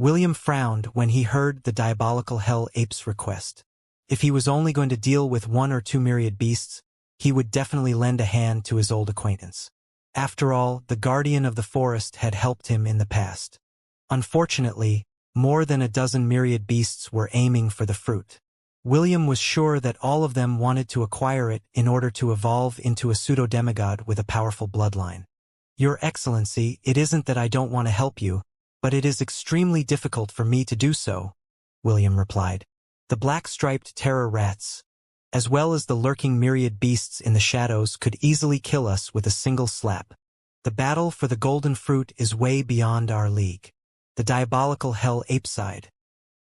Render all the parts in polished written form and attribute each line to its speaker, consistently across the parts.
Speaker 1: William frowned when he heard the diabolical hell ape's request. If he was only going to deal with 1 or 2 myriad beasts, he would definitely lend a hand to his old acquaintance. After all, the guardian of the forest had helped him in the past. Unfortunately, more than a dozen myriad beasts were aiming for the fruit. William was sure that all of them wanted to acquire it in order to evolve into a pseudo-demigod with a powerful bloodline. Your Excellency, it isn't that I don't want to help you, but it is extremely difficult for me to do so, William replied. The black-striped terror rats, as well as the lurking myriad beasts in the shadows, could easily kill us with a single slap. The battle for the golden fruit is way beyond our league. The diabolical hell ape sighed.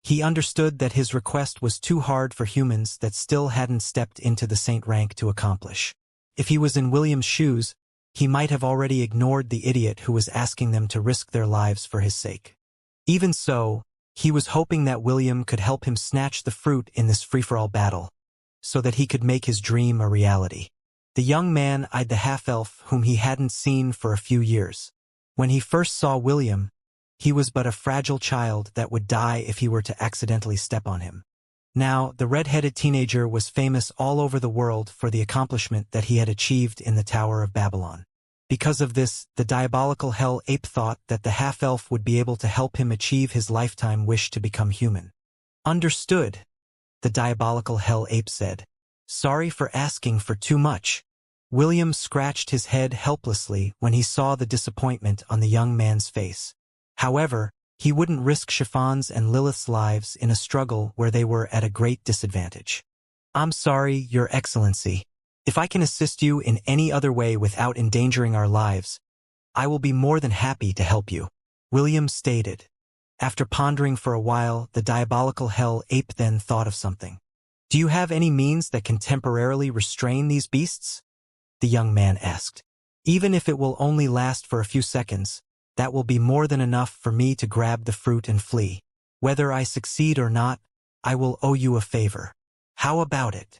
Speaker 1: He understood that his request was too hard for humans that still hadn't stepped into the saint rank to accomplish. If he was in William's shoes, he might have already ignored the idiot who was asking them to risk their lives for his sake. Even so, he was hoping that William could help him snatch the fruit in this free-for-all battle, so that he could make his dream a reality. The young man eyed the half-elf whom he hadn't seen for a few years. When he first saw William, he was but a fragile child that would die if he were to accidentally step on him. Now, the red-headed teenager was famous all over the world for the accomplishment that he had achieved in the Tower of Babylon. Because of this, the diabolical hell ape thought that the half-elf would be able to help him achieve his lifetime wish to become human. Understood, the diabolical hell ape said. Sorry for asking for too much. William scratched his head helplessly when he saw the disappointment on the young man's face. However, he wouldn't risk Chiffon's and Lilith's lives in a struggle where they were at a great disadvantage. I'm sorry, Your Excellency. If I can assist you in any other way without endangering our lives, I will be more than happy to help you, William stated. After pondering for a while, the diabolical hell ape then thought of something. Do you have any means that can temporarily restrain these beasts? The young man asked. Even if it will only last for a few seconds, that will be more than enough for me to grab the fruit and flee. Whether I succeed or not, I will owe you a favor. How about it?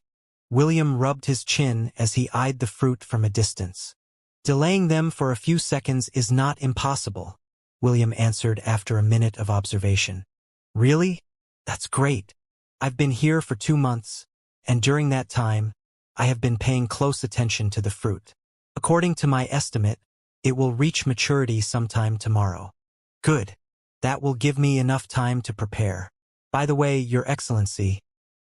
Speaker 1: William rubbed his chin as he eyed the fruit from a distance. Delaying them for a few seconds is not impossible, William answered after a minute of observation. Really? That's great. I've been here for 2 months, and during that time, I have been paying close attention to the fruit. According to my estimate, it will reach maturity sometime tomorrow. Good. That will give me enough time to prepare. By the way, Your Excellency,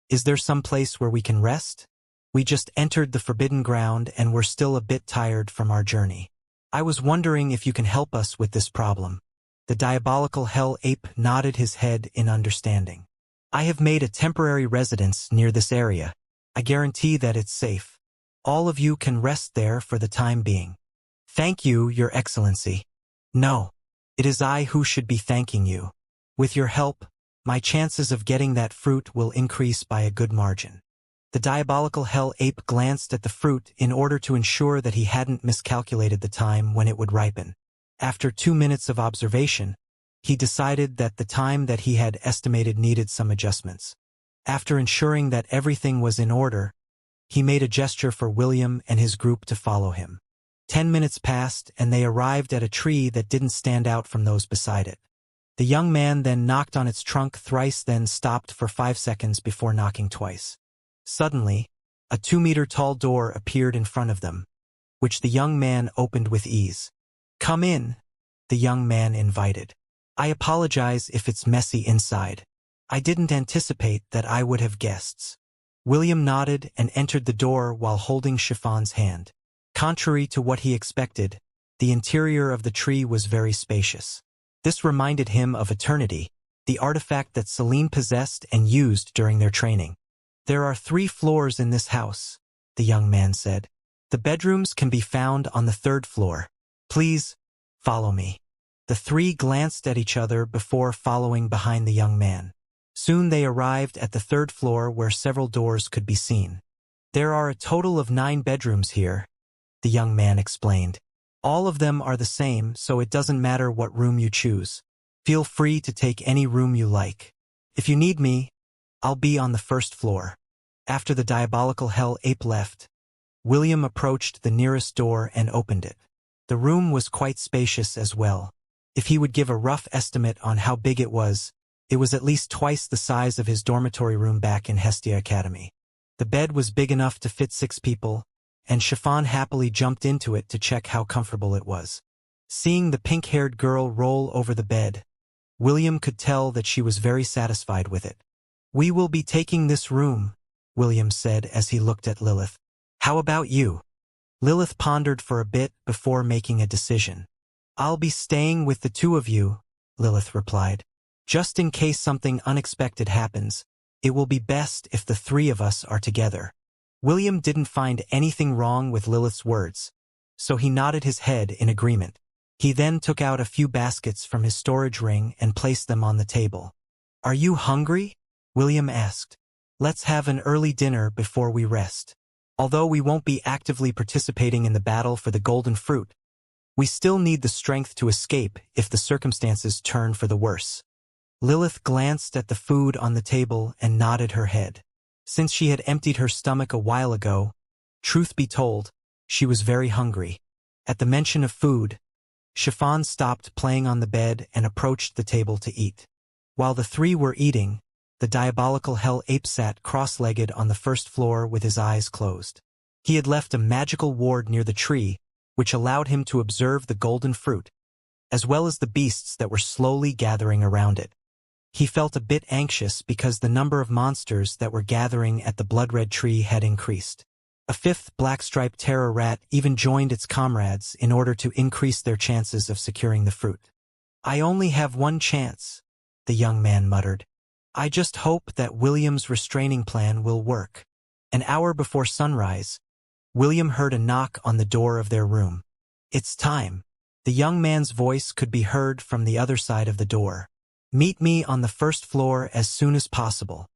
Speaker 1: is there some place where we can rest? We just entered the forbidden ground and we're still a bit tired from our journey. I was wondering if you can help us with this problem. The diabolical hell ape nodded his head in understanding. I have made a temporary residence near this area. I guarantee that it's safe. All of you can rest there for the time being. Thank you, Your Excellency. No, it is I who should be thanking you. With your help, my chances of getting that fruit will increase by a good margin. The diabolical hell ape glanced at the fruit in order to ensure that he hadn't miscalculated the time when it would ripen. After 2 minutes of observation, he decided that the time that he had estimated needed some adjustments. After ensuring that everything was in order, he made a gesture for William and his group to follow him. 10 minutes passed and they arrived at a tree that didn't stand out from those beside it. The young man then knocked on its trunk thrice, then stopped for 5 seconds before knocking twice. Suddenly, a 2-meter-tall door appeared in front of them, which the young man opened with ease. Come in, the young man invited. I apologize if it's messy inside. I didn't anticipate that I would have guests. William nodded and entered the door while holding Chiffon's hand. Contrary to what he expected, the interior of the tree was very spacious. This reminded him of Eternity, the artifact that Celine possessed and used during their training. There are 3 floors in this house, the young man said. The bedrooms can be found on the 3rd floor. Please, follow me. The 3 glanced at each other before following behind the young man. Soon they arrived at the 3rd floor where several doors could be seen. There are a total of 9 bedrooms here, the young man explained. All of them are the same, so it doesn't matter what room you choose. Feel free to take any room you like. If you need me, I'll be on the 1st floor. After the diabolical hell ape left, William approached the nearest door and opened it. The room was quite spacious as well. If he would give a rough estimate on how big it was at least twice the size of his dormitory room back in Hestia Academy. The bed was big enough to fit 6 people, and Chiffon happily jumped into it to check how comfortable it was. Seeing the pink-haired girl roll over the bed, William could tell that she was very satisfied with it. "We will be taking this room," William said as he looked at Lilith. "How about you?" Lilith pondered for a bit before making a decision. "I'll be staying with the 2 of you," Lilith replied. "Just in case something unexpected happens, it will be best if the 3 of us are together." William didn't find anything wrong with Lilith's words, so he nodded his head in agreement. He then took out a few baskets from his storage ring and placed them on the table. "Are you hungry?" William asked. "Let's have an early dinner before we rest. Although we won't be actively participating in the battle for the golden fruit, we still need the strength to escape if the circumstances turn for the worse." Lilith glanced at the food on the table and nodded her head. Since she had emptied her stomach a while ago, truth be told, she was very hungry. At the mention of food, Chiffon stopped playing on the bed and approached the table to eat. While the 3 were eating, the diabolical hell ape sat cross-legged on the first floor with his eyes closed. He had left a magical ward near the tree, which allowed him to observe the golden fruit, as well as the beasts that were slowly gathering around it. He felt a bit anxious because the number of monsters that were gathering at the blood-red tree had increased. A 5th black-striped terror rat even joined its comrades in order to increase their chances of securing the fruit. "I only have 1 chance," the young man muttered. "I just hope that William's restraining plan will work." An hour before sunrise, William heard a knock on the door of their room. "It's time." The young man's voice could be heard from the other side of the door. "Meet me on the 1st floor as soon as possible."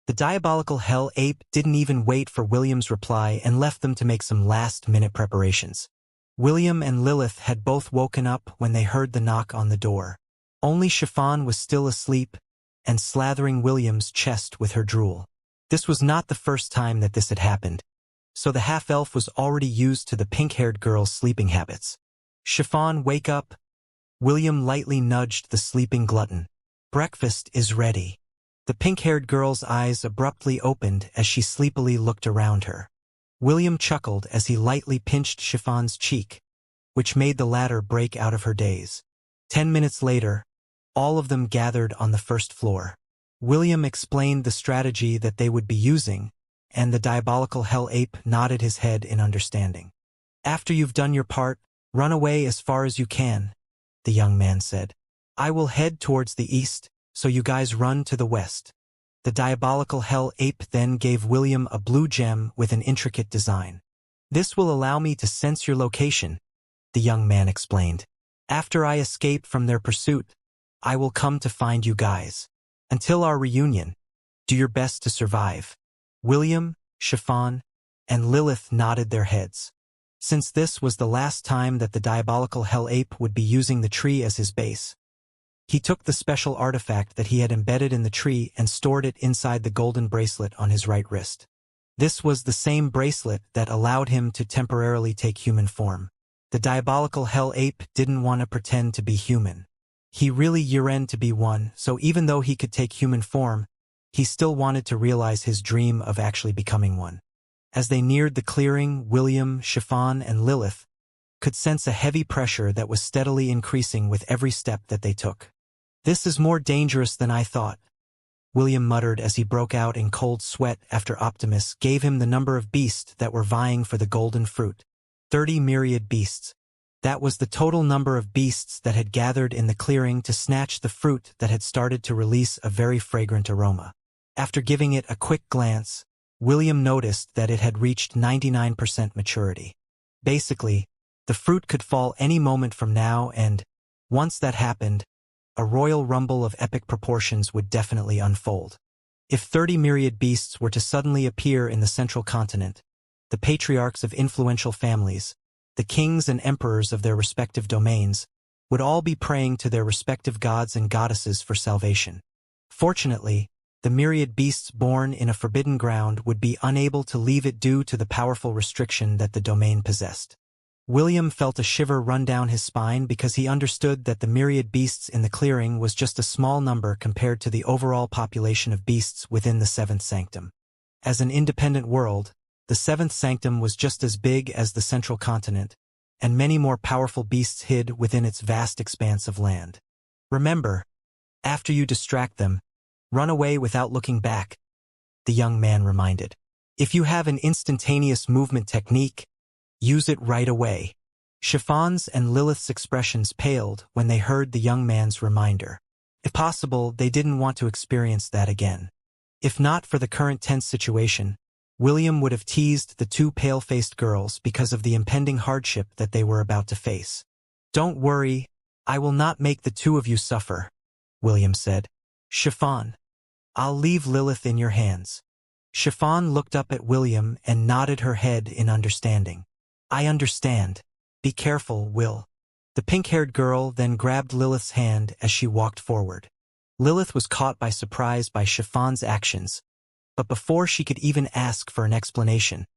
Speaker 1: The diabolical hell ape didn't even wait for William's reply and left them to make some last-minute preparations. William and Lilith had both woken up when they heard the knock on the door. Only Chiffon was still asleep and slathering William's chest with her drool. This was not the first time that this had happened, so the half-elf was already used to the pink-haired girl's sleeping habits. "Chiffon, wake up." William lightly nudged the sleeping glutton. "Breakfast is ready." The pink-haired girl's eyes abruptly opened as she sleepily looked around her. William chuckled as he lightly pinched Chiffon's cheek, which made the latter break out of her daze. 10 minutes later, all of them gathered on the 1st floor. William explained the strategy that they would be using, and the diabolical hell ape nodded his head in understanding. "After you've done your part, run away as far as you can," the young man said. "I will head towards the east, so you guys run to the west." The diabolical hell ape then gave William a blue gem with an intricate design. "This will allow me to sense your location," the young man explained. "After I escape from their pursuit, I will come to find you guys. Until our reunion, do your best to survive." William, Chiffon, and Lilith nodded their heads. Since this was the last time that the diabolical hell ape would be using the tree as his base, he took the special artifact that he had embedded in the tree and stored it inside the golden bracelet on his right wrist. This was the same bracelet that allowed him to temporarily take human form. The diabolical hell ape didn't want to pretend to be human. He really yearned to be one, so even though he could take human form, he still wanted to realize his dream of actually becoming one. As they neared the clearing, William, Chiffon, and Lilith could sense a heavy pressure that was steadily increasing with every step that they took. "This is more dangerous than I thought," William muttered as he broke out in cold sweat after Optimus gave him the number of beasts that were vying for the golden fruit. 30 myriad beasts. That was the total number of beasts that had gathered in the clearing to snatch the fruit that had started to release a very fragrant aroma. After giving it a quick glance, William noticed that it had reached 99% maturity. Basically, the fruit could fall any moment from now, and, once that happened, a royal rumble of epic proportions would definitely unfold. If 30 myriad beasts were to suddenly appear in the central continent, the patriarchs of influential families, the kings and emperors of their respective domains, would all be praying to their respective gods and goddesses for salvation. Fortunately, the myriad beasts born in a forbidden ground would be unable to leave it due to the powerful restriction that the domain possessed. William felt a shiver run down his spine because he understood that the myriad beasts in the clearing was just a small number compared to the overall population of beasts within the Seventh Sanctum. As an independent world, the Seventh Sanctum was just as big as the central continent, and many more powerful beasts hid within its vast expanse of land. Remember, after you distract them, run away without looking back, the young man reminded. If you have an instantaneous movement technique, use it right away. Chiffon's and Lilith's expressions paled when they heard the young man's reminder. If possible, they didn't want to experience that again. If not for the current tense situation, William would have teased the two pale-faced girls because of the impending hardship that they were about to face. "Don't worry, I will not make the two of you suffer," William said. "Chiffon, I'll leave Lilith in your hands." Chiffon looked up at William and nodded her head in understanding. "I understand. Be careful, Will." The pink-haired girl then grabbed Lilith's hand as she walked forward. Lilith was caught by surprise by Chiffon's actions, but before she could even ask for an explanation,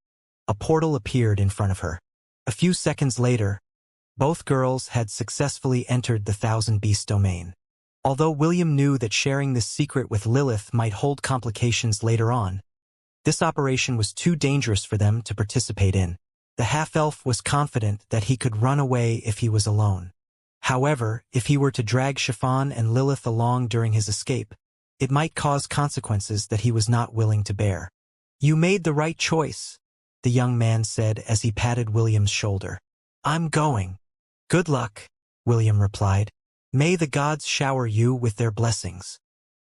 Speaker 1: a portal appeared in front of her. A few seconds later, both girls had successfully entered the Thousand Beast domain. Although William knew that sharing this secret with Lilith might hold complications later on, this operation was too dangerous for them to participate in. The half-elf was confident that he could run away if he was alone. However, if he were to drag Chiffon and Lilith along during his escape, it might cause consequences that he was not willing to bear. "You made the right choice," the young man said as he patted William's shoulder. "I'm going." "Good luck," William replied. "May the gods shower you with their blessings."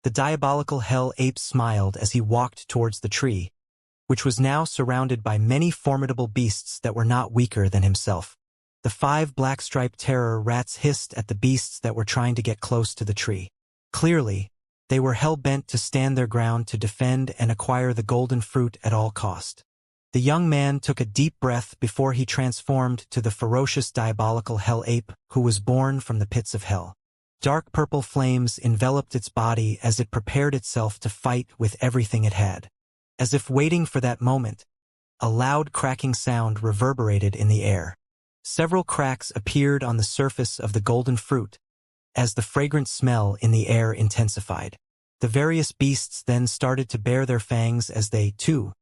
Speaker 1: The diabolical hell ape smiled as he walked towards the tree, which was now surrounded by many formidable beasts that were not weaker than himself. The 5 black-striped terror rats hissed at the beasts that were trying to get close to the tree. Clearly, they were hell-bent to stand their ground to defend and acquire the golden fruit at all cost. The young man took a deep breath before he transformed to the ferocious diabolical hell ape who was born from the pits of hell. Dark purple flames enveloped its body as it prepared itself to fight with everything it had. As if waiting for that moment, a loud cracking sound reverberated in the air. Several cracks appeared on the surface of the golden fruit, as the fragrant smell in the air intensified. The various beasts then started to bare their fangs as they, too,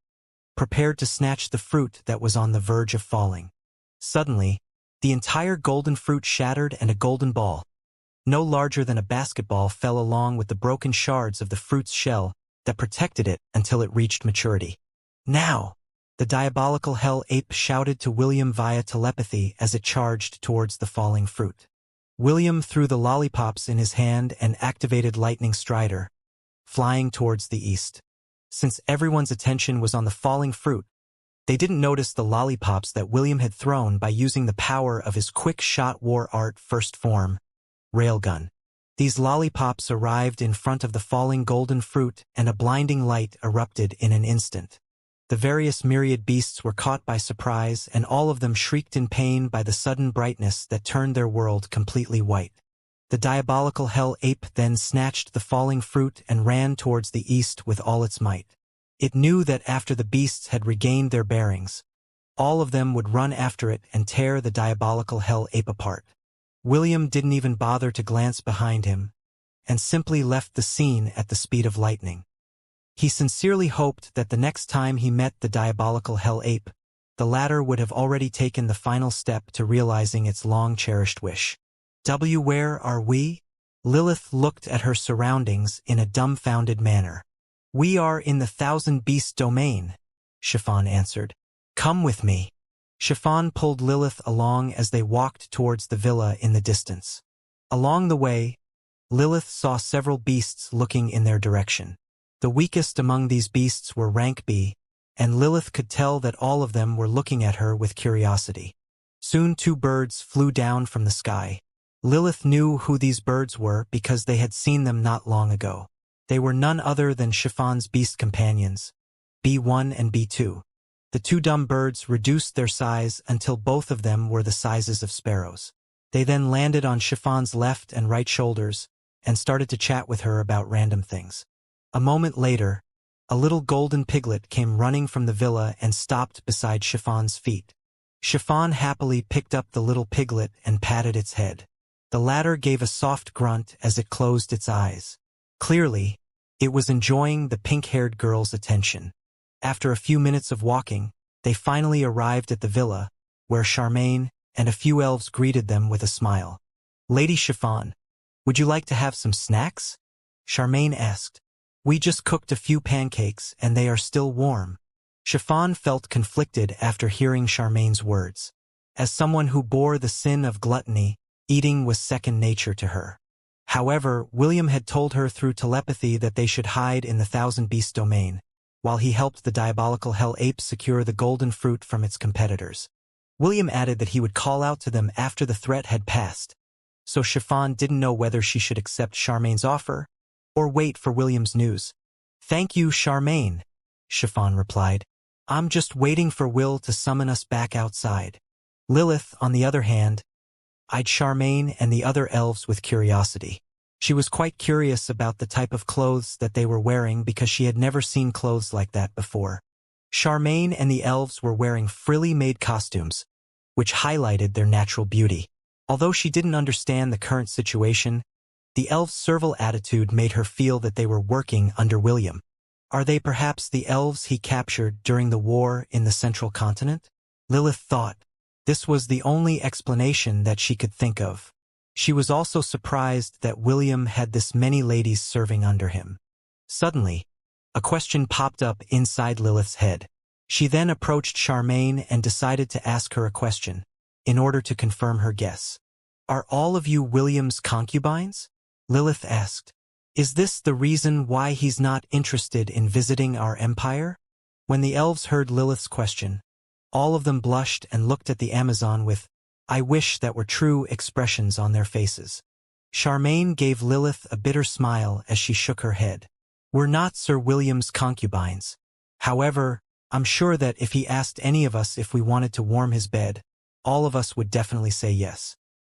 Speaker 1: prepared to snatch the fruit that was on the verge of falling. Suddenly, the entire golden fruit shattered and a golden ball, no larger than a basketball, fell along with the broken shards of the fruit's shell that protected it until it reached maturity. "Now!" the diabolical hell ape shouted to William via telepathy as it charged towards the falling fruit. William threw the lollipops in his hand and activated Lightning Strider, flying towards the east. Since everyone's attention was on the falling fruit, they didn't notice the lollipops that William had thrown by using the power of his quick-shot war art first form, Railgun. These lollipops arrived in front of the falling golden fruit and a blinding light erupted in an instant. The various myriad beasts were caught by surprise and all of them shrieked in pain by the sudden brightness that turned their world completely white. The diabolical hell ape then snatched the falling fruit and ran towards the east with all its might. It knew that after the beasts had regained their bearings, all of them would run after it and tear the diabolical hell ape apart. William didn't even bother to glance behind him, and simply left the scene at the speed of lightning. He sincerely hoped that the next time he met the diabolical hell ape, the latter would have already taken the final step to realizing its long-cherished wish. "Where are we?" Lilith looked at her surroundings in a dumbfounded manner. "We are in the Thousand Beast domain," Chiffon answered. "Come with me." Chiffon pulled Lilith along as they walked towards the villa in the distance. Along the way, Lilith saw several beasts looking in their direction. The weakest among these beasts were rank B, and Lilith could tell that all of them were looking at her with curiosity. Soon 2 birds flew down from the sky. Lilith knew who these birds were because they had seen them not long ago. They were none other than Chiffon's beast companions, B1 and B2. The 2 dumb birds reduced their size until both of them were the sizes of sparrows. They then landed on Chiffon's left and right shoulders and started to chat with her about random things. A moment later, a little golden piglet came running from the villa and stopped beside Chiffon's feet. Chiffon happily picked up the little piglet and patted its head. The latter gave a soft grunt as it closed its eyes. Clearly, it was enjoying the pink-haired girl's attention. After a few minutes of walking, they finally arrived at the villa, where Charmaine and a few elves greeted them with a smile. "Lady Chiffon, would you like to have some snacks?" Charmaine asked. "We just cooked a few pancakes and they are still warm." Chiffon felt conflicted after hearing Charmaine's words. As someone who bore the sin of gluttony, eating was second nature to her. However, William had told her through telepathy that they should hide in the Thousand Beasts domain, while he helped the diabolical Hell Ape secure the golden fruit from its competitors. William added that he would call out to them after the threat had passed, so Chiffon didn't know whether she should accept Charmaine's offer or wait for William's news. "Thank you, Charmaine," Chiffon replied. "I'm just waiting for Will to summon us back outside." Lilith, on the other hand, eyed Charmaine and the other elves with curiosity. She was quite curious about the type of clothes that they were wearing because she had never seen clothes like that before. Charmaine and the elves were wearing frilly-made costumes, which highlighted their natural beauty. Although she didn't understand the current situation, the elves' servile attitude made her feel that they were working under William. Are they perhaps the elves he captured during the war in the central continent? Lilith thought. This was the only explanation that she could think of. She was also surprised that William had this many ladies serving under him. Suddenly, a question popped up inside Lilith's head. She then approached Charmaine and decided to ask her a question, in order to confirm her guess. "Are all of you William's concubines?" Lilith asked. "Is this the reason why he's not interested in visiting our empire?" When the elves heard Lilith's question, all of them blushed and looked at the Amazon with, "I wish that were true" expressions on their faces. Charmaine gave Lilith a bitter smile as she shook her head. "We're not Sir William's concubines. However, I'm sure that if he asked any of us if we wanted to warm his bed, all of us would definitely say yes.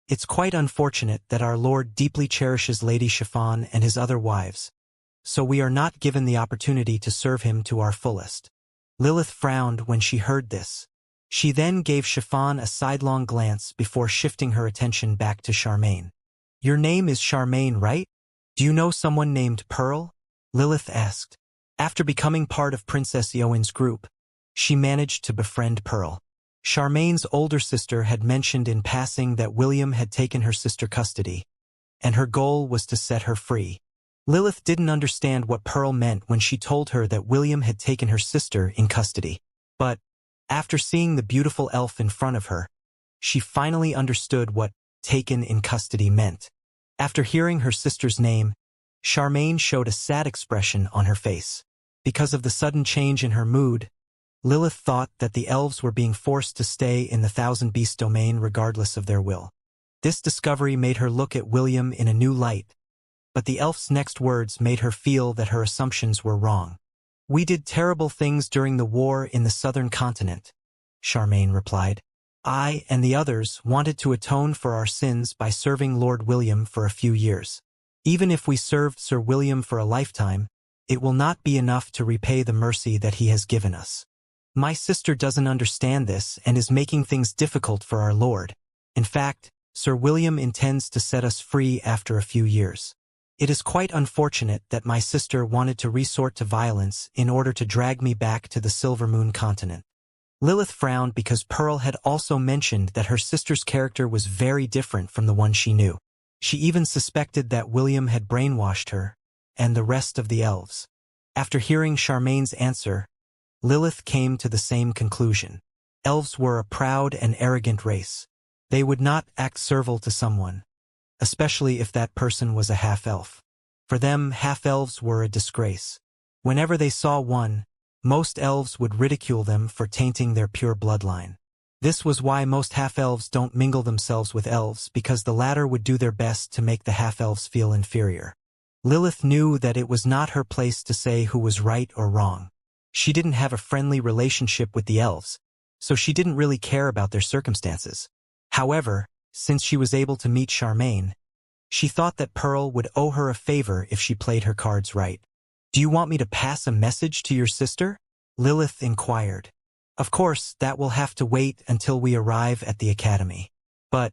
Speaker 1: It's quite unfortunate that our Lord deeply cherishes Lady Chiffon and his other wives, so we are not given the opportunity to serve him to our fullest." Lilith frowned when she heard this. She then gave Chiffon a sidelong glance before shifting her attention back to Charmaine. "Your name is Charmaine, right? Do you know someone named Pearl?" Lilith asked. After becoming part of Princess Yoan's group, she managed to befriend Pearl. Charmaine's older sister had mentioned in passing that William had taken her sister custody, and her goal was to set her free. Lilith didn't understand what Pearl meant when she told her that William had taken her sister in custody. But, after seeing the beautiful elf in front of her, she finally understood what "taken in custody" meant. After hearing her sister's name, Charmaine showed a sad expression on her face. Because of the sudden change in her mood, Lilith thought that the elves were being forced to stay in the Thousand Beasts domain regardless of their will. This discovery made her look at William in a new light, but the elf's next words made her feel that her assumptions were wrong. "We did terrible things during the war in the southern continent," Charmaine replied. "I and the others wanted to atone for our sins by serving Lord William for a few years. Even if we served Sir William for a lifetime, it will not be enough to repay the mercy that he has given us. My sister doesn't understand this and is making things difficult for our Lord. In fact, Sir William intends to set us free after a few years. It is quite unfortunate that my sister wanted to resort to violence in order to drag me back to the Silver Moon continent." Lilith frowned because Pearl had also mentioned that her sister's character was very different from the one she knew. She even suspected that William had brainwashed her and the rest of the elves. After hearing Charmaine's answer, Lilith came to the same conclusion. Elves were a proud and arrogant race. They would not act servile to someone, especially if that person was a half-elf. For them, half-elves were a disgrace. Whenever they saw one, most elves would ridicule them for tainting their pure bloodline. This was why most half-elves don't mingle themselves with elves, because the latter would do their best to make the half-elves feel inferior. Lilith knew that it was not her place to say who was right or wrong. She didn't have a friendly relationship with the elves, so she didn't really care about their circumstances. However, since she was able to meet Charmaine, she thought that Pearl would owe her a favor if she played her cards right. "Do you want me to pass a message to your sister?" Lilith inquired. Of course, that will have to wait until we arrive at the academy. But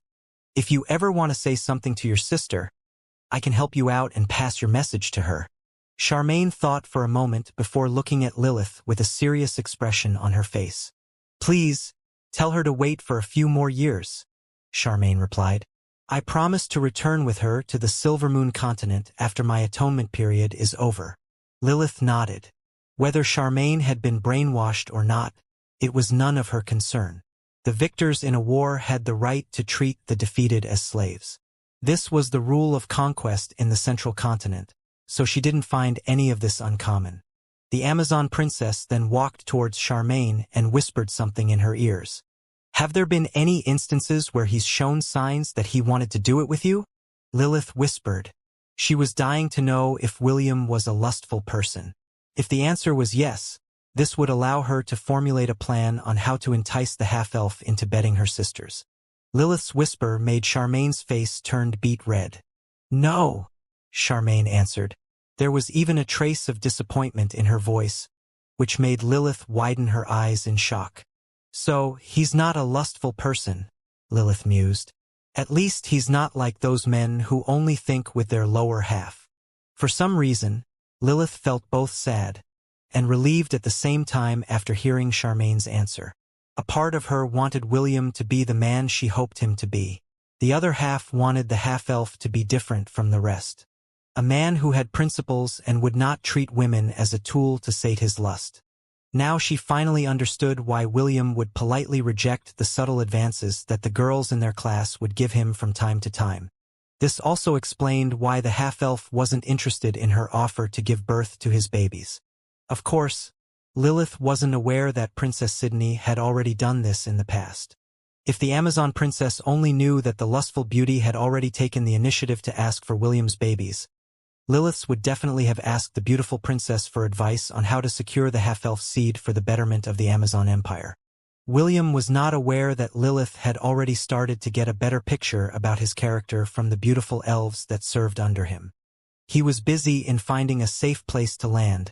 Speaker 1: if you ever want to say something to your sister, I can help you out and pass your message to her. Charmaine thought for a moment before looking at Lilith with a serious expression on her face. Please, tell her to wait for a few more years, Charmaine replied. I promise to return with her to the Silvermoon continent after my atonement period is over. Lilith nodded. Whether Charmaine had been brainwashed or not, it was none of her concern. The victors in a war had the right to treat the defeated as slaves. This was the rule of conquest in the central continent, so she didn't find any of this uncommon. The Amazon princess then walked towards Charmaine and whispered something in her ears. Have there been any instances where he's shown signs that he wanted to do it with you? Lilith whispered. She was dying to know if William was a lustful person. If the answer was yes, this would allow her to formulate a plan on how to entice the half-elf into bedding her sisters. Lilith's whisper made Charmaine's face turn beet red. No, Charmaine answered. There was even a trace of disappointment in her voice, which made Lilith widen her eyes in shock. So, he's not a lustful person, Lilith mused. At least he's not like those men who only think with their lower half. For some reason, Lilith felt both sad and relieved at the same time after hearing Charmaine's answer. A part of her wanted William to be the man she hoped him to be. The other half wanted the half-elf to be different from the rest. A man who had principles and would not treat women as a tool to sate his lust. Now she finally understood why William would politely reject the subtle advances that the girls in their class would give him from time to time. This also explained why the half-elf wasn't interested in her offer to give birth to his babies. Of course, Lilith wasn't aware that Princess Sydney had already done this in the past. If the Amazon princess only knew that the lustful beauty had already taken the initiative to ask for William's babies, Lilith would definitely have asked the beautiful princess for advice on how to secure the half-elf seed for the betterment of the Amazon Empire. William was not aware that Lilith had already started to get a better picture about his character from the beautiful elves that served under him. He was busy in finding a safe place to land.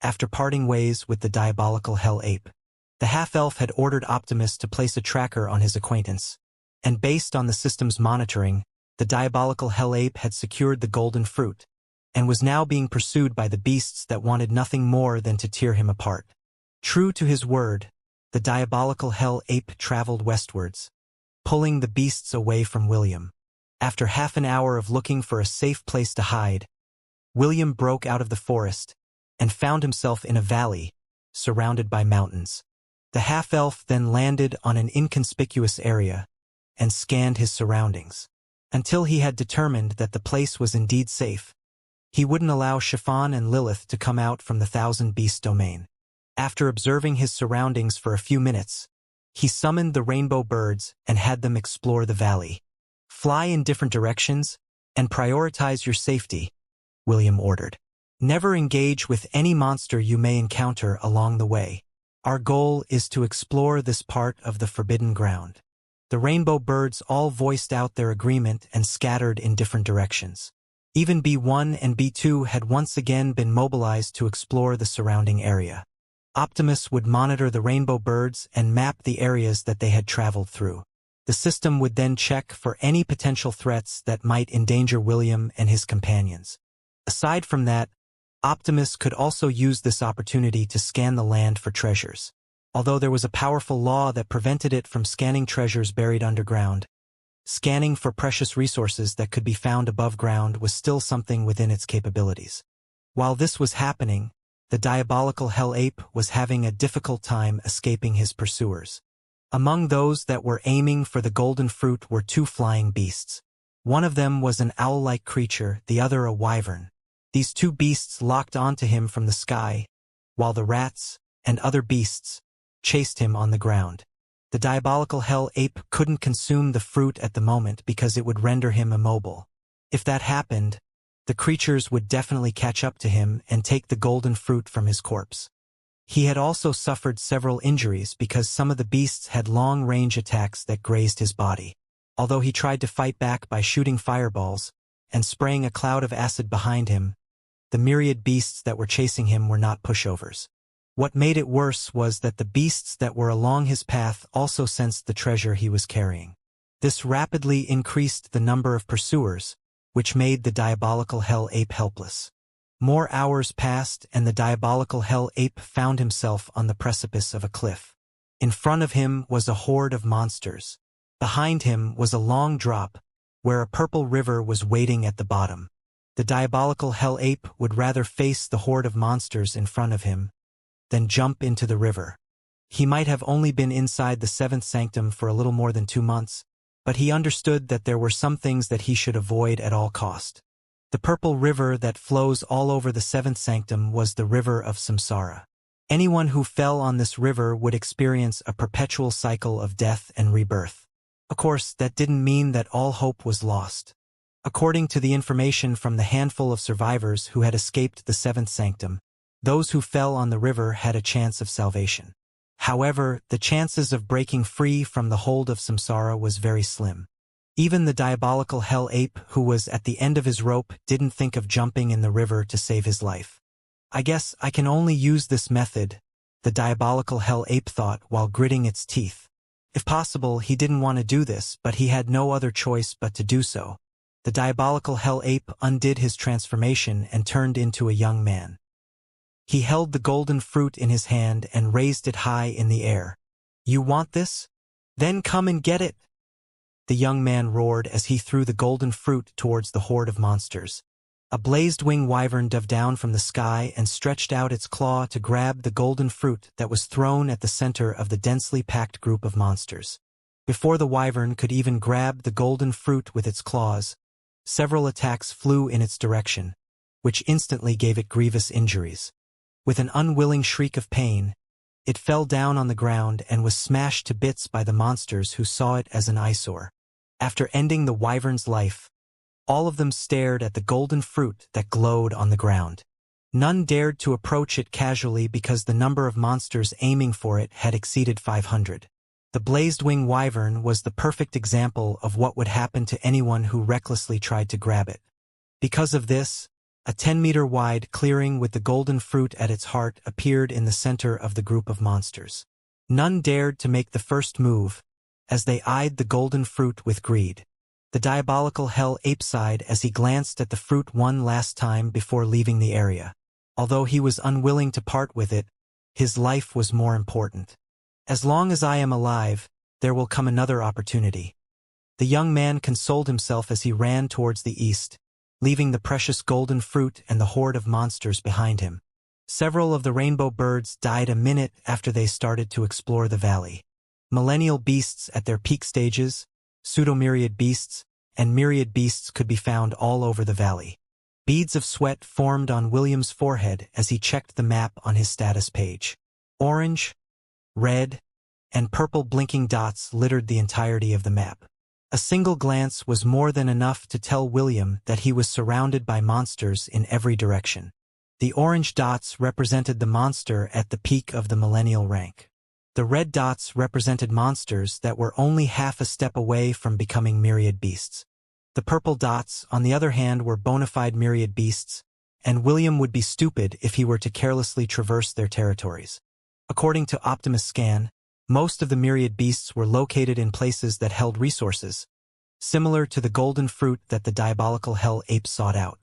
Speaker 1: After parting ways with the diabolical Hell Ape, the half-elf had ordered Optimus to place a tracker on his acquaintance, and based on the system's monitoring, the diabolical Hell Ape had secured the golden fruit, and was now being pursued by the beasts that wanted nothing more than to tear him apart. True to his word, the diabolical Hell Ape traveled westwards, pulling the beasts away from William. After half an hour of looking for a safe place to hide, William broke out of the forest and found himself in a valley, surrounded by mountains. The half-elf then landed on an inconspicuous area and scanned his surroundings. Until he had determined that the place was indeed safe, he wouldn't allow Chiffon and Lilith to come out from the thousand-beast domain. After observing his surroundings for a few minutes, he summoned the rainbow birds and had them explore the valley. Fly in different directions and prioritize your safety, William ordered. Never engage with any monster you may encounter along the way. Our goal is to explore this part of the forbidden ground. The rainbow birds all voiced out their agreement and scattered in different directions. Even B1 and B2 had once again been mobilized to explore the surrounding area. Optimus would monitor the rainbow birds and map the areas that they had traveled through. The system would then check for any potential threats that might endanger William and his companions. Aside from that, Optimus could also use this opportunity to scan the land for treasures. Although there was a powerful law that prevented it from scanning treasures buried underground, scanning for precious resources that could be found above ground was still something within its capabilities. While this was happening, the diabolical Hell Ape was having a difficult time escaping his pursuers. Among those that were aiming for the golden fruit were two flying beasts. One of them was an owl-like creature, the other a wyvern. These two beasts locked onto him from the sky, while the rats and other beasts chased him on the ground. The diabolical Hell Ape couldn't consume the fruit at the moment because it would render him immobile. If that happened, the creatures would definitely catch up to him and take the golden fruit from his corpse. He had also suffered several injuries because some of the beasts had long-range attacks that grazed his body. Although he tried to fight back by shooting fireballs and spraying a cloud of acid behind him, the myriad beasts that were chasing him were not pushovers. What made it worse was that the beasts that were along his path also sensed the treasure he was carrying. This rapidly increased the number of pursuers, which made the diabolical hell ape helpless. More hours passed and the diabolical hell ape found himself on the precipice of a cliff. In front of him was a horde of monsters. Behind him was a long drop, where a purple river was waiting at the bottom. The diabolical hell ape would rather face the horde of monsters in front of him than jump into the river. He might have only been inside the seventh sanctum for a little more than 2 months, but he understood that there were some things that he should avoid at all cost. The purple river that flows all over the seventh sanctum was the river of samsara. Anyone who fell on this river would experience a perpetual cycle of death and rebirth. Of course, that didn't mean that all hope was lost. According to the information from the handful of survivors who had escaped the seventh sanctum, those who fell on the river had a chance of salvation. However, the chances of breaking free from the hold of samsara was very slim. Even the diabolical hell ape who was at the end of his rope didn't think of jumping in the river to save his life. I guess I can only use this method, the diabolical hell ape thought while gritting its teeth. If possible, he didn't want to do this, but he had no other choice but to do so. The diabolical hell ape undid his transformation and turned into a young man. He held the golden fruit in his hand and raised it high in the air. "You want this? Then come and get it!" The young man roared as he threw the golden fruit towards the horde of monsters. A blazed-wing wyvern dove down from the sky and stretched out its claw to grab the golden fruit that was thrown at the center of the densely packed group of monsters. Before the wyvern could even grab the golden fruit with its claws, several attacks flew in its direction, which instantly gave it grievous injuries. With an unwilling shriek of pain, it fell down on the ground and was smashed to bits by the monsters who saw it as an eyesore. After ending the wyvern's life, all of them stared at the golden fruit that glowed on the ground. None dared to approach it casually because the number of monsters aiming for it had exceeded 500. The blazed-wing wyvern was the perfect example of what would happen to anyone who recklessly tried to grab it. Because of this, a 10-meter-wide clearing with the golden fruit at its heart appeared in the center of the group of monsters. None dared to make the first move, as they eyed the golden fruit with greed. The diabolical hell ape sighed as he glanced at the fruit one last time before leaving the area. Although he was unwilling to part with it, his life was more important. "As long as I am alive, there will come another opportunity." The young man consoled himself as he ran towards the east, leaving the precious golden fruit and the horde of monsters behind him. Several of the rainbow birds died a minute after they started to explore the valley. Millennial beasts at their peak stages, pseudomyriad beasts, and myriad beasts could be found all over the valley. Beads of sweat formed on William's forehead as he checked the map on his status page. Orange, red, and purple blinking dots littered the entirety of the map. A single glance was more than enough to tell William that he was surrounded by monsters in every direction. The orange dots represented the monster at the peak of the millennial rank. The red dots represented monsters that were only half a step away from becoming myriad beasts. The purple dots, on the other hand, were bona fide myriad beasts, and William would be stupid if he were to carelessly traverse their territories. According to Optimus Scan, most of the myriad beasts were located in places that held resources, similar to the golden fruit that the diabolical hell ape sought out.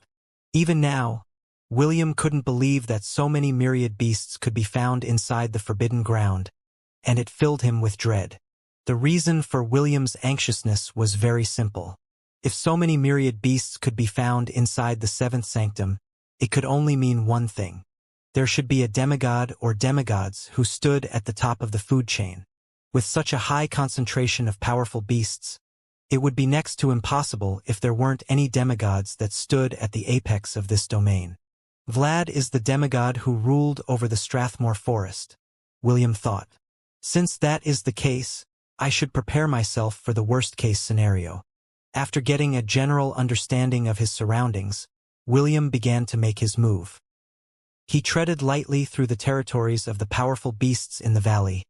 Speaker 1: Even now, William couldn't believe that so many myriad beasts could be found inside the forbidden ground, and it filled him with dread. The reason for William's anxiousness was very simple. If so many myriad beasts could be found inside the seventh sanctum, it could only mean one thing. There should be a demigod or demigods who stood at the top of the food chain. With such a high concentration of powerful beasts, it would be next to impossible if there weren't any demigods that stood at the apex of this domain. Vlad is the demigod who ruled over the Strathmore forest, William thought. Since that is the case, I should prepare myself for the worst-case scenario. After getting a general understanding of his surroundings, William began to make his move. He treaded lightly through the territories of the powerful beasts in the valley,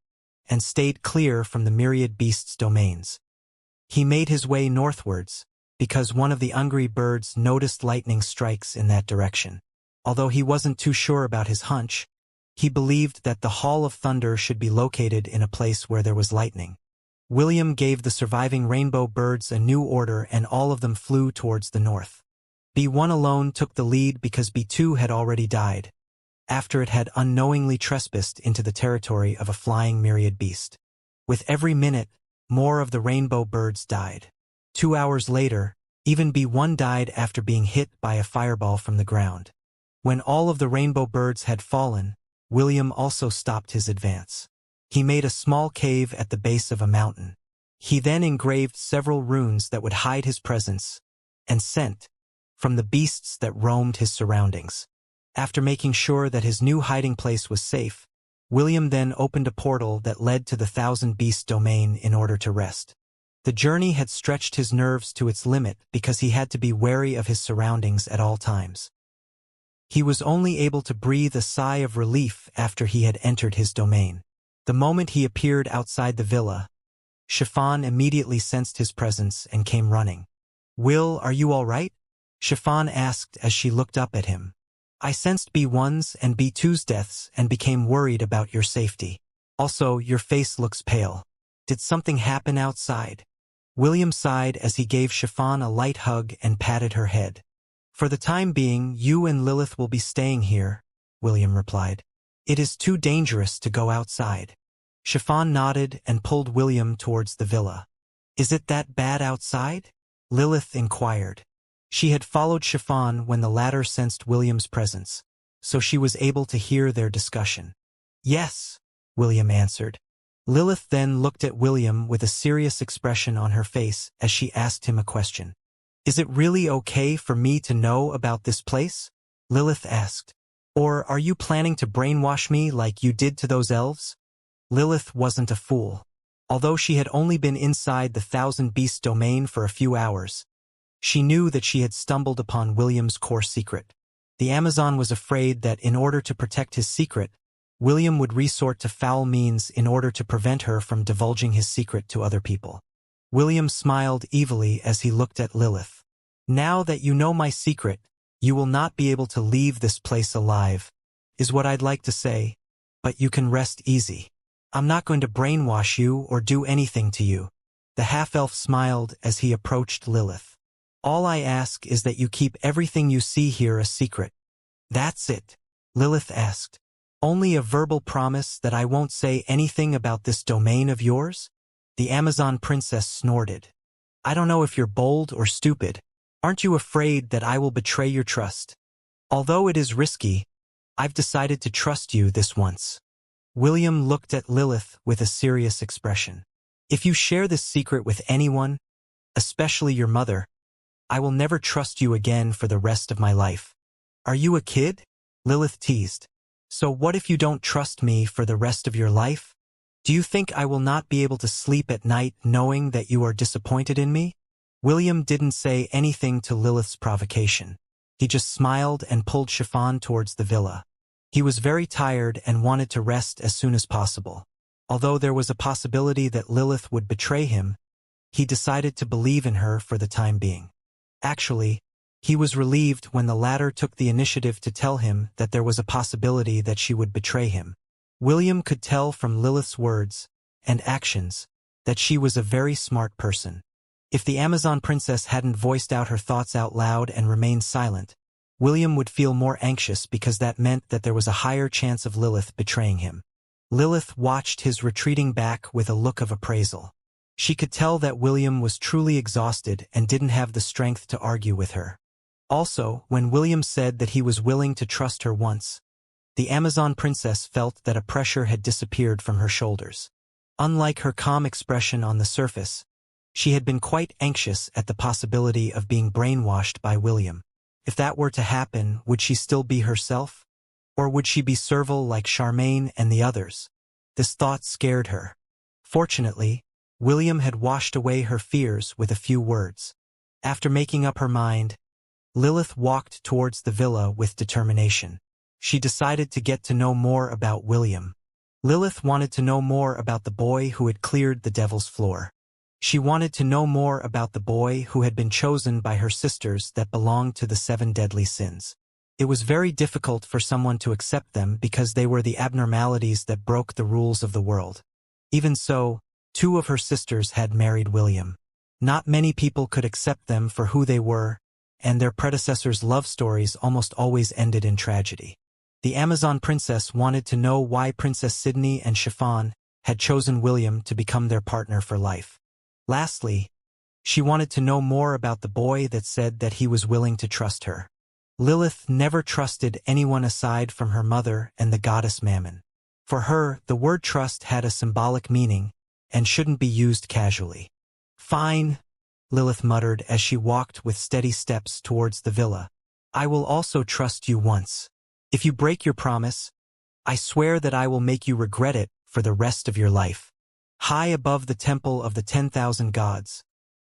Speaker 1: and stayed clear from the myriad beasts' domains. He made his way northwards, because one of the hungry birds noticed lightning strikes in that direction. Although he wasn't too sure about his hunch, He believed that the Hall of Thunder should be located in a place where there was lightning. William gave the surviving rainbow birds a new order and all of them flew towards the north. B1 alone took the lead because B2 had already died, after it had unknowingly trespassed into the territory of a flying myriad beast. With every minute, more of the rainbow birds died. 2 hours later, even B1 died after being hit by a fireball from the ground. When all of the rainbow birds had fallen, William also stopped his advance. He made a small cave at the base of a mountain. He then engraved several runes that would hide his presence and scent from the beasts that roamed his surroundings. After making sure that his new hiding place was safe, William then opened a portal that led to the Thousand Beast domain in order to rest. The journey had stretched his nerves to its limit because he had to be wary of his surroundings at all times. He was only able to breathe a sigh of relief after he had entered his domain. The moment he appeared outside the villa, Chiffon immediately sensed his presence and came running. "Will, are you all right?" Chiffon asked as she looked up at him. "I sensed B1's and B2's deaths and became worried about your safety. Also, your face looks pale. Did something happen outside?" William sighed as he gave Chiffon a light hug and patted her head. "For the time being, you and Lilith will be staying here," William replied. "It is too dangerous to go outside." Chiffon nodded and pulled William towards the villa. "Is it that bad outside?" Lilith inquired. She had followed Chiffon when the latter sensed William's presence, so she was able to hear their discussion. "Yes," William answered. Lilith then looked at William with a serious expression on her face as she asked him a question. "Is it really okay for me to know about this place?" Lilith asked. "Or are you planning to brainwash me like you did to those elves?" Lilith wasn't a fool. Although she had only been inside the Thousand Beast domain for a few hours, she knew that she had stumbled upon William's core secret. The Amazon was afraid that in order to protect his secret, William would resort to foul means in order to prevent her from divulging his secret to other people. William smiled evilly as he looked at Lilith. "Now that you know my secret, you will not be able to leave this place alive, is what I'd like to say, but you can rest easy. I'm not going to brainwash you or do anything to you." The half-elf smiled as he approached Lilith. "All I ask is that you keep everything you see here a secret." "That's it?" Lilith asked. "Only a verbal promise that I won't say anything about this domain of yours?" The Amazon princess snorted. "I don't know if you're bold or stupid. Aren't you afraid that I will betray your trust? Although it is risky, I've decided to trust you this once." William looked at Lilith with a serious expression. "If you share this secret with anyone, especially your mother, I will never trust you again for the rest of my life." "Are you a kid?" Lilith teased. "So what if you don't trust me for the rest of your life? Do you think I will not be able to sleep at night knowing that you are disappointed in me?" William didn't say anything to Lilith's provocation. He just smiled and pulled Chiffon towards the villa. He was very tired and wanted to rest as soon as possible. Although there was a possibility that Lilith would betray him, he decided to believe in her for the time being. Actually, he was relieved when the latter took the initiative to tell him that there was a possibility that she would betray him. William could tell from Lilith's words and actions that she was a very smart person. If the Amazon princess hadn't voiced out her thoughts out loud and remained silent, William would feel more anxious because that meant that there was a higher chance of Lilith betraying him. Lilith watched his retreating back with a look of appraisal. She could tell that William was truly exhausted and didn't have the strength to argue with her. Also, when William said that he was willing to trust her once, the Amazon princess felt that a pressure had disappeared from her shoulders. Unlike her calm expression on the surface, she had been quite anxious at the possibility of being brainwashed by William. If that were to happen, would she still be herself? Or would she be servile like Charmaine and the others? This thought scared her. Fortunately, William had washed away her fears with a few words. After making up her mind, Lilith walked towards the villa with determination. She decided to get to know more about William. Lilith wanted to know more about the boy who had cleared the devil's floor. She wanted to know more about the boy who had been chosen by her sisters that belonged to the 7 deadly sins. It was very difficult for someone to accept them because they were the abnormalities that broke the rules of the world. Even so, two of her sisters had married William. Not many people could accept them for who they were, and their predecessors' love stories almost always ended in tragedy. The Amazon princess wanted to know why Princess Sydney and Chiffon had chosen William to become their partner for life. Lastly, she wanted to know more about the boy that said that he was willing to trust her. Lilith never trusted anyone aside from her mother and the goddess Mammon. For her, the word trust had a symbolic meaning and shouldn't be used casually. "Fine," Lilith muttered as she walked with steady steps towards the villa. "I will also trust you once. If you break your promise, I swear that I will make you regret it for the rest of your life." High above the temple of the 10,000 gods,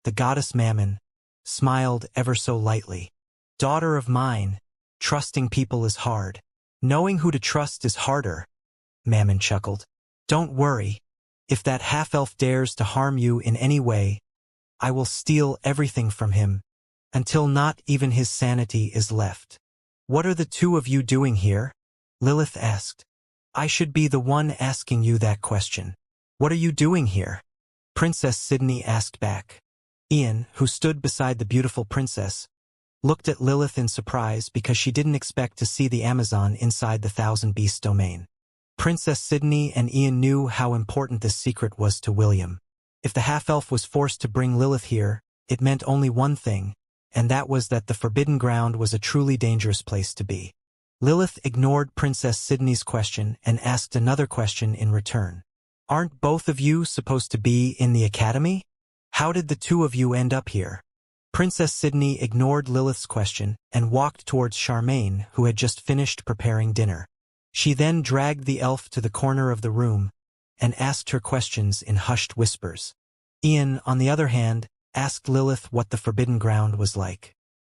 Speaker 1: the goddess Mammon smiled ever so lightly. "Daughter of mine, trusting people is hard. Knowing who to trust is harder," Mammon chuckled. "Don't worry. If that half-elf dares to harm you in any way, I will steal everything from him, until not even his sanity is left." "What are the two of you doing here?" Lilith asked. "I should be the one asking you that question. What are you doing here?" Princess Sydney asked back. Ian, who stood beside the beautiful princess, looked at Lilith in surprise because she didn't expect to see the Amazon inside the Thousand Beasts domain. Princess Sydney and Ian knew how important this secret was to William. If the half-elf was forced to bring Lilith here, it meant only one thing, and that was that the Forbidden Ground was a truly dangerous place to be. Lilith ignored Princess Sydney's question and asked another question in return. "Aren't both of you supposed to be in the academy? How did the two of you end up here?" Princess Sydney ignored Lilith's question and walked towards Charmaine, who had just finished preparing dinner. She then dragged the elf to the corner of the room and asked her questions in hushed whispers. Ian, on the other hand, asked Lilith what the Forbidden Ground was like.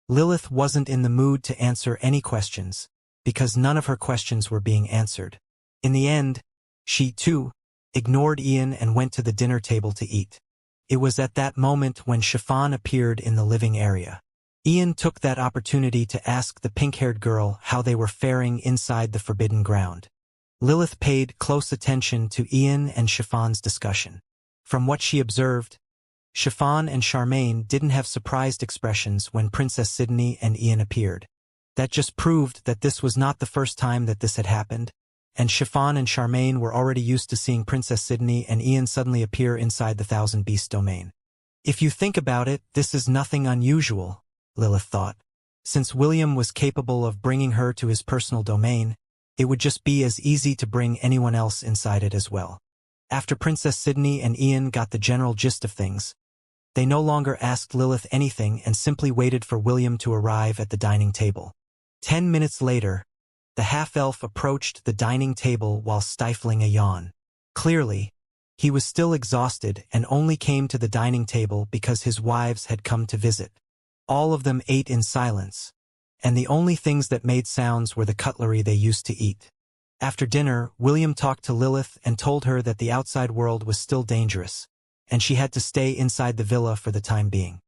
Speaker 1: Lilith wasn't in the mood to answer any questions, because none of her questions were being answered. In the end, she, too, ignored Ian and went to the dinner table to eat. It was at that moment when Chiffon appeared in the living area. Ian took that opportunity to ask the pink-haired girl how they were faring inside the Forbidden Ground. Lilith paid close attention to Ian and Chiffon's discussion. From what she observed, Chiffon and Charmaine didn't have surprised expressions when Princess Sydney and Ian appeared. That just proved that this was not the first time that this had happened, and Chiffon and Charmaine were already used to seeing Princess Sydney and Ian suddenly appear inside the Thousand Beasts domain. "If you think about it, this is nothing unusual," Lilith thought. Since William was capable of bringing her to his personal domain, it would just be as easy to bring anyone else inside it as well. After Princess Sydney and Ian got the general gist of things, they no longer asked Lilith anything and simply waited for William to arrive at the dining table. 10 minutes later, the half-elf approached the dining table while stifling a yawn. Clearly, he was still exhausted and only came to the dining table because his wives had come to visit. All of them ate in silence, and the only things that made sounds were the cutlery they used to eat. After dinner, William talked to Lilith and told her that the outside world was still dangerous, and she had to stay inside the villa for the time being.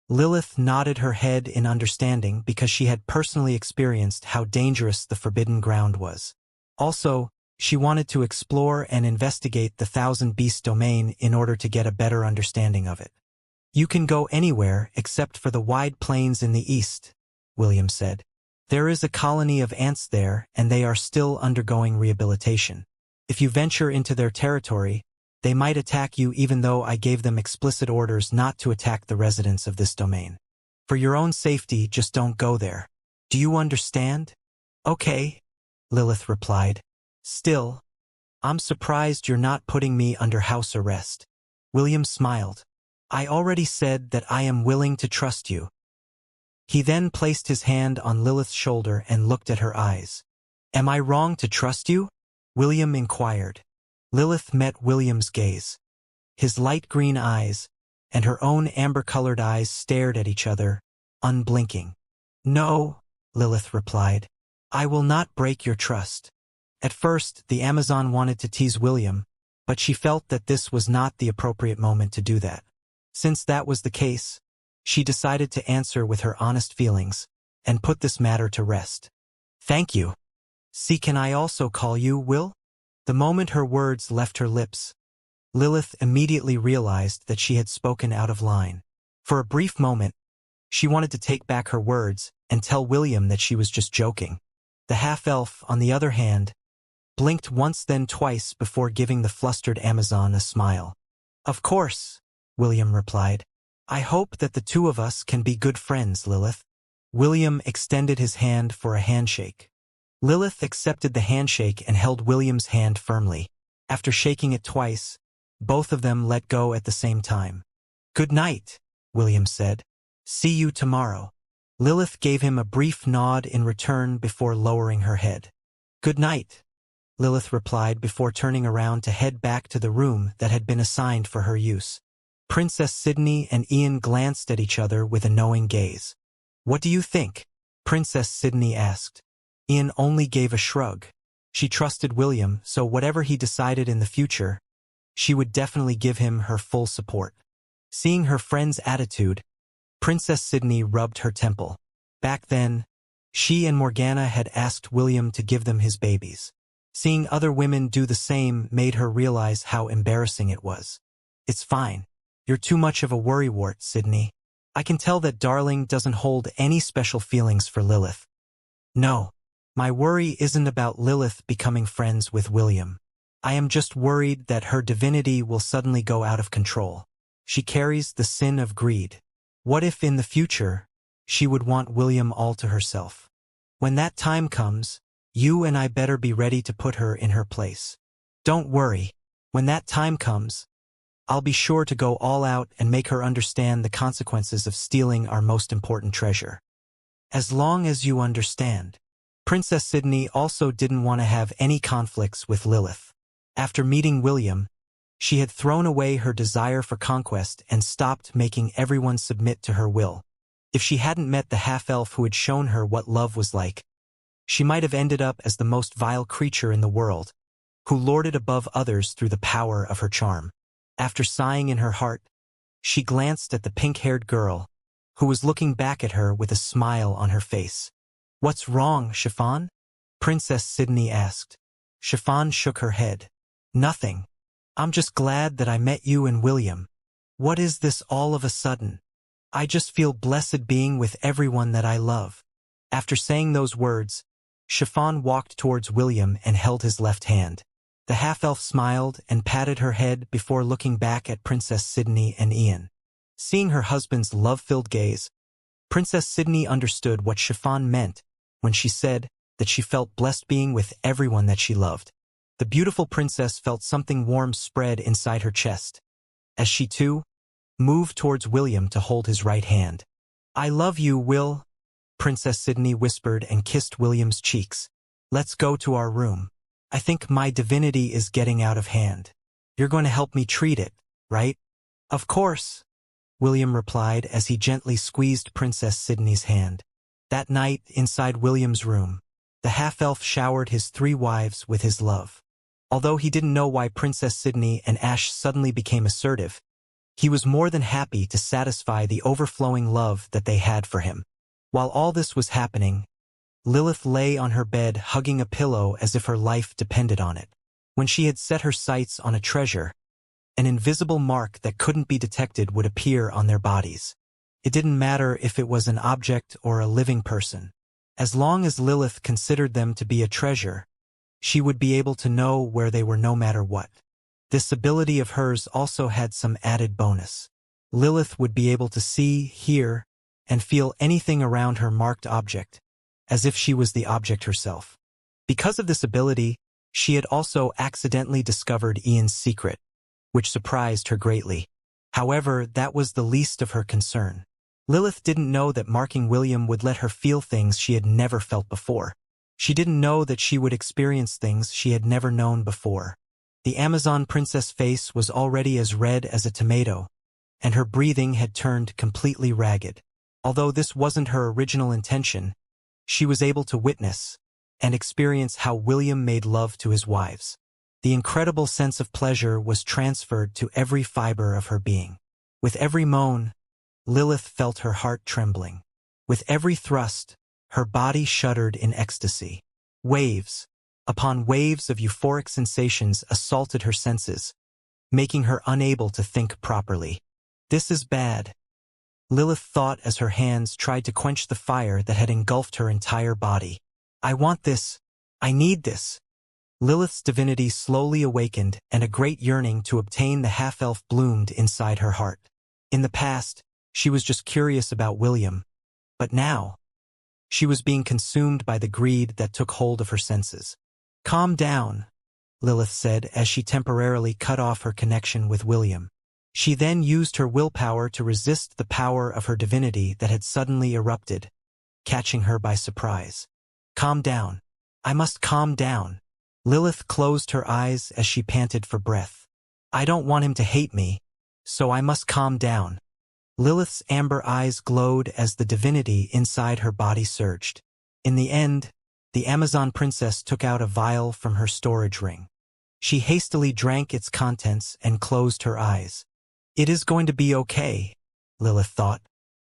Speaker 1: Lilith nodded her head in understanding because she had personally experienced how dangerous the Forbidden Ground was. Also, she wanted to explore and investigate the Thousand Beasts domain in order to get a better understanding of it. "You can go anywhere except for the wide plains in the east," William said. "There is a colony of ants there, and they are still undergoing rehabilitation. If you venture into their territory, they might attack you even though I gave them explicit orders not to attack the residents of this domain. For your own safety, just don't go there. Do you understand?" "Okay," Lilith replied. "Still, I'm surprised you're not putting me under house arrest." William smiled. "I already said that I am willing to trust you." He then placed his hand on Lilith's shoulder and looked at her eyes. "Am I wrong to trust you?" William inquired. Lilith met William's gaze. His light green eyes and her own amber-colored eyes stared at each other, unblinking. "No," Lilith replied. "I will not break your trust." At first, the Amazon wanted to tease William, but she felt that this was not the appropriate moment to do that. Since that was the case, she decided to answer with her honest feelings and put this matter to rest. Thank you. See, can I also call you Will? The moment her words left her lips, Lilith immediately realized that she had spoken out of line. For a brief moment, she wanted to take back her words and tell William that she was just joking. The half-elf, on the other hand, blinked once then twice before giving the flustered Amazon a smile. Of course, William replied. I hope that the two of us can be good friends, Lilith. William extended his hand for a handshake. Lilith accepted the handshake and held William's hand firmly. After shaking it twice, both of them let go at the same time. Good night, William said. See you tomorrow. Lilith gave him a brief nod in return before lowering her head. Good night, Lilith replied before turning around to head back to the room that had been assigned for her use. Princess Sydney and Ian glanced at each other with a knowing gaze. What do you think? Princess Sydney asked. Ian only gave a shrug. She trusted William, so whatever he decided in the future, she would definitely give him her full support. Seeing her friend's attitude, Princess Sydney rubbed her temple. Back then, she and Morgana had asked William to give them his babies. Seeing other women do the same made her realize how embarrassing it was. It's fine. You're too much of a worrywart, Sydney. I can tell that Darling doesn't hold any special feelings for Lilith. No, my worry isn't about Lilith becoming friends with William. I am just worried that her divinity will suddenly go out of control. She carries the sin of greed. What if in the future, she would want William all to herself? When that time comes, you and I better be ready to put her in her place. Don't worry. When that time comes, I'll be sure to go all out and make her understand the consequences of stealing our most important treasure. As long as you understand. Princess Sydney also didn't want to have any conflicts with Lilith. After meeting William, she had thrown away her desire for conquest and stopped making everyone submit to her will. If she hadn't met the half-elf who had shown her what love was like, she might have ended up as the most vile creature in the world, who lorded above others through the power of her charm. After sighing in her heart, she glanced at the pink-haired girl, who was looking back at her with a smile on her face. What's wrong, Chiffon? Princess Sydney asked. Chiffon shook her head. Nothing. I'm just glad that I met you and William. What is this all of a sudden? I just feel blessed being with everyone that I love. After saying those words, Chiffon walked towards William and held his left hand. The half-elf smiled and patted her head before looking back at Princess Sydney and Ian. Seeing her husband's love-filled gaze, Princess Sydney understood what Chiffon meant when she said that she felt blessed being with everyone that she loved. The beautiful princess felt something warm spread inside her chest, as she too moved towards William to hold his right hand. I love you, Will, Princess Sydney whispered and kissed William's cheeks. Let's go to our room. I think my divinity is getting out of hand. You're going to help me treat it, right? Of course, William replied as he gently squeezed Princess Sydney's hand. That night, inside William's room, the half-elf showered his 3 wives with his love. Although he didn't know why Princess Sydney and Ash suddenly became assertive, he was more than happy to satisfy the overflowing love that they had for him. While all this was happening, Lilith lay on her bed hugging a pillow as if her life depended on it. When she had set her sights on a treasure, an invisible mark that couldn't be detected would appear on their bodies. It didn't matter if it was an object or a living person. As long as Lilith considered them to be a treasure, she would be able to know where they were no matter what. This ability of hers also had some added bonus. Lilith would be able to see, hear, and feel anything around her marked object, as if she was the object herself. Because of this ability, she had also accidentally discovered Ian's secret, which surprised her greatly. However, that was the least of her concern. Lilith didn't know that marking William would let her feel things she had never felt before. She didn't know that she would experience things she had never known before. The Amazon princess face was already as red as a tomato, and her breathing had turned completely ragged. Although this wasn't her original intention, she was able to witness and experience how William made love to his wives. The incredible sense of pleasure was transferred to every fiber of her being. With every moan, Lilith felt her heart trembling. With every thrust, Her body shuddered in ecstasy. Waves upon waves of euphoric sensations assaulted her senses, making her unable to think properly. This is bad, Lilith thought as her hands tried to quench the fire that had engulfed her entire body. I want this. I need this. Lilith's divinity slowly awakened, and a great yearning to obtain the half-elf bloomed inside her heart. In the past, she was just curious about William, but now, she was being consumed by the greed that took hold of her senses. Calm down, Lilith said as she temporarily cut off her connection with William. She then used her willpower to resist the power of her divinity that had suddenly erupted, catching her by surprise. Calm down. I must calm down. Lilith closed her eyes as she panted for breath. I don't want him to hate me, so I must calm down. Lilith's amber eyes glowed as the divinity inside her body surged. In the end, the Amazon princess took out a vial from her storage ring. She hastily drank its contents and closed her eyes. It is going to be okay, Lilith thought.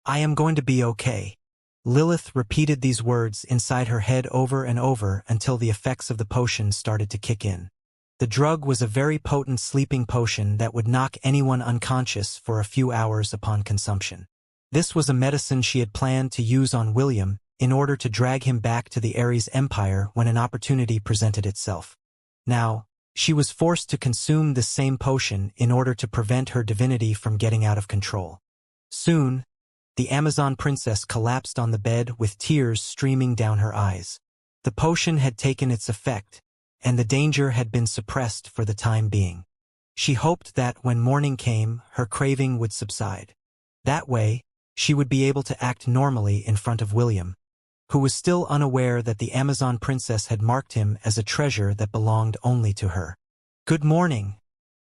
Speaker 1: I am going to be okay. Lilith repeated these words inside her head over and over until the effects of the potion started to kick in. The drug was a very potent sleeping potion that would knock anyone unconscious for a few hours upon consumption. This was a medicine she had planned to use on William in order to drag him back to the Ares Empire when an opportunity presented itself. Now, she was forced to consume this same potion in order to prevent her divinity from getting out of control. Soon, the Amazon princess collapsed on the bed with tears streaming down her eyes. The potion had taken its effect, and the danger had been suppressed for the time being. She hoped that when morning came, her craving would subside. That way, she would be able to act normally in front of William, who was still unaware that the Amazon princess had marked him as a treasure that belonged only to her. Good morning,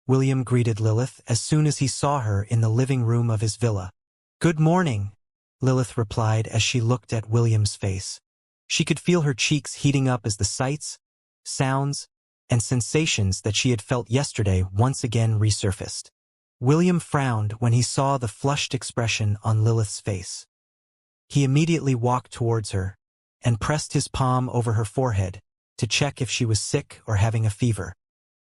Speaker 1: William greeted Lilith as soon as he saw her in the living room of his villa. Good morning, Lilith replied as she looked at William's face. She could feel her cheeks heating up as the sights, sounds, and sensations that she had felt yesterday once again resurfaced. William frowned when he saw the flushed expression on Lilith's face. He immediately walked towards her and pressed his palm over her forehead to check if she was sick or having a fever.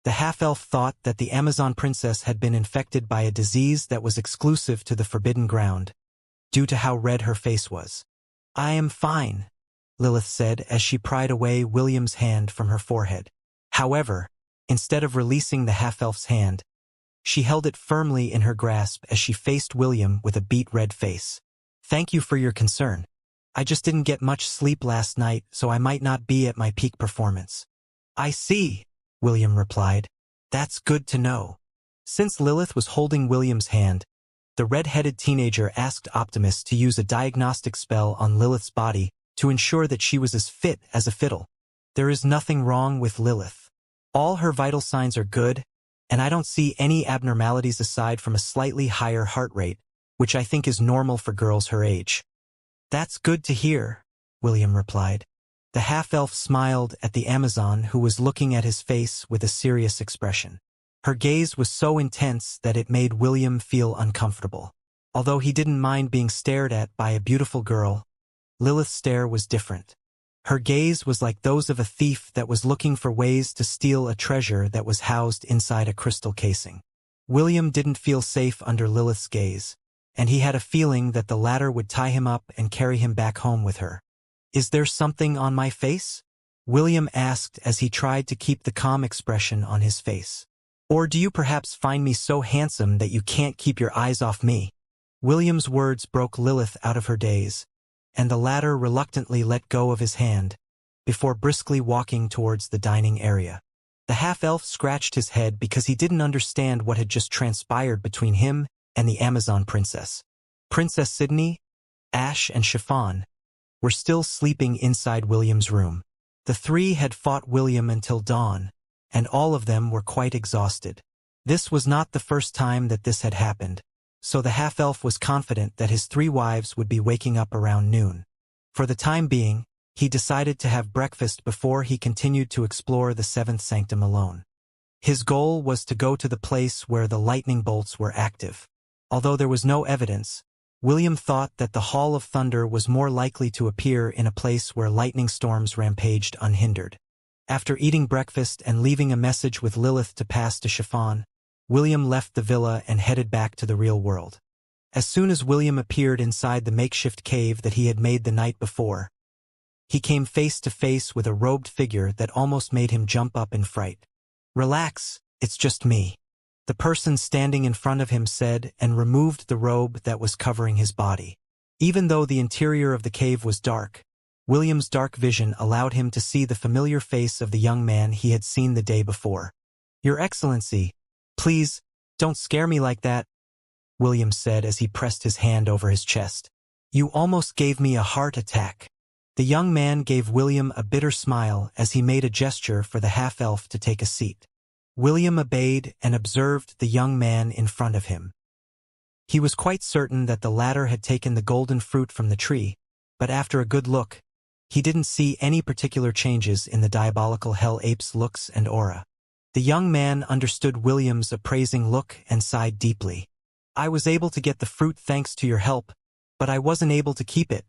Speaker 1: The half-elf thought that the Amazon princess had been infected by a disease that was exclusive to the Forbidden Ground, due to how red her face was. I am fine, Lilith said as she pried away William's hand from her forehead. However, instead of releasing the half-elf's hand, she held it firmly in her grasp as she faced William with a beet-red face. Thank you for your concern. I just didn't get much sleep last night, so I might not be at my peak performance. I see, William replied. That's good to know. Since Lilith was holding William's hand, the red-headed teenager asked Optimus to use a diagnostic spell on Lilith's body to ensure that she was as fit as a fiddle. There is nothing wrong with Lilith. All her vital signs are good, and I don't see any abnormalities aside from a slightly higher heart rate, which I think is normal for girls her age. That's good to hear, William replied. The half-elf smiled at the Amazon who was looking at his face with a serious expression. Her gaze was so intense that it made William feel uncomfortable. Although he didn't mind being stared at by a beautiful girl, Lilith's stare was different. Her gaze was like those of a thief that was looking for ways to steal a treasure that was housed inside a crystal casing. William didn't feel safe under Lilith's gaze, and he had a feeling that the latter would tie him up and carry him back home with her. Is there something on my face? William asked as he tried to keep the calm expression on his face. Or do you perhaps find me so handsome that you can't keep your eyes off me? William's words broke Lilith out of her daze, and the latter reluctantly let go of his hand, before briskly walking towards the dining area. The half-elf scratched his head because he didn't understand what had just transpired between him and the Amazon princess. Princess Sydney, Ash, and Chiffon were still sleeping inside William's room. The three had fought William until dawn, and all of them were quite exhausted. This was not the first time that this had happened, so the half-elf was confident that his three wives would be waking up around noon. For the time being, he decided to have breakfast before he continued to explore the seventh sanctum alone. His goal was to go to the place where the lightning bolts were active. Although there was no evidence, William thought that the Hall of Thunder was more likely to appear in a place where lightning storms rampaged unhindered. After eating breakfast and leaving a message with Lilith to pass to Chiffon, William left the villa and headed back to the real world. As soon as William appeared inside the makeshift cave that he had made the night before, he came face to face with a robed figure that almost made him jump up in fright. "Relax, it's just me," the person standing in front of him said, and removed the robe that was covering his body. Even though the interior of the cave was dark, William's dark vision allowed him to see the familiar face of the young man he had seen the day before. "Your Excellency, please, don't scare me like that," William said as he pressed his hand over his chest. "You almost gave me a heart attack." The young man gave William a bitter smile as he made a gesture for the half-elf to take a seat. William obeyed and observed the young man in front of him. He was quite certain that the latter had taken the golden fruit from the tree, but after a good look, he didn't see any particular changes in the diabolical hell ape's looks and aura. The young man understood William's appraising look and sighed deeply. "I was able to get the fruit thanks to your help, but I wasn't able to keep it,"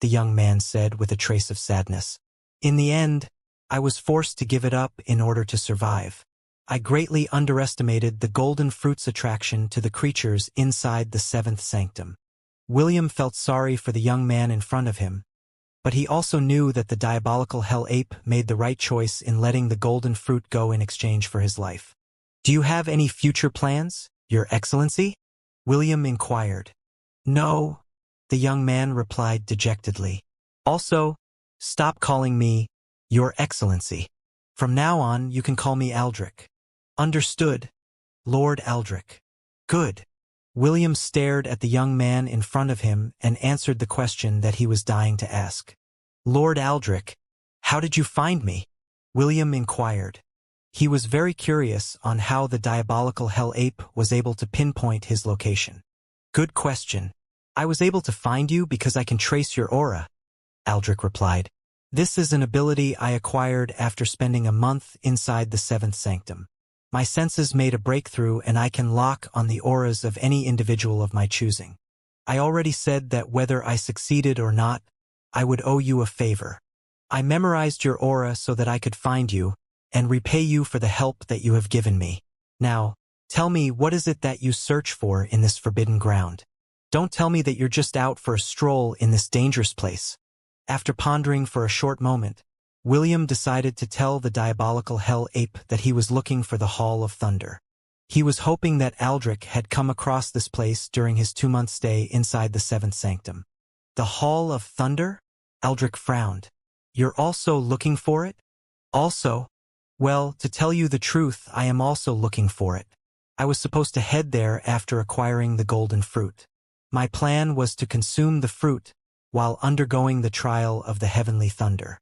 Speaker 1: the young man said with a trace of sadness. "In the end, I was forced to give it up in order to survive. I greatly underestimated the golden fruit's attraction to the creatures inside the seventh sanctum." William felt sorry for the young man in front of him, but he also knew that the diabolical hell ape made the right choice in letting the golden fruit go in exchange for his life. "Do you have any future plans, Your Excellency?" William inquired. "No," the young man replied dejectedly. "Also, stop calling me Your Excellency. From now on, you can call me Aldrich." "Understood, Lord Aldrich." "Good." William stared at the young man in front of him and answered the question that he was dying to ask. "Lord Aldrich, how did you find me?" William inquired. He was very curious on how the diabolical hell ape was able to pinpoint his location. "Good question. I was able to find you because I can trace your aura," Aldrich replied. "This is an ability I acquired after spending a month inside the seventh sanctum. My senses made a breakthrough and I can lock on the auras of any individual of my choosing. I already said that whether I succeeded or not, I would owe you a favor. I memorized your aura so that I could find you and repay you for the help that you have given me. Now, tell me, what is it that you search for in this forbidden ground? Don't tell me that you're just out for a stroll in this dangerous place." After pondering for a short moment, William decided to tell the diabolical hell ape that he was looking for the Hall of Thunder. He was hoping that Aldrich had come across this place during his 2-month stay inside the seventh sanctum. "The Hall of Thunder?" Aldrich frowned. "You're also looking for it?" "Also? Well, to tell you the truth, I am also looking for it. I was supposed to head there after acquiring the golden fruit. My plan was to consume the fruit while undergoing the trial of the heavenly thunder.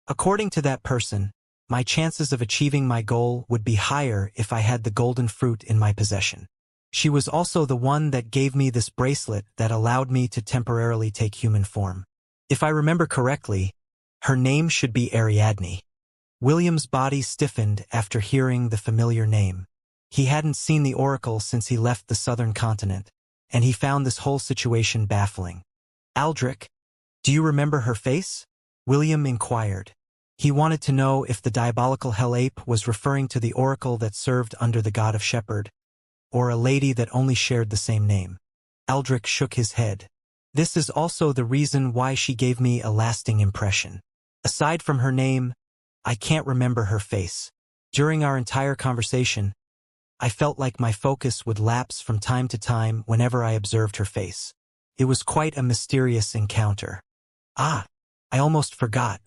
Speaker 1: According to that person, my chances of achieving my goal would be higher if I had the golden fruit in my possession. She was also the one that gave me this bracelet that allowed me to temporarily take human form. If I remember correctly, her name should be Ariadne." William's body stiffened after hearing the familiar name. He hadn't seen the oracle since he left the southern continent, and he found this whole situation baffling. "Aldrich, do you remember her face?" William inquired. He wanted to know if the diabolical hell ape was referring to the oracle that served under the god of Shepherd, or a lady that only shared the same name. Aldrich shook his head. "This is also the reason why she gave me a lasting impression. Aside from her name, I can't remember her face. During our entire conversation, I felt like my focus would lapse from time to time whenever I observed her face. It was quite a mysterious encounter. Ah, I almost forgot.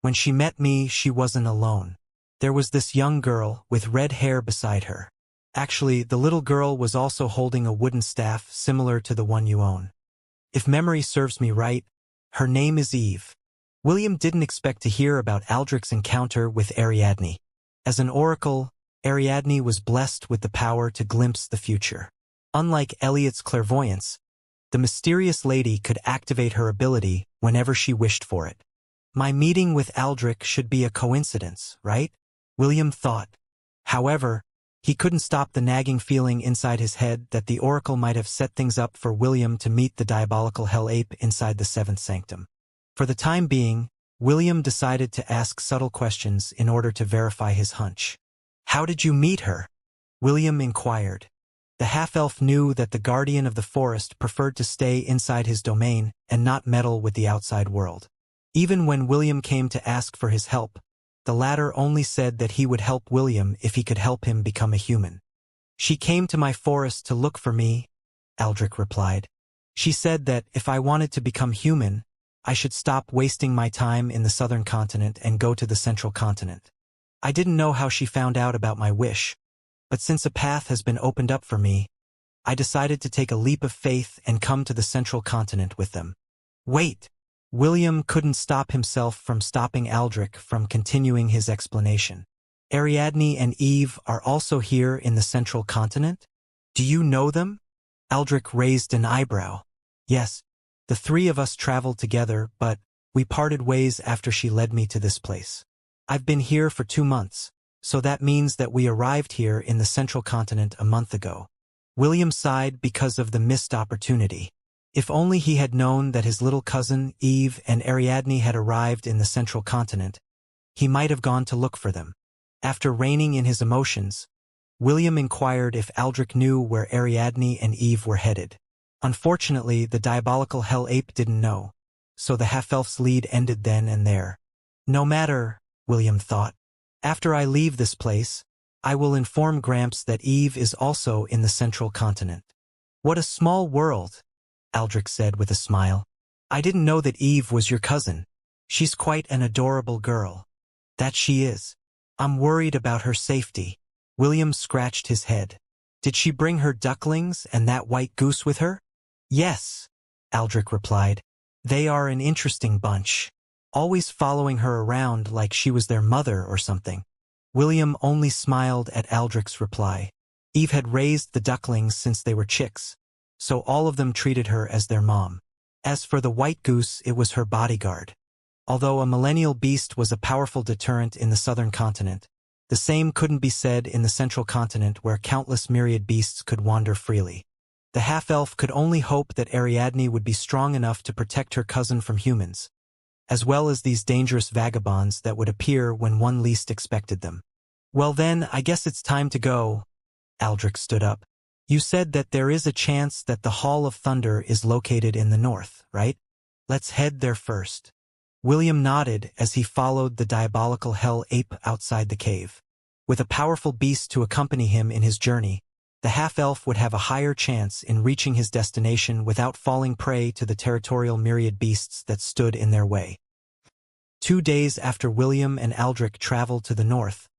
Speaker 1: When she met me, she wasn't alone. There was this young girl with red hair beside her. Actually, the little girl was also holding a wooden staff similar to the one you own. If memory serves me right, her name is Eve." William didn't expect to hear about Aldrich's encounter with Ariadne. As an oracle, Ariadne was blessed with the power to glimpse the future. Unlike Eliot's clairvoyance, the mysterious lady could activate her ability whenever she wished for it. My meeting with Aldrich should be a coincidence, right? William thought. However, He couldn't stop the nagging feeling inside his head that the Oracle might have set things up for William to meet the diabolical Hell Ape inside the seventh sanctum. For the time being, William decided to ask subtle questions in order to verify his hunch. "How did you meet her?" William inquired. The half-elf knew that the guardian of the forest preferred to stay inside his domain and not meddle with the outside world. Even when William came to ask for his help, the latter only said that he would help William if he could help him become a human. "She came to my forest to look for me," Aldrich replied. "She said that if I wanted to become human, I should stop wasting my time in the southern continent and go to the central continent. I didn't know how she found out about my wish, but since a path has been opened up for me, I decided to take a leap of faith and come to the central continent with them." "Wait!" William couldn't stop himself from stopping Aldrich from continuing his explanation. "Ariadne and Eve are also here in the central continent? Do you know them?" Aldrich raised an eyebrow. "Yes, the three of us traveled together, but we parted ways after she led me to this place. I've been here for 2 months, so that means that we arrived here in the central continent a month ago." William sighed because of the missed opportunity. If only he had known that his little cousin, Eve, and Ariadne had arrived in the central continent, he might have gone to look for them. After reining in his emotions, William inquired if Aldrich knew where Ariadne and Eve were headed. Unfortunately, the diabolical Hell Ape didn't know, so the half-elf's lead ended then and there. "No matter," William thought. "After I leave this place, I will inform Gramps that Eve is also in the central continent." "What a small world," Aldrich said with a smile. "I didn't know that Eve was your cousin. She's quite an adorable girl." "That she is. I'm worried about her safety." William scratched his head. "Did she bring her ducklings and that white goose with her?" "Yes," Aldrich replied. "They are an interesting bunch, always following her around like she was their mother or something." William only smiled at Aldrich's reply. Eve had raised the ducklings since they were chicks, so all of them treated her as their mom. As for the white goose, it was her bodyguard. Although a millennial beast was a powerful deterrent in the southern continent, the same couldn't be said in the central continent where countless myriad beasts could wander freely. The half-elf could only hope that Ariadne would be strong enough to protect her cousin from humans, as well as these dangerous vagabonds that would appear when one least expected them. "Well then, I guess it's time to go." Aldrich stood up. "You said that there is a chance that the Hall of Thunder is located in the north, right? Let's head there first." William nodded as he followed the diabolical Hell Ape outside the cave. With a powerful beast to accompany him in his journey, the half-elf would have a higher chance in reaching his destination without falling prey to the territorial myriad beasts that stood in their way. 2 days after William and Aldrich traveled to the north,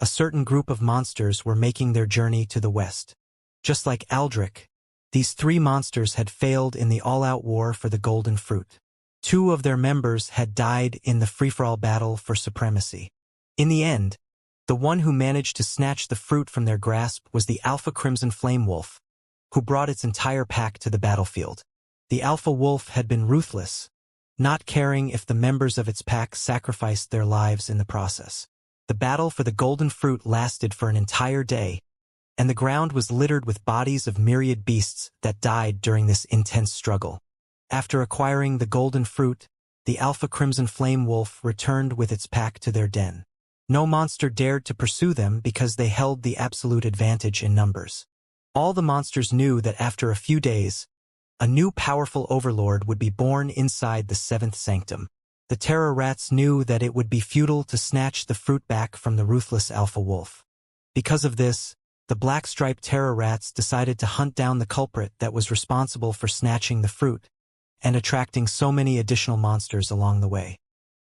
Speaker 1: a certain group of monsters were making their journey to the west. Just like Aldrich, these 3 monsters had failed in the all-out war for the golden fruit. 2 of their members had died in the free-for-all battle for supremacy. In the end, the one who managed to snatch the fruit from their grasp was the Alpha Crimson Flame Wolf, who brought its entire pack to the battlefield. The Alpha Wolf had been ruthless, not caring if the members of its pack sacrificed their lives in the process. The battle for the golden fruit lasted for an entire day, and the ground was littered with bodies of myriad beasts that died during this intense struggle. After acquiring the golden fruit, the Alpha Crimson Flame Wolf returned with its pack to their den. No monster dared to pursue them because they held the absolute advantage in numbers. All the monsters knew that after a few days, a new powerful overlord would be born inside the 7th sanctum. The Terror Rats knew that it would be futile to snatch the fruit back from the ruthless Alpha Wolf. Because of this, the black-striped Terror Rats decided to hunt down the culprit that was responsible for snatching the fruit and attracting so many additional monsters along the way.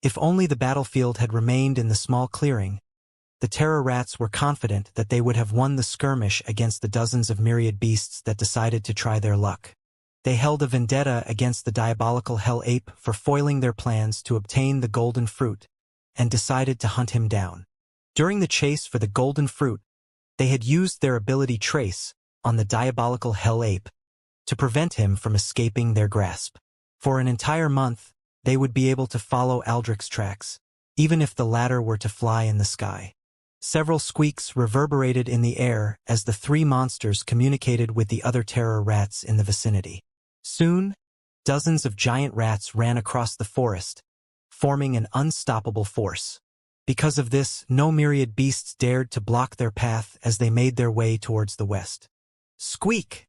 Speaker 1: If only the battlefield had remained in the small clearing, the Terror Rats were confident that they would have won the skirmish against the dozens of myriad beasts that decided to try their luck. They held a vendetta against the diabolical Hell Ape for foiling their plans to obtain the golden fruit and decided to hunt him down. During the chase for the golden fruit, they had used their ability Trace on the diabolical Hell Ape to prevent him from escaping their grasp. For an entire month, they would be able to follow Aldrich's tracks, even if the latter were to fly in the sky. Several squeaks reverberated in the air as the three monsters communicated with the other terror rats in the vicinity. Soon, dozens of giant rats ran across the forest, forming an unstoppable force. Because of this, no myriad beasts dared to block their path as they made their way towards the west. Squeak!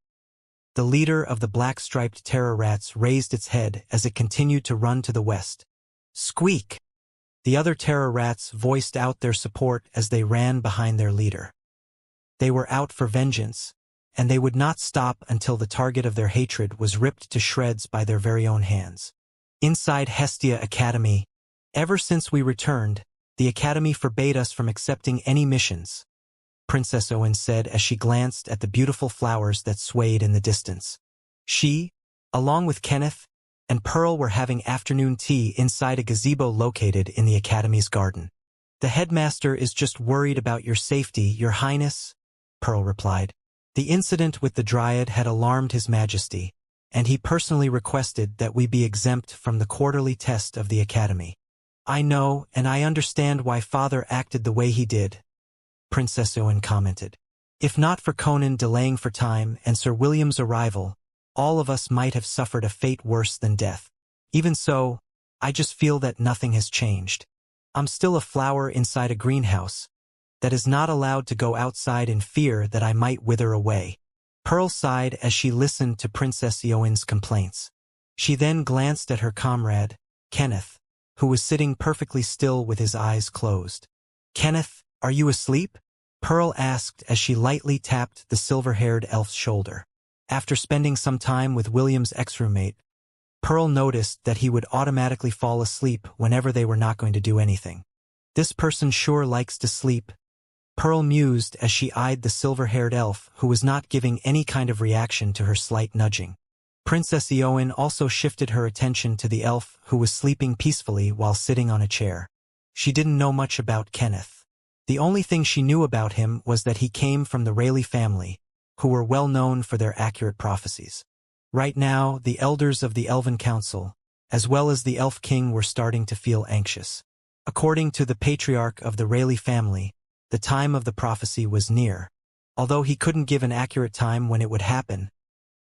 Speaker 1: The leader of the black-striped terror rats raised its head as it continued to run to the west. Squeak! The other terror rats voiced out their support as they ran behind their leader. They were out for vengeance, and they would not stop until the target of their hatred was ripped to shreds by their very own hands. Inside Hestia Academy, ever since we returned, the Academy forbade us from accepting any missions, Princess Owen said as she glanced at the beautiful flowers that swayed in the distance. She, along with Kenneth, and Pearl were having afternoon tea inside a gazebo located in the Academy's garden. The headmaster is just worried about your safety, Your Highness, Pearl replied. The incident with the Dryad had alarmed His Majesty, and he personally requested that we be exempt from the quarterly test of the Academy. I know, and I understand why Father acted the way he did, Princess Owen commented. If not for Conan delaying for time and Sir William's arrival, all of us might have suffered a fate worse than death. Even so, I just feel that nothing has changed. I'm still a flower inside a greenhouse that is not allowed to go outside in fear that I might wither away. Pearl sighed as she listened to Princess Owen's complaints. She then glanced at her comrade, Kenneth, who was sitting perfectly still with his eyes closed. Kenneth, are you asleep? Pearl asked as she lightly tapped the silver-haired elf's shoulder. After spending some time with William's ex-roommate, Pearl noticed that he would automatically fall asleep whenever they were not going to do anything. This person sure likes to sleep, Pearl mused as she eyed the silver-haired elf who was not giving any kind of reaction to her slight nudging. Princess Owen also shifted her attention to the elf who was sleeping peacefully while sitting on a chair. She didn't know much about Kenneth. The only thing she knew about him was that he came from the Rayleigh family, who were well known for their accurate prophecies. Right now, the elders of the Elven Council, as well as the Elf King, were starting to feel anxious. According to the patriarch of the Rayleigh family, the time of the prophecy was near. Although he couldn't give an accurate time when it would happen,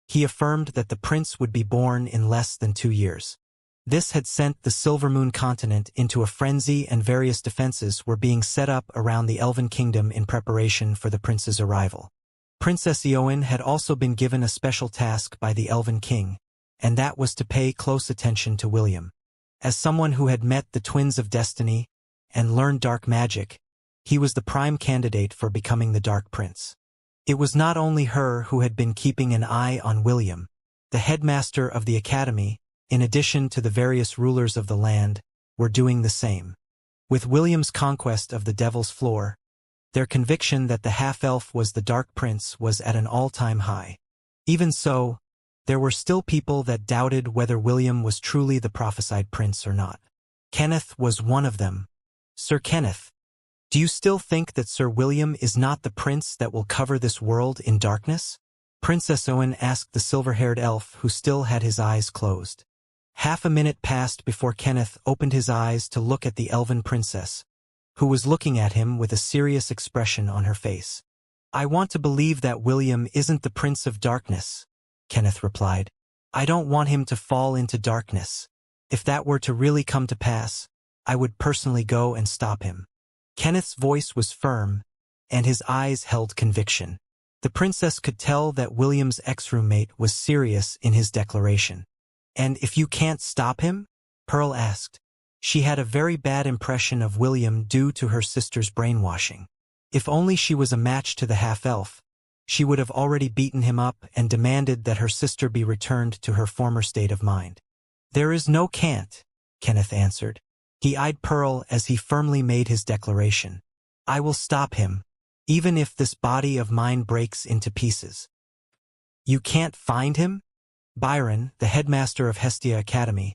Speaker 1: he affirmed that the prince would be born in less than 2 years. This had sent the Silvermoon continent into a frenzy, and various defenses were being set up around the Elven Kingdom in preparation for the prince's arrival. Princess Owen had also been given a special task by the Elven King, and that was to pay close attention to William. As someone who had met the Twins of Destiny and learned dark magic, he was the prime candidate for becoming the Dark Prince. It was not only her who had been keeping an eye on William. The headmaster of the academy, in addition to the various rulers of the land, were doing the same. With William's conquest of the Devil's Floor, their conviction that the half-elf was the Dark Prince was at an all-time high. Even so, there were still people that doubted whether William was truly the prophesied prince or not. Kenneth was one of them. Sir Kenneth, do you still think that Sir William is not the prince that will cover this world in darkness? Princess Owen asked the silver-haired elf who still had his eyes closed. Half a minute passed before Kenneth opened his eyes to look at the elven princess, who was looking at him with a serious expression on her face. I want to believe that William isn't the Prince of Darkness, Kenneth replied. I don't want him to fall into darkness. If that were to really come to pass, I would personally go and stop him. Kenneth's voice was firm, and his eyes held conviction. The princess could tell that William's ex-roommate was serious in his declaration. And if you can't stop him? Pearl asked. She had a very bad impression of William due to her sister's brainwashing. If only she was a match to the half-elf, she would have already beaten him up and demanded that her sister be returned to her former state of mind. There is no can't, Kenneth answered. He eyed Pearl as he firmly made his declaration. I will stop him, even if this body of mine breaks into pieces. You can't find him? Byron, the headmaster of Hestia Academy,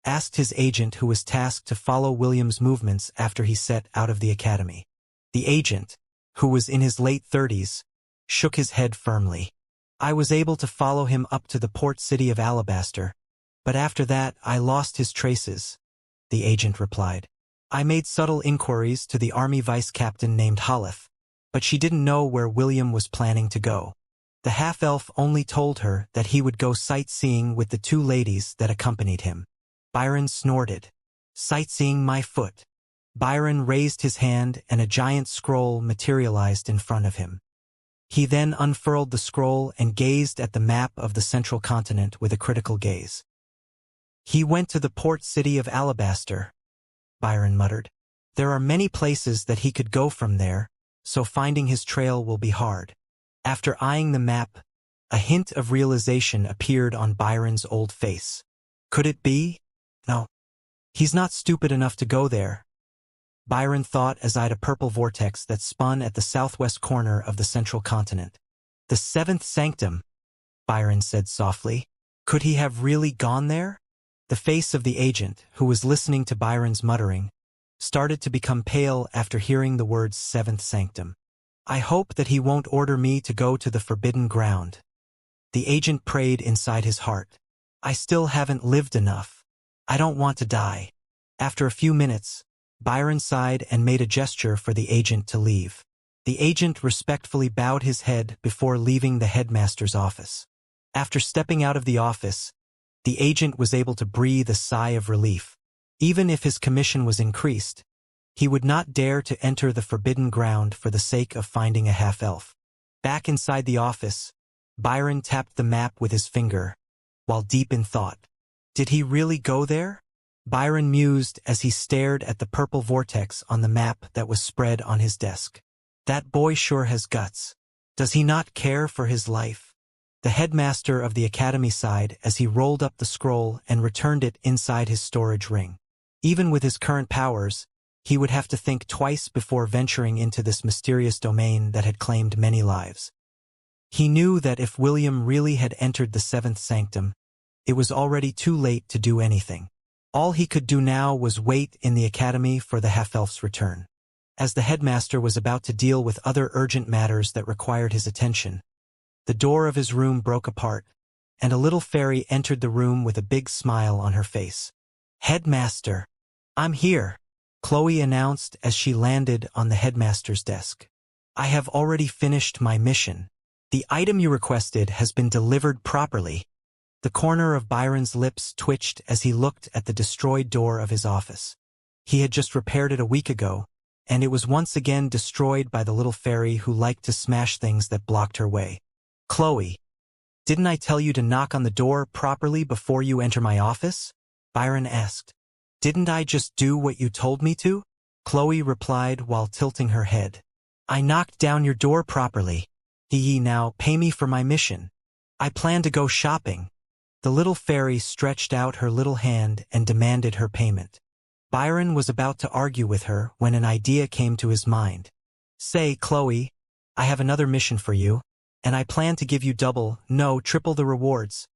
Speaker 1: asked his agent who was tasked to follow William's movements after he set out of the academy. The agent, who was in his late 30s, shook his head firmly. I was able to follow him up to the port city of Alabaster, but after that I lost his traces, the agent replied. I made subtle inquiries to the army vice-captain named Hollis, but she didn't know where William was planning to go. The half-elf only told her that he would go sightseeing with the two ladies that accompanied him. Byron snorted. Sightseeing my foot. Byron raised his hand and a giant scroll materialized in front of him. He then unfurled the scroll and gazed at the map of the central continent with a critical gaze. He went to the port city of Alabaster, Byron muttered. There are many places that he could go from there, so finding his trail will be hard. After eyeing the map, a hint of realization appeared on Byron's old face. Could it be? No. He's not stupid enough to go there. Byron thought as eyed a purple vortex that spun at the southwest corner of the central continent. The seventh sanctum, Byron said softly. Could he have really gone there? The face of the agent, who was listening to Byron's muttering, started to become pale after hearing the words seventh sanctum. I hope that he won't order me to go to the forbidden ground. The agent prayed inside his heart. I still haven't lived enough. I don't want to die. After a few minutes, Byron sighed and made a gesture for the agent to leave. The agent respectfully bowed his head before leaving the headmaster's office. After stepping out of the office, the agent was able to breathe a sigh of relief. Even if his commission was increased, he would not dare to enter the forbidden ground for the sake of finding a half-elf. Back inside the office, Byron tapped the map with his finger, while deep in thought. Did he really go there? Byron mused as he stared at the purple vortex on the map that was spread on his desk. That boy sure has guts. Does he not care for his life? The headmaster of the academy sighed as he rolled up the scroll and returned it inside his storage ring. Even with his current powers, he would have to think twice before venturing into this mysterious domain that had claimed many lives. He knew that if William really had entered the seventh sanctum, it was already too late to do anything. All he could do now was wait in the academy for the half-elf's return. As the headmaster was about to deal with other urgent matters that required his attention, the door of his room broke apart, and a little fairy entered the room with a big smile on her face. Headmaster, I'm here, Chloe announced as she landed on the headmaster's desk. I have already finished my mission. The item you requested has been delivered properly. The corner of Byron's lips twitched as he looked at the destroyed door of his office. He had just repaired it a week ago, and it was once again destroyed by the little fairy who liked to smash things that blocked her way. Chloe, didn't I tell you to knock on the door properly before you enter my office? Byron asked. Didn't I just do what you told me to? Chloe replied while tilting her head. I knocked down your door properly. Now pay me for my mission. I plan to go shopping. The little fairy stretched out her little hand and demanded her payment. Byron was about to argue with her when an idea came to his mind. Say, Chloe, I have another mission for you, and I plan to give you triple the rewards,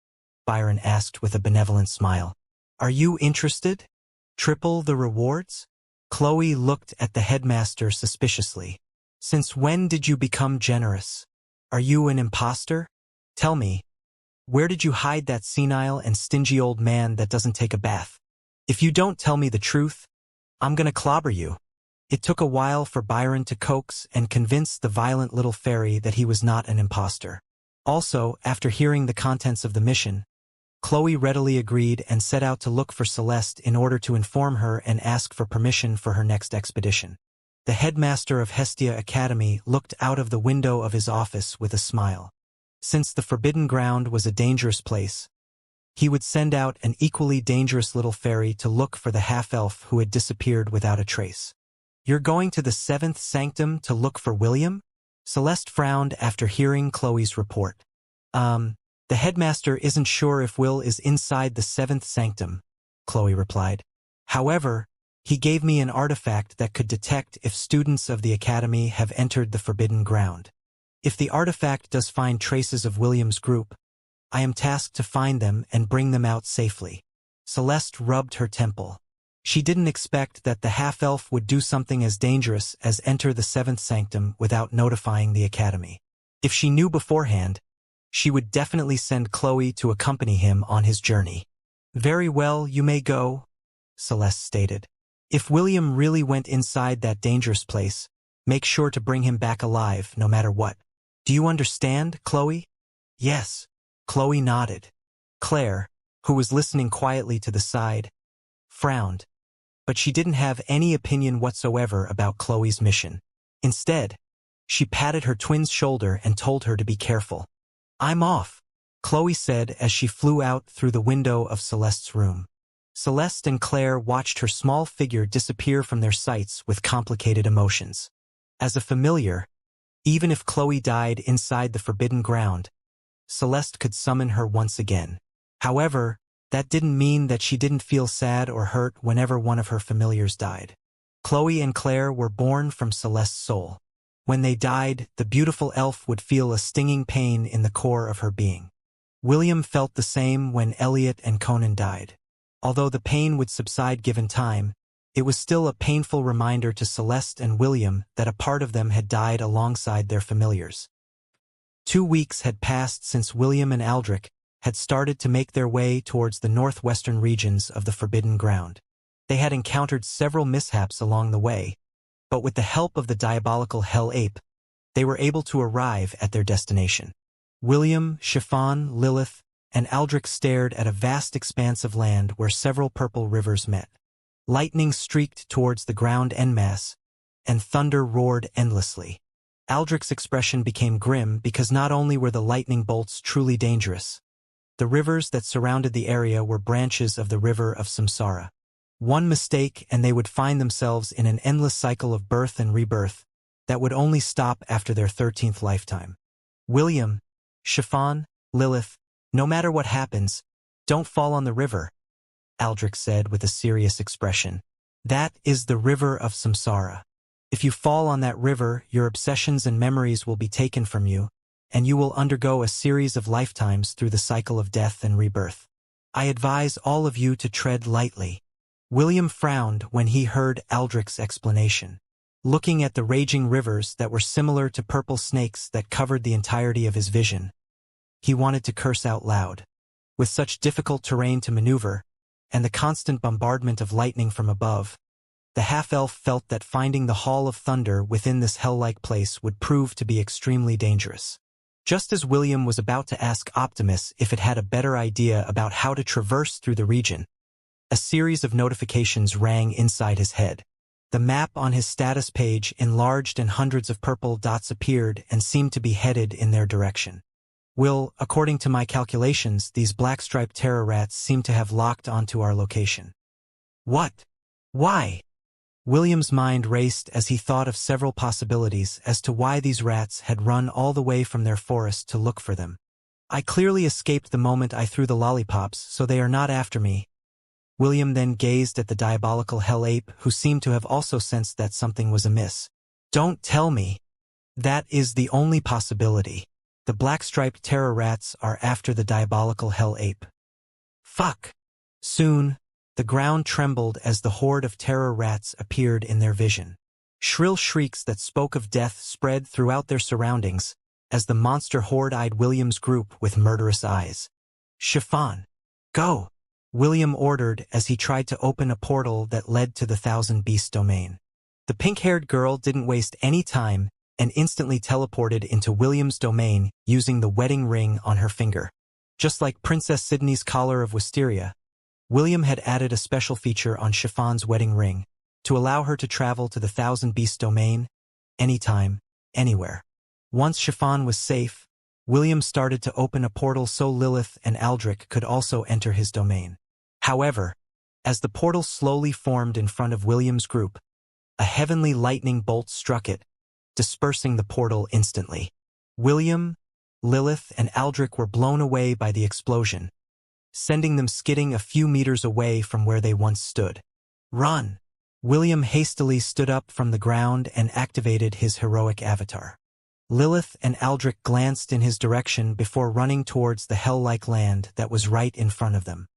Speaker 1: Byron asked with a benevolent smile. Are you interested? Triple the rewards? Chloe looked at the headmaster suspiciously. Since when did you become generous? Are you an imposter? Tell me, where did you hide that senile and stingy old man that doesn't take a bath? If you don't tell me the truth, I'm gonna clobber you. It took a while for Byron to coax and convince the violent little fairy that he was not an imposter. Also, after hearing the contents of the mission, Chloe readily agreed and set out to look for Celeste in order to inform her and ask for permission for her next expedition. The headmaster of Hestia Academy looked out of the window of his office with a smile. Since the forbidden ground was a dangerous place, he would send out an equally dangerous little fairy to look for the half-elf who had disappeared without a trace. You're going to the seventh sanctum to look for William? Celeste frowned after hearing Chloe's report. The headmaster isn't sure if Will is inside the seventh sanctum, Chloe replied. However, he gave me an artifact that could detect if students of the academy have entered the forbidden ground. If the artifact does find traces of William's group, I am tasked to find them and bring them out safely. Celeste rubbed her temple. She didn't expect that the half-elf would do something as dangerous as enter the seventh sanctum without notifying the academy. If she knew beforehand, she would definitely send Chloe to accompany him on his journey. Very well, you may go, Celeste stated. If William really went inside that dangerous place, make sure to bring him back alive no matter what. Do you understand, Chloe? Yes. Chloe nodded. Claire, who was listening quietly to the side, frowned, but she didn't have any opinion whatsoever about Chloe's mission. Instead, she patted her twin's shoulder and told her to be careful. I'm off, Chloe said as she flew out through the window of Celeste's room. Celeste and Claire watched her small figure disappear from their sights with complicated emotions. As a familiar, even if Chloe died inside the forbidden ground, Celeste could summon her once again. However, that didn't mean that she didn't feel sad or hurt whenever one of her familiars died. Chloe and Claire were born from Celeste's soul. When they died, the beautiful elf would feel a stinging pain in the core of her being. William felt the same when Elliot and Conan died. Although the pain would subside given time, it was still a painful reminder to Celeste and William that a part of them had died alongside their familiars. 2 weeks had passed since William and Aldrich had started to make their way towards the northwestern regions of the Forbidden Ground. They had encountered several mishaps along the way, but with the help of the diabolical Hell Ape, they were able to arrive at their destination. William, Chiffon, Lilith, and Aldrich stared at a vast expanse of land where several purple rivers met. Lightning streaked towards the ground en masse, and thunder roared endlessly. Aldrich's expression became grim because not only were the lightning bolts truly dangerous, the rivers that surrounded the area were branches of the river of Samsara. One mistake and they would find themselves in an endless cycle of birth and rebirth that would only stop after their 13th lifetime. William, Chiffon, Lilith, no matter what happens, don't fall on the river, Aldrich said with a serious expression. That is the river of Samsara. If you fall on that river, your obsessions and memories will be taken from you, and you will undergo a series of lifetimes through the cycle of death and rebirth. I advise all of you to tread lightly. William frowned when he heard Aldrich's explanation. Looking at the raging rivers that were similar to purple snakes that covered the entirety of his vision, he wanted to curse out loud. With such difficult terrain to maneuver, and the constant bombardment of lightning from above, the half-elf felt that finding the Hall of Thunder within this hell-like place would prove to be extremely dangerous. Just as William was about to ask Optimus if it had a better idea about how to traverse through the region, a series of notifications rang inside his head. The map on his status page enlarged and hundreds of purple dots appeared and seemed to be headed in their direction. Will, according to my calculations, these black-striped terror rats seem to have locked onto our location. What? Why? William's mind raced as he thought of several possibilities as to why these rats had run all the way from their forest to look for them. I clearly escaped the moment I threw the lollipops, so they are not after me. William then gazed at the diabolical Hell Ape, who seemed to have also sensed that something was amiss. Don't tell me. That is the only possibility. The black-striped terror rats are after the diabolical Hell Ape. Fuck! Soon, the ground trembled as the horde of terror rats appeared in their vision. Shrill shrieks that spoke of death spread throughout their surroundings as the monster horde eyed William's group with murderous eyes. Chiffon! Go! William ordered as he tried to open a portal that led to the Thousand Beast domain. The pink-haired girl didn't waste any time and instantly teleported into William's domain using the wedding ring on her finger. Just like Princess Sydney's collar of wisteria, William had added a special feature on Chiffon's wedding ring to allow her to travel to the Thousand Beast domain anytime, anywhere. Once Chiffon was safe, William started to open a portal so Lilith and Aldrich could also enter his domain. However, as the portal slowly formed in front of William's group, a heavenly lightning bolt struck it, dispersing the portal instantly. William, Lilith, and Aldrich were blown away by the explosion, sending them skidding a few meters away from where they once stood. Run! William hastily stood up from the ground and activated his heroic avatar. Lilith and Aldrich glanced in his direction before running towards the hell-like land that was right in front of them.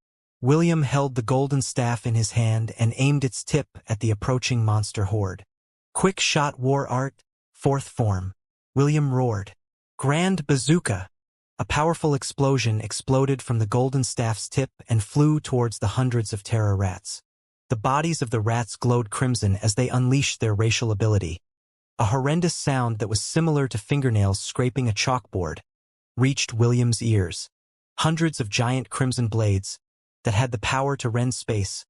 Speaker 1: William held the golden staff in his hand and aimed its tip at the approaching monster horde. Quick shot war art, fourth form. William roared. Grand bazooka! A powerful explosion exploded from the golden staff's tip and flew towards the hundreds of terror rats. The bodies of the rats glowed crimson as they unleashed their racial ability. A horrendous sound that was similar to fingernails scraping a chalkboard reached William's ears. Hundreds of giant crimson blades that had the power to rend space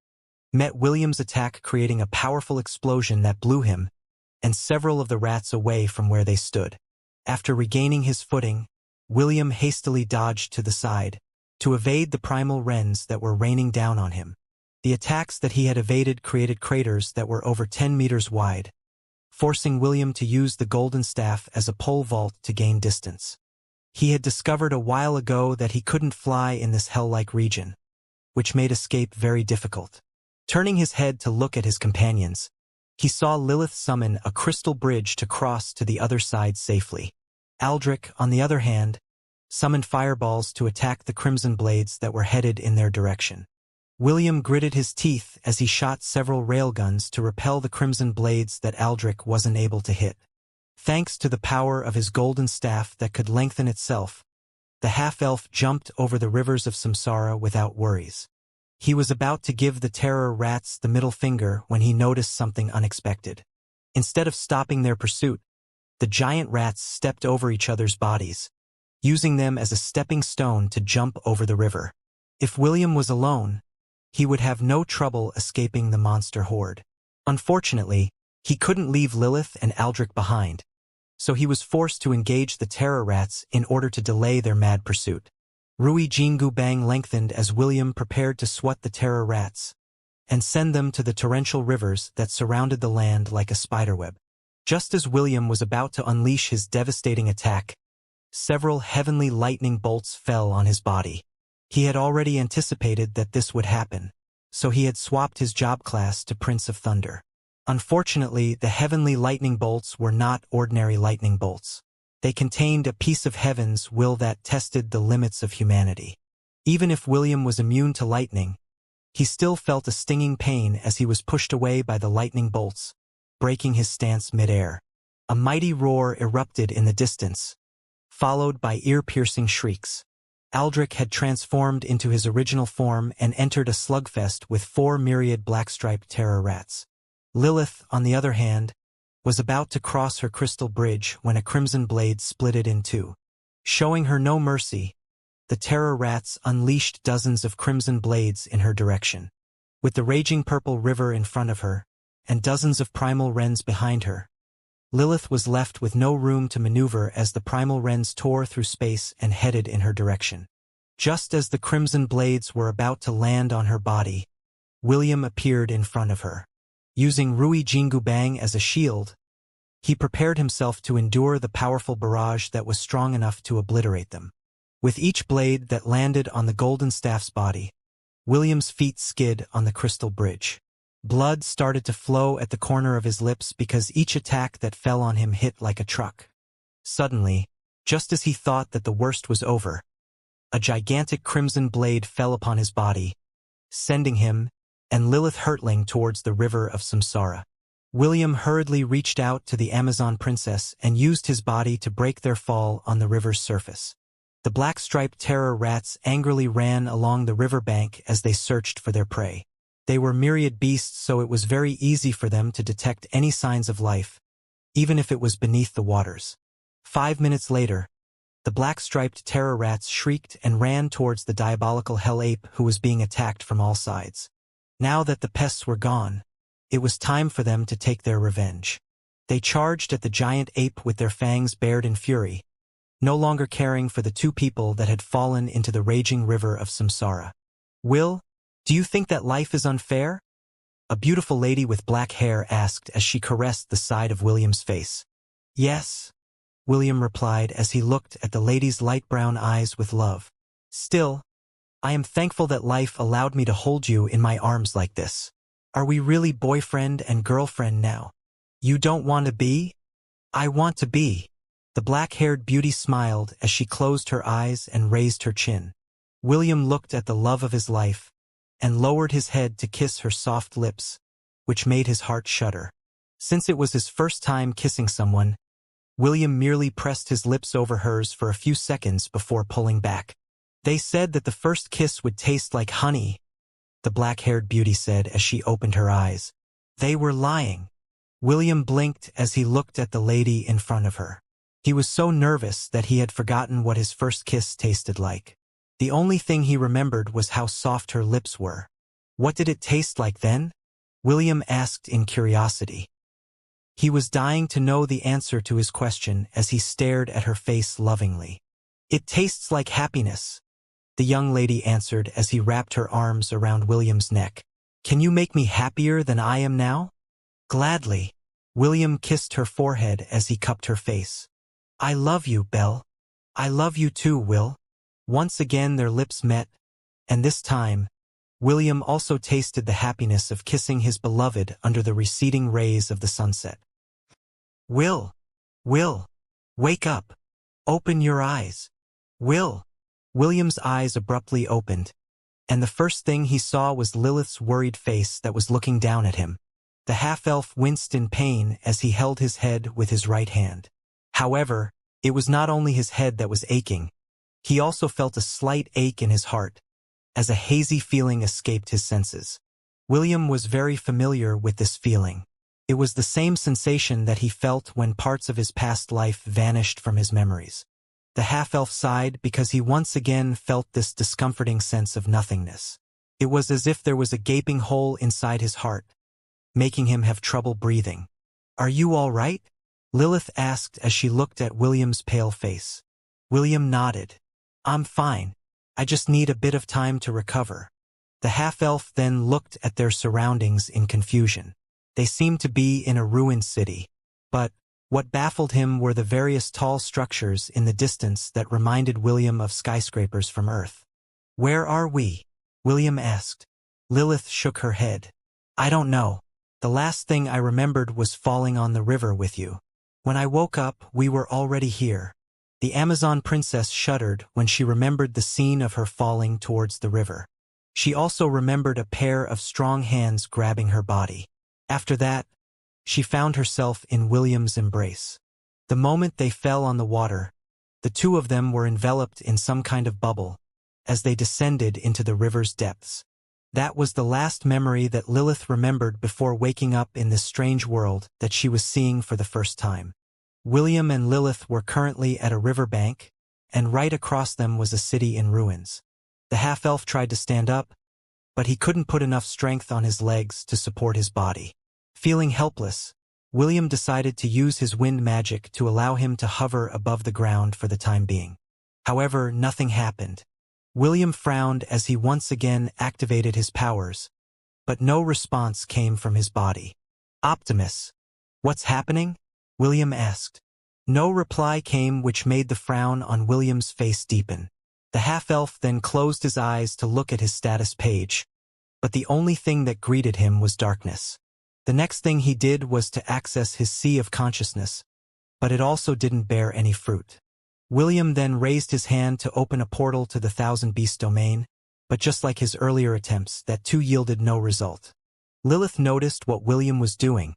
Speaker 1: met William's attack, creating a powerful explosion that blew him and several of the rats away from where they stood. After regaining his footing, William hastily dodged to the side to evade the primal rends that were raining down on him. The attacks that he had evaded created craters that were over 10 meters wide, forcing William to use the golden staff as a pole vault to gain distance. He had discovered a while ago that he couldn't fly in this hell-like region, which made escape very difficult. Turning his head to look at his companions, he saw Lilith summon a crystal bridge to cross to the other side safely. Aldrich, on the other hand, summoned fireballs to attack the crimson blades that were headed in their direction. William gritted his teeth as he shot several railguns to repel the crimson blades that Aldrich wasn't able to hit. Thanks to the power of his golden staff that could lengthen itself, the half-elf jumped over the rivers of samsara without worries. He was about to give the terror rats the middle finger when he noticed something unexpected. Instead of stopping their pursuit, the giant rats stepped over each other's bodies, using them as a stepping stone to jump over the river. If William was alone, he would have no trouble escaping the monster horde. Unfortunately, he couldn't leave Lilith and Aldrich behind, so he was forced to engage the terror rats in order to delay their mad pursuit. Rui Jingu Bang lengthened as William prepared to swat the terror rats and send them to the torrential rivers that surrounded the land like a spiderweb. Just as William was about to unleash his devastating attack, several heavenly lightning bolts fell on his body. He had already anticipated that this would happen, so he had swapped his job class to Prince of Thunder. Unfortunately, the heavenly lightning bolts were not ordinary lightning bolts. They contained a piece of heaven's will that tested the limits of humanity. Even if William was immune to lightning, he still felt a stinging pain as he was pushed away by the lightning bolts, breaking his stance mid-air. A mighty roar erupted in the distance, followed by ear-piercing shrieks. Aldrich had transformed into his original form and entered a slugfest with 4 myriad black-striped terror rats. Lilith, on the other hand, was about to cross her crystal bridge when a crimson blade split it in two. Showing her no mercy, the terror rats unleashed dozens of crimson blades in her direction. With the raging purple river in front of her, and dozens of primal wrens behind her, Lilith was left with no room to maneuver as the primal wrens tore through space and headed in her direction. Just as the crimson blades were about to land on her body, William appeared in front of her. Using Rui Jingu Bang as a shield, he prepared himself to endure the powerful barrage that was strong enough to obliterate them. With each blade that landed on the golden staff's body, William's feet skid on the crystal bridge. Blood started to flow at the corner of his lips because each attack that fell on him hit like a truck. Suddenly, just as he thought that the worst was over, a gigantic crimson blade fell upon his body, sending him and Lilith hurtling towards the river of samsara. William hurriedly reached out to the Amazon princess and used his body to break their fall on the river's surface. The black-striped terror rats angrily ran along the riverbank as they searched for their prey. They were myriad beasts, so it was very easy for them to detect any signs of life, even if it was beneath the waters. 5 minutes later, the black-striped terror rats shrieked and ran towards the diabolical hell ape who was being attacked from all sides. Now that the pests were gone, it was time for them to take their revenge. They charged at the giant ape with their fangs bared in fury, no longer caring for the 2 people that had fallen into the raging river of samsara. "Will, do you think that life is unfair?" a beautiful lady with black hair asked as she caressed the side of William's face. "Yes," William replied as he looked at the lady's light brown eyes with love. "Still, I am thankful that life allowed me to hold you in my arms like this. Are we really boyfriend and girlfriend now?" "You don't want to be?" "I want to be." The black-haired beauty smiled as she closed her eyes and raised her chin. William looked at the love of his life and lowered his head to kiss her soft lips, which made his heart shudder. Since it was his first time kissing someone, William merely pressed his lips over hers for a few seconds before pulling back. They said that the first kiss would taste like honey. The the black-haired beauty said as she opened her eyes. They were lying. William blinked as he looked at the lady in front of her. He was so nervous that he had forgotten what his first kiss tasted like. The only thing he remembered was how soft her lips were. What did it taste like then? William asked in curiosity. He was dying to know the answer to his question as he stared at her face lovingly. It tastes like happiness, the young lady answered as he wrapped her arms around William's neck. Can you make me happier than I am now? Gladly. William kissed her forehead as he cupped her face. I love you, Belle. I love you too, Will. Once again their lips met, and this time, William also tasted the happiness of kissing his beloved under the receding rays of the sunset. Will, wake up. Open your eyes. Will. William's eyes abruptly opened, and the first thing he saw was Lilith's worried face that was looking down at him. The half-elf winced in pain as he held his head with his right hand. However, it was not only his head that was aching. He also felt a slight ache in his heart, as a hazy feeling escaped his senses. William was very familiar with this feeling. It was the same sensation that he felt when parts of his past life vanished from his memories. The half-elf sighed because he once again felt this discomforting sense of nothingness. It was as if there was a gaping hole inside his heart, making him have trouble breathing. Are you all right? Lilith asked as she looked at William's pale face. William nodded. I'm fine. I just need a bit of time to recover. The half-elf then looked at their surroundings in confusion. They seemed to be in a ruined city, but what baffled him were the various tall structures in the distance that reminded William of skyscrapers from Earth. Where are we? William asked. Lilith shook her head. I don't know. The last thing I remembered was falling on the river with you. When I woke up, we were already here. The Amazon princess shuddered when she remembered the scene of her falling towards the river. She also remembered a pair of strong hands grabbing her body. After that, she found herself in William's embrace. The moment they fell on the water, the two of them were enveloped in some kind of bubble as they descended into the river's depths. That was the last memory that Lilith remembered before waking up in this strange world that she was seeing for the first time. William and Lilith were currently at a riverbank, and right across them was a city in ruins. The half-elf tried to stand up, but he couldn't put enough strength on his legs to support his body. Feeling helpless, William decided to use his wind magic to allow him to hover above the ground for the time being. However, nothing happened. William frowned as he once again activated his powers, but no response came from his body. Optimus, what's happening? William asked. No reply came, which made the frown on William's face deepen. The half-elf then closed his eyes to look at his status page, but the only thing that greeted him was darkness. The next thing he did was to access his sea of consciousness, but it also didn't bear any fruit. William then raised his hand to open a portal to the Thousand Beast domain, but just like his earlier attempts, that too yielded no result. Lilith noticed what William was doing,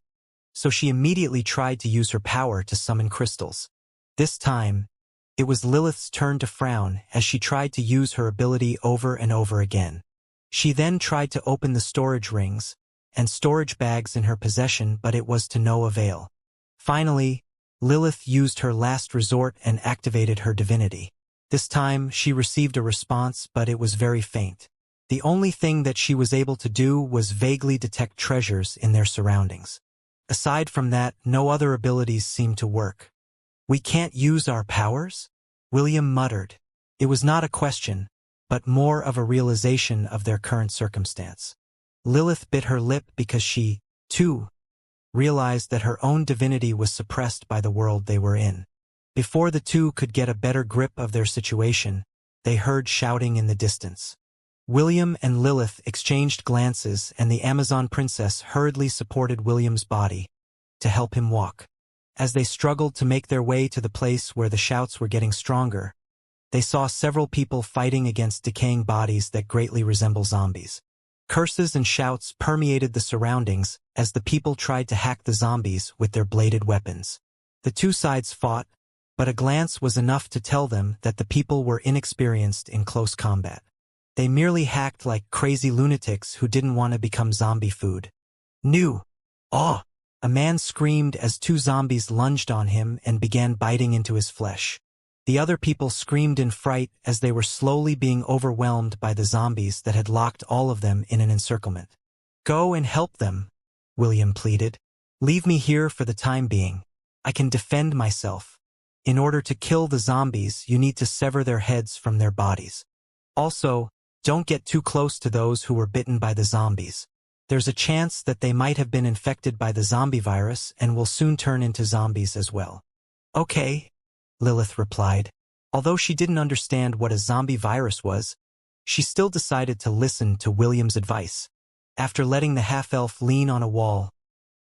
Speaker 1: so she immediately tried to use her power to summon crystals. This time, it was Lilith's turn to frown as she tried to use her ability over and over again. She then tried to open the storage rings and storage bags in her possession, but it was to no avail. Finally, Lilith used her last resort and activated her divinity. This time, she received a response, but it was very faint. The only thing that she was able to do was vaguely detect treasures in their surroundings. Aside from that, no other abilities seemed to work. We can't use our powers? William muttered. It was not a question, but more of a realization of their current circumstance. Lilith bit her lip because she, too, realized that her own divinity was suppressed by the world they were in. Before the two could get a better grip of their situation, they heard shouting in the distance. William and Lilith exchanged glances, and the Amazon princess hurriedly supported William's body to help him walk. As they struggled to make their way to the place where the shouts were getting stronger, they saw several people fighting against decaying bodies that greatly resemble zombies. Curses and shouts permeated the surroundings as the people tried to hack the zombies with their bladed weapons. The two sides fought, but a glance was enough to tell them that the people were inexperienced in close combat. They merely hacked like crazy lunatics who didn't want to become zombie food. New. Oh! A man screamed as two zombies lunged on him and began biting into his flesh. The other people screamed in fright as they were slowly being overwhelmed by the zombies that had locked all of them in an encirclement. Go and help them, William pleaded. Leave me here for the time being. I can defend myself. In order to kill the zombies, you need to sever their heads from their bodies. Also, don't get too close to those who were bitten by the zombies. There's a chance that they might have been infected by the zombie virus and will soon turn into zombies as well. Okay, Lilith replied. Although she didn't understand what a zombie virus was, she still decided to listen to William's advice. After letting the half-elf lean on a wall,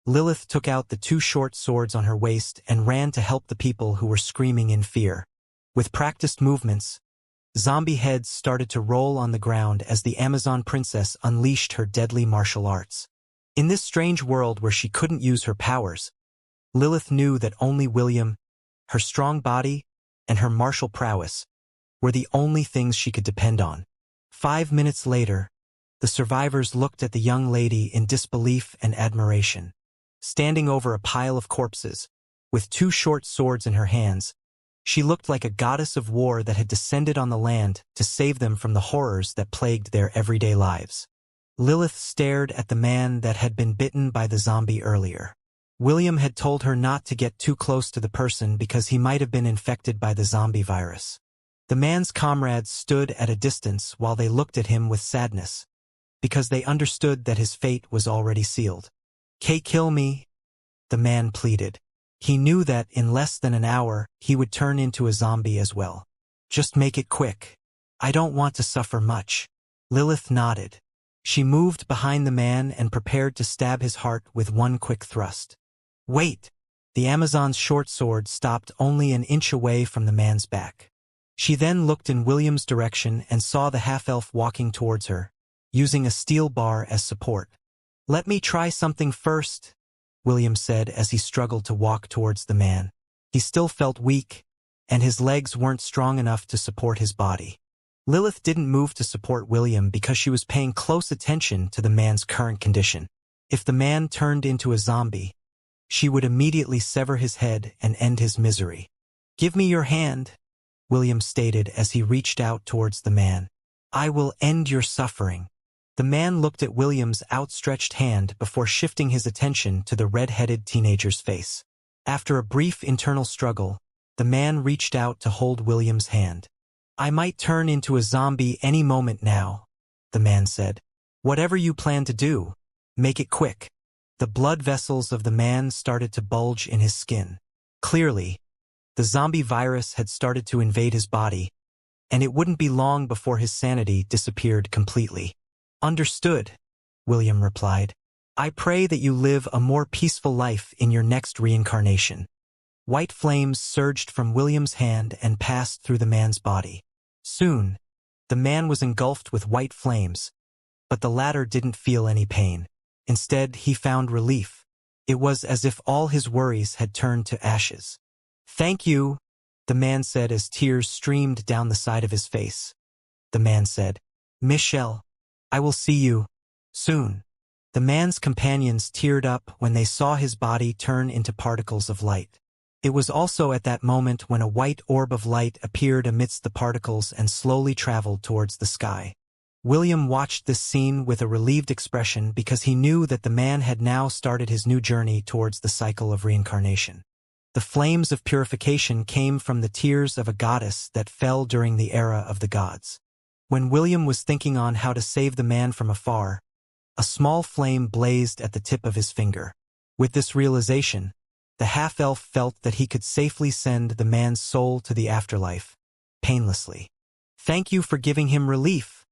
Speaker 1: Lilith took out the two short swords on her waist and ran to help the people who were screaming in fear. With practiced movements, zombie heads started to roll on the ground as the Amazon princess unleashed her deadly martial arts. In this strange world where she couldn't use her powers, Lilith knew that only William, her strong body, and her martial prowess were the only things she could depend on. 5 minutes later, the survivors looked at the young lady in disbelief and admiration. Standing over a pile of corpses, with two short swords in her hands, she looked like a goddess of war that had descended on the land to save them from the horrors that plagued their everyday lives. Lilith stared at the man that had been bitten by the zombie earlier. William had told her not to get too close to the person because he might have been infected by the zombie virus. The man's comrades stood at a distance while they looked at him with sadness, because they understood that his fate was already sealed. Kill me, the man pleaded. He knew that in less than an hour he would turn into a zombie as well. Just make it quick. I don't want to suffer much. Lilith nodded. She moved behind the man and prepared to stab his heart with one quick thrust. Wait! The Amazon's short sword stopped only an inch away from the man's back. She then looked in William's direction and saw the half-elf walking towards her, using a steel bar as support. Let me try something first, William said as he struggled to walk towards the man. He still felt weak, and his legs weren't strong enough to support his body. Lilith didn't move to support William because she was paying close attention to the man's current condition. If the man turned into a zombie, she would immediately sever his head and end his misery. Give me your hand, William stated as he reached out towards the man. I will end your suffering. The man looked at William's outstretched hand before shifting his attention to the red-headed teenager's face. After a brief internal struggle, the man reached out to hold William's hand. I might turn into a zombie any moment now, the man said. Whatever you plan to do, make it quick. The blood vessels of the man started to bulge in his skin. Clearly, the zombie virus had started to invade his body, and it wouldn't be long before his sanity disappeared completely. Understood, William replied. I pray that you live a more peaceful life in your next reincarnation. White flames surged from William's hand and passed through the man's body. Soon, the man was engulfed with white flames, but the latter didn't feel any pain. Instead, he found relief. It was as if all his worries had turned to ashes. Thank you, the man said as tears streamed down the side of his face. The man said, Michelle, I will see you soon. The man's companions teared up when they saw his body turn into particles of light. It was also at that moment when a white orb of light appeared amidst the particles and slowly traveled towards the sky. William watched this scene with a relieved expression because he knew that the man had now started his new journey towards the cycle of reincarnation. The flames of purification came from the tears of a goddess that fell during the era of the gods. When William was thinking on how to save the man from afar, a small flame blazed at the tip of his finger. With this realization, the half-elf felt that he could safely send the man's soul to the afterlife, painlessly. Thank you for giving him relief,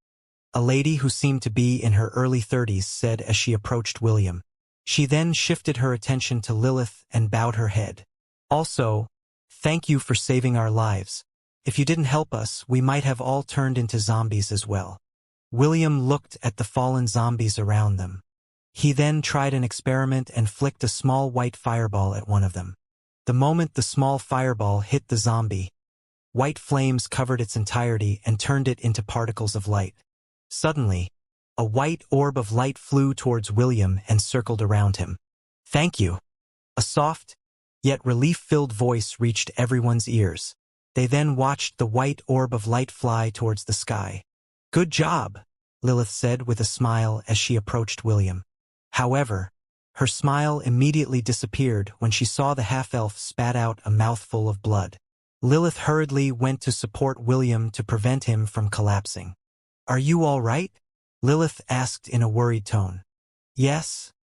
Speaker 1: a lady who seemed to be in her early 30s said as she approached William. She then shifted her attention to Lilith and bowed her head. Also, thank you for saving our lives. If you didn't help us, we might have all turned into zombies as well. William looked at the fallen zombies around them. He then tried an experiment and flicked a small white fireball at one of them. The moment the small fireball hit the zombie, white flames covered its entirety and turned it into particles of light. Suddenly, a white orb of light flew towards William and circled around him. "Thank you." A soft, yet relief-filled voice reached everyone's ears. They then watched the white orb of light fly towards the sky. "Good job," Lilith said with a smile as she approached William. However, her smile immediately disappeared when she saw the half-elf spat out a mouthful of blood. Lilith hurriedly went to support William to prevent him from collapsing. "Are you all right?" Lilith asked in a worried tone. "Yes,"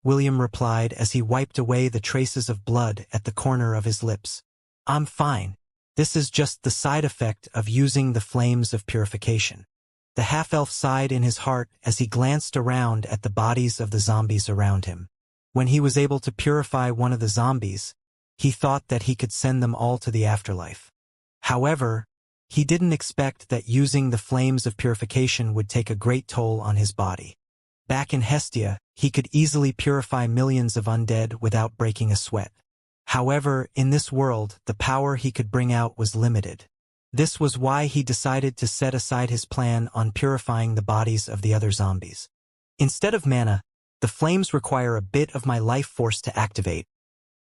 Speaker 1: William replied as he wiped away the traces of blood at the corner of his lips. "I'm fine. This is just the side effect of using the flames of purification." The half-elf sighed in his heart as he glanced around at the bodies of the zombies around him. When he was able to purify one of the zombies, he thought that he could send them all to the afterlife. However, he didn't expect that using the flames of purification would take a great toll on his body. Back in Hestia, he could easily purify millions of undead without breaking a sweat. However, in this world, the power he could bring out was limited. This was why he decided to set aside his plan on purifying the bodies of the other zombies. "Instead of mana, the flames require a bit of my life force to activate,"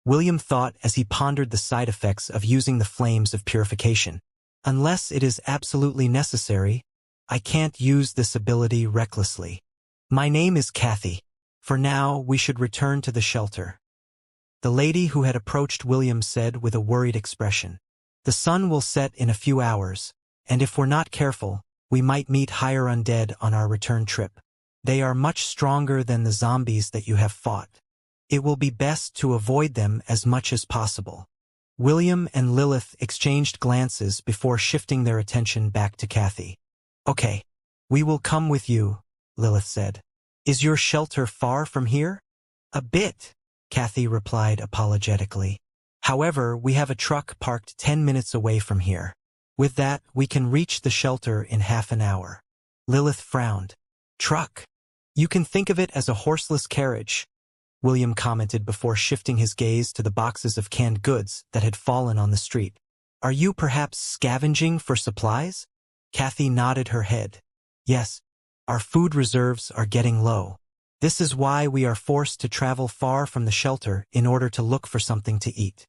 Speaker 1: William thought as he pondered the side effects of using the flames of purification. "Unless it is absolutely necessary, I can't use this ability recklessly. My name is Kathy. For now, we should return to the shelter." The lady who had approached William said with a worried expression. "The sun will set in a few hours, and if we're not careful, we might meet higher undead on our return trip. They are much stronger than the zombies that you have fought. It will be best to avoid them as much as possible." William and Lilith exchanged glances before shifting their attention back to Kathy. "Okay, we will come with you," Lilith said. "Is your shelter far from here?" "A bit," Kathy replied apologetically. "However, we have a truck parked 10 minutes away from here. With that, we can reach the shelter in half an hour." Lilith frowned. "Truck? You can think of it as a horseless carriage," William commented before shifting his gaze to the boxes of canned goods that had fallen on the street. "Are you perhaps scavenging for supplies?" Kathy nodded her head. "Yes, our food reserves are getting low. This is why we are forced to travel far from the shelter in order to look for something to eat."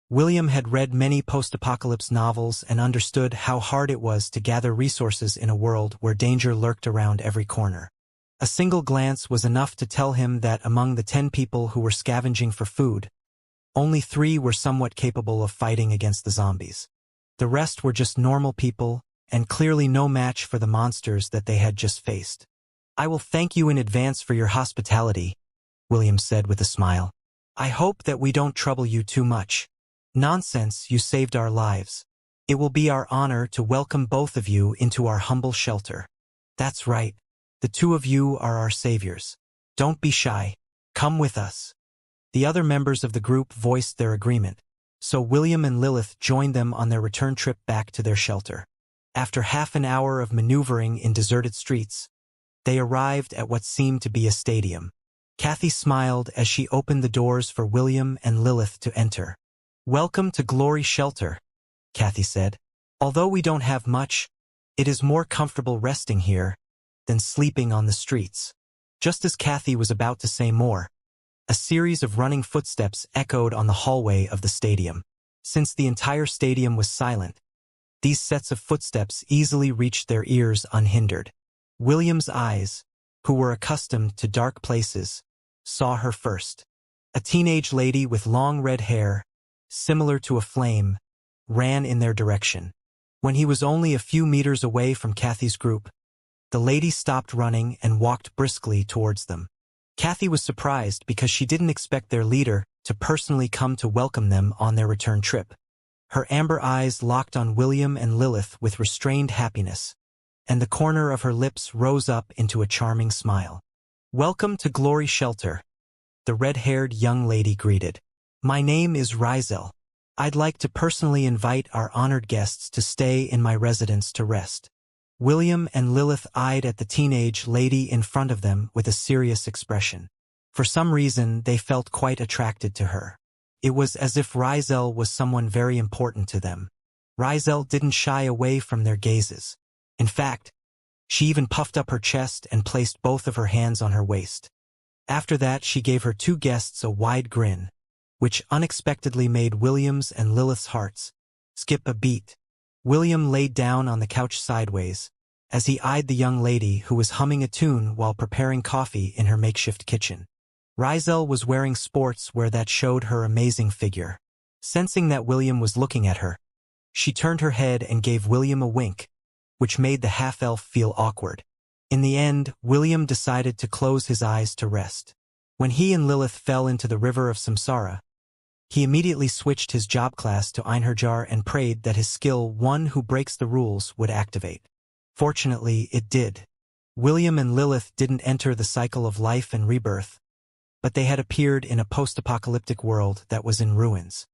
Speaker 1: William had read many post-apocalypse novels and understood how hard it was to gather resources in a world where danger lurked around every corner. A single glance was enough to tell him that among the 10 people who were scavenging for food, only 3 were somewhat capable of fighting against the zombies. The rest were just normal people, and clearly no match for the monsters that they had just faced. "I will thank you in advance for your hospitality," William said with a smile. "I hope that we don't trouble you too much." "Nonsense, you saved our lives. It will be our honor to welcome both of you into our humble shelter." "That's right. The 2 of you are our saviors. Don't be shy. Come with us." The other members of the group voiced their agreement, so William and Lilith joined them on their return trip back to their shelter. After half an hour of maneuvering in deserted streets, they arrived at what seemed to be a stadium. Kathy smiled as she opened the doors for William and Lilith to enter. "Welcome to Glory Shelter," Kathy said. "Although we don't have much, it is more comfortable resting here than sleeping on the streets." Just as Kathy was about to say more, a series of running footsteps echoed on the hallway of the stadium. Since the entire stadium was silent, these sets of footsteps easily reached their ears unhindered. William's eyes, who were accustomed to dark places, saw her first. A teenage lady with long red hair, similar to a flame, ran in their direction. When he was only a few meters away from Kathy's group, the lady stopped running and walked briskly towards them. Kathy was surprised because she didn't expect their leader to personally come to welcome them on their return trip. Her amber eyes locked on William and Lilith with restrained happiness, and the corner of her lips rose up into a charming smile. "Welcome to Glory Shelter," the red-haired young lady greeted. "My name is Rizel. I'd like to personally invite our honored guests to stay in my residence to rest." William and Lilith eyed at the teenage lady in front of them with a serious expression. For some reason, they felt quite attracted to her. It was as if Rizel was someone very important to them. Rizel didn't shy away from their gazes. In fact, She even puffed up her chest and placed both of her hands on her waist. After that, she gave her two guests a wide grin, which unexpectedly made William's and Lilith's hearts skip a beat. William laid down on the couch sideways, as he eyed the young lady who was humming a tune while preparing coffee in her makeshift kitchen. Rizel was wearing sports wear that showed her amazing figure. Sensing that William was looking at her, she turned her head and gave William a wink, which made the half-elf feel awkward. In the end, William decided to close his eyes to rest. When he and Lilith fell into the river of samsara, he immediately switched his job class to Einherjar and prayed that his skill, one who breaks the rules, would activate. Fortunately, it did. William and Lilith didn't enter the cycle of life and rebirth, but they had appeared in a post-apocalyptic world that was in ruins.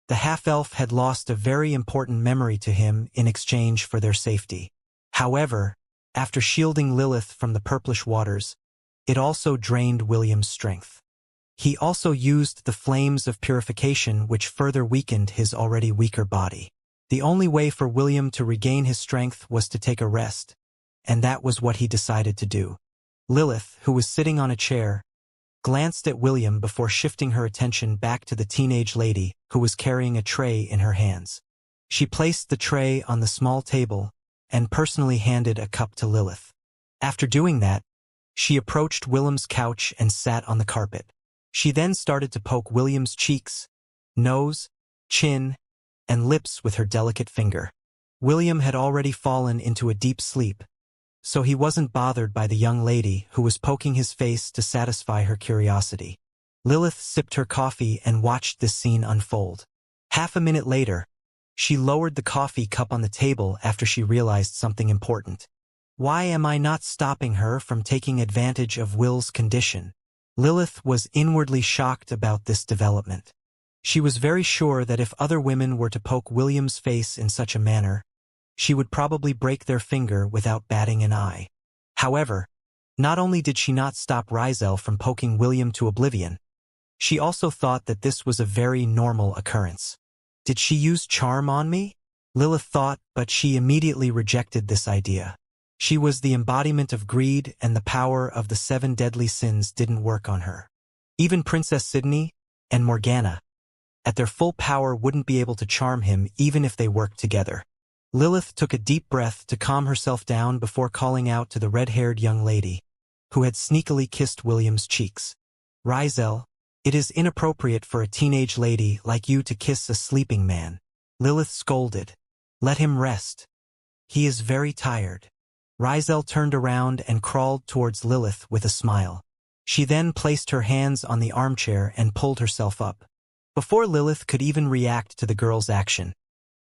Speaker 1: The half-elf had lost a very important memory to him in exchange for their safety. However, after shielding Lilith from the purplish waters, it also drained William's strength. He also used the flames of purification, which further weakened his already weaker body. The only way for William to regain his strength was to take a rest, and that was what he decided to do. Lilith, who was sitting on a chair, glanced at William before shifting her attention back to the teenage lady who was carrying a tray in her hands. She placed the tray on the small table and personally handed a cup to Lilith. After doing that, she approached William's couch and sat on the carpet. She then started to poke William's cheeks, nose, chin, and lips with her delicate finger. William had already fallen into a deep sleep, so he wasn't bothered by the young lady who was poking his face to satisfy her curiosity. Lilith sipped her coffee and watched this scene unfold. Half a minute later, she lowered the coffee cup on the table after she realized something important. Why am I not stopping her from taking advantage of Will's condition? Lilith was inwardly shocked about this development. She was very sure that if other women were to poke William's face in such a manner, she would probably break their finger without batting an eye. However, not only did she not stop Rizel from poking William to oblivion, she also thought that this was a very normal occurrence. Did she use charm on me? Lilith thought, but she immediately rejected this idea. She was the embodiment of greed, and the power of the 7 deadly sins didn't work on her. Even Princess Sydney and Morgana, at their full power, wouldn't be able to charm him even if they worked together. Lilith took a deep breath to calm herself down before calling out to the red-haired young lady, who had sneakily kissed William's cheeks. Rizel, it is inappropriate for a teenage lady like you to kiss a sleeping man. Lilith scolded. Let him rest. He is very tired. Rizel turned around and crawled towards Lilith with a smile. She then placed her hands on the armchair and pulled herself up. Before Lilith could even react to the girl's action,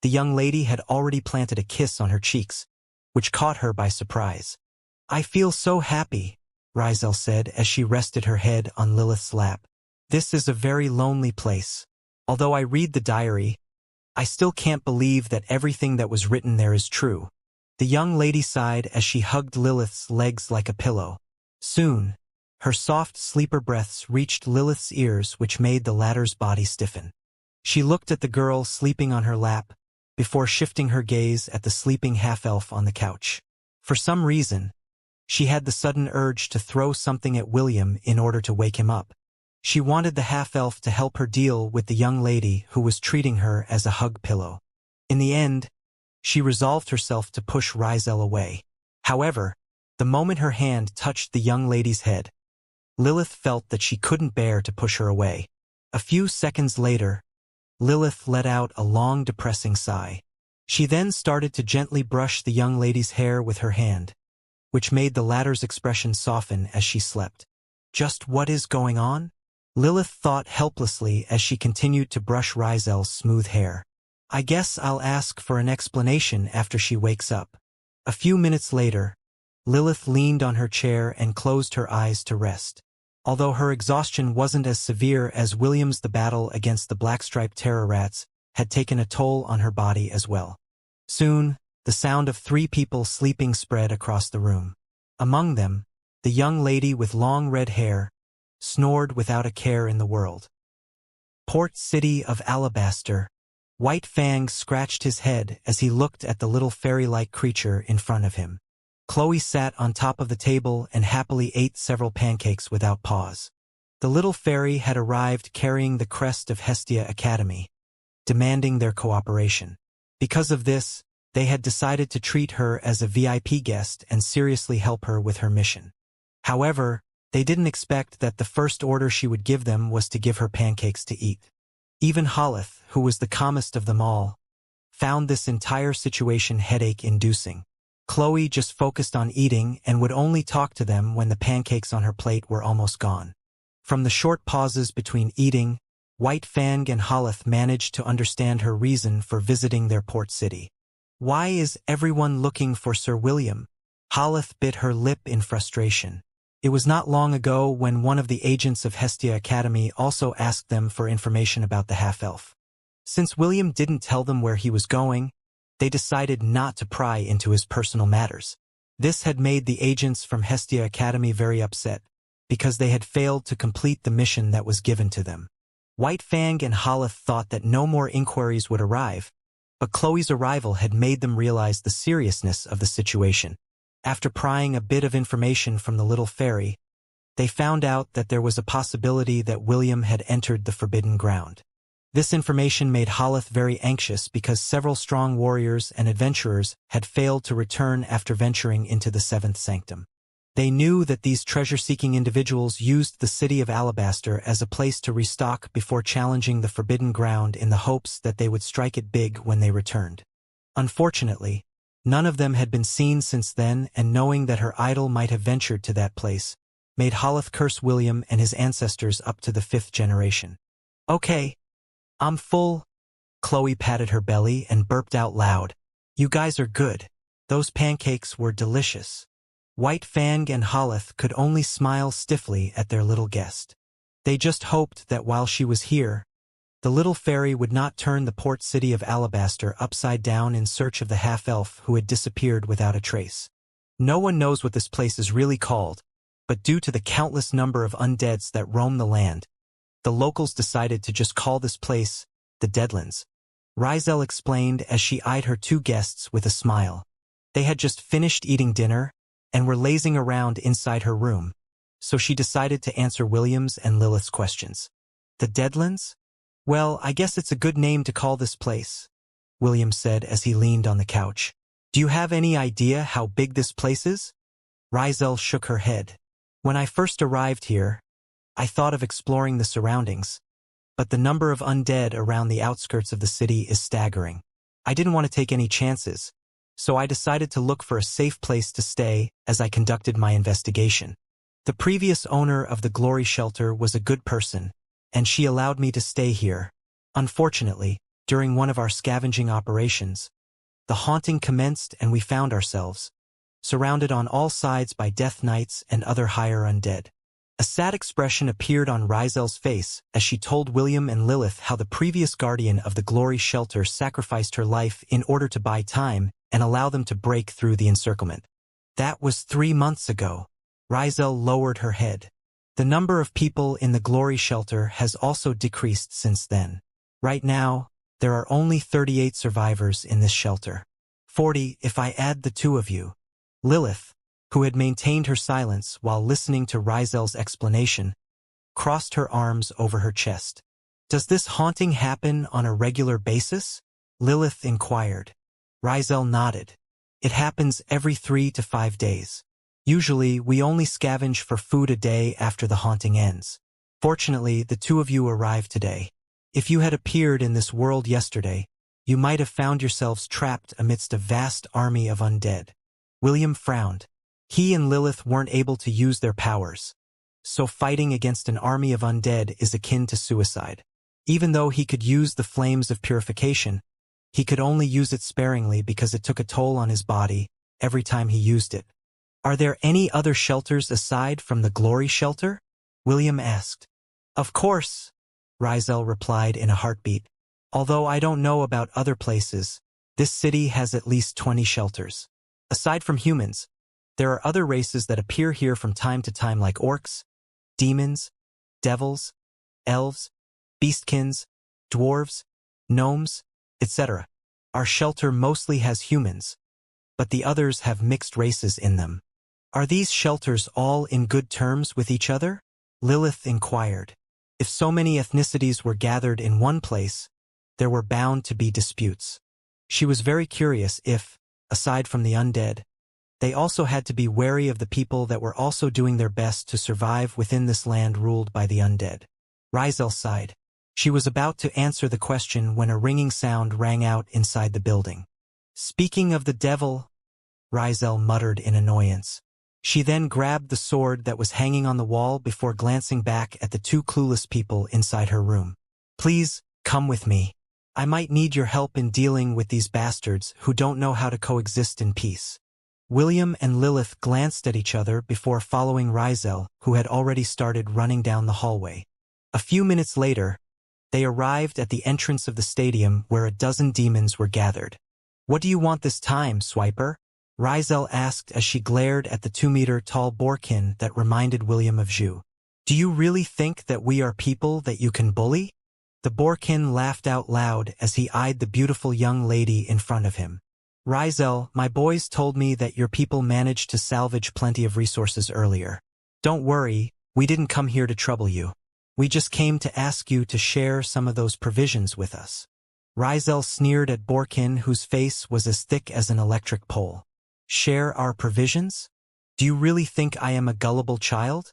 Speaker 1: the young lady had already planted a kiss on her cheeks, which caught her by surprise. I feel so happy, Rizel said as she rested her head on Lilith's lap. This is a very lonely place. Although I read the diary, I still can't believe that everything that was written there is true. The young lady sighed as she hugged Lilith's legs like a pillow. Soon, her soft sleeper breaths reached Lilith's ears, which made the latter's body stiffen. She looked at the girl sleeping on her lap, before shifting her gaze at the sleeping half-elf on the couch. For some reason, she had the sudden urge to throw something at William in order to wake him up. She wanted the half-elf to help her deal with the young lady who was treating her as a hug pillow. In the end, she resolved herself to push Rizel away. However, the moment her hand touched the young lady's head, Lilith felt that she couldn't bear to push her away. A few seconds later, Lilith let out a long, depressing sigh. She then started to gently brush the young lady's hair with her hand, which made the latter's expression soften as she slept. Just what is going on? Lilith thought helplessly as she continued to brush Rizel's smooth hair. I guess I'll ask for an explanation after she wakes up. A few minutes later, Lilith leaned on her chair and closed her eyes to rest. Although her exhaustion wasn't as severe as William's, the battle against the black-striped terror rats had taken a toll on her body as well. Soon, the sound of 3 people sleeping spread across the room. Among them, the young lady with long red hair snored without a care in the world. Port City of Alabaster. White Fang scratched his head as he looked at the little fairy-like creature in front of him. Chloe sat on top of the table and happily ate several pancakes without pause. The little fairy had arrived carrying the crest of Hestia Academy, demanding their cooperation. Because of this, they had decided to treat her as a VIP guest and seriously help her with her mission. However, they didn't expect that the first order she would give them was to give her pancakes to eat. Even Holith, who was the calmest of them all, found this entire situation headache-inducing. Chloe just focused on eating and would only talk to them when the pancakes on her plate were almost gone. From the short pauses between eating, White Fang and Holith managed to understand her reason for visiting their port city. "Why is everyone looking for Sir William?" Holith bit her lip in frustration. It was not long ago when one of the agents of Hestia Academy also asked them for information about the half-elf. Since William didn't tell them where he was going, they decided not to pry into his personal matters. This had made the agents from Hestia Academy very upset, because they had failed to complete the mission that was given to them. White Fang and Holith thought that no more inquiries would arrive, but Chloe's arrival had made them realize the seriousness of the situation. After prying a bit of information from the little fairy, they found out that there was a possibility that William had entered the Forbidden Ground. This information made Holith very anxious because several strong warriors and adventurers had failed to return after venturing into the Seventh Sanctum. They knew that these treasure-seeking individuals used the city of Alabaster as a place to restock before challenging the Forbidden Ground in the hopes that they would strike it big when they returned. Unfortunately, none of them had been seen since then, and knowing that her idol might have ventured to that place, made Holith curse William and his ancestors up to the 5th generation. "Okay, I'm full." Chloe patted her belly and burped out loud. "You guys are good. Those pancakes were delicious." White Fang and Holith could only smile stiffly at their little guest. They just hoped that while she was here, the little fairy would not turn the port city of Alabaster upside down in search of the half-elf who had disappeared without a trace. No one knows what this place is really called, but due to the countless number of undeads that roam the land, the locals decided to just call this place the Deadlands. Rizel explained as she eyed her two guests with a smile. They had just finished eating dinner and were lazing around inside her room, so she decided to answer William's and Lilith's questions. "The Deadlands? Well, I guess it's a good name to call this place," William said as he leaned on the couch. "Do you have any idea how big this place is?" Rizel shook her head. "When I first arrived here, I thought of exploring the surroundings, but the number of undead around the outskirts of the city is staggering. I didn't want to take any chances, so I decided to look for a safe place to stay as I conducted my investigation. The previous owner of the Glory Shelter was a good person, and she allowed me to stay here. Unfortunately, during one of our scavenging operations, the haunting commenced and we found ourselves surrounded on all sides by Death Knights and other higher undead." A sad expression appeared on Rizel's face as she told William and Lilith how the previous guardian of the Glory Shelter sacrificed her life in order to buy time and allow them to break through the encirclement. "That was 3 months ago." Rizel lowered her head. "The number of people in the Glory Shelter has also decreased since then. Right now, there are only 38 survivors in this shelter. 40 if I add the two of you." Lilith, who had maintained her silence while listening to Rizel's explanation, crossed her arms over her chest. "Does this haunting happen on a regular basis?" Lilith inquired. Rizel nodded. "It happens every 3 to 5 days. Usually, we only scavenge for food a day after the haunting ends. Fortunately, the two of you arrived today. If you had appeared in this world yesterday, you might have found yourselves trapped amidst a vast army of undead." William frowned. He and Lilith weren't able to use their powers, so fighting against an army of undead is akin to suicide. Even though he could use the flames of purification, he could only use it sparingly because it took a toll on his body every time he used it. "Are there any other shelters aside from the Glory Shelter?" William asked. "Of course," Rizel replied in a heartbeat. "Although I don't know about other places, this city has at least 20 shelters. Aside from humans, there are other races that appear here from time to time like orcs, demons, devils, elves, beastkins, dwarves, gnomes, etc. Our shelter mostly has humans, but the others have mixed races in them. Are these shelters all in good terms with each other? Lilith inquired. If so many ethnicities were gathered in one place, there were bound to be disputes. She was very curious if, aside from the undead, they also had to be wary of the people that were also doing their best to survive within this land ruled by the undead. Rizel sighed. She was about to answer the question when a ringing sound rang out inside the building. Speaking of the devil, Rizel muttered in annoyance. She then grabbed the sword that was hanging on the wall before glancing back at the two clueless people inside her room. Please, come with me. I might need your help in dealing with these bastards who don't know how to coexist in peace. William and Lilith glanced at each other before following Rizel, who had already started running down the hallway. A few minutes later, they arrived at the entrance of the stadium where a dozen demons were gathered. What do you want this time, Swiper? Rizel asked as she glared at the 2-meter-tall Borkin that reminded William of Zhu. Do you really think that we are people that you can bully? The Borkin laughed out loud as he eyed the beautiful young lady in front of him. Rizel, my boys told me that your people managed to salvage plenty of resources earlier. Don't worry, we didn't come here to trouble you. We just came to ask you to share some of those provisions with us. Rizel sneered at Borkin, whose face was as thick as an electric pole. Share our provisions? Do you really think I am a gullible child?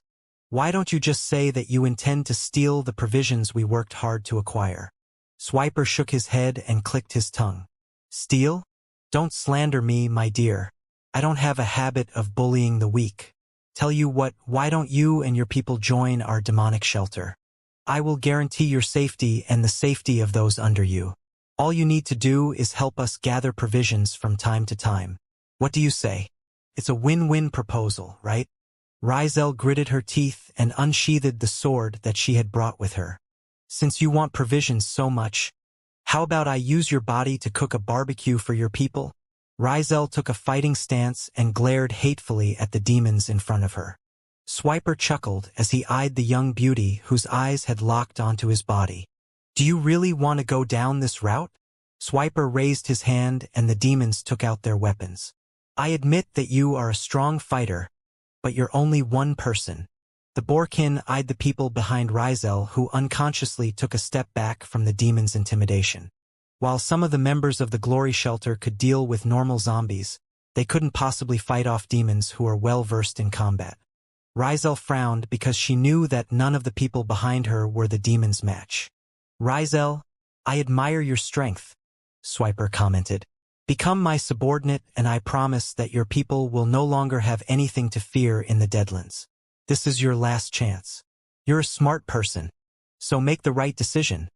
Speaker 1: Why don't you just say that you intend to steal the provisions we worked hard to acquire? Swiper shook his head and clicked his tongue. Steal? Don't slander me, my dear. I don't have a habit of bullying the weak. Tell you what, why don't you and your people join our demonic shelter? I will guarantee your safety and the safety of those under you. All you need to do is help us gather provisions from time to time. What do you say? It's a win-win proposal, right? Rizel gritted her teeth and unsheathed the sword that she had brought with her. Since you want provisions so much, how about I use your body to cook a barbecue for your people? Rizel took a fighting stance and glared hatefully at the demons in front of her. Swiper chuckled as he eyed the young beauty whose eyes had locked onto his body. Do you really want to go down this route? Swiper raised his hand and the demons took out their weapons. I admit that you are a strong fighter, but you're only one person. The Borkin eyed the people behind Rizel, who unconsciously took a step back from the demon's intimidation. While some of the members of the Glory Shelter could deal with normal zombies, they couldn't possibly fight off demons who are well-versed in combat. Rizel frowned because she knew that none of the people behind her were the demon's match. Rizel, I admire your strength, Swiper commented. Become my subordinate and I promise that your people will no longer have anything to fear in the Deadlands. This is your last chance. You're a smart person, so make the right decision.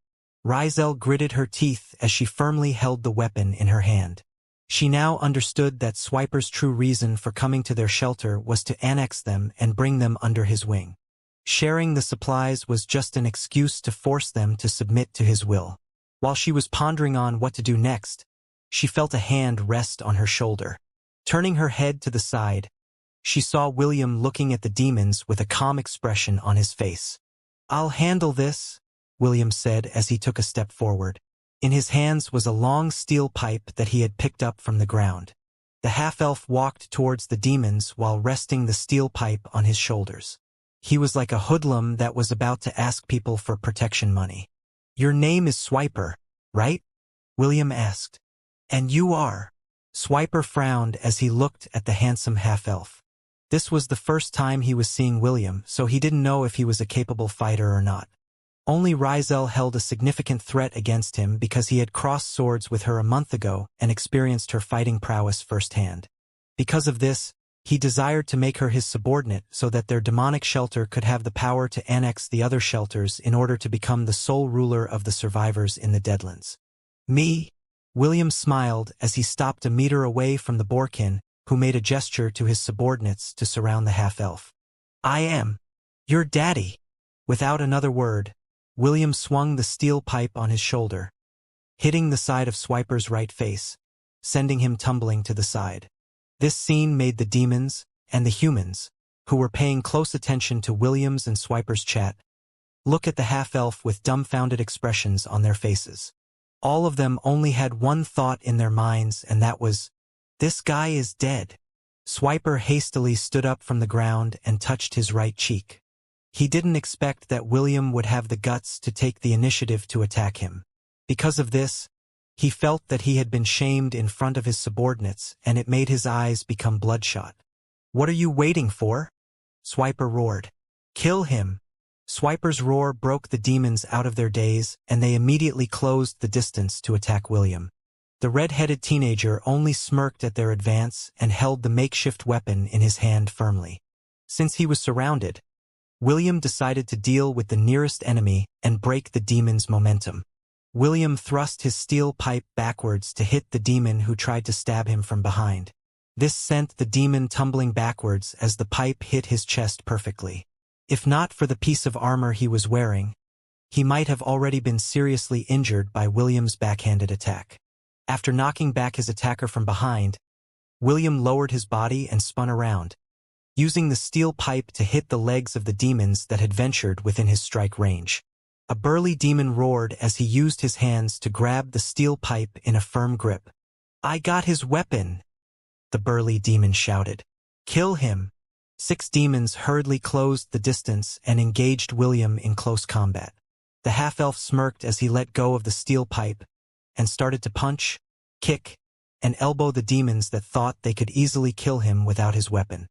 Speaker 1: Rizel gritted her teeth as she firmly held the weapon in her hand. She now understood that Swiper's true reason for coming to their shelter was to annex them and bring them under his wing. Sharing the supplies was just an excuse to force them to submit to his will. While she was pondering on what to do next, she felt a hand rest on her shoulder. Turning her head to the side, she saw William looking at the demons with a calm expression on his face. I'll handle this, William said as he took a step forward. In his hands was a long steel pipe that he had picked up from the ground. The half-elf walked towards the demons while resting the steel pipe on his shoulders. He was like a hoodlum that was about to ask people for protection money. Your name is Swiper, right? William asked. And you are. Swiper frowned as he looked at the handsome half-elf. This was the first time he was seeing William, so he didn't know if he was a capable fighter or not. Only Rizel held a significant threat against him because he had crossed swords with her a month ago and experienced her fighting prowess firsthand. Because of this, he desired to make her his subordinate so that their demonic shelter could have the power to annex the other shelters in order to become the sole ruler of the survivors in the Deadlands. Me? William smiled as he stopped a meter away from the Borkin, who made a gesture to his subordinates to surround the half-elf. I am your daddy. Without another word, William swung the steel pipe on his shoulder, hitting the side of Swiper's right face, sending him tumbling to the side. This scene made the demons and the humans, who were paying close attention to William's and Swiper's chat, look at the half-elf with dumbfounded expressions on their faces. All of them only had one thought in their minds, and that was, "This guy is dead." Swiper hastily stood up from the ground and touched his right cheek. He didn't expect that William would have the guts to take the initiative to attack him. Because of this, he felt that he had been shamed in front of his subordinates, and it made his eyes become bloodshot. "What are you waiting for?" Swiper roared. "Kill him!" Swiper's roar broke the demons out of their daze, and they immediately closed the distance to attack William. The red-headed teenager only smirked at their advance and held the makeshift weapon in his hand firmly. Since he was surrounded, William decided to deal with the nearest enemy and break the demon's momentum. William thrust his steel pipe backwards to hit the demon who tried to stab him from behind. This sent the demon tumbling backwards as the pipe hit his chest perfectly. If not for the piece of armor he was wearing, he might have already been seriously injured by William's backhanded attack. After knocking back his attacker from behind, William lowered his body and spun around, using the steel pipe to hit the legs of the demons that had ventured within his strike range. A burly demon roared as he used his hands to grab the steel pipe in a firm grip. "I got his weapon!" the burly demon shouted. "Kill him!" 6 demons hurriedly closed the distance and engaged William in close combat. The half-elf smirked as he let go of the steel pipe and started to punch, kick, and elbow the demons that thought they could easily kill him without his weapon.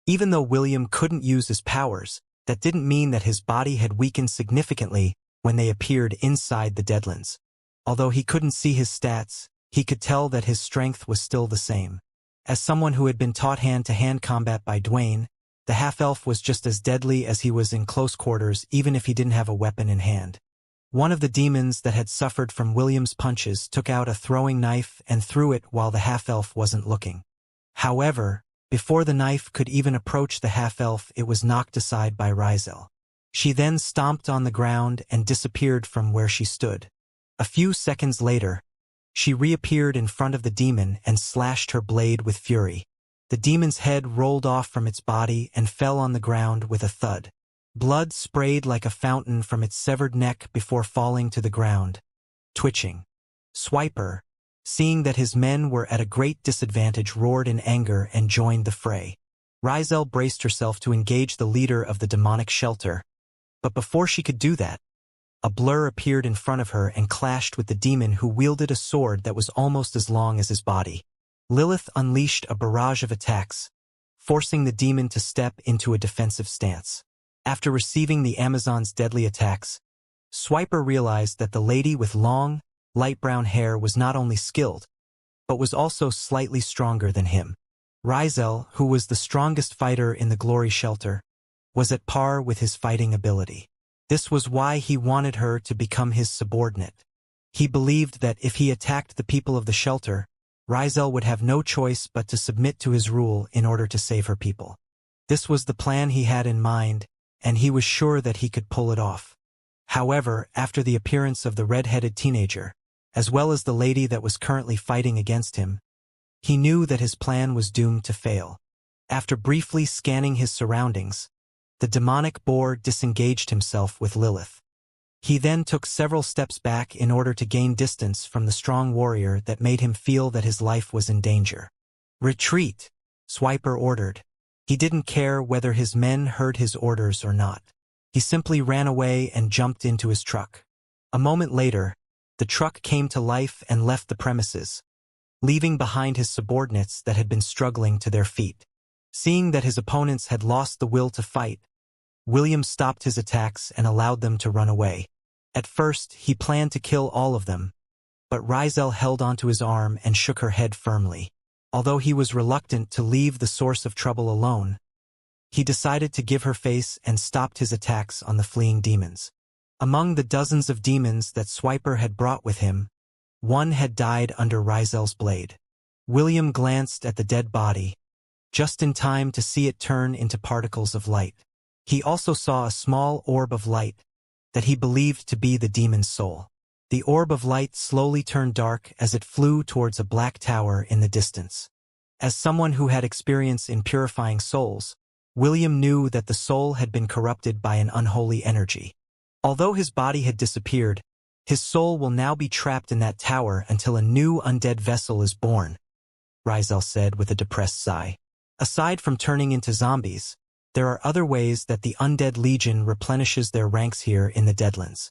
Speaker 1: Even though William couldn't use his powers, that didn't mean that his body had weakened significantly when they appeared inside the Deadlands. Although he couldn't see his stats, he could tell that his strength was still the same. As someone who had been taught hand-to-hand combat by Dwayne, the half-elf was just as deadly as he was in close quarters even if he didn't have a weapon in hand. One of the demons that had suffered from William's punches took out a throwing knife and threw it while the half-elf wasn't looking. However, before the knife could even approach the half-elf, it was knocked aside by Rizel. She then stomped on the ground and disappeared from where she stood. A few seconds later, she reappeared in front of the demon and slashed her blade with fury. The demon's head rolled off from its body and fell on the ground with a thud. Blood sprayed like a fountain from its severed neck before falling to the ground, twitching. Swiper, seeing that his men were at a great disadvantage, roared in anger and joined the fray. Rizel braced herself to engage the leader of the demonic shelter, but before she could do that, a blur appeared in front of her and clashed with the demon who wielded a sword that was almost as long as his body. Lilith unleashed a barrage of attacks, forcing the demon to step into a defensive stance. After receiving the Amazon's deadly attacks, Swiper realized that the lady with long, light brown hair was not only skilled, but was also slightly stronger than him. Rizel, who was the strongest fighter in the Glory Shelter, was at par with his fighting ability. This was why he wanted her to become his subordinate. He believed that if he attacked the people of the shelter, Rizel would have no choice but to submit to his rule in order to save her people. This was the plan he had in mind, and he was sure that he could pull it off. However, after the appearance of the red-headed teenager, as well as the lady that was currently fighting against him, he knew that his plan was doomed to fail. After briefly scanning his surroundings, the demonic boar disengaged himself with Lilith. He then took several steps back in order to gain distance from the strong warrior that made him feel that his life was in danger. "Retreat," Swiper ordered. He didn't care whether his men heard his orders or not. He simply ran away and jumped into his truck. A moment later, the truck came to life and left the premises, leaving behind his subordinates that had been struggling to their feet. Seeing that his opponents had lost the will to fight, William stopped his attacks and allowed them to run away. At first, he planned to kill all of them, but Rizel held onto his arm and shook her head firmly. Although he was reluctant to leave the source of trouble alone, he decided to give her face and stopped his attacks on the fleeing demons. Among the dozens of demons that Swiper had brought with him, one had died under Rizel's blade. William glanced at the dead body, just in time to see it turn into particles of light. He also saw a small orb of light that he believed to be the demon's soul. The orb of light slowly turned dark as it flew towards a black tower in the distance. As someone who had experience in purifying souls, William knew that the soul had been corrupted by an unholy energy. Although his body had disappeared, his soul will now be trapped in that tower until a new undead vessel is born. Rizel said with a depressed sigh. Aside from turning into zombies, there are other ways that the undead legion replenishes their ranks here in the Deadlands.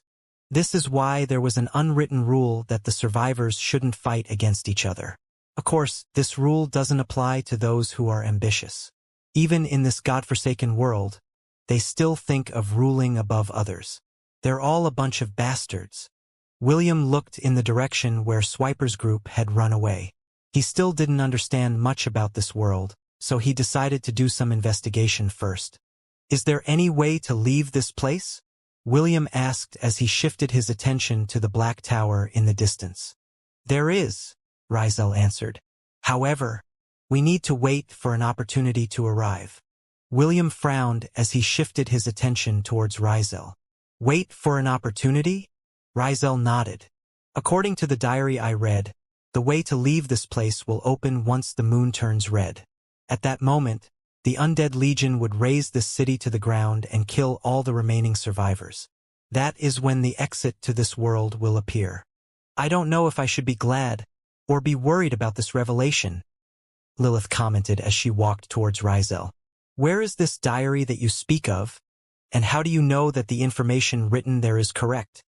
Speaker 1: This is why there was an unwritten rule that the survivors shouldn't fight against each other. Of course, this rule doesn't apply to those who are ambitious. Even in this godforsaken world, they still think of ruling above others. They're all a bunch of bastards. William looked in the direction where Swiper's group had run away. He still didn't understand much about this world, so he decided to do some investigation first. Is there any way to leave this place? William asked as he shifted his attention to the black tower in the distance. There is, Rizel answered. However, we need to wait for an opportunity to arrive. William frowned as he shifted his attention towards Rizel. Wait for an opportunity? Rizel nodded. According to the diary I read, the way to leave this place will open once the moon turns red. At that moment, the undead legion would raze this city to the ground and kill all the remaining survivors. That is when the exit to this world will appear. I don't know if I should be glad or be worried about this revelation, Lilith commented as she walked towards Rizel. Where is this diary that you speak of? And how do you know that the information written there is correct?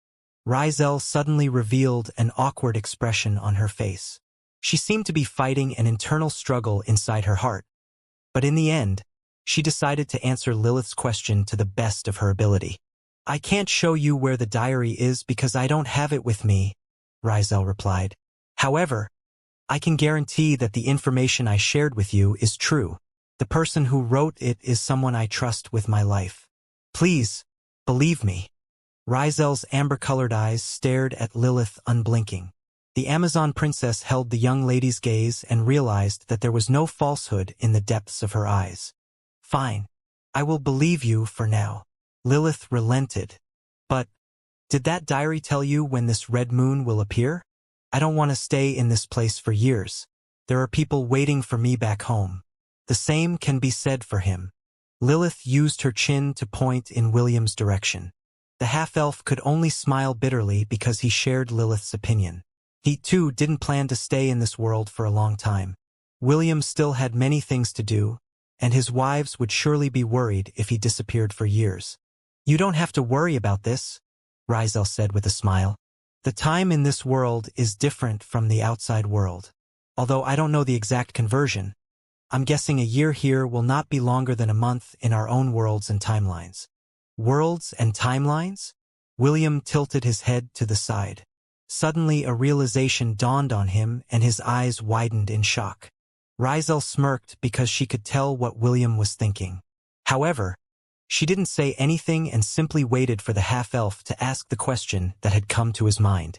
Speaker 1: Rizel suddenly revealed an awkward expression on her face. She seemed to be fighting an internal struggle inside her heart. But in the end, she decided to answer Lilith's question to the best of her ability. I can't show you where the diary is because I don't have it with me, Rizel replied. However, I can guarantee that the information I shared with you is true. The person who wrote it is someone I trust with my life. Please, believe me. Rizel's amber-colored eyes stared at Lilith unblinking. The Amazon princess held the young lady's gaze and realized that there was no falsehood in the depths of her eyes. Fine. I will believe you for now. Lilith relented. But, did that diary tell you when this red moon will appear? I don't want to stay in this place for years. There are people waiting for me back home. The same can be said for him. Lilith used her chin to point in William's direction. The half-elf could only smile bitterly because he shared Lilith's opinion. He, too, didn't plan to stay in this world for a long time. William still had many things to do, and his wives would surely be worried if he disappeared for years. You don't have to worry about this, Rizel said with a smile. The time in this world is different from the outside world. Although I don't know the exact conversion, I'm guessing a year here will not be longer than a month in our own worlds and timelines. Worlds and timelines? William tilted his head to the side. Suddenly a realization dawned on him and his eyes widened in shock. Rizel smirked because she could tell what William was thinking. However, she didn't say anything and simply waited for the half-elf to ask the question that had come to his mind.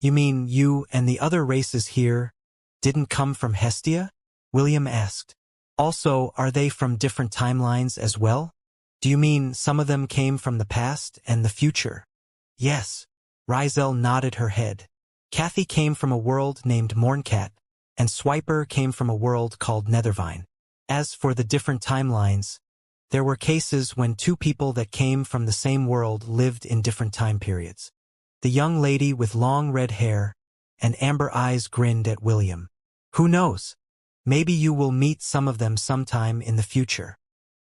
Speaker 1: You mean you and the other races here didn't come from Hestia? William asked. Also, are they from different timelines as well? Do you mean some of them came from the past and the future? Yes. Rizel nodded her head. Kathy came from a world named Mourncat, and Swiper came from a world called Nethervine. As for the different timelines, there were cases when two people that came from the same world lived in different time periods. The young lady with long red hair and amber eyes grinned at William. Who knows? Maybe you will meet some of them sometime in the future.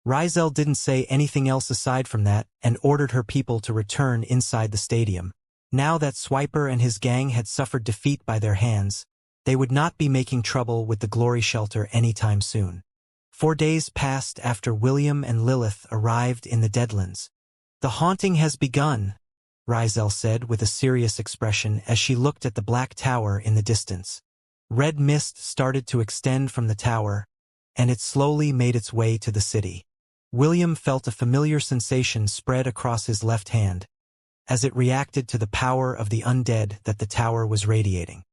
Speaker 1: Rizel didn't say anything else aside from that and ordered her people to return inside the stadium. Now that Swiper and his gang had suffered defeat by their hands, they would not be making trouble with the Glory Shelter anytime soon. 4 days passed after William and Lilith arrived in the Deadlands. The haunting has begun, Rizel said with a serious expression as she looked at the black tower in the distance. Red mist started to extend from the tower, and it slowly made its way to the city. William felt a familiar sensation spread across his left hand, as it reacted to the power of the undead that the tower was radiating.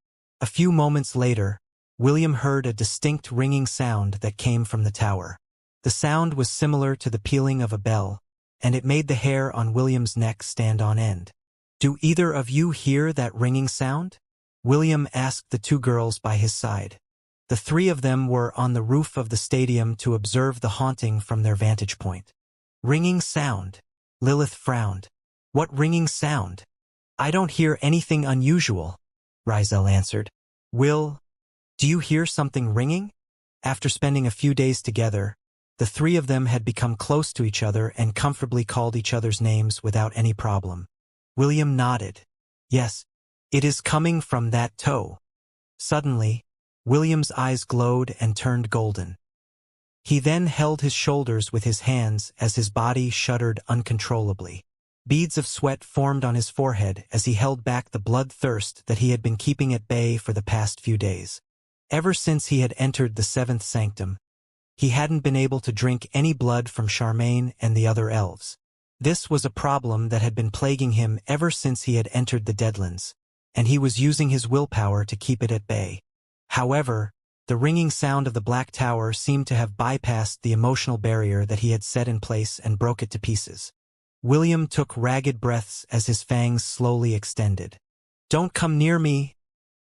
Speaker 1: A few moments later, William heard a distinct ringing sound that came from the tower. The sound was similar to the pealing of a bell, and it made the hair on William's neck stand on end. Do either of you hear that ringing sound? William asked the two girls by his side. The three of them were on the roof of the stadium to observe the haunting from their vantage point. Ringing sound. Lilith frowned. What ringing sound? I don't hear anything unusual, Rizel answered. Do you hear something ringing? After spending a few days together, the three of them had become close to each other and comfortably called each other's names without any problem. William nodded. Yes, it is coming from that toe. Suddenly, William's eyes glowed and turned golden. He then held his shoulders with his hands as his body shuddered uncontrollably. Beads of sweat formed on his forehead as he held back the bloodthirst that he had been keeping at bay for the past few days. Ever since he had entered the seventh sanctum, he hadn't been able to drink any blood from Charmaine and the other elves. This was a problem that had been plaguing him ever since he had entered the Deadlands, and he was using his willpower to keep it at bay. However, the ringing sound of the Black Tower seemed to have bypassed the emotional barrier that he had set in place and broke it to pieces. William took ragged breaths as his fangs slowly extended. "Don't come near me,"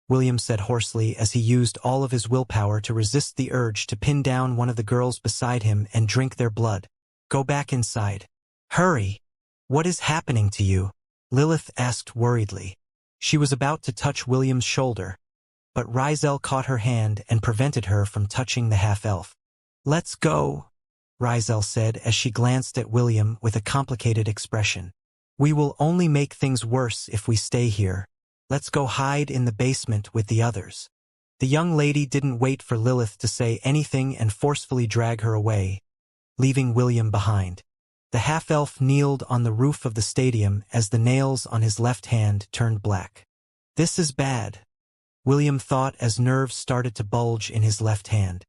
Speaker 1: William said hoarsely as he used all of his willpower to resist the urge to pin down one of the girls beside him and drink their blood. "Go back inside. Hurry! What is happening to you?" Lilith asked worriedly. She was about to touch William's shoulder, but Rizel caught her hand and prevented her from touching the half-elf. "Let's go," Rizel said as she glanced at William with a complicated expression. "We will only make things worse if we stay here. Let's go hide in the basement with the others." The young lady didn't wait for Lilith to say anything and forcefully drag her away, leaving William behind. The half-elf kneeled on the roof of the stadium as the nails on his left hand turned black. "This is bad," William thought as nerves started to bulge in his left hand.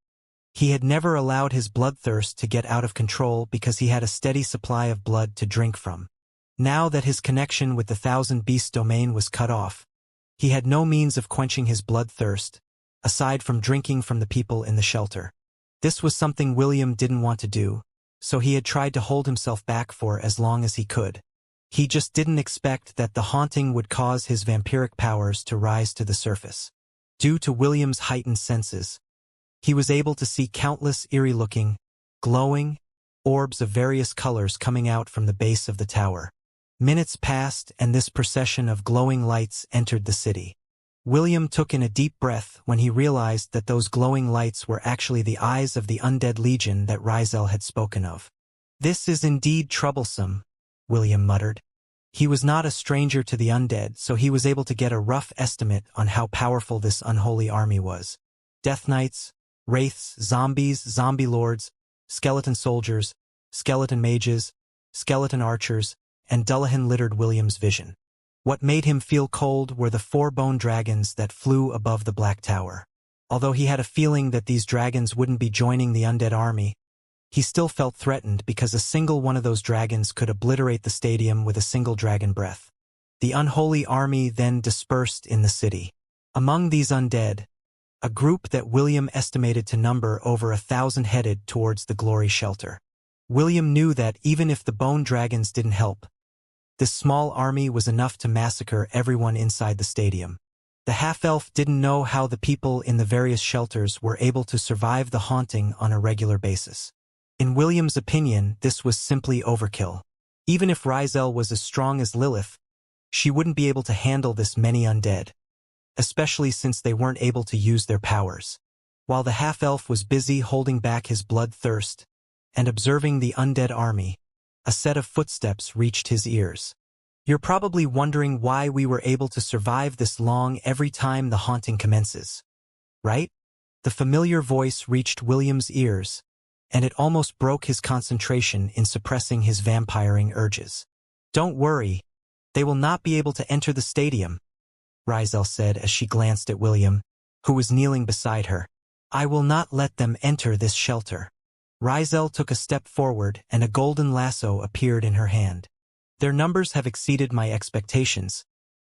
Speaker 1: He had never allowed his bloodthirst to get out of control because he had a steady supply of blood to drink from. Now that his connection with the Thousand Beast domain was cut off, he had no means of quenching his bloodthirst, aside from drinking from the people in the shelter. This was something William didn't want to do, so he had tried to hold himself back for as long as he could. He just didn't expect that the haunting would cause his vampiric powers to rise to the surface. Due to William's heightened senses, he was able to see countless eerie-looking, glowing orbs of various colors coming out from the base of the tower. Minutes passed and this procession of glowing lights entered the city. William took in a deep breath when he realized that those glowing lights were actually the eyes of the undead legion that Rizel had spoken of. "This is indeed troublesome," William muttered. He was not a stranger to the undead, so he was able to get a rough estimate on how powerful this unholy army was. Death Knights, Wraiths, Zombies, Zombie Lords, Skeleton Soldiers, Skeleton Mages, Skeleton Archers, and Dullahan littered William's vision. What made him feel cold were the 4 bone dragons that flew above the Black Tower. Although he had a feeling that these dragons wouldn't be joining the undead army, he still felt threatened because a single one of those dragons could obliterate the stadium with a single dragon breath. The unholy army then dispersed in the city. Among these undead, a group that William estimated to number over 1,000 headed towards the glory shelter. William knew that even if the bone dragons didn't help, this small army was enough to massacre everyone inside the stadium. The half-elf didn't know how the people in the various shelters were able to survive the haunting on a regular basis. In William's opinion, this was simply overkill. Even if Rizel was as strong as Lilith, she wouldn't be able to handle this many undead, especially since they weren't able to use their powers. While the half-elf was busy holding back his bloodthirst and observing the undead army, a set of footsteps reached his ears. "You're probably wondering why we were able to survive this long every time the haunting commences, right?" The familiar voice reached William's ears, and it almost broke his concentration in suppressing his vampiring urges. "Don't worry, they will not be able to enter the stadium," Rizel said as she glanced at William, who was kneeling beside her. "I will not let them enter this shelter." Rizel took a step forward and a golden lasso appeared in her hand. "Their numbers have exceeded my expectations,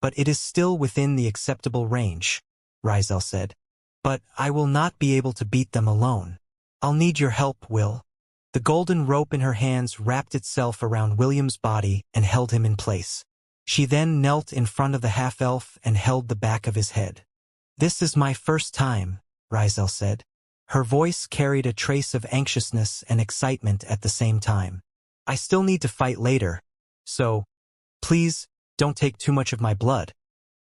Speaker 1: but it is still within the acceptable range," Rizel said. "But I will not be able to beat them alone. I'll need your help, Will." The golden rope in her hands wrapped itself around William's body and held him in place. She then knelt in front of the half-elf and held the back of his head. "This is my first time," Rizel said. Her voice carried a trace of anxiousness and excitement at the same time. "I still need to fight later, so please don't take too much of my blood.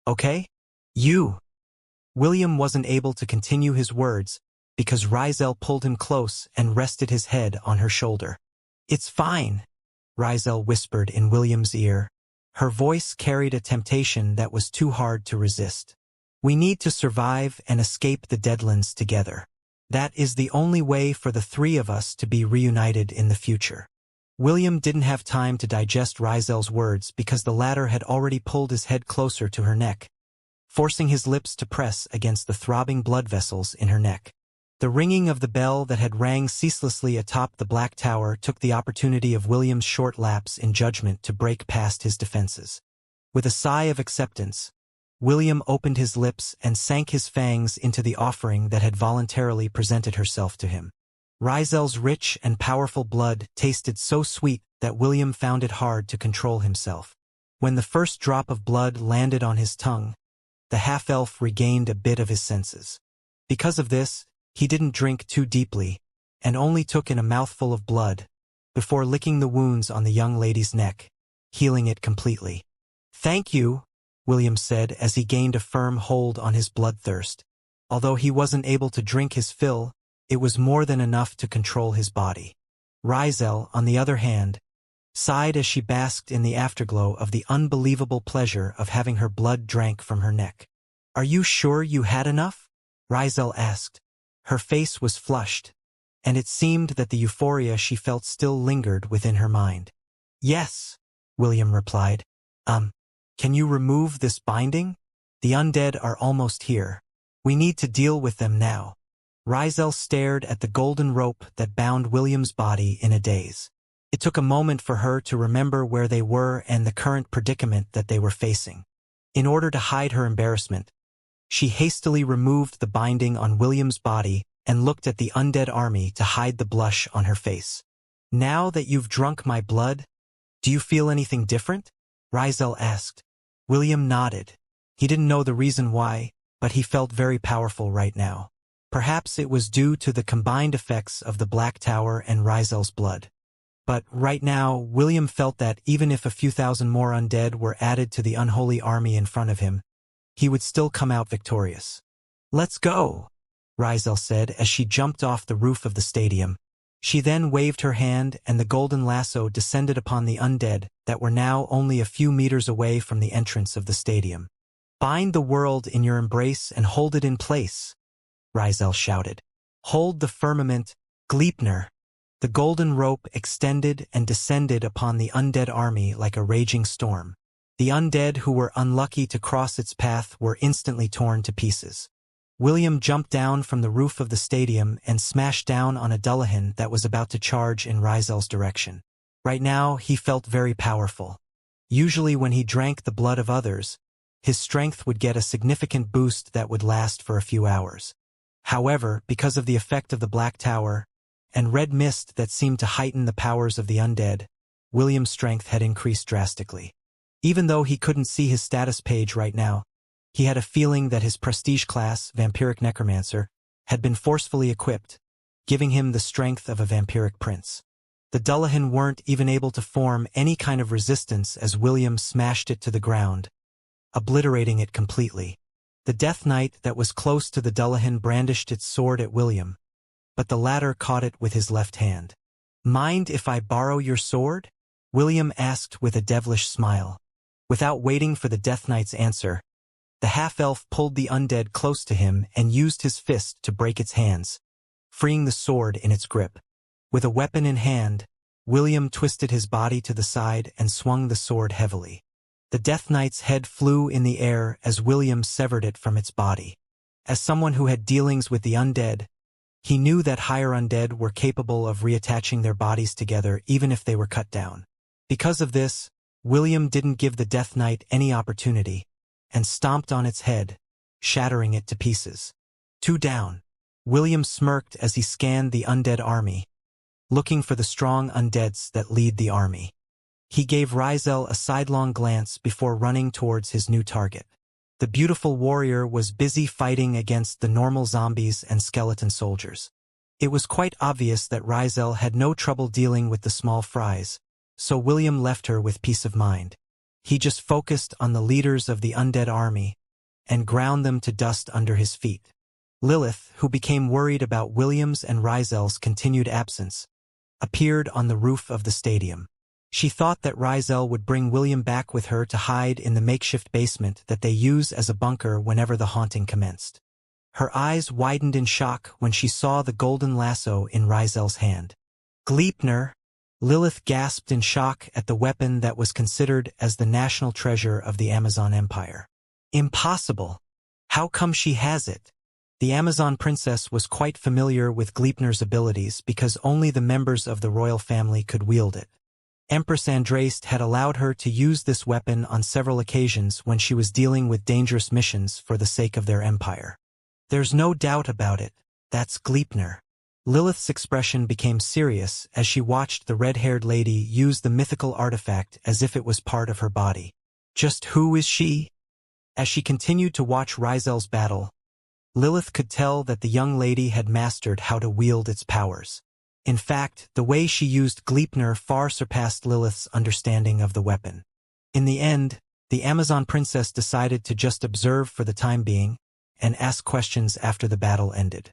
Speaker 1: Okay? You." William wasn't able to continue his words because Rizel pulled him close and rested his head on her shoulder. "It's fine," Rizel whispered in William's ear. Her voice carried a temptation that was too hard to resist. "We need to survive and escape the Deadlands together. That is the only way for the three of us to be reunited in the future." William didn't have time to digest Rizel's words because the latter had already pulled his head closer to her neck, forcing his lips to press against the throbbing blood vessels in her neck. The ringing of the bell that had rang ceaselessly atop the Black Tower took the opportunity of William's short lapse in judgment to break past his defenses. With a sigh of acceptance, William opened his lips and sank his fangs into the offering that had voluntarily presented herself to him. Rizel's rich and powerful blood tasted so sweet that William found it hard to control himself. When the first drop of blood landed on his tongue, the half-elf regained a bit of his senses. Because of this, he didn't drink too deeply, and only took in a mouthful of blood, before licking the wounds on the young lady's neck, healing it completely. "Thank you," William said as he gained a firm hold on his bloodthirst. Although he wasn't able to drink his fill, it was more than enough to control his body. Rizel, on the other hand, sighed as she basked in the afterglow of the unbelievable pleasure of having her blood drank from her neck. "Are you sure you had enough?" Rizel asked. Her face was flushed, and it seemed that the euphoria she felt still lingered within her mind. "Yes," William replied. Can you remove this binding? The undead are almost here. We need to deal with them now." Rizel stared at the golden rope that bound William's body in a daze. It took a moment for her to remember where they were and the current predicament that they were facing. In order to hide her embarrassment, she hastily removed the binding on William's body and looked at the undead army to hide the blush on her face. "Now that you've drunk my blood, do you feel anything different?" Rizel asked. William nodded. He didn't know the reason why, but he felt very powerful right now. Perhaps it was due to the combined effects of the Black Tower and Rizel's blood. But right now, William felt that even if a few thousand more undead were added to the unholy army in front of him, he would still come out victorious. "Let's go," Rizel said as she jumped off the roof of the stadium. She then waved her hand and the golden lasso descended upon the undead that were now only a few meters away from the entrance of the stadium. "Bind the world in your embrace and hold it in place," Rizel shouted. "Hold the firmament, Gleipnir." The golden rope extended and descended upon the undead army like a raging storm. The undead who were unlucky to cross its path were instantly torn to pieces. William jumped down from the roof of the stadium and smashed down on a Dullahan that was about to charge in Rizel's direction. Right now, he felt very powerful. Usually when he drank the blood of others, his strength would get a significant boost that would last for a few hours. However, because of the effect of the Black Tower and red mist that seemed to heighten the powers of the undead, William's strength had increased drastically. Even though he couldn't see his status page right now, he had a feeling that his prestige class, Vampiric Necromancer, had been forcefully equipped, giving him the strength of a vampiric prince. The Dullahan weren't even able to form any kind of resistance as William smashed it to the ground, obliterating it completely. The Death Knight that was close to the Dullahan brandished its sword at William, but the latter caught it with his left hand. "Mind if I borrow your sword?" William asked with a devilish smile. Without waiting for the Death Knight's answer, the half-elf pulled the undead close to him and used his fist to break its hands, freeing the sword in its grip. With a weapon in hand, William twisted his body to the side and swung the sword heavily. The Death Knight's head flew in the air as William severed it from its body. As someone who had dealings with the undead, he knew that higher undead were capable of reattaching their bodies together even if they were cut down. Because of this, William didn't give the Death Knight any opportunity, and stomped on its head, shattering it to pieces. "Two down." William smirked as he scanned the undead army, looking for the strong undeads that lead the army. He gave Rizel a sidelong glance before running towards his new target. The beautiful warrior was busy fighting against the normal zombies and skeleton soldiers. It was quite obvious that Rizel had no trouble dealing with the small fries, so William left her with peace of mind. He just focused on the leaders of the undead army and ground them to dust under his feet. Lilith, who became worried about William's and Reisel's continued absence, appeared on the roof of the stadium. She thought that Reisel would bring William back with her to hide in the makeshift basement that they use as a bunker whenever the haunting commenced. Her eyes widened in shock when she saw the golden lasso in Reisel's hand. Gleipnir! Lilith gasped in shock at the weapon that was considered as the national treasure of the Amazon Empire. Impossible! How come she has it? The Amazon princess was quite familiar with Gleipnir's abilities because only the members of the royal family could wield it. Empress Andraste had allowed her to use this weapon on several occasions when she was dealing with dangerous missions for the sake of their empire. There's no doubt about it, that's Gleipnir. Lilith's expression became serious as she watched the red-haired lady use the mythical artifact as if it was part of her body. Just who is she? As she continued to watch Reisel's battle, Lilith could tell that the young lady had mastered how to wield its powers. In fact, the way she used Gleipnir far surpassed Lilith's understanding of the weapon. In the end, the Amazon princess decided to just observe for the time being and ask questions after the battle ended.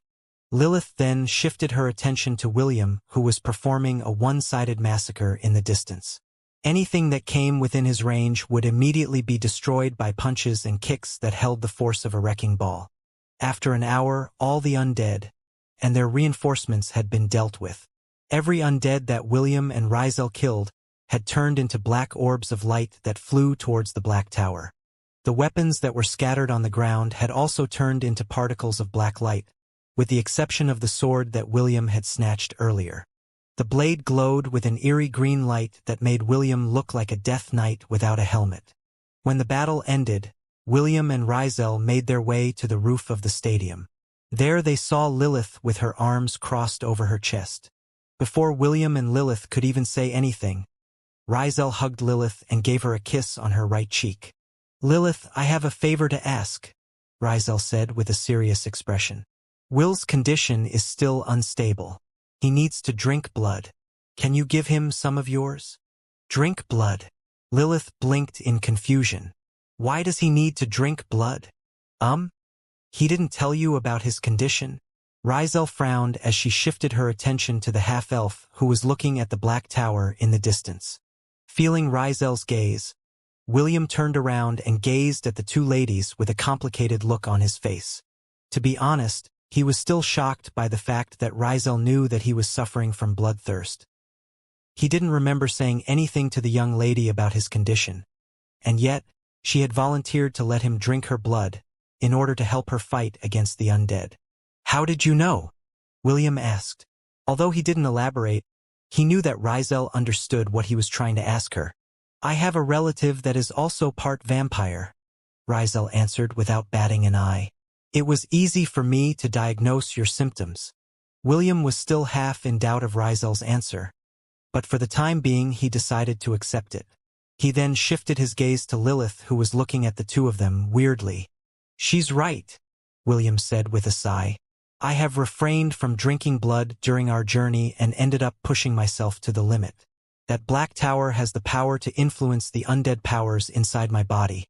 Speaker 1: Lilith then shifted her attention to William, who was performing a one-sided massacre in the distance. Anything that came within his range would immediately be destroyed by punches and kicks that held the force of a wrecking ball. After an hour, all the undead and their reinforcements had been dealt with. Every undead that William and Reisel killed had turned into black orbs of light that flew towards the Black Tower. The weapons that were scattered on the ground had also turned into particles of black light, with the exception of the sword that William had snatched earlier. The blade glowed with an eerie green light that made William look like a death knight without a helmet. When the battle ended, William and Reisel made their way to the roof of the stadium. There they saw Lilith with her arms crossed over her chest. Before William and Lilith could even say anything, Reisel hugged Lilith and gave her a kiss on her right cheek. "Lilith, I have a favor to ask," Reisel said with a serious expression. "Will's condition is still unstable. He needs to drink blood. Can you give him some of yours?" "Drink blood?" Lilith blinked in confusion. "Why does he need to drink blood?" He didn't tell you about his condition?" Reisel frowned as she shifted her attention to the half-elf who was looking at the Black Tower in the distance. Feeling Reisel's gaze, William turned around and gazed at the two ladies with a complicated look on his face. To be honest, he was still shocked by the fact that Reisel knew that he was suffering from bloodthirst. He didn't remember saying anything to the young lady about his condition, and yet she had volunteered to let him drink her blood in order to help her fight against the undead. "How did you know?" William asked. Although he didn't elaborate, he knew that Reisel understood what he was trying to ask her. "I have a relative that is also part vampire," Reisel answered without batting an eye. "It was easy for me to diagnose your symptoms." William was still half in doubt of Reisel's answer, but for the time being he decided to accept it. He then shifted his gaze to Lilith, who was looking at the two of them weirdly. "She's right," William said with a sigh. "I have refrained from drinking blood during our journey and ended up pushing myself to the limit. That Black Tower has the power to influence the undead powers inside my body,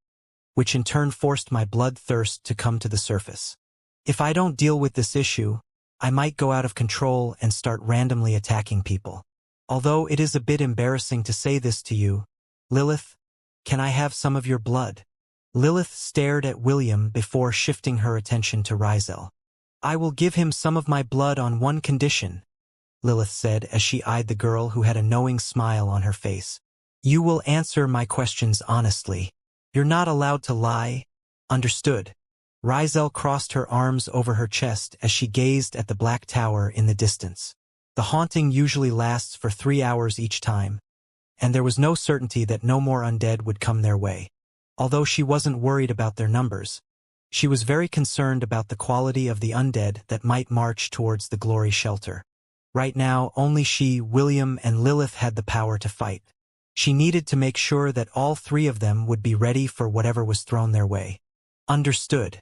Speaker 1: which in turn forced my bloodthirst to come to the surface. If I don't deal with this issue, I might go out of control and start randomly attacking people. Although it is a bit embarrassing to say this to you, Lilith, can I have some of your blood?" Lilith stared at William before shifting her attention to Reisel. "I will give him some of my blood on one condition," Lilith said as she eyed the girl who had a knowing smile on her face. "You will answer my questions honestly. You're not allowed to lie. Understood?" Reisel crossed her arms over her chest as she gazed at the Black Tower in the distance. The haunting usually lasts for 3 hours each time, and there was no certainty that no more undead would come their way. Although she wasn't worried about their numbers, she was very concerned about the quality of the undead that might march towards the glory shelter. Right now, only she, William, and Lilith had the power to fight. She needed to make sure that all three of them would be ready for whatever was thrown their way. "Understood.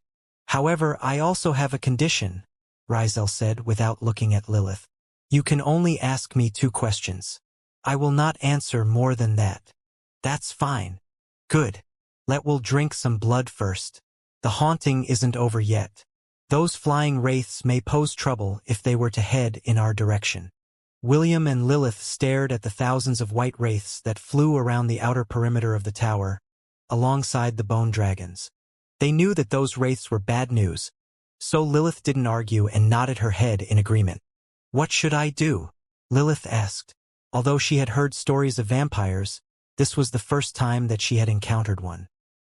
Speaker 1: However, I also have a condition," Reisel said without looking at Lilith. "You can only ask me 2 questions. I will not answer more than that." "That's fine." "Good. We'll drink some blood first." The haunting isn't over yet. Those flying wraiths may pose trouble if they were to head in our direction. William and Lilith stared at the thousands of white wraiths that flew around the outer perimeter of the tower, alongside the bone dragons. They knew that those wraiths were bad news, so Lilith didn't argue and nodded her head in agreement. "What should I do?" Lilith asked. Although she had heard stories of vampires, this was the first time that she had encountered one.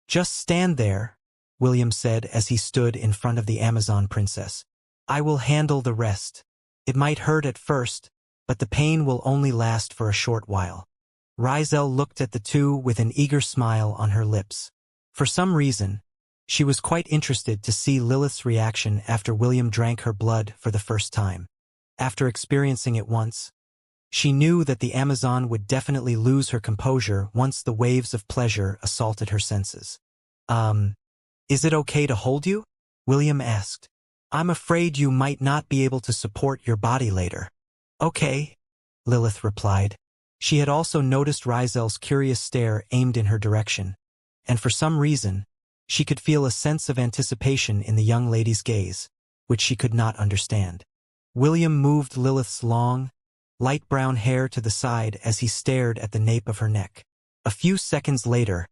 Speaker 1: "Just stand there," William said as he stood in front of the Amazon princess. "I will handle the rest. It might hurt at first, but the pain will only last for a short while." Rizel looked at the two with an eager smile on her lips. For some reason, she was quite interested to see Lilith's reaction after William drank her blood for the first time. After experiencing it once, she knew that the Amazon would definitely lose her composure once the waves of pleasure assaulted her senses. Is it okay to hold you?" William asked. "I'm afraid you might not be able to support your body later." "Okay," Lilith replied. She had also noticed Rizel's curious stare aimed in her direction, and for some reason, she could feel a sense of anticipation in the young lady's gaze, which she could not understand. William moved Lilith's long, light brown hair to the side as he stared at the nape of her neck. A few seconds later,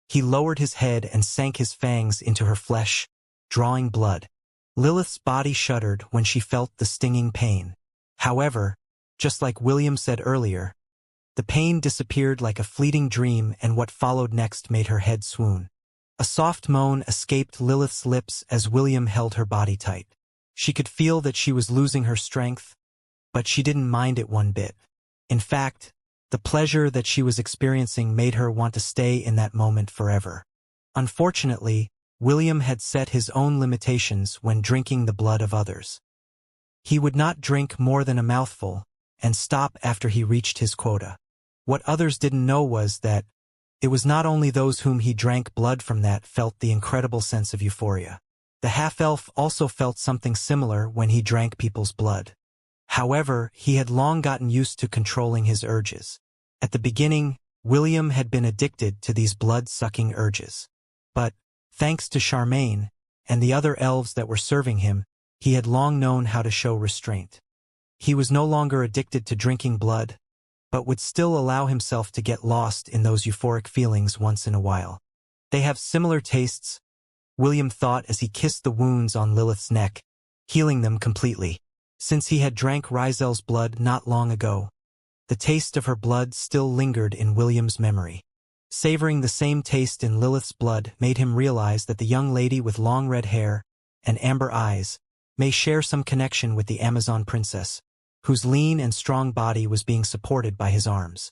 Speaker 1: he lowered his head and sank his fangs into her flesh, drawing blood. Lilith's body shuddered when she felt the stinging pain. However, just like William said earlier, the pain disappeared like a fleeting dream, and what followed next made her head swoon. A soft moan escaped Lilith's lips as William held her body tight. She could feel that she was losing her strength, but she didn't mind it one bit. In fact, the pleasure that she was experiencing made her want to stay in that moment forever. Unfortunately, William had set his own limitations when drinking the blood of others. He would not drink more than a mouthful, and stop after he reached his quota. What others didn't know was that it was not only those whom he drank blood from that felt the incredible sense of euphoria. The half-elf also felt something similar when he drank people's blood. However, he had long gotten used to controlling his urges. At the beginning, William had been addicted to these blood-sucking urges. But, thanks to Charmaine and the other elves that were serving him, he had long known how to show restraint. He was no longer addicted to drinking blood, but would still allow himself to get lost in those euphoric feelings once in a while. "They have similar tastes," William thought as he kissed the wounds on Lilith's neck, healing them completely. Since he had drank Rizel's blood not long ago, the taste of her blood still lingered in William's memory. Savoring the same taste in Lilith's blood made him realize that the young lady with long red hair and amber eyes may share some connection with the Amazon princess, whose lean and strong body was being supported by his arms.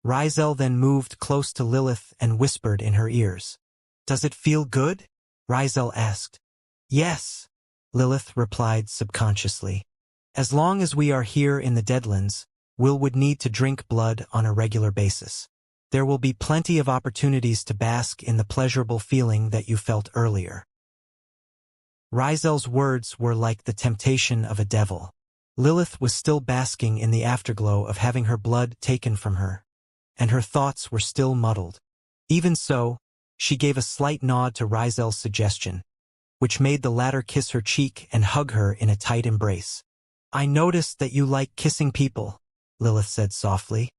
Speaker 1: Rizel then moved close to Lilith and whispered in her ears. "Does it feel good?" Rizel asked. "Yes," Lilith replied subconsciously. "As long as we are here in the Deadlands, Will would need to drink blood on a regular basis. There will be plenty of opportunities to bask in the pleasurable feeling that you felt earlier." Rizel's words were like the temptation of a devil. Lilith was still basking in the afterglow of having her blood taken from her, and her thoughts were still muddled. Even so, she gave a slight nod to Rizel's suggestion, which made the latter kiss her cheek and hug her in a tight embrace. "I noticed that you like kissing people," Lilith said softly.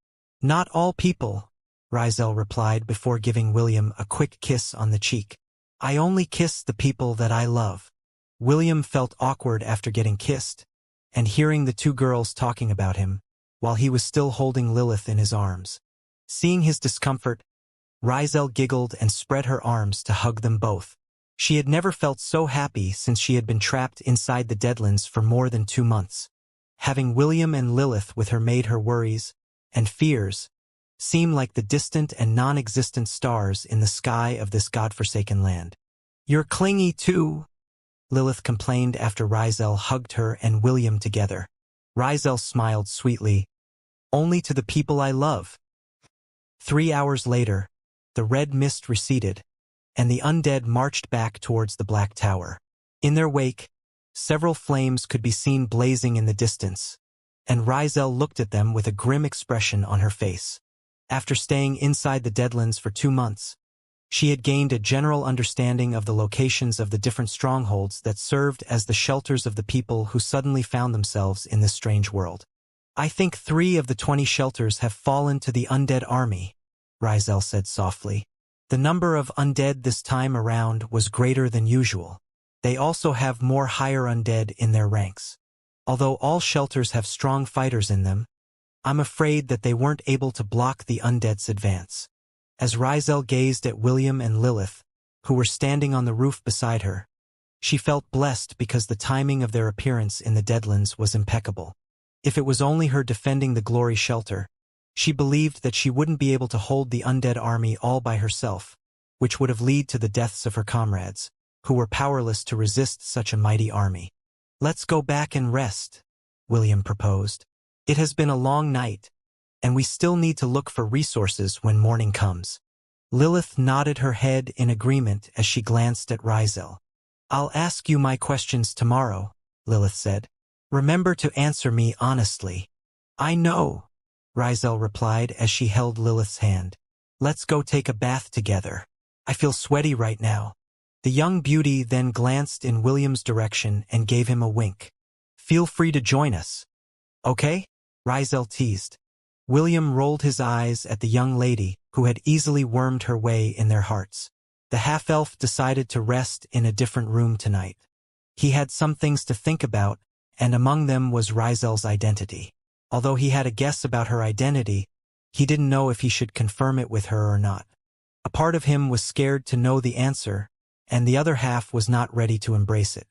Speaker 1: "Not all people," Rizel replied before giving William a quick kiss on the cheek. "I only kiss the people that I love." William felt awkward after getting kissed, and hearing the two girls talking about him, while he was still holding Lilith in his arms. Seeing his discomfort, Rizel giggled and spread her arms to hug them both. She had never felt so happy since she had been trapped inside the Deadlands for more than 2 months. Having William and Lilith with her made her worries and fears seem like the distant and non-existent stars in the sky of this godforsaken land. "You're clingy too," Lilith complained after Rizel hugged her and William together. Rizel smiled sweetly. "Only to the people I love." 3 hours later, the red mist receded, and the undead marched back towards the Black Tower. In their wake, several flames could be seen blazing in the distance, and Rizel looked at them with a grim expression on her face. After staying inside the Deadlands for 2 months, She had gained a general understanding of the locations of the different strongholds that served as the shelters of the people who suddenly found themselves in this strange world. "I think 3 of the 20 shelters have fallen to the undead army," Rizel said softly. The number of undead this time around was greater than usual. They also have more higher undead in their ranks. Although all shelters have strong fighters in them, I'm afraid that they weren't able to block the undead's advance. As Rizel gazed at William and Lilith, who were standing on the roof beside her, she felt blessed because the timing of their appearance in the Deadlands was impeccable. If it was only her defending the Glory Shelter, she believed that she wouldn't be able to hold the undead army all by herself, which would have led to the deaths of her comrades, who were powerless to resist such a mighty army. "Let's go back and rest," William proposed. "It has been a long night, and we still need to look for resources when morning comes." Lilith nodded her head in agreement as she glanced at Rizel. "I'll ask you my questions tomorrow," Lilith said. "Remember to answer me honestly." "I know," Rizel replied as she held Lilith's hand. "Let's go take a bath together. I feel sweaty right now." The young beauty then glanced in William's direction and gave him a wink. "Feel free to join us." "Okay?" Rizel teased. William rolled his eyes at the young lady who had easily wormed her way in their hearts. The half-elf decided to rest in a different room tonight. He had some things to think about, and among them was Rizel's identity. Although he had a guess about her identity, he didn't know if he should confirm it with her or not. A part of him was scared to know the answer, and the other half was not ready to embrace it.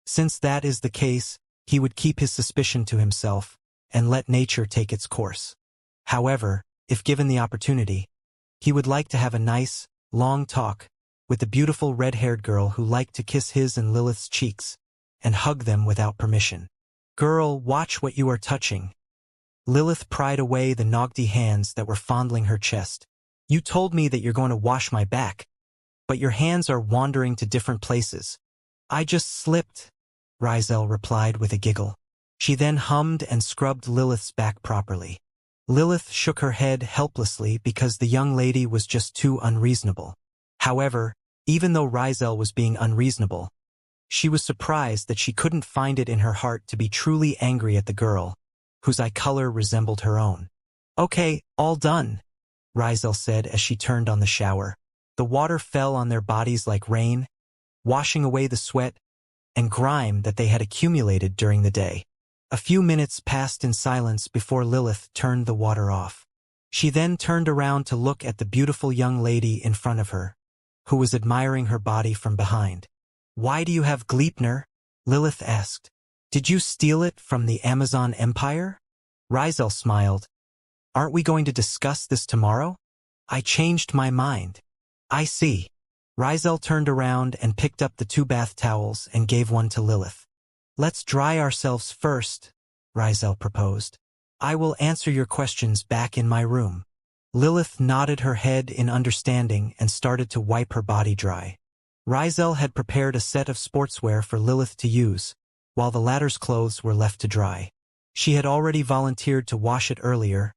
Speaker 1: Since that is the case, he would keep his suspicion to himself and let nature take its course. However, if given the opportunity, he would like to have a nice, long talk with the beautiful red-haired girl who liked to kiss his and Lilith's cheeks and hug them without permission. "Girl, watch what you are touching." Lilith pried away the Nogdi hands that were fondling her chest. "You told me that you're going to wash my back, but your hands are wandering to different places." "I just slipped," Rizel replied with a giggle. She then hummed and scrubbed Lilith's back properly. Lilith shook her head helplessly because the young lady was just too unreasonable. However, even though Rizel was being unreasonable, she was surprised that she couldn't find it in her heart to be truly angry at the girl, whose eye color resembled her own. "Okay, all done," Rizel said as she turned on the shower. The water fell on their bodies like rain, washing away the sweat and grime that they had accumulated during the day. A few minutes passed in silence before Lilith turned the water off. She then turned around to look at the beautiful young lady in front of her, who was admiring her body from behind. "Why do you have Gleipnir?" Lilith asked. "Did you steal it from the Amazon Empire?" Rizel smiled. "Aren't we going to discuss this tomorrow?" "I changed my mind." "I see." Rizel turned around and picked up the 2 bath towels and gave one to Lilith. "Let's dry ourselves first," Rizel proposed. "I will answer your questions back in my room." Lilith nodded her head in understanding and started to wipe her body dry. Rizel had prepared a set of sportswear for Lilith to use, while the latter's clothes were left to dry. She had already volunteered to wash it earlier,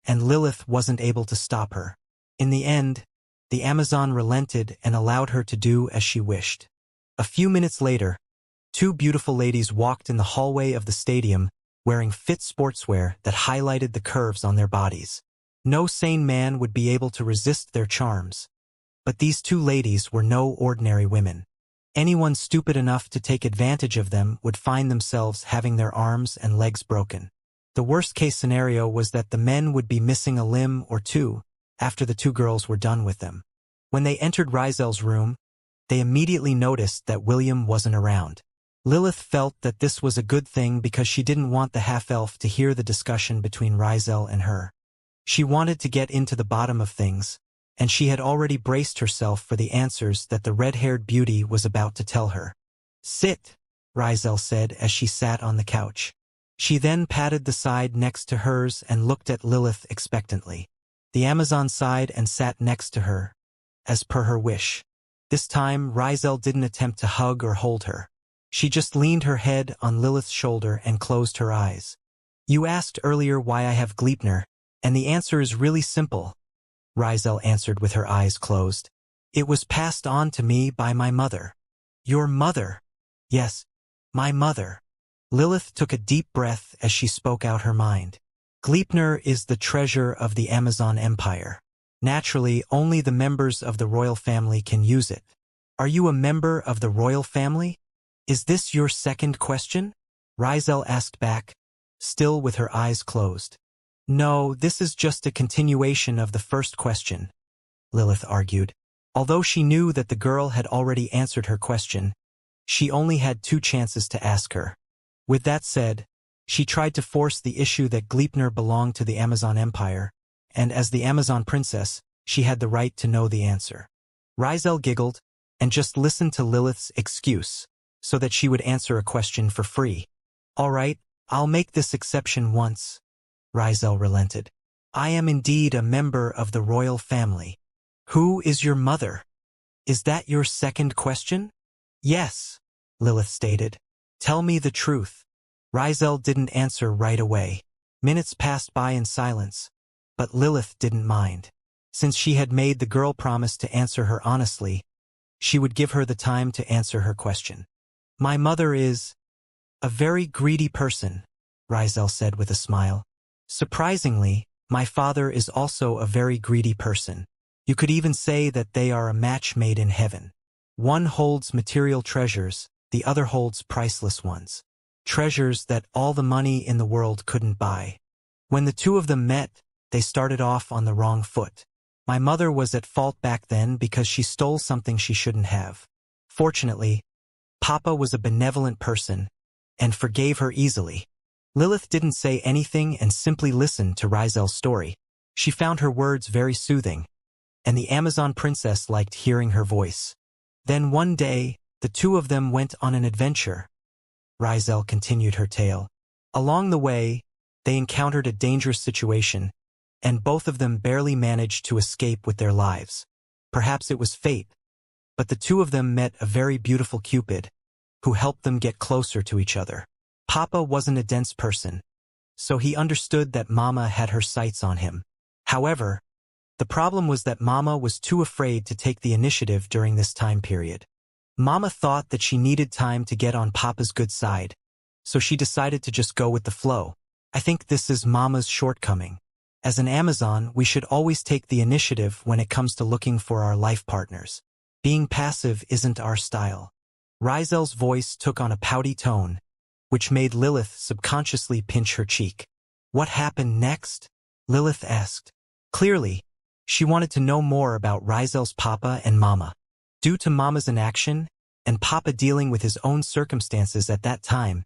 Speaker 1: and Lilith wasn't able to stop her. In the end, the Amazon relented and allowed her to do as she wished. A few minutes later, 2 beautiful ladies walked in the hallway of the stadium wearing fit sportswear that highlighted the curves on their bodies. No sane man would be able to resist their charms. But these 2 ladies were no ordinary women. Anyone stupid enough to take advantage of them would find themselves having their arms and legs broken. The worst-case scenario was that the men would be missing a limb or 2 after the 2 girls were done with them. When they entered Rizel's room, they immediately noticed that William wasn't around. Lilith felt that this was a good thing because she didn't want the half-elf to hear the discussion between Rizel and her. She wanted to get into the bottom of things, and she had already braced herself for the answers that the red-haired beauty was about to tell her. "Sit," Rizel said as she sat on the couch. She then patted the side next to hers and looked at Lilith expectantly. The Amazon sighed and sat next to her, as per her wish. This time, Rizel didn't attempt to hug or hold her. She just leaned her head on Lilith's shoulder and closed her eyes. "You asked earlier why I have Gleipnir, and the answer is really simple," Rizel answered with her eyes closed. It was passed on to me by my mother. Your mother? Yes, my mother. Lilith took a deep breath as she spoke out her mind. Gleipnir is the treasure of the Amazon Empire. Naturally, only the members of the royal family can use it. Are you a member of the royal family? Is this your second question? Rizel asked back, still with her eyes closed. No, this is just a continuation of the first question, Lilith argued. Although she knew that the girl had already answered her question, she only had 2 chances to ask her. With that said, she tried to force the issue that Gleipnir belonged to the Amazon Empire, and as the Amazon princess, she had the right to know the answer. Rizel giggled and just listened to Lilith's excuse so that she would answer a question for free. All right, I'll make this exception once. Rizel relented. I am indeed a member of the royal family. Who is your mother? Is that your second question? Yes, Lilith stated. Tell me the truth. Rizel didn't answer right away. Minutes passed by in silence, but Lilith didn't mind. Since she had made the girl promise to answer her honestly, she would give her the time to answer her question. My mother is a very greedy person, Rizel said with a smile. Surprisingly, my father is also a very greedy person. You could even say that they are a match made in heaven. One holds material treasures, the other holds priceless ones. Treasures that all the money in the world couldn't buy. When the 2 of them met, they started off on the wrong foot. My mother was at fault back then because she stole something she shouldn't have. Fortunately, Papa was a benevolent person and forgave her easily. Lilith didn't say anything and simply listened to Rizel's story. She found her words very soothing, and the Amazon princess liked hearing her voice. Then one day, the 2 of them went on an adventure. Rizel continued her tale. Along the way, they encountered a dangerous situation, and both of them barely managed to escape with their lives. Perhaps it was fate, but the 2 of them met a very beautiful Cupid, who helped them get closer to each other. Papa wasn't a dense person, so he understood that Mama had her sights on him. However, the problem was that Mama was too afraid to take the initiative during this time period. Mama thought that she needed time to get on Papa's good side, so she decided to just go with the flow. I think this is Mama's shortcoming. As an Amazon, we should always take the initiative when it comes to looking for our life partners. Being passive isn't our style. Rizel's voice took on a pouty tone, which made Lilith subconsciously pinch her cheek. What happened next? Lilith asked. Clearly, she wanted to know more about Rizel's Papa and Mama. Due to Mama's inaction, and Papa dealing with his own circumstances at that time,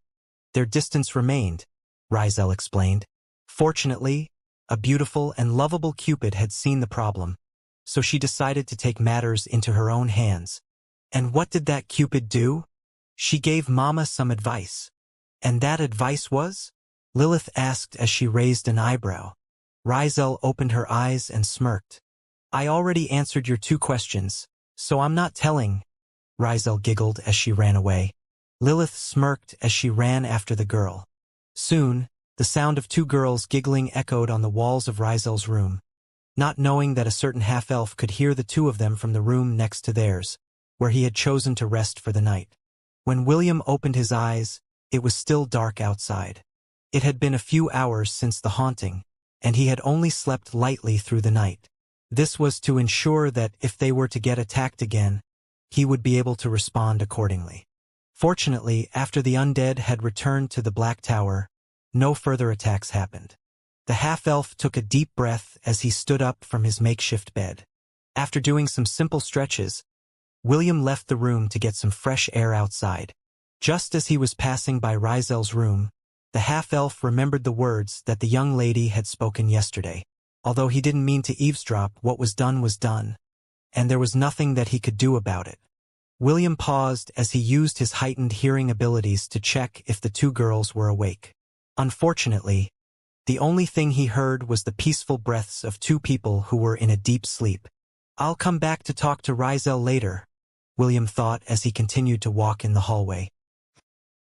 Speaker 1: their distance remained, Rizel explained. Fortunately, a beautiful and lovable Cupid had seen the problem, so she decided to take matters into her own hands. And what did that Cupid do? She gave Mama some advice. And that advice was? Lilith asked as she raised an eyebrow. Rizel opened her eyes and smirked. I already answered your 2 questions, so I'm not telling. Rizel giggled as she ran away. Lilith smirked as she ran after the girl. Soon, the sound of 2 girls giggling echoed on the walls of Rizel's room. Not knowing that a certain half-elf could hear the 2 of them from the room next to theirs, where he had chosen to rest for the night. When William opened his eyes, it was still dark outside. It had been a few hours since the haunting, and he had only slept lightly through the night. This was to ensure that if they were to get attacked again, he would be able to respond accordingly. Fortunately, after the undead had returned to the Black Tower, no further attacks happened. The half-elf took a deep breath as he stood up from his makeshift bed. After doing some simple stretches, William left the room to get some fresh air outside. Just as he was passing by Rizel's room, the half-elf remembered the words that the young lady had spoken yesterday. Although he didn't mean to eavesdrop, what was done, and there was nothing that he could do about it. William paused as he used his heightened hearing abilities to check if the 2 girls were awake. Unfortunately, the only thing he heard was the peaceful breaths of 2 people who were in a deep sleep. I'll come back to talk to Rizel later, William thought as he continued to walk in the hallway.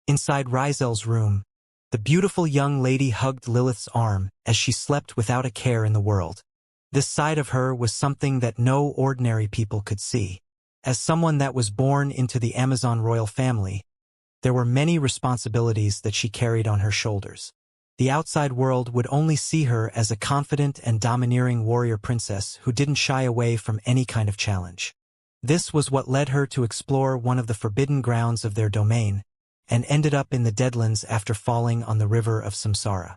Speaker 1: Inside Rizel's room, the beautiful young lady hugged Lilith's arm as she slept without a care in the world. This side of her was something that no ordinary people could see. As someone that was born into the Amazon royal family, there were many responsibilities that she carried on her shoulders. The outside world would only see her as a confident and domineering warrior princess who didn't shy away from any kind of challenge. This was what led her to explore one of the forbidden grounds of their domain, and ended up in the Deadlands after falling on the river of Samsara.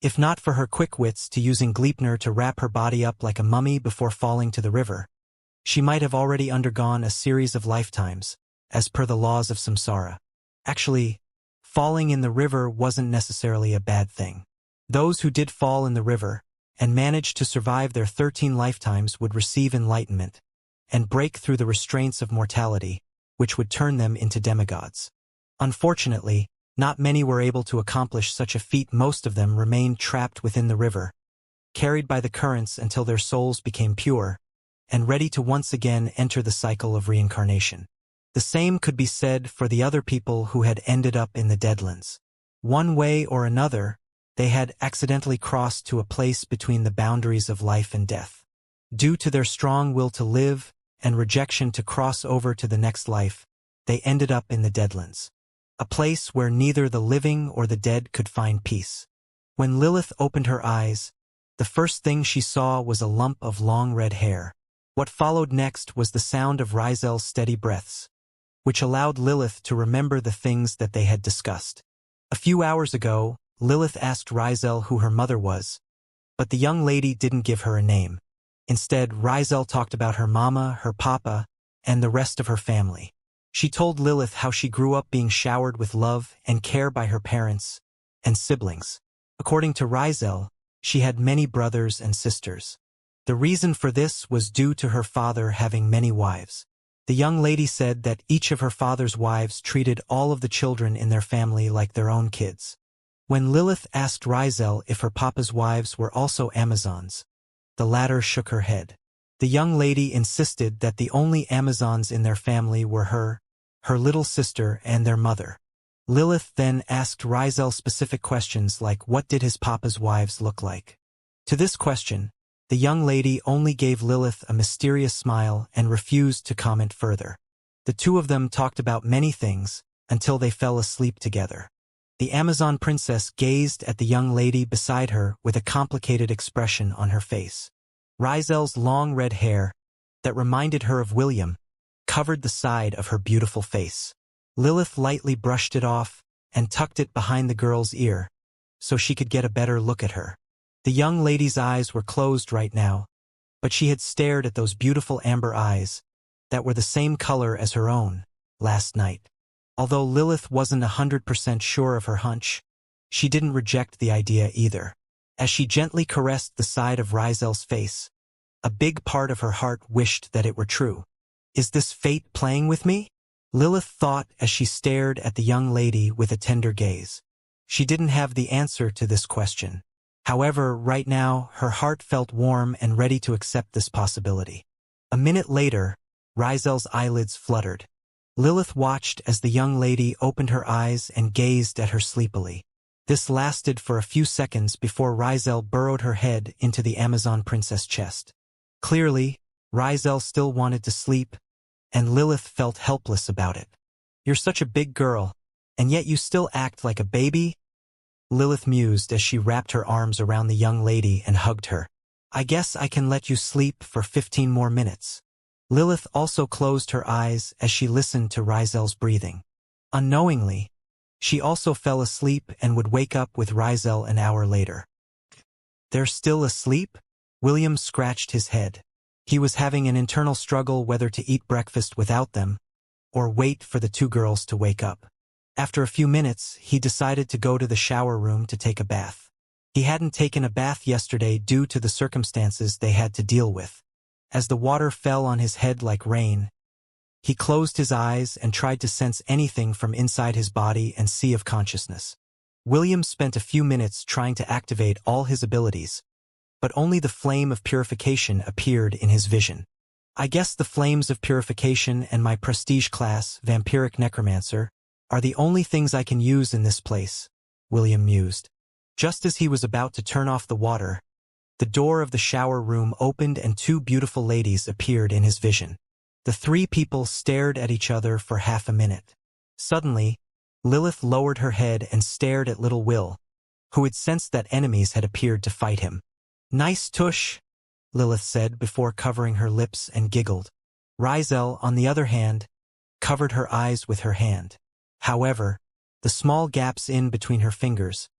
Speaker 1: If not for her quick wits to using Gleipnir to wrap her body up like a mummy before falling to the river, she might have already undergone a series of lifetimes, as per the laws of Samsara. Actually, falling in the river wasn't necessarily a bad thing. Those who did fall in the river, and managed to survive their 13 lifetimes would receive enlightenment, and break through the restraints of mortality, which would turn them into demigods. Unfortunately, not many were able to accomplish such a feat. Most of them remained trapped within the river, carried by the currents until their souls became pure, and ready to once again enter the cycle of reincarnation. The same could be said for the other people who had ended up in the Deadlands. One way or another, they had accidentally crossed to a place between the boundaries of life and death. Due to their strong will to live and rejection to cross over to the next life, they ended up in the Deadlands, a place where neither the living or the dead could find peace. When Lilith opened her eyes, the first thing she saw was a lump of long red hair. What followed next was the sound of Rizel's steady breaths, which allowed Lilith to remember the things that they had discussed. A few hours ago, Lilith asked Rizel who her mother was, but the young lady didn't give her a name. Instead, Rizel talked about her mama, her papa, and the rest of her family. She told Lilith how she grew up being showered with love and care by her parents and siblings. According to Rizel, she had many brothers and sisters. The reason for this was due to her father having many wives. The young lady said that each of her father's wives treated all of the children in their family like their own kids. When Lilith asked Rizel if her papa's wives were also Amazons, the latter shook her head. The young lady insisted that the only Amazons in their family were her little sister, and their mother. Lilith then asked Rizel specific questions like what did his papa's wives look like. To this question, the young lady only gave Lilith a mysterious smile and refused to comment further. The two of them talked about many things until they fell asleep together. The Amazon princess gazed at the young lady beside her with a complicated expression on her face. Rizel's long red hair, that reminded her of William, covered the side of her beautiful face. Lilith lightly brushed it off and tucked it behind the girl's ear, so she could get a better look at her. The young lady's eyes were closed right now, but she had stared at those beautiful amber eyes that were the same color as her own last night. Although Lilith wasn't 100% sure of her hunch, she didn't reject the idea either. As she gently caressed the side of Rizel's face, a big part of her heart wished that it were true. Is this fate playing with me? Lilith thought as she stared at the young lady with a tender gaze. She didn't have the answer to this question. However, right now, her heart felt warm and ready to accept this possibility. A minute later, Rizel's eyelids fluttered. Lilith watched as the young lady opened her eyes and gazed at her sleepily. This lasted for a few seconds before Rizel burrowed her head into the Amazon princess chest. Clearly, Rizel still wanted to sleep, and Lilith felt helpless about it. You're such a big girl, and yet you still act like a baby? Lilith mused as she wrapped her arms around the young lady and hugged her. I guess I can let you sleep for 15 more minutes. Lilith also closed her eyes as she listened to Rizel's breathing. Unknowingly, she also fell asleep and would wake up with Rizel an hour later. They're still asleep? William scratched his head. He was having an internal struggle whether to eat breakfast without them, or wait for the two girls to wake up. After a few minutes, he decided to go to the shower room to take a bath. He hadn't taken a bath yesterday due to the circumstances they had to deal with. As the water fell on his head like rain, he closed his eyes and tried to sense anything from inside his body and sea of consciousness. William spent a few minutes trying to activate all his abilities, but only the flame of purification appeared in his vision. I guess the flames of purification and my prestige class, vampiric necromancer, are the only things I can use in this place, William mused. Just as he was about to turn off the water, The door of the shower room opened and two beautiful ladies appeared in his vision. The three people stared at each other for half a minute. Suddenly, Lilith lowered her head and stared at little Will, who had sensed that enemies had appeared to fight him. "Nice tush," Lilith said before covering her lips and giggled. Rizel, on the other hand, covered her eyes with her hand. However, the small gaps in between her fingers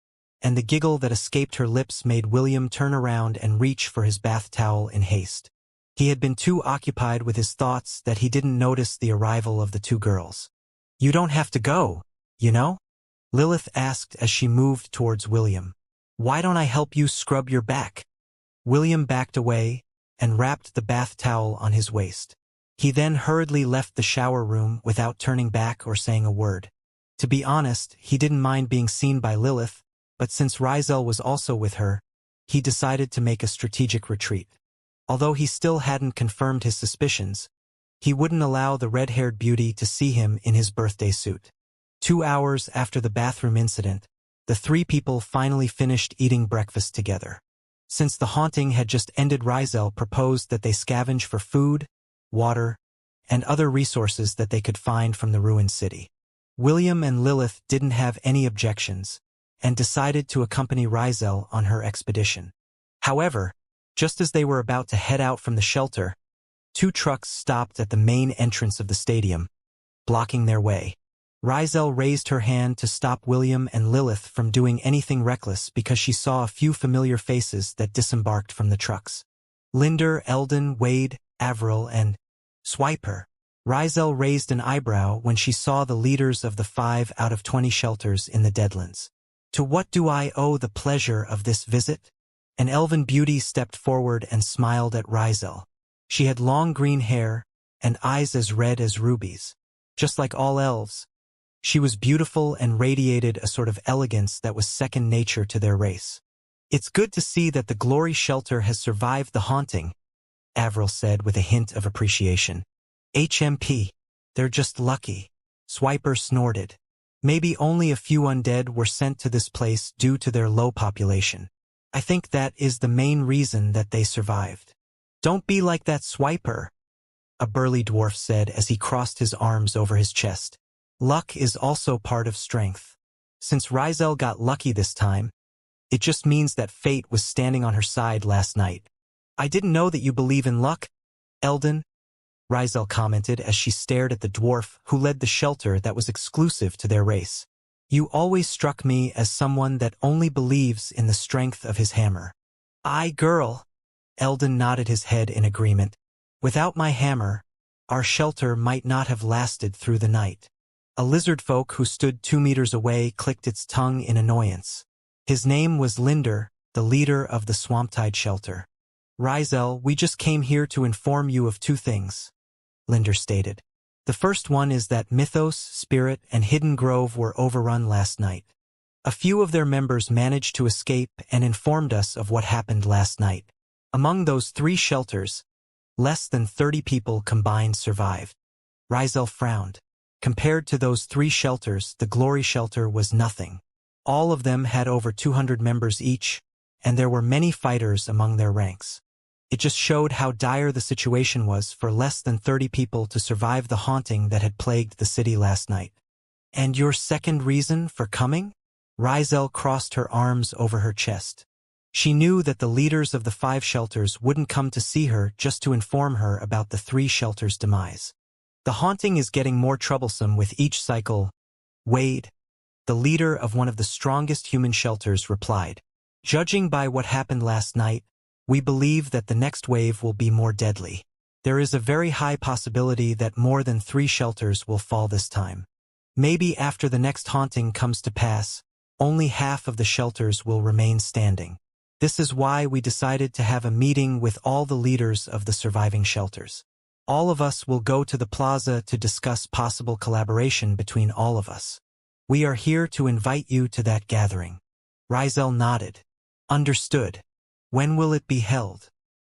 Speaker 1: and the giggle that escaped her lips made William turn around and reach for his bath towel in haste. He had been too occupied with his thoughts that he didn't notice the arrival of the two girls. "You don't have to go, you know?" Lilith asked as she moved towards William. "Why don't I help you scrub your back?" William backed away and wrapped the bath towel on his waist. He then hurriedly left the shower room without turning back or saying a word. To be honest, he didn't mind being seen by Lilith, but since Rizel was also with her, he decided to make a strategic retreat. Although he still hadn't confirmed his suspicions, he wouldn't allow the red-haired beauty to see him in his birthday suit. 2 hours after the bathroom incident, the three people finally finished eating breakfast together. Since the haunting had just ended, Rizel proposed that they scavenge for food, water, and other resources that they could find from the ruined city. William and Lilith didn't have any objections and decided to accompany Rizel on her expedition. However, just as they were about to head out from the shelter, 2 trucks stopped at the main entrance of the stadium, blocking their way. Rizel raised her hand to stop William and Lilith from doing anything reckless because she saw a few familiar faces that disembarked from the trucks. Linder, Eldon, Wade, Avril, and Swiper. Rizel raised an eyebrow when she saw the leaders of the 5 out of 20 shelters in the Deadlands. "To what do I owe the pleasure of this visit?" An elven beauty stepped forward and smiled at Rizel. She had long green hair and eyes as red as rubies. Just like all elves, she was beautiful and radiated a sort of elegance that was second nature to their race. "It's good to see that the Glory Shelter has survived the haunting," Avril said with a hint of appreciation. "HMP, they're just lucky," Swiper snorted. "Maybe only a few undead were sent to this place due to their low population. I think that is the main reason that they survived." "Don't be like that, Swiper," a burly dwarf said as he crossed his arms over his chest. "Luck is also part of strength. Since Rizel got lucky this time, it just means that fate was standing on her side last night." "I didn't know that you believe in luck, Eldon," Rizel commented as she stared at the dwarf who led the shelter that was exclusive to their race. "You always struck me as someone that only believes in the strength of his hammer." "Aye, girl," Eldon nodded his head in agreement. "Without my hammer, our shelter might not have lasted through the night." A lizard folk who stood 2 meters away clicked its tongue in annoyance. His name was Linder, the leader of the Swamptide shelter. "Rizel, we just came here to inform you of 2 things," Linder stated. "The first one is that Mythos, Spirit, and Hidden Grove were overrun last night. A few of their members managed to escape and informed us of what happened last night. Among those 3 shelters, less than 30 people combined survived." Rizel frowned. Compared to those 3 shelters, the Glory Shelter was nothing. All of them had over 200 members each, and there were many fighters among their ranks. It just showed how dire the situation was for less than 30 people to survive the haunting that had plagued the city last night. "And your second reason for coming?" Rizel crossed her arms over her chest. She knew that the leaders of the 5 shelters wouldn't come to see her just to inform her about the 3 shelters' demise. "The haunting is getting more troublesome with each cycle," Wade, the leader of one of the strongest human shelters, replied. "Judging by what happened last night, we believe that the next wave will be more deadly. There is a very high possibility that more than 3 shelters will fall this time. Maybe after the next haunting comes to pass, only half of the shelters will remain standing. This is why we decided to have a meeting with all the leaders of the surviving shelters. All of us will go to the plaza to discuss possible collaboration between all of us. We are here to invite you to that gathering." Rizel nodded. "Understood. When will it be held?"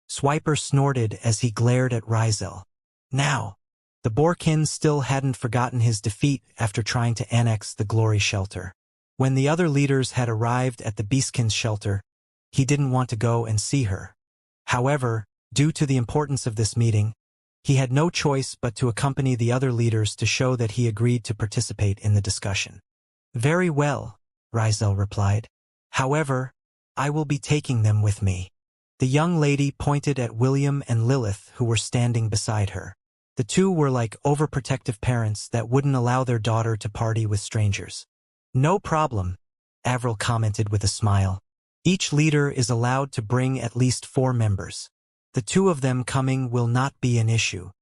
Speaker 1: Swiper snorted as he glared at Rizel. Now, the Borkin still hadn't forgotten his defeat after trying to annex the Glory Shelter. When the other leaders had arrived at the Beastkin's shelter, he didn't want to go and see her. However, due to the importance of this meeting, he had no choice but to accompany the other leaders to show that he agreed to participate in the discussion. "Very well," Rizel replied. "However, I will be taking them with me." The young lady pointed at William and Lilith, who were standing beside her. The two were like overprotective parents that wouldn't allow their daughter to party with strangers. "No problem," Avril commented with a smile. "Each leader is allowed to bring at least 4 members. The 2 of them coming will not be an issue."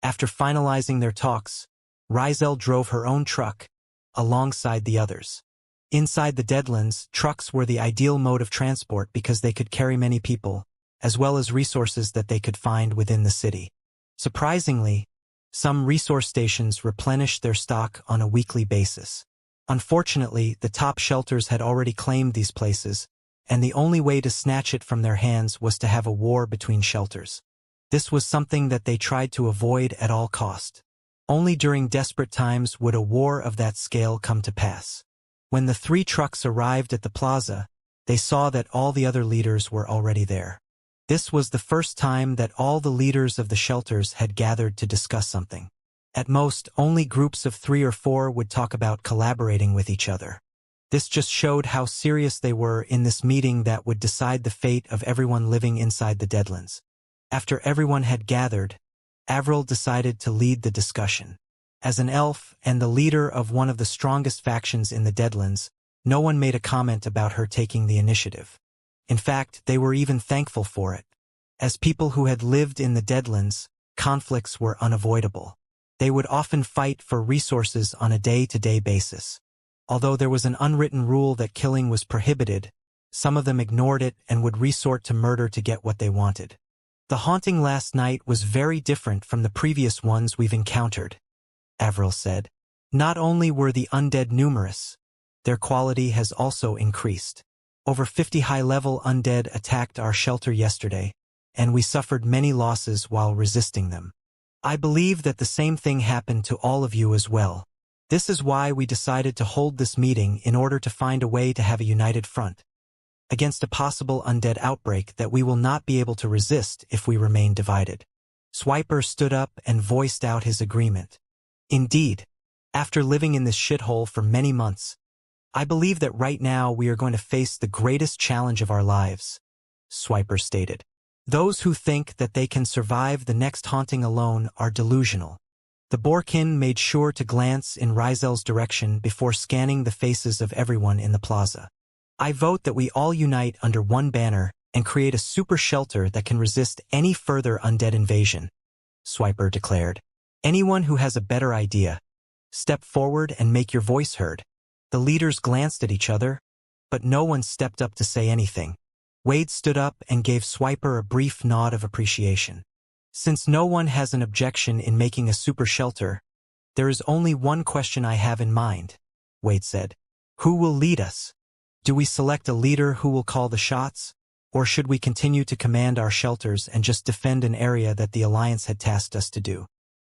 Speaker 1: After finalizing their talks, Rizel drove her own truck alongside the others. Inside the Deadlands, trucks were the ideal mode of transport because they could carry many people, as well as resources that they could find within the city. Surprisingly, some resource stations replenished their stock on a weekly basis. Unfortunately, the top shelters had already claimed these places, and the only way to snatch it from their hands was to have a war between shelters. This was something that they tried to avoid at all cost. Only during desperate times would a war of that scale come to pass. When the 3 trucks arrived at the plaza, they saw that all the other leaders were already there. This was the first time that all the leaders of the shelters had gathered to discuss something. At most, only groups of 3 or 4 would talk about collaborating with each other. This just showed how serious they were in this meeting that would decide the fate of everyone living inside the Deadlands. After everyone had gathered, Avril decided to lead the discussion. As an elf and the leader of one of the strongest factions in the Deadlands, no one made a comment about her taking the initiative. In fact, they were even thankful for it. As people who had lived in the Deadlands, conflicts were unavoidable. They would often fight for resources on a day-to-day basis. Although there was an unwritten rule that killing was prohibited, some of them ignored it and would resort to murder to get what they wanted. "The haunting last night was very different from the previous ones we've encountered," Avril said. "Not only were the undead numerous, their quality has also increased. Over 50 high-level undead attacked our shelter yesterday, and we suffered many losses while resisting them. I believe that the same thing happened to all of you as well. This is why we decided to hold this meeting in order to find a way to have a united front against a possible undead outbreak that we will not be able to resist if we remain divided." Swiper stood up and voiced out his agreement. "Indeed, after living in this shithole for many months, I believe that right now we are going to face the greatest challenge of our lives," Swiper stated. "Those who think that they can survive the next haunting alone are delusional." The Borkin made sure to glance in Rizel's direction before scanning the faces of everyone in the plaza. "I vote that we all unite under one banner and create a super shelter that can resist any further undead invasion," Swiper declared. "Anyone who has a better idea, step forward and make your voice heard." The leaders glanced at each other, but no one stepped up to say anything. Wade stood up and gave Swiper a brief nod of appreciation. "Since no one has an objection in making a super shelter, there is only one question I have in mind," Wade said. "Who will lead us? Do we select a leader who will call the shots, or should we continue to command our shelters and just defend an area that the Alliance had tasked us to do?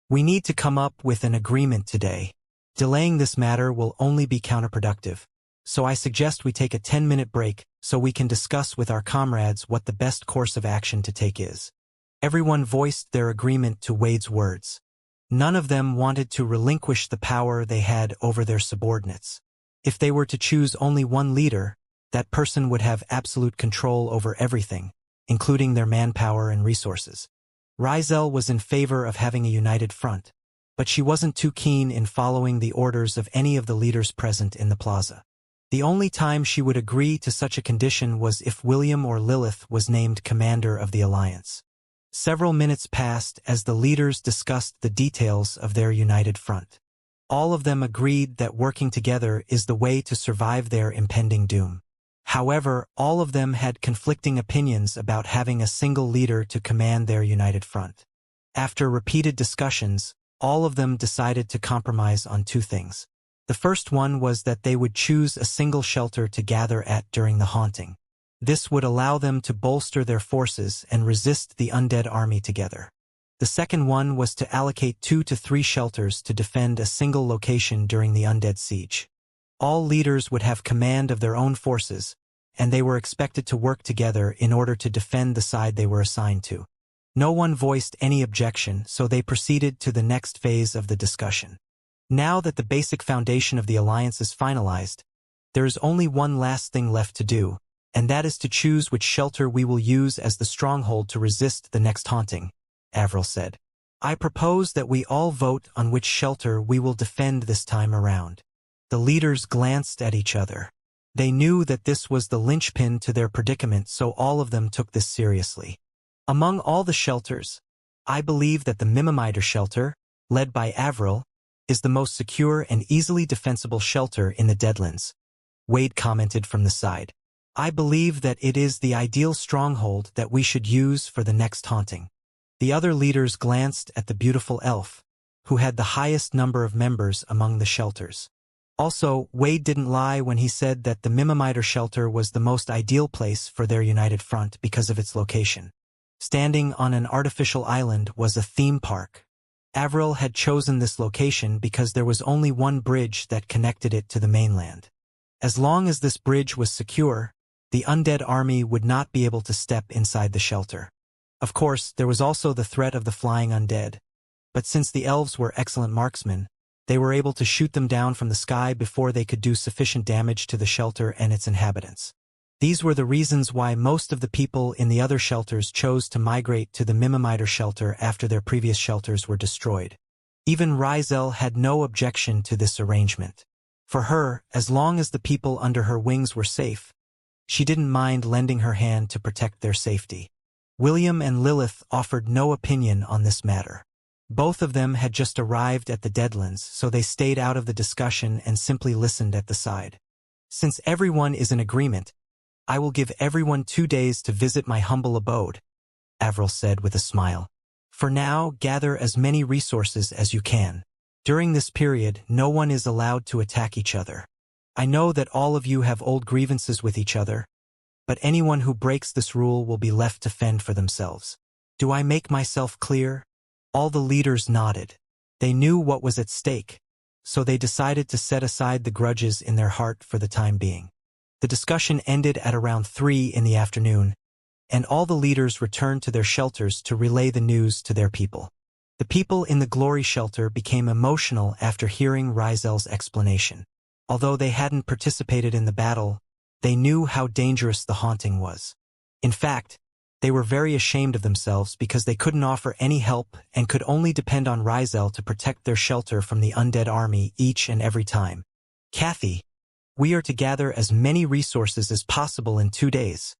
Speaker 1: We need to come up with an agreement today. Delaying this matter will only be counterproductive, so I suggest we take a 10-minute break so we can discuss with our comrades what the best course of action to take is." Everyone voiced their agreement to Wade's words. None of them wanted to relinquish the power they had over their subordinates. If they were to choose only one leader, that person would have absolute control over everything, including their manpower and resources. Rizel was in favor of having a united front, but she wasn't too keen in following the orders of any of the leaders present in the plaza. The only time she would agree to such a condition was if William or Lilith was named commander of the Alliance. Several minutes passed as the leaders discussed the details of their united front. All of them agreed that working together is the way to survive their impending doom. However, all of them had conflicting opinions about having a single leader to command their united front. After repeated discussions, all of them decided to compromise on 2 things. The first one was that they would choose a single shelter to gather at during the haunting. This would allow them to bolster their forces and resist the undead army together. The second one was to allocate 2 to 3 shelters to defend a single location during the undead siege. All leaders would have command of their own forces, and they were expected to work together in order to defend the side they were assigned to. No one voiced any objection, so they proceeded to the next phase of the discussion. Now that the basic foundation of the alliance is finalized, there is only one last thing left to do, and that is to choose which shelter we will use as the stronghold to resist the next haunting, Avril said. I propose that we all vote on which shelter we will defend this time around. The leaders glanced at each other. They knew that this was the linchpin to their predicament, so all of them took this seriously. Among all the shelters, I believe that the Mimimider shelter, led by Avril, is the most secure and easily defensible shelter in the Deadlands, Wade commented from the side. I believe that it is the ideal stronghold that we should use for the next haunting. The other leaders glanced at the beautiful elf, who had the highest number of members among the shelters. Also, Wade didn't lie when he said that the Mimimider shelter was the most ideal place for their united front because of its location. Standing on an artificial island was a theme park. Avril had chosen this location because there was only one bridge that connected it to the mainland. As long as this bridge was secure, the undead army would not be able to step inside the shelter. Of course, there was also the threat of the flying undead, but since the elves were excellent marksmen, they were able to shoot them down from the sky before they could do sufficient damage to the shelter and its inhabitants. These were the reasons why most of the people in the other shelters chose to migrate to the Mimimider shelter after their previous shelters were destroyed. Even Rizel had no objection to this arrangement. For her, as long as the people under her wings were safe, she didn't mind lending her hand to protect their safety. William and Lilith offered no opinion on this matter. Both of them had just arrived at the Deadlands, so they stayed out of the discussion and simply listened at the side. Since everyone is in agreement, I will give everyone 2 days to visit my humble abode, Avril said with a smile. For now, gather as many resources as you can. During this period, no one is allowed to attack each other. I know that all of you have old grievances with each other, but anyone who breaks this rule will be left to fend for themselves. Do I make myself clear? All the leaders nodded. They knew what was at stake, so they decided to set aside the grudges in their heart for the time being. The discussion ended at around 3 in the afternoon, and all the leaders returned to their shelters to relay the news to their people. The people in the Glory shelter became emotional after hearing Rizel's explanation. Although they hadn't participated in the battle, they knew how dangerous the haunting was. In fact, they were very ashamed of themselves because they couldn't offer any help and could only depend on Rizel to protect their shelter from the undead army each and every time. Kathy, we are to gather as many resources as possible in 2 days,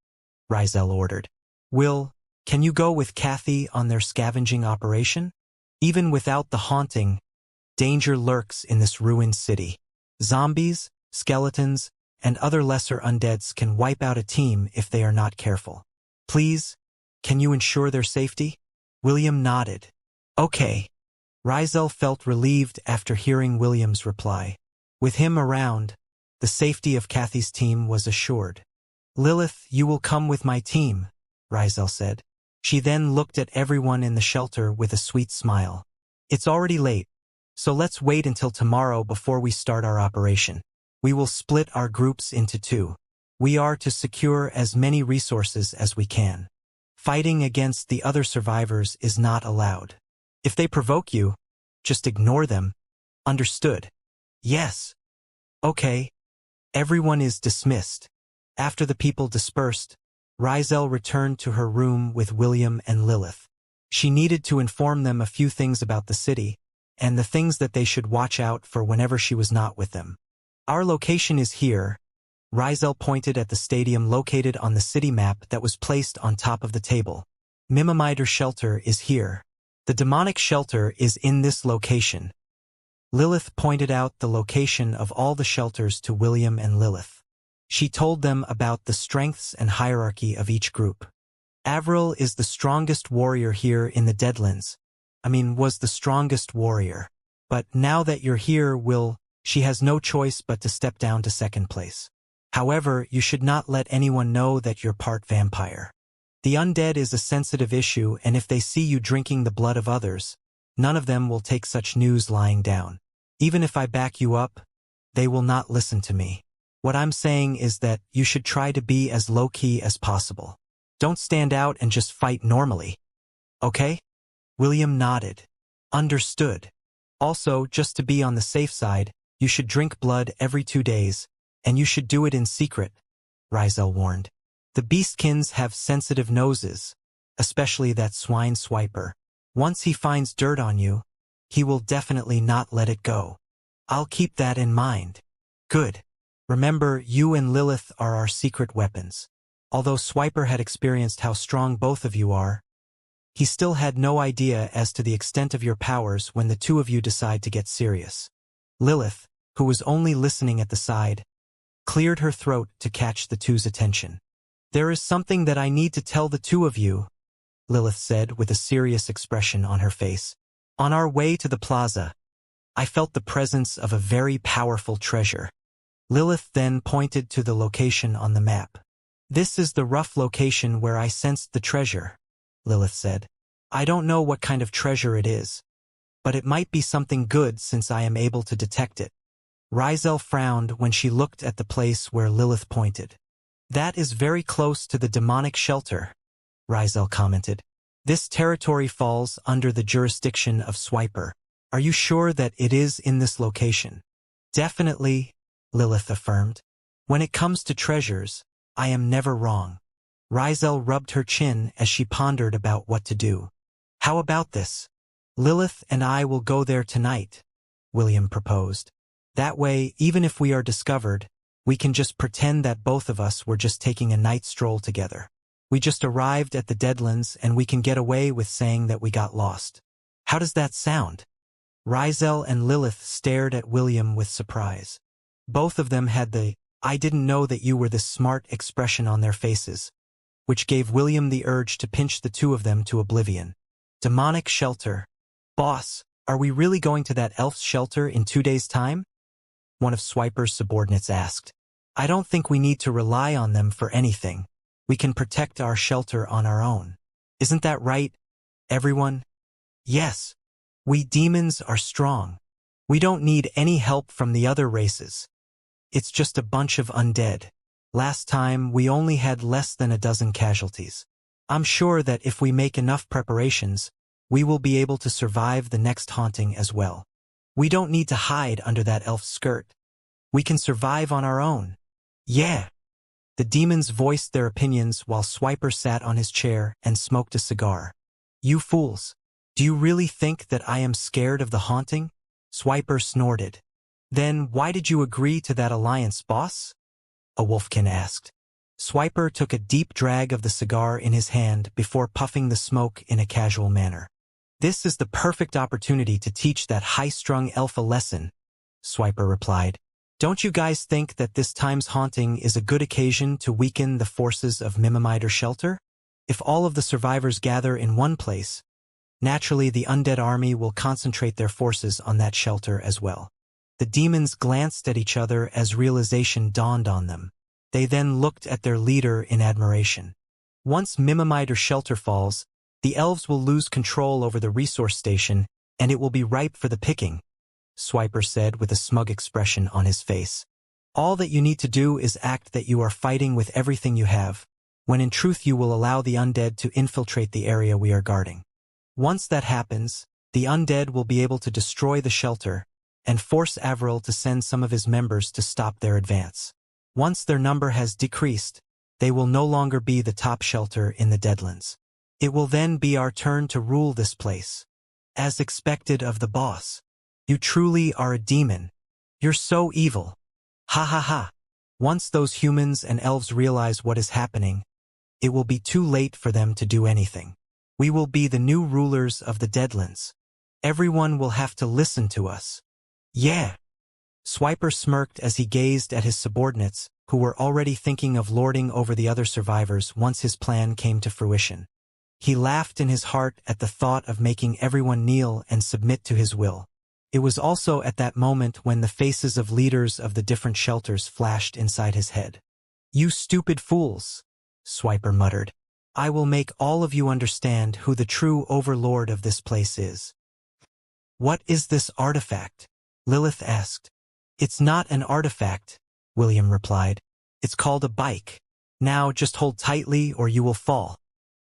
Speaker 1: Rizel ordered. Will, can you go with Kathy on their scavenging operation? Even without the haunting, danger lurks in this ruined city. Zombies, skeletons, and other lesser undeads can wipe out a team if they are not careful. Please, can you ensure their safety? William nodded. Okay. Rizel felt relieved after hearing William's reply. With him around, the safety of Kathy's team was assured. Lilith, you will come with my team, Rizel said. She then looked at everyone in the shelter with a sweet smile. It's already late, so let's wait until tomorrow before we start our operation. We will split our groups into 2. We are to secure as many resources as we can. Fighting against the other survivors is not allowed. If they provoke you, just ignore them. Understood? Yes. Okay. Everyone is dismissed. After the people dispersed, Rizel returned to her room with William and Lilith. She needed to inform them a few things about the city, and the things that they should watch out for whenever she was not with them. Our location is here. Rizel pointed at the stadium located on the city map that was placed on top of the table. Mimimider shelter is here. The demonic shelter is in this location. Lilith pointed out the location of all the shelters to William and Lilith. She told them about the strengths and hierarchy of each group. Avril is the strongest warrior here in the Deadlands. Was the strongest warrior. But now that you're here, she has no choice but to step down to second place. However, you should not let anyone know that you're part vampire. The undead is a sensitive issue, and if they see you drinking the blood of others, none of them will take such news lying down. Even if I back you up, they will not listen to me. What I'm saying is that you should try to be as low-key as possible. Don't stand out and just fight normally. Okay? William nodded. Understood. Also, just to be on the safe side, you should drink blood every 2 days, and you should do it in secret, Rizel warned. The beastkins have sensitive noses, especially that swine Swiper. Once he finds dirt on you, he will definitely not let it go. I'll keep that in mind. Good. Remember, you and Lilith are our secret weapons. Although Swiper had experienced how strong both of you are, he still had no idea as to the extent of your powers when the two of you decide to get serious. Lilith, who was only listening at the side, cleared her throat to catch the two's attention. There is something that I need to tell the two of you, Lilith said with a serious expression on her face. On our way to the plaza, I felt the presence of a very powerful treasure. Lilith then pointed to the location on the map. This is the rough location where I sensed the treasure, Lilith said. I don't know what kind of treasure it is, but it might be something good since I am able to detect it. Rizel frowned when she looked at the place where Lilith pointed. That is very close to the demonic shelter, Rizel commented. This territory falls under the jurisdiction of Swiper. Are you sure that it is in this location? Definitely, Lilith affirmed. When it comes to treasures, I am never wrong. Rizel rubbed her chin as she pondered about what to do. How about this? Lilith and I will go there tonight, William proposed. That way, even if we are discovered, we can just pretend that both of us were just taking a night stroll together. We just arrived at the Deadlands and we can get away with saying that we got lost. How does that sound? Rizel and Lilith stared at William with surprise. Both of them had the, I didn't know that you were this smart expression on their faces, which gave William the urge to pinch the two of them to oblivion. Demonic shelter. Boss, are we really going to that elf's shelter in 2 days' time? One of Swiper's subordinates asked. I don't think we need to rely on them for anything. We can protect our shelter on our own. Isn't that right, everyone? Yes. We demons are strong. We don't need any help from the other races. It's just a bunch of undead. Last time, we only had less than a dozen casualties. I'm sure that if we make enough preparations, we will be able to survive the next haunting as well. We don't need to hide under that elf's skirt. We can survive on our own. Yeah. The demons voiced their opinions while Swiper sat on his chair and smoked a cigar. You fools. Do you really think that I am scared of the haunting? Swiper snorted. Then why did you agree to that alliance, boss? A wolfkin asked. Swiper took a deep drag of the cigar in his hand before puffing the smoke in a casual manner. This is the perfect opportunity to teach that high-strung elf a lesson, Swiper replied. Don't you guys think that this time's haunting is a good occasion to weaken the forces of Mimimider Shelter? If all of the survivors gather in one place, naturally the undead army will concentrate their forces on that shelter as well. The demons glanced at each other as realization dawned on them. They then looked at their leader in admiration. Once Mimimider Shelter falls, the elves will lose control over the resource station, and it will be ripe for the picking, Swiper said with a smug expression on his face. All that you need to do is act that you are fighting with everything you have, when in truth you will allow the undead to infiltrate the area we are guarding. Once that happens, the undead will be able to destroy the shelter and force Avril to send some of his members to stop their advance. Once their number has decreased, they will no longer be the top shelter in the Deadlands. It will then be our turn to rule this place. As expected of the boss. You truly are a demon. You're so evil. Ha ha ha. Once those humans and elves realize what is happening, it will be too late for them to do anything. We will be the new rulers of the Deadlands. Everyone will have to listen to us. Yeah. Swiper smirked as he gazed at his subordinates, who were already thinking of lording over the other survivors once his plan came to fruition. He laughed in his heart at the thought of making everyone kneel and submit to his will. It was also at that moment when the faces of leaders of the different shelters flashed inside his head. You stupid fools, Swiper muttered. I will make all of you understand who the true overlord of this place is. What is this artifact? Lilith asked. It's not an artifact, William replied. It's called a bike. Now just hold tightly or you will fall.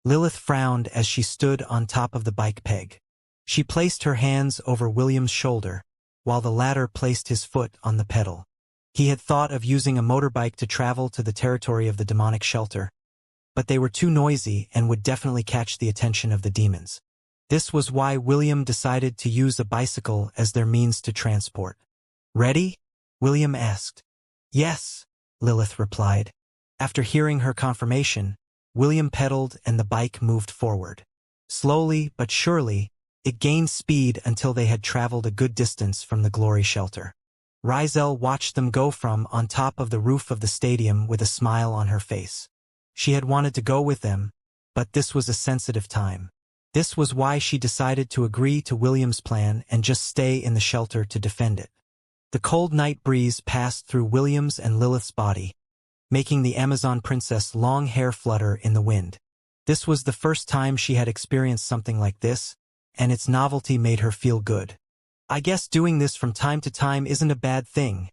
Speaker 1: Lilith frowned as she stood on top of the bike peg. She placed her hands over William's shoulder, while the latter placed his foot on the pedal. He had thought of using a motorbike to travel to the territory of the demonic shelter, but they were too noisy and would definitely catch the attention of the demons. This was why William decided to use a bicycle as their means to transport. Ready? William asked. Yes, Lilith replied. After hearing her confirmation, William pedaled and the bike moved forward. Slowly but surely, it gained speed until they had traveled a good distance from the glory shelter. Rizel watched them go from on top of the roof of the stadium with a smile on her face. She had wanted to go with them, but this was a sensitive time. This was why she decided to agree to William's plan and just stay in the shelter to defend it. The cold night breeze passed through William's and Lilith's body, making the Amazon princess' long hair flutter in the wind. This was the first time she had experienced something like this, and its novelty made her feel good. I guess doing this from time to time isn't a bad thing,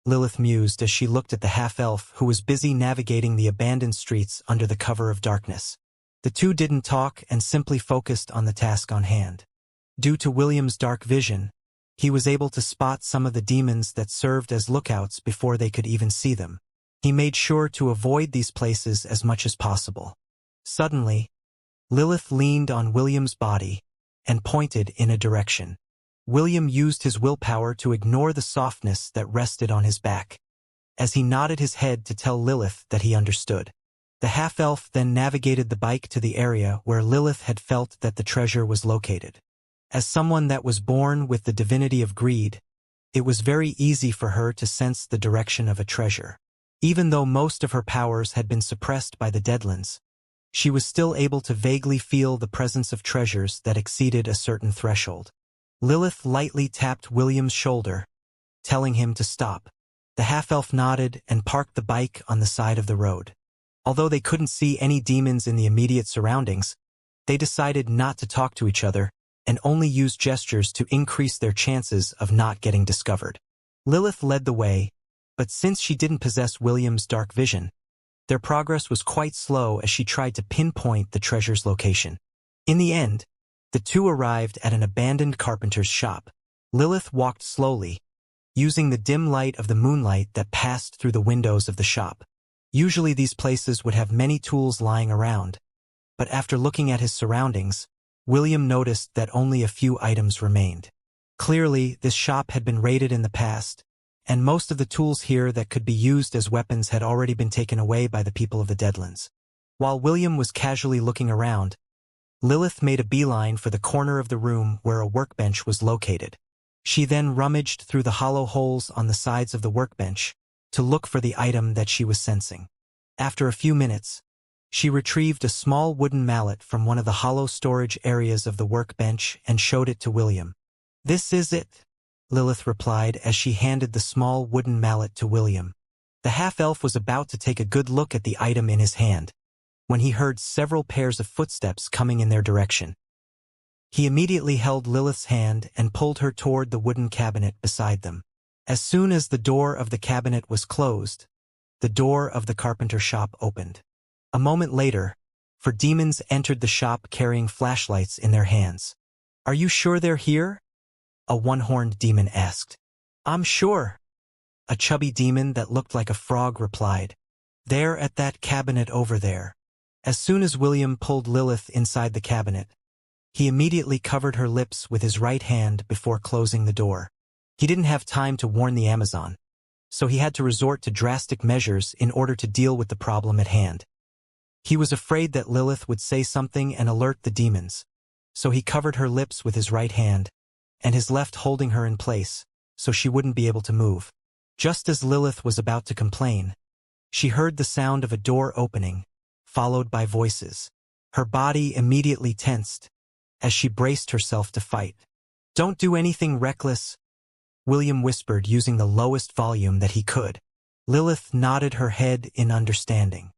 Speaker 1: Lilith mused as she looked at the half-elf who was busy navigating the abandoned streets under the cover of darkness. The two didn't talk and simply focused on the task on hand. Due to William's dark vision, he was able to spot some of the demons that served as lookouts before they could even see them. He made sure to avoid these places as much as possible. Suddenly, Lilith leaned on William's body and pointed in a direction. William used his willpower to ignore the softness that rested on his back, as he nodded his head to tell Lilith that he understood. The half-elf then navigated the bike to the area where Lilith had felt that the treasure was located. As someone that was born with the divinity of greed, it was very easy for her to sense the direction of a treasure. Even though most of her powers had been suppressed by the Deadlands, she was still able to vaguely feel the presence of treasures that exceeded a certain threshold. Lilith lightly tapped William's shoulder, telling him to stop. The half-elf nodded and parked the bike on the side of the road. Although they couldn't see any demons in the immediate surroundings, they decided not to talk to each other and only use gestures to increase their chances of not getting discovered. Lilith led the way, but since she didn't possess William's dark vision, their progress was quite slow as she tried to pinpoint the treasure's location. In the end, the two arrived at an abandoned carpenter's shop. Lilith walked slowly, using the dim light of the moonlight that passed through the windows of the shop. Usually these places would have many tools lying around, but after looking at his surroundings, William noticed that only a few items remained. Clearly, this shop had been raided in the past, and most of the tools here that could be used as weapons had already been taken away by the people of the Deadlands. While William was casually looking around, Lilith made a beeline for the corner of the room where a workbench was located. She then rummaged through the hollow holes on the sides of the workbench to look for the item that she was sensing. After a few minutes, she retrieved a small wooden mallet from one of the hollow storage areas of the workbench and showed it to William. "This is it," Lilith replied as she handed the small wooden mallet to William. The half-elf was about to take a good look at the item in his hand, when he heard several pairs of footsteps coming in their direction. He immediately held Lilith's hand and pulled her toward the wooden cabinet beside them. As soon as the door of the cabinet was closed, the door of the carpenter shop opened. A moment later, 4 demons entered the shop carrying flashlights in their hands. "Are you sure they're here?" a one-horned demon asked. "I'm sure," a chubby demon that looked like a frog replied. "They're at that cabinet over there." As soon as William pulled Lilith inside the cabinet, he immediately covered her lips with his right hand before closing the door. He didn't have time to warn the Amazon, so he had to resort to drastic measures in order to deal with the problem at hand. He was afraid that Lilith would say something and alert the demons, so he covered her lips with his right hand, and his left holding her in place, so she wouldn't be able to move. Just as Lilith was about to complain, she heard the sound of a door opening, followed by voices. Her body immediately tensed, as she braced herself to fight. "Don't do anything reckless," William whispered using the lowest volume that he could. Lilith nodded her head in understanding.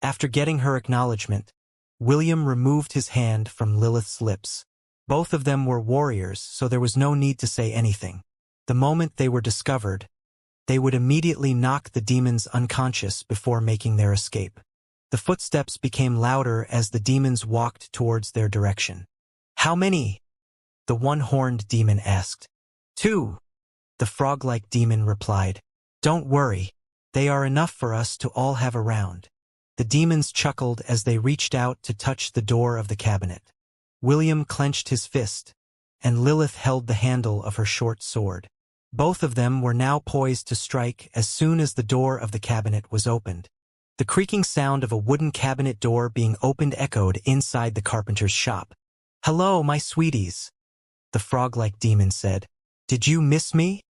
Speaker 1: After getting her acknowledgement, William removed his hand from Lilith's lips. Both of them were warriors, so there was no need to say anything. The moment they were discovered, they would immediately knock the demons unconscious before making their escape. The footsteps became louder as the demons walked towards their direction. "How many?" the one-horned demon asked. "2," the frog-like demon replied. "Don't worry, they are enough for us to all have around." The demons chuckled as they reached out to touch the door of the cabinet. William clenched his fist, and Lilith held the handle of her short sword. Both of them were now poised to strike as soon as the door of the cabinet was opened. The creaking sound of a wooden cabinet door being opened echoed inside the carpenter's shop. "Hello, my sweeties," the frog-like demon said. "Did you miss me?"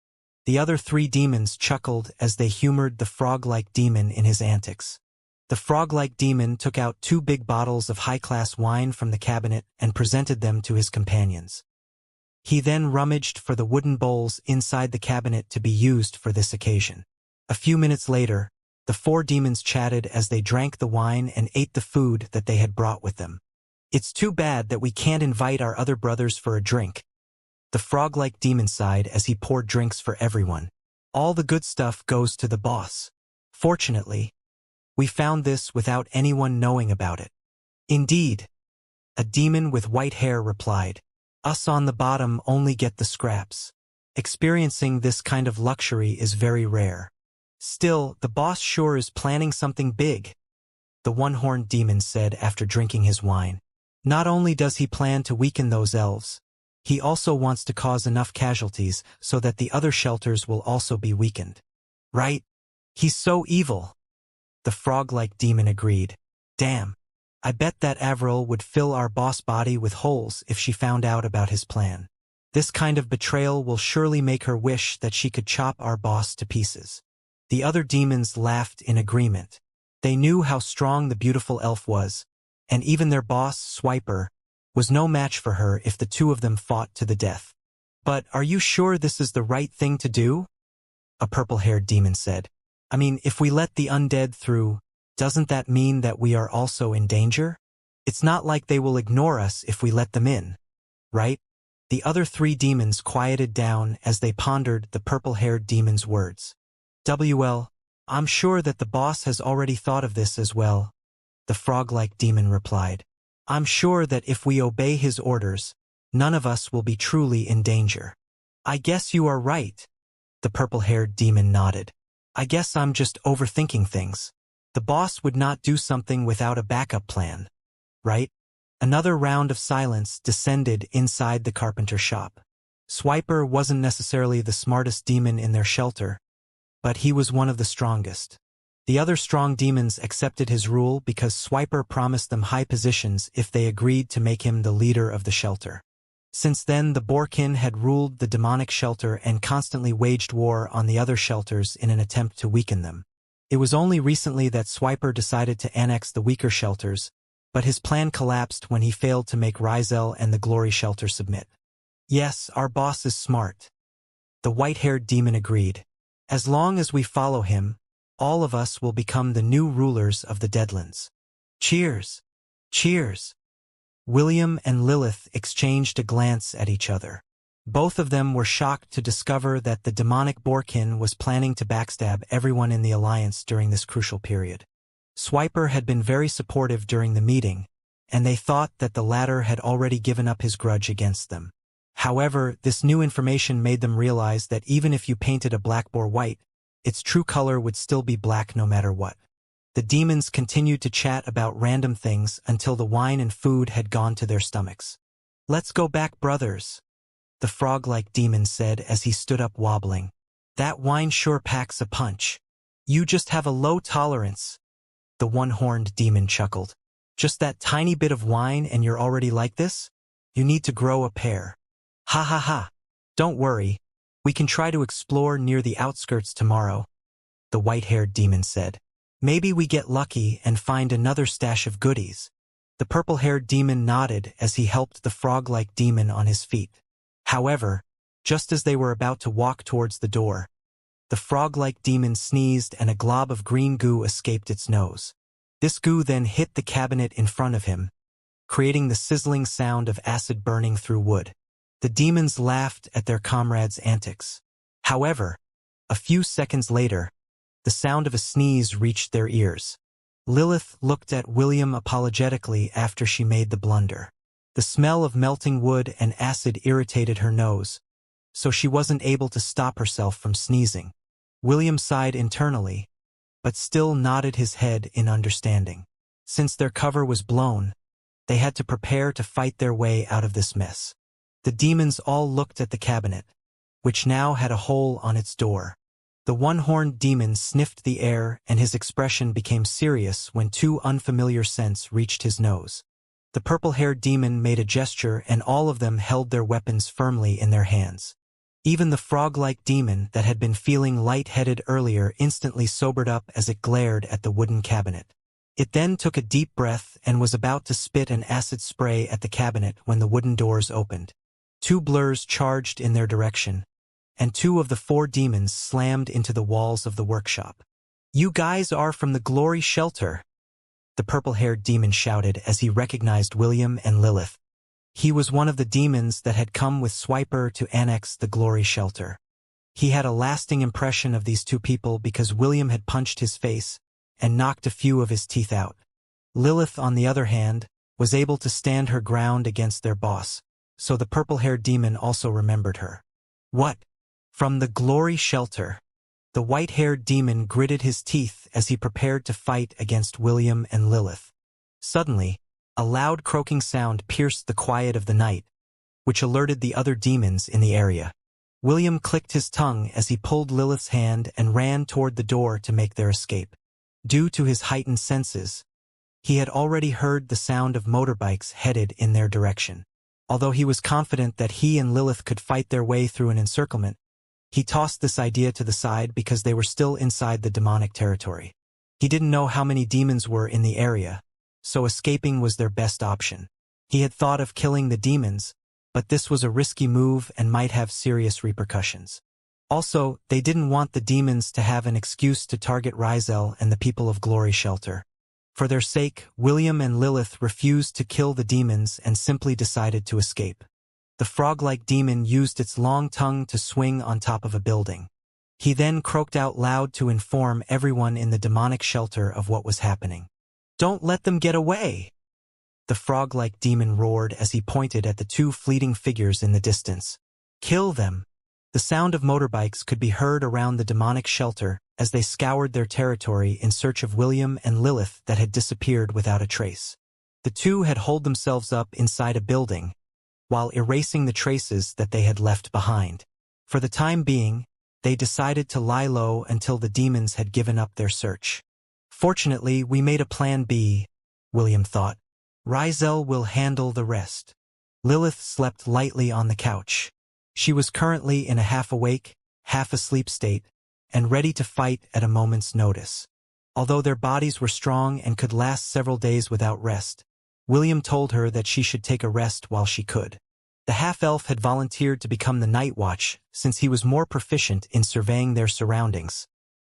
Speaker 1: The other 3 demons chuckled as they humored the frog-like demon in his antics. The frog-like demon took out 2 big bottles of high-class wine from the cabinet and presented them to his companions. He then rummaged for the wooden bowls inside the cabinet to be used for this occasion. A few minutes later, the 4 demons chatted as they drank the wine and ate the food that they had brought with them. "It's too bad that we can't invite our other brothers for a drink," the frog-like demon sighed as he poured drinks for everyone. "All the good stuff goes to the boss. Fortunately, we found this without anyone knowing about it." "Indeed," a demon with white hair replied. "Us on the bottom only get the scraps. Experiencing this kind of luxury is very rare." "Still, the boss sure is planning something big," the one-horned demon said after drinking his wine. "Not only does he plan to weaken those elves, he also wants to cause enough casualties so that the other shelters will also be weakened." "Right? He's so evil," the frog-like demon agreed. "Damn. I bet that Avril would fill our boss body with holes if she found out about his plan. This kind of betrayal will surely make her wish that she could chop our boss to pieces." The other demons laughed in agreement. They knew how strong the beautiful elf was, and even their boss, Swiper, was no match for her if the 2 of them fought to the death. "But are you sure this is the right thing to do?" a purple-haired demon said. "I mean, if we let the undead through, doesn't that mean that we are also in danger? It's not like they will ignore us if we let them in, right?" The other 3 demons quieted down as they pondered the purple-haired demon's words. "Well, I'm sure that the boss has already thought of this as well," the frog-like demon replied. "I'm sure that if we obey his orders, none of us will be truly in danger." "I guess you are right," the purple-haired demon nodded. "I guess I'm just overthinking things. The boss would not do something without a backup plan, right?" Another round of silence descended inside the carpenter shop. Swiper wasn't necessarily the smartest demon in their shelter, but he was one of the strongest. The other strong demons accepted his rule because Swiper promised them high positions if they agreed to make him the leader of the shelter. Since then, the Borkin had ruled the demonic shelter and constantly waged war on the other shelters in an attempt to weaken them. It was only recently that Swiper decided to annex the weaker shelters, but his plan collapsed when he failed to make Rizel and the Glory Shelter submit. "Yes, our boss is smart," the white-haired demon agreed. "As long as we follow him, all of us will become the new rulers of the Deadlands." "Cheers! Cheers!" William and Lilith exchanged a glance at each other. Both of them were shocked to discover that the demonic Borkin was planning to backstab everyone in the Alliance during this crucial period. Swiper had been very supportive during the meeting, and they thought that the latter had already given up his grudge against them. However, this new information made them realize that even if you painted a black boar white, its true color would still be black no matter what. The demons continued to chat about random things until the wine and food had gone to their stomachs. "Let's go back, brothers," the frog-like demon said as he stood up wobbling. "That wine sure packs a punch. You just have a low tolerance," the one-horned demon chuckled. "Just that tiny bit of wine and you're already like this? You need to grow a pair." "Ha ha ha. Don't worry. We can try to explore near the outskirts tomorrow," the white-haired demon said. "Maybe we get lucky and find another stash of goodies." The purple-haired demon nodded as he helped the frog-like demon on his feet. However, just as they were about to walk towards the door, the frog-like demon sneezed and a glob of green goo escaped its nose. This goo then hit the cabinet in front of him, creating the sizzling sound of acid burning through wood. The demons laughed at their comrades' antics. However, A few seconds later, the sound of a sneeze reached their ears. Lilith looked at William apologetically after she made the blunder. The smell of melting wood and acid irritated her nose, so she wasn't able to stop herself from sneezing. William sighed internally, but still nodded his head in understanding. Since their cover was blown, they had to prepare to fight their way out of this mess. The demons all looked at the cabinet, which now had a hole on its door. The one-horned demon sniffed the air, and his expression became serious when two unfamiliar scents reached his nose. The purple-haired demon made a gesture, and all of them held their weapons firmly in their hands. Even the frog-like demon that had been feeling light-headed earlier instantly sobered up as it glared at the wooden cabinet. It then took a deep breath and was about to spit an acid spray at the cabinet when the wooden doors opened. Two blurs charged in their direction, and two of the four demons slammed into the walls of the workshop. "You guys are from the Glory Shelter," the purple-haired demon shouted as he recognized William and Lilith. He was one of the demons that had come with Swiper to annex the Glory Shelter. He had a lasting impression of these two people because William had punched his face and knocked a few of his teeth out. Lilith, on the other hand, was able to stand her ground against their boss, so the purple-haired demon also remembered her. "What? From the Glory Shelter?" The white-haired demon gritted his teeth as he prepared to fight against William and Lilith. Suddenly, a loud croaking sound pierced the quiet of the night, which alerted the other demons in the area. William clicked his tongue as he pulled Lilith's hand and ran toward the door to make their escape. Due to his heightened senses, he had already heard the sound of motorbikes headed in their direction. Although he was confident that he and Lilith could fight their way through an encirclement, he tossed this idea to the side because they were still inside the demonic territory. He didn't know how many demons were in the area, so escaping was their best option. He had thought of killing the demons, but this was a risky move and might have serious repercussions. Also, they didn't want the demons to have an excuse to target Rizel and the people of Glory Shelter. For their sake, William and Lilith refused to kill the demons and simply decided to escape. The frog-like demon used its long tongue to swing on top of a building. He then croaked out loud to inform everyone in the demonic shelter of what was happening. "Don't let them get away!" The frog-like demon roared as he pointed at the two fleeting figures in the distance. "Kill them!" The sound of motorbikes could be heard around the demonic shelter as they scoured their territory in search of William and Lilith that had disappeared without a trace. The two had holed themselves up inside a building, while erasing the traces that they had left behind. For the time being, they decided to lie low until the demons had given up their search. "Fortunately, we made a plan B," William thought. "Rizel will handle the rest." Lilith slept lightly on the couch. She was currently in a half-awake, half-asleep state, and ready to fight at a moment's notice. Although their bodies were strong and could last several days without rest, William told her that she should take a rest while she could. The half-elf had volunteered to become the night watch since he was more proficient in surveying their surroundings,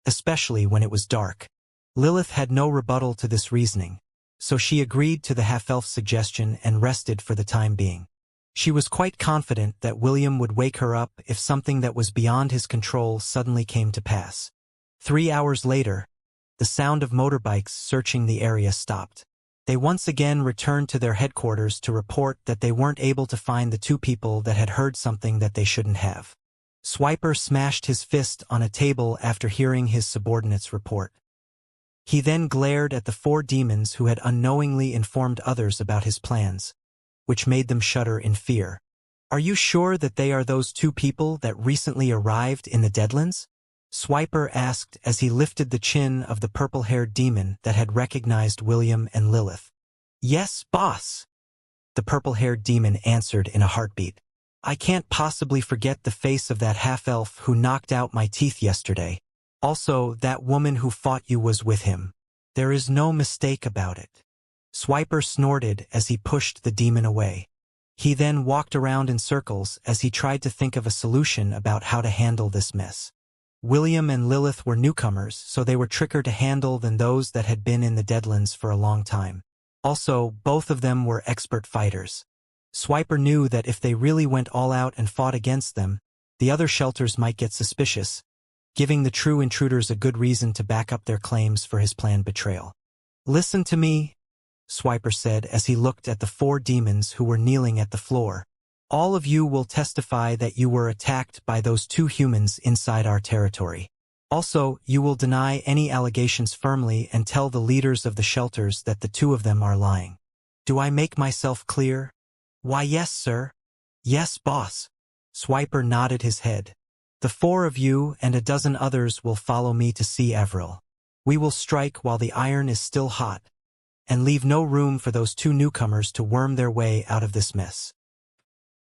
Speaker 1: especially when it was dark. Lilith had no rebuttal to this reasoning, so she agreed to the half-elf's suggestion and rested for the time being. She was quite confident that William would wake her up if something that was beyond his control suddenly came to pass. 3 hours later, the sound of motorbikes searching the area stopped. They once again returned to their headquarters to report that they weren't able to find the two people that had heard something that they shouldn't have. Swiper smashed his fist on a table after hearing his subordinate's report. He then glared at the four demons who had unknowingly informed others about his plans, which made them shudder in fear. "Are you sure that they are those two people that recently arrived in the Deadlands?" Swiper asked as he lifted the chin of the purple-haired demon that had recognized William and Lilith. "Yes, boss," the purple-haired demon answered in a heartbeat. "I can't possibly forget the face of that half-elf who knocked out my teeth yesterday. Also, that woman who fought you was with him. There is no mistake about it." Swiper snorted as he pushed the demon away. He then walked around in circles as he tried to think of a solution about how to handle this mess. William and Lilith were newcomers, so they were trickier to handle than those that had been in the Deadlands for a long time. Also, both of them were expert fighters. Swiper knew that if they really went all out and fought against them, the other shelters might get suspicious, giving the true intruders a good reason to back up their claims for his planned betrayal. "Listen to me," Swiper said as he looked at the 4 demons who were kneeling at the floor. "All of you will testify that you were attacked by those 2 humans inside our territory. Also, you will deny any allegations firmly and tell the leaders of the shelters that the 2 of them are lying. Do I make myself clear?" "Why, yes, sir." "Yes, boss." Swiper nodded his head. "The 4 of you and a dozen others will follow me to see Avril. We will strike while the iron is still hot, and leave no room for those 2 newcomers to worm their way out of this mess."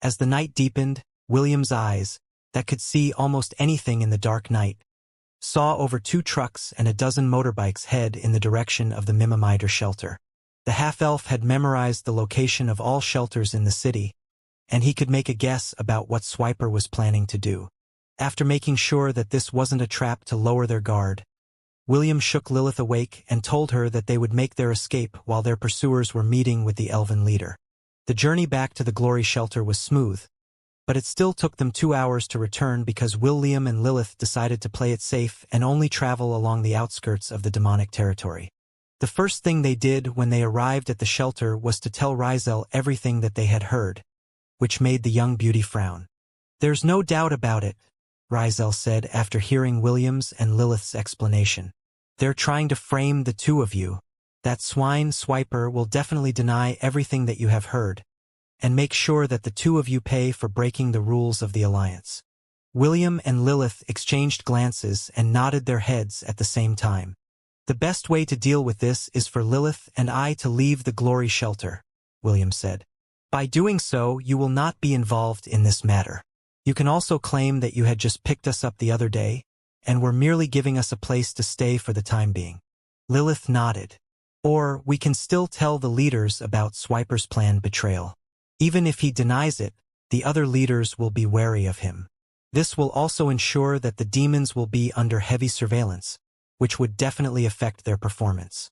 Speaker 1: As the night deepened, William's eyes, that could see almost anything in the dark night, saw over 2 trucks and a dozen motorbikes head in the direction of the Mimimider shelter. The half-elf had memorized the location of all shelters in the city, and he could make a guess about what Swiper was planning to do. After making sure that this wasn't a trap to lower their guard, William shook Lilith awake and told her that they would make their escape while their pursuers were meeting with the elven leader. The journey back to the Glory Shelter was smooth, but it still took them 2 hours to return because William and Lilith decided to play it safe and only travel along the outskirts of the demonic territory. The first thing they did when they arrived at the shelter was to tell Rizel everything that they had heard, which made the young beauty frown. "There's no doubt about it," Rizel said after hearing William's and Lilith's explanation. "They're trying to frame the 2 of you. That swine Swiper will definitely deny everything that you have heard, and make sure that the 2 of you pay for breaking the rules of the Alliance." William and Lilith exchanged glances and nodded their heads at the same time. "The best way to deal with this is for Lilith and I to leave the Glory Shelter," William said. "By doing so, you will not be involved in this matter. You can also claim that you had just picked us up the other day, and were merely giving us a place to stay for the time being." Lilith nodded. "Or we can still tell the leaders about Swiper's planned betrayal. Even if he denies it, the other leaders will be wary of him. This will also ensure that the demons will be under heavy surveillance, which would definitely affect their performance."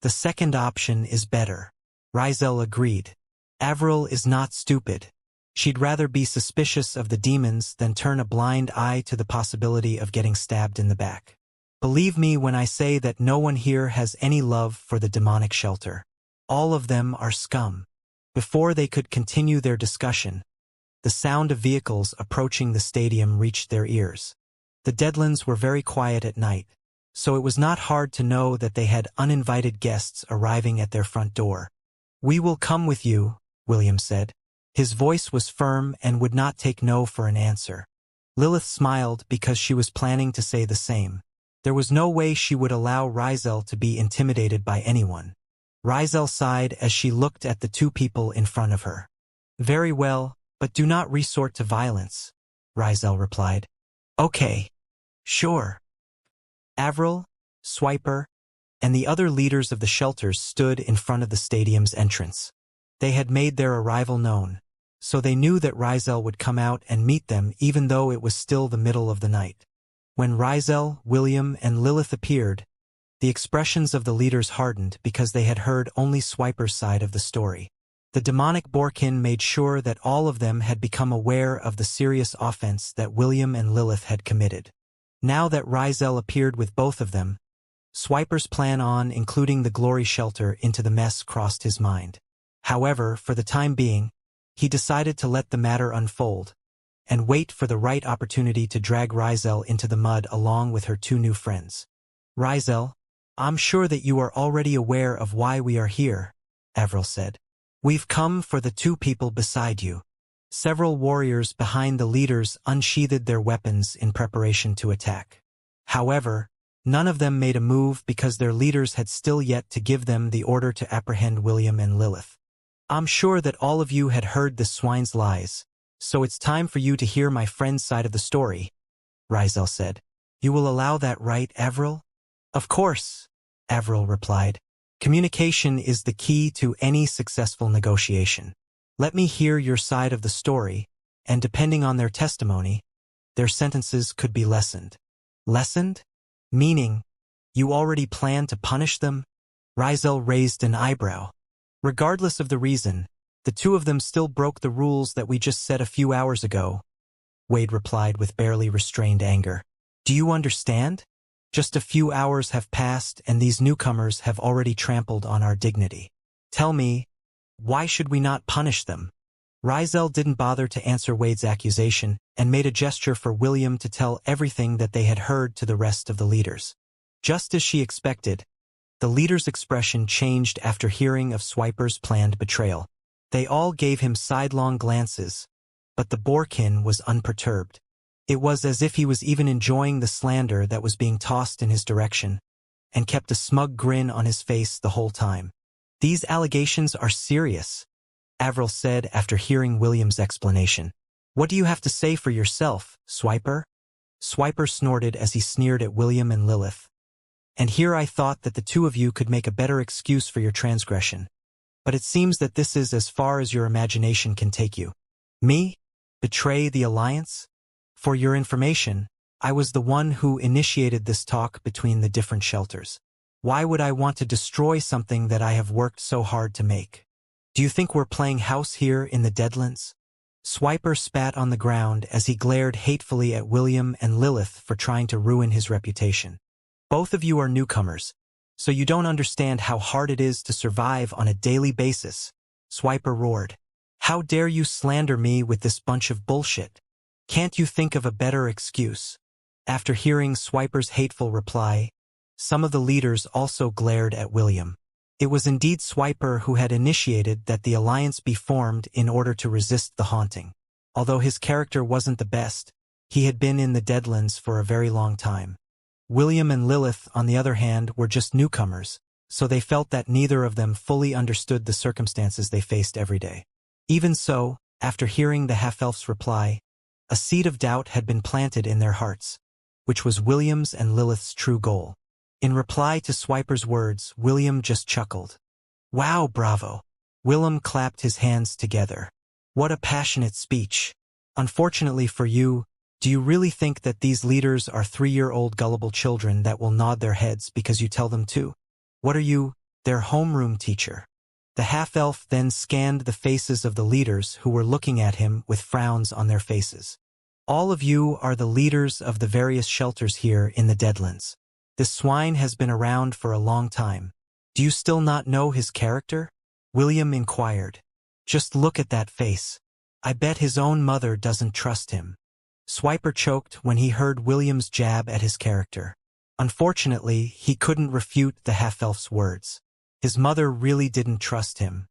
Speaker 1: "The second option is better," Rizel agreed. "Avril is not stupid. She'd rather be suspicious of the demons than turn a blind eye to the possibility of getting stabbed in the back. Believe me when I say that no one here has any love for the demonic shelter. All of them are scum." Before they could continue their discussion, the sound of vehicles approaching the stadium reached their ears. The Deadlands were very quiet at night, so it was not hard to know that they had uninvited guests arriving at their front door. "We will come with you," William said. His voice was firm and would not take no for an answer. Lilith smiled because she was planning to say the same. There was no way she would allow Rizel to be intimidated by anyone. Rizel sighed as she looked at the 2 people in front of her. "Very well, but do not resort to violence," Rizel replied. "Okay. Sure." Avril, Swiper, and the other leaders of the shelters stood in front of the stadium's entrance. They had made their arrival known, so they knew that Rizel would come out and meet them even though it was still the middle of the night. When Rizel, William, and Lilith appeared, the expressions of the leaders hardened because they had heard only Swiper's side of the story. The demonic Borkin made sure that all of them had become aware of the serious offense that William and Lilith had committed. Now that Rizel appeared with both of them, Swiper's plan on including the Glory Shelter into the mess crossed his mind. However, for the time being, he decided to let the matter unfold and wait for the right opportunity to drag Rizel into the mud along with her 2 new friends. "Rizel, I'm sure that you are already aware of why we are here," Avril said. "We've come for the 2 people beside you." Several warriors behind the leaders unsheathed their weapons in preparation to attack. However, none of them made a move because their leaders had still yet to give them the order to apprehend William and Lilith. "I'm sure that all of you had heard the swine's lies, so it's time for you to hear my friend's side of the story," Rizel said. "You will allow that, right, Avril?" "Of course," Avril replied. "Communication is the key to any successful negotiation. Let me hear your side of the story, and depending on their testimony, their sentences could be lessened." "Lessened? Meaning, you already plan to punish them?" Rizel raised an eyebrow. "Regardless of the reason, the 2 of them still broke the rules that we just set a few hours ago," Wade replied with barely restrained anger. Do you understand? Just a few hours have passed and these newcomers have already trampled on our dignity. Tell me, why should we not punish them? Rizel didn't bother to answer Wade's accusation and made a gesture for William to tell everything that they had heard to the rest of the leaders. Just as she expected, the leaders' expression changed after hearing of Swiper's planned betrayal. They all gave him sidelong glances, but the Borkin was unperturbed. It was as if he was even enjoying the slander that was being tossed in his direction, and kept a smug grin on his face the whole time. These allegations are serious, Avril said after hearing William's explanation. What do you have to say for yourself, Swiper? Swiper snorted as he sneered at William and Lilith. And here I thought that the two of you could make a better excuse for your transgression. But it seems that this is as far as your imagination can take you. Me? Betray the Alliance? For your information, I was the one who initiated this talk between the different shelters. Why would I want to destroy something that I have worked so hard to make? Do you think we're playing house here in the Deadlands? Swiper spat on the ground as he glared hatefully at William and Lilith for trying to ruin his reputation. Both of you are newcomers, so you don't understand how hard it is to survive on a daily basis, Swiper roared. How dare you slander me with this bunch of bullshit? Can't you think of a better excuse? After hearing Swiper's hateful reply, some of the leaders also glared at William. It was indeed Swiper who had initiated that the Alliance be formed in order to resist the haunting. Although his character wasn't the best, he had been in the Deadlands for a very long time. William and Lilith, on the other hand, were just newcomers, so they felt that neither of them fully understood the circumstances they faced every day. Even so, after hearing the half-elf's reply, a seed of doubt had been planted in their hearts, which was William's and Lilith's true goal. In reply to Swiper's words, William just chuckled. Wow, bravo! Willem clapped his hands together. What a passionate speech. Unfortunately for you, do you really think that these leaders are 3-year-old gullible children that will nod their heads because you tell them to? What are you, their homeroom teacher? The half-elf then scanned the faces of the leaders who were looking at him with frowns on their faces. All of you are the leaders of the various shelters here in the Deadlands. This swine has been around for a long time. Do you still not know his character? William inquired. Just look at that face. I bet his own mother doesn't trust him. Swiper choked when he heard William's jab at his character. Unfortunately, he couldn't refute the half-elf's words. His mother really didn't trust him.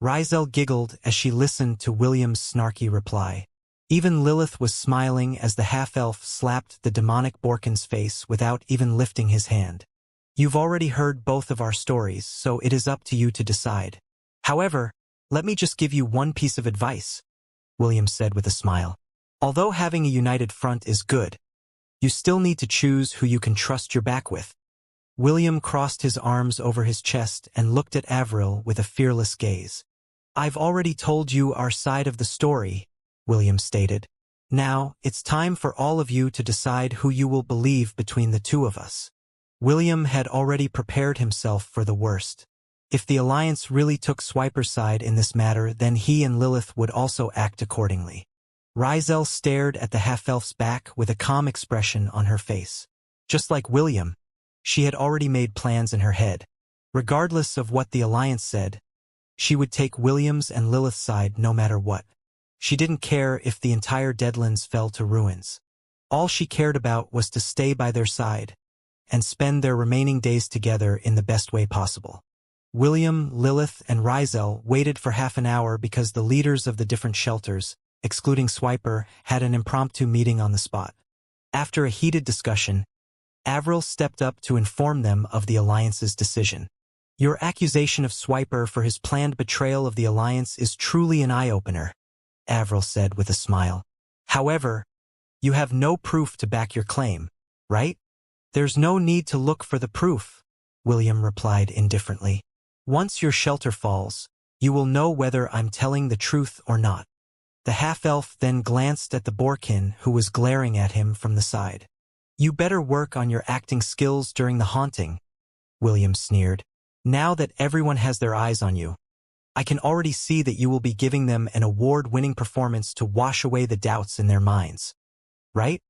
Speaker 1: Rizel giggled as she listened to William's snarky reply. Even Lilith was smiling as the half-elf slapped the demonic Borkin's face without even lifting his hand. You've already heard both of our stories, so it is up to you to decide. However, let me just give you one piece of advice, William said with a smile. Although having a united front is good, you still need to choose who you can trust your back with. William crossed his arms over his chest and looked at Avril with a fearless gaze. I've already told you our side of the story, William stated. Now, it's time for all of you to decide who you will believe between the two of us. William had already prepared himself for the worst. If the Alliance really took Swiper's side in this matter, then he and Lilith would also act accordingly. Rizel stared at the half-elf's back with a calm expression on her face. Just like William, she had already made plans in her head. Regardless of what the Alliance said, she would take William's and Lilith's side no matter what. She didn't care if the entire Deadlands fell to ruins. All she cared about was to stay by their side and spend their remaining days together in the best way possible. William, Lilith, and Rizel waited for half an hour because the leaders of the different shelters, excluding Swiper, had an impromptu meeting on the spot. After a heated discussion, Avril stepped up to inform them of the Alliance's decision. Your accusation of Swiper for his planned betrayal of the Alliance is truly an eye-opener, Avril said with a smile. However, you have no proof to back your claim, right? There's no need to look for the proof, William replied indifferently. Once your shelter falls, you will know whether I'm telling the truth or not. The half-elf then glanced at the Borkin, who was glaring at him from the side. You better work on your acting skills during the haunting, William sneered. Now that everyone has their eyes on you, I can already see that you will be giving them an award-winning performance to wash away the doubts in their minds. Right?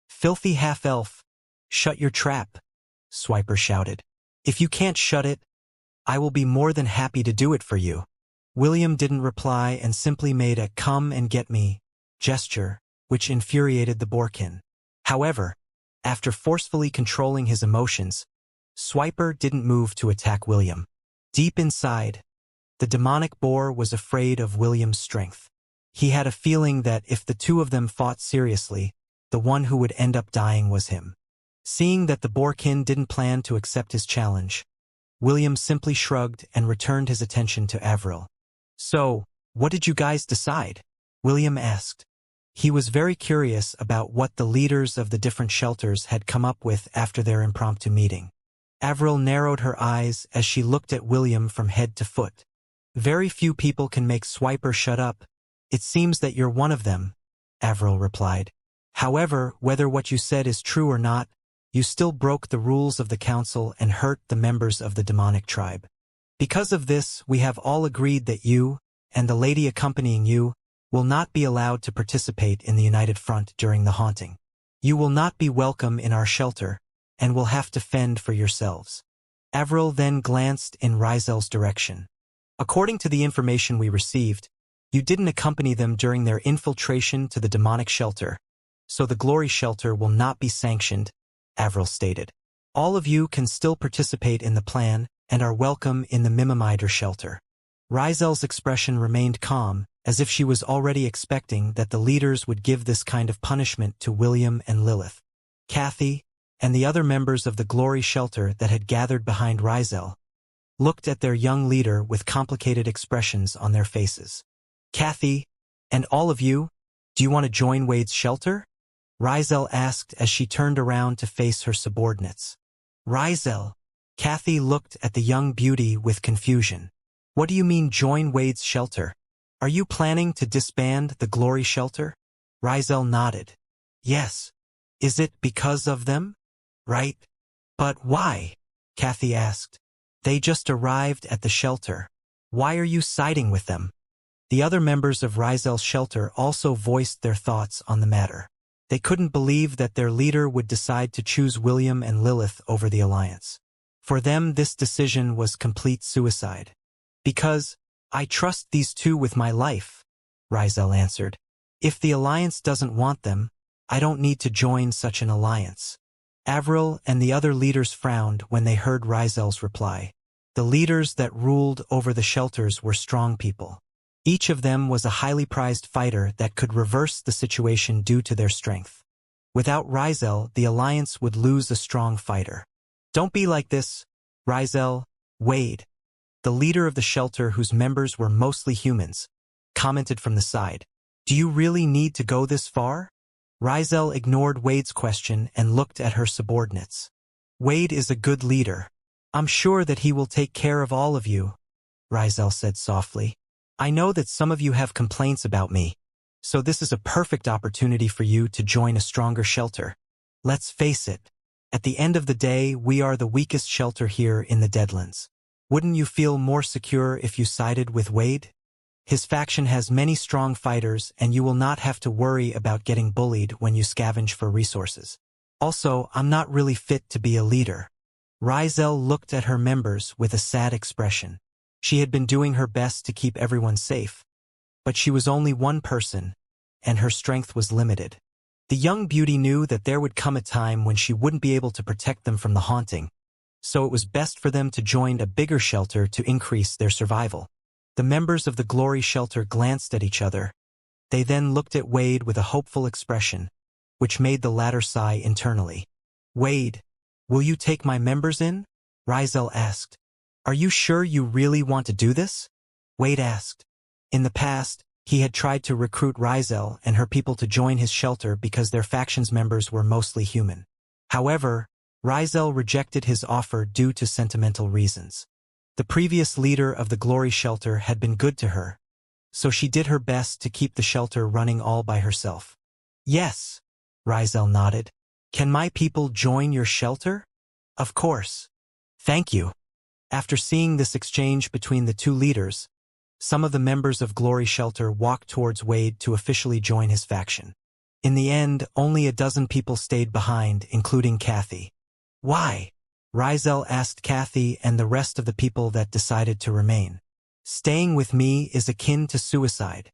Speaker 1: Filthy half-elf, Shut your trap, Swiper shouted. If you can't shut it, I will be more than happy to do it for you. William didn't reply and simply made a come and get me gesture, which infuriated the Boarkin. However, after forcefully controlling his emotions, Swiper didn't move to attack William. Deep inside, the demonic boar was afraid of William's strength. He had a feeling that if the two of them fought seriously, the one who would end up dying was him. Seeing that the Boarkin didn't plan to accept his challenge, William simply shrugged and returned his attention to Avril. So, what did you guys decide? William asked. He was very curious about what the leaders of the different shelters had come up with after their impromptu meeting. Avril narrowed her eyes as she looked at William from head to foot. Very few people can make Swiper shut up. It seems that you're one of them, Avril replied. However, whether what you said is true or not, you still broke the rules of the council and hurt the members of the demonic tribe. Because of this, we have all agreed that you, and the lady accompanying you, will not be allowed to participate in the United Front during the haunting. You will not be welcome in our shelter, and will have to fend for yourselves. Avril then glanced in Rizel's direction. According to the information we received, you didn't accompany them during their infiltration to the demonic shelter, so the glory shelter will not be sanctioned, Avril stated. All of you can still participate in the plan and are welcome in the Mimimider shelter. Rizel's expression remained calm, as if she was already expecting that the leaders would give this kind of punishment to William and Lilith. Kathy, and the other members of the glory shelter that had gathered behind Rizel, looked at their young leader with complicated expressions on their faces. Kathy, and all of you, do you want to join Wade's shelter? Rizel asked as she turned around to face her subordinates. Rizel. Kathy looked at the young beauty with confusion. What do you mean join Wade's shelter? Are you planning to disband the glory shelter? Rizel nodded. Yes. Is it because of them? Right. But why? Kathy asked. They just arrived at the shelter. Why are you siding with them? The other members of Rizel's shelter also voiced their thoughts on the matter. They couldn't believe that their leader would decide to choose William and Lilith over the alliance. For them, this decision was complete suicide. Because, I trust these two with my life, Rizel answered. If the alliance doesn't want them, I don't need to join such an alliance. Avril and the other leaders frowned when they heard Rizel's reply. The leaders that ruled over the shelters were strong people. Each of them was a highly prized fighter that could reverse the situation due to their strength. Without Rizel, the alliance would lose a strong fighter. Don't be like this, Rizel. Wade, the leader of the shelter whose members were mostly humans, commented from the side. Do you really need to go this far? Rizel ignored Wade's question and looked at her subordinates. Wade is a good leader. I'm sure that he will take care of all of you, Rizel said softly. I know that some of you have complaints about me, so this is a perfect opportunity for you to join a stronger shelter. Let's face it, at the end of the day, we are the weakest shelter here in the Deadlands. Wouldn't you feel more secure if you sided with Wade? His faction has many strong fighters, and you will not have to worry about getting bullied when you scavenge for resources. Also, I'm not really fit to be a leader. Rizel looked at her members with a sad expression. She had been doing her best to keep everyone safe, but she was only one person, and her strength was limited. The young beauty knew that there would come a time when she wouldn't be able to protect them from the haunting, so it was best for them to join a bigger shelter to increase their survival. The members of the glory shelter glanced at each other. They then looked at Wade with a hopeful expression, which made the latter sigh internally. Wade, will you take my members in? Rizel asked. Are you sure you really want to do this? Wade asked. In the past, he had tried to recruit Rizel and her people to join his shelter because their faction's members were mostly human. However, Rizel rejected his offer due to sentimental reasons. The previous leader of the glory shelter had been good to her, so she did her best to keep the shelter running all by herself. Yes, Rizel nodded. Can my people join your shelter? Of course. Thank you. After seeing this exchange between the two leaders, some of the members of Glory Shelter walked towards Wade to officially join his faction. In the end, only a dozen people stayed behind, including Kathy. Why? Rizel asked Kathy and the rest of the people that decided to remain. Staying with me is akin to suicide.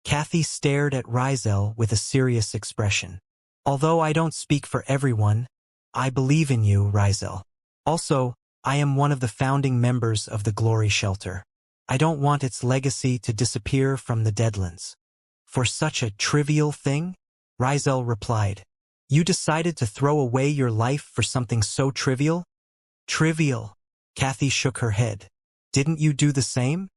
Speaker 1: Kathy stared at Rizel with a serious expression. Although I don't speak for everyone, I believe in you, Rizel. Also, I am one of the founding members of the Glory Shelter. I don't want its legacy to disappear from the Deadlands. For such a trivial thing? Rizel replied. You decided to throw away your life for something so trivial? Trivial. Kathy shook her head. Didn't you do the same?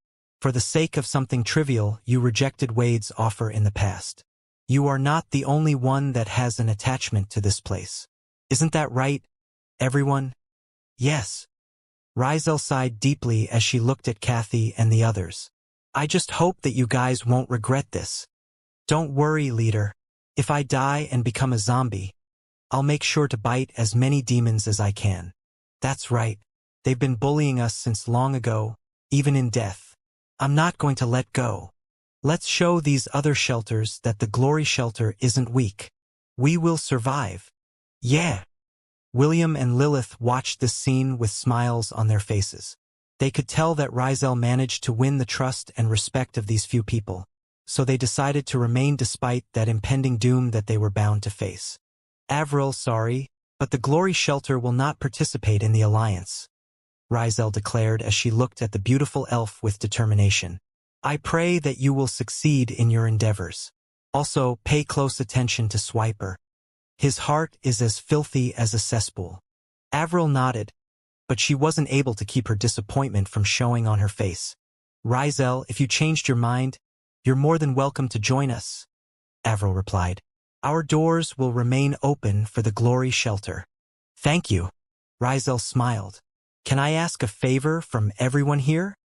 Speaker 1: For the sake of something trivial, you rejected Wade's offer in the past. You are not the only one that has an attachment to this place. Isn't that right, everyone? Yes. Rizel sighed deeply as she looked at Kathy and the others. I just hope that you guys won't regret this. Don't worry, leader. If I die and become a zombie, I'll make sure to bite as many demons as I can. That's right. They've been bullying us since long ago, even in death. I'm not going to let go. Let's show these other shelters that the Glory Shelter isn't weak. We will survive. Yeah. William and Lilith watched this scene with smiles on their faces. They could tell that Rizel managed to win the trust and respect of these few people, so they decided to remain despite that impending doom that they were bound to face. Avril, sorry, but the Glory Shelter will not participate in the alliance, Rizel declared as she looked at the beautiful elf with determination. I pray that you will succeed in your endeavors. Also, pay close attention to Swiper. His heart is as filthy as a cesspool. Avril nodded, but she wasn't able to keep her disappointment from showing on her face. Rizel, if you changed your mind, you're more than welcome to join us, Avril replied. Our doors will remain open for the Glory Shelter. Thank you. Rizel smiled. Can I ask a favor from everyone here?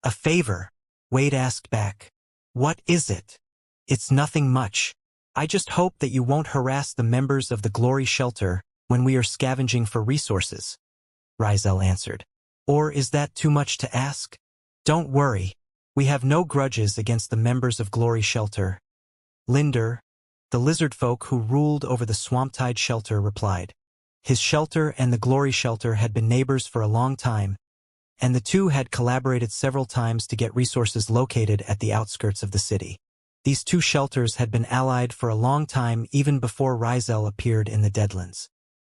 Speaker 1: A favor? Wade asked back. What is it? It's nothing much. I just hope that you won't harass the members of the Glory Shelter when we are scavenging for resources, Rizel answered. Or is that too much to ask? Don't worry. We have no grudges against the members of Glory Shelter. Linder, the lizard folk who ruled over the Swamptide Shelter, replied. His shelter and the Glory Shelter had been neighbors for a long time, and the two had collaborated several times to get resources located at the outskirts of the city. These two shelters had been allied for a long time even before Rizel appeared in the Deadlands.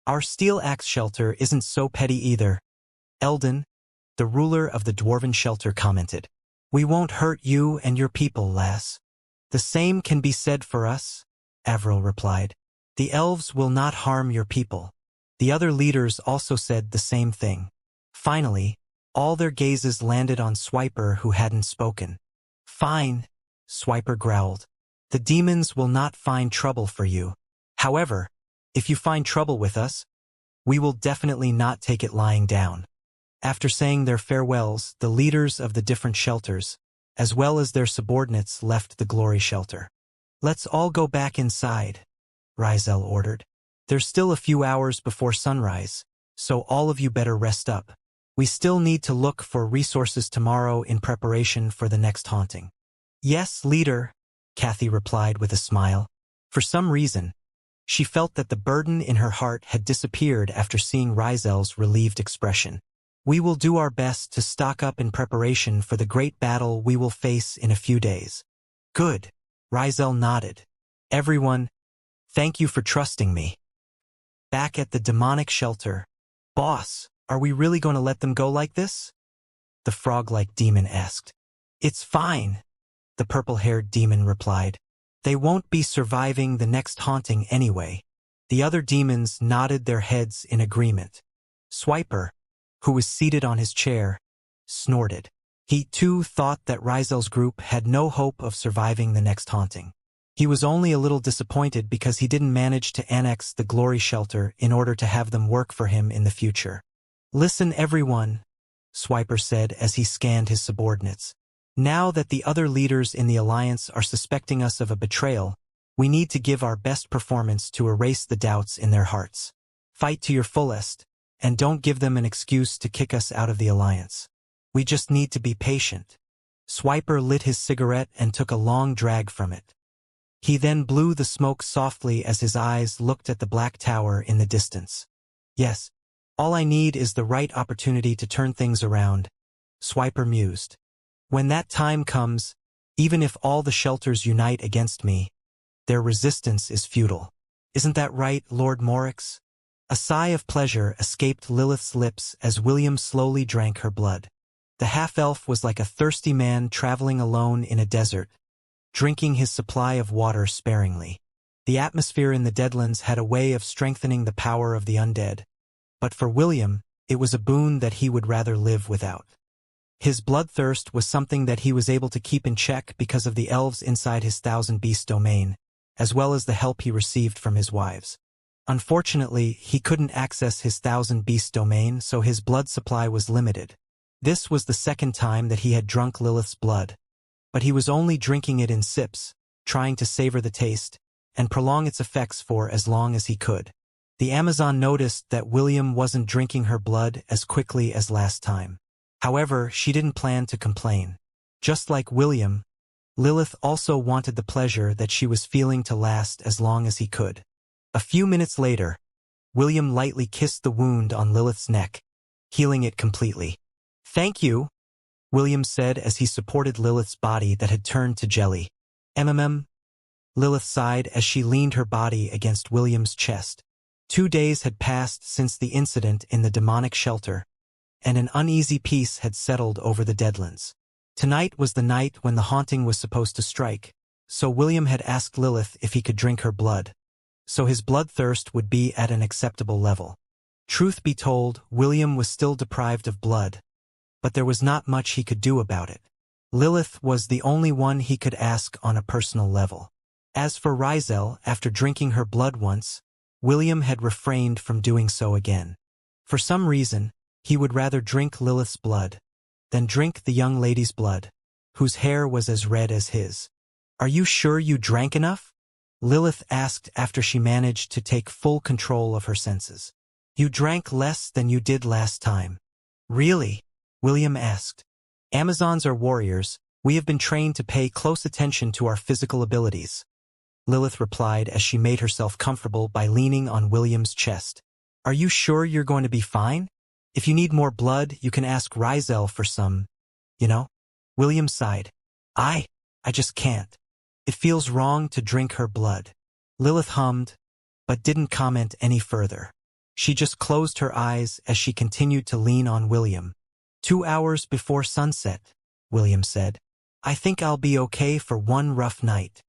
Speaker 1: Our Steel Axe Shelter isn't so petty either, Eldon, the ruler of the Dwarven Shelter, commented. We won't hurt you and your people, lass. The same can be said for us, Avril replied. The elves will not harm your people. The other leaders also said the same thing. Finally, all their gazes landed on Swiper, who hadn't spoken. Fine, Swiper growled. The demons will not find trouble for you. However, if you find trouble with us, we will definitely not take it lying down. After saying their farewells, the leaders of the different shelters, as well as their subordinates, left the Glory Shelter. Let's all go back inside, Rizel ordered. There's still a few hours before sunrise, so all of you better rest up. We still need to look for resources tomorrow in preparation for the next haunting. Yes, leader, Kathy replied with a smile. For some reason, she felt that the burden in her heart had disappeared after seeing Rizel's relieved expression. We will do our best to stock up in preparation for the great battle we will face in a few days. Good, Rizel nodded. Everyone, thank you for trusting me. Back at the demonic shelter. Boss, are we really going to let them go like this? The frog-like demon asked. It's fine, the purple-haired demon replied. They won't be surviving the next haunting anyway. The other demons nodded their heads in agreement. Swiper, who was seated on his chair, snorted. He too thought that Rizel's group had no hope of surviving the next haunting. He was only a little disappointed because he didn't manage to annex the Glory Shelter in order to have them work for him in the future. Listen, everyone, Swiper said as he scanned his subordinates. Now that the other leaders in the Alliance are suspecting us of a betrayal, we need to give our best performance to erase the doubts in their hearts. Fight to your fullest, and don't give them an excuse to kick us out of the Alliance. We just need to be patient. Swiper lit his cigarette and took a long drag from it. He then blew the smoke softly as his eyes looked at the black tower in the distance. Yes, all I need is the right opportunity to turn things around, Swiper mused. When that time comes, even if all the shelters unite against me, their resistance is futile. Isn't that right, Lord Morix? A sigh of pleasure escaped Lilith's lips as William slowly drank her blood. The half-elf was like a thirsty man traveling alone in a desert, drinking his supply of water sparingly. The atmosphere in the Deadlands had a way of strengthening the power of the undead, but for William, it was a boon that he would rather live without. His bloodthirst was something that he was able to keep in check because of the elves inside his thousand-beast domain, as well as the help he received from his wives. Unfortunately, he couldn't access his thousand-beast domain, so his blood supply was limited. This was the second time that he had drunk Lilith's blood, but he was only drinking it in sips, trying to savor the taste, and prolong its effects for as long as he could. The Amazon noticed that William wasn't drinking her blood as quickly as last time. However, she didn't plan to complain. Just like William, Lilith also wanted the pleasure that she was feeling to last as long as he could. A few minutes later, William lightly kissed the wound on Lilith's neck, healing it completely. "Thank you," William said as he supported Lilith's body that had turned to jelly. "MMM." Lilith sighed as she leaned her body against William's chest. 2 days had passed since the incident in the demonic shelter, and an uneasy peace had settled over the Deadlands. Tonight was the night when the haunting was supposed to strike, so William had asked Lilith if he could drink her blood, so his bloodthirst would be at an acceptable level. Truth be told, William was still deprived of blood, but there was not much he could do about it. Lilith was the only one he could ask on a personal level. As for Rizel, after drinking her blood once, William had refrained from doing so again. For some reason, he would rather drink Lilith's blood than drink the young lady's blood, whose hair was as red as his. "Are you sure you drank enough?" Lilith asked after she managed to take full control of her senses. "You drank less than you did last time." "Really?" William asked. "Amazons are warriors. We have been trained to pay close attention to our physical abilities," Lilith replied as she made herself comfortable by leaning on William's chest. "Are you sure you're going to be fine? If you need more blood, you can ask Rizel for some, you know?" William sighed. I just can't. It feels wrong to drink her blood." Lilith hummed, but didn't comment any further. She just closed her eyes as she continued to lean on William. 2 hours before sunset," William said. "I think I'll be okay for one rough night.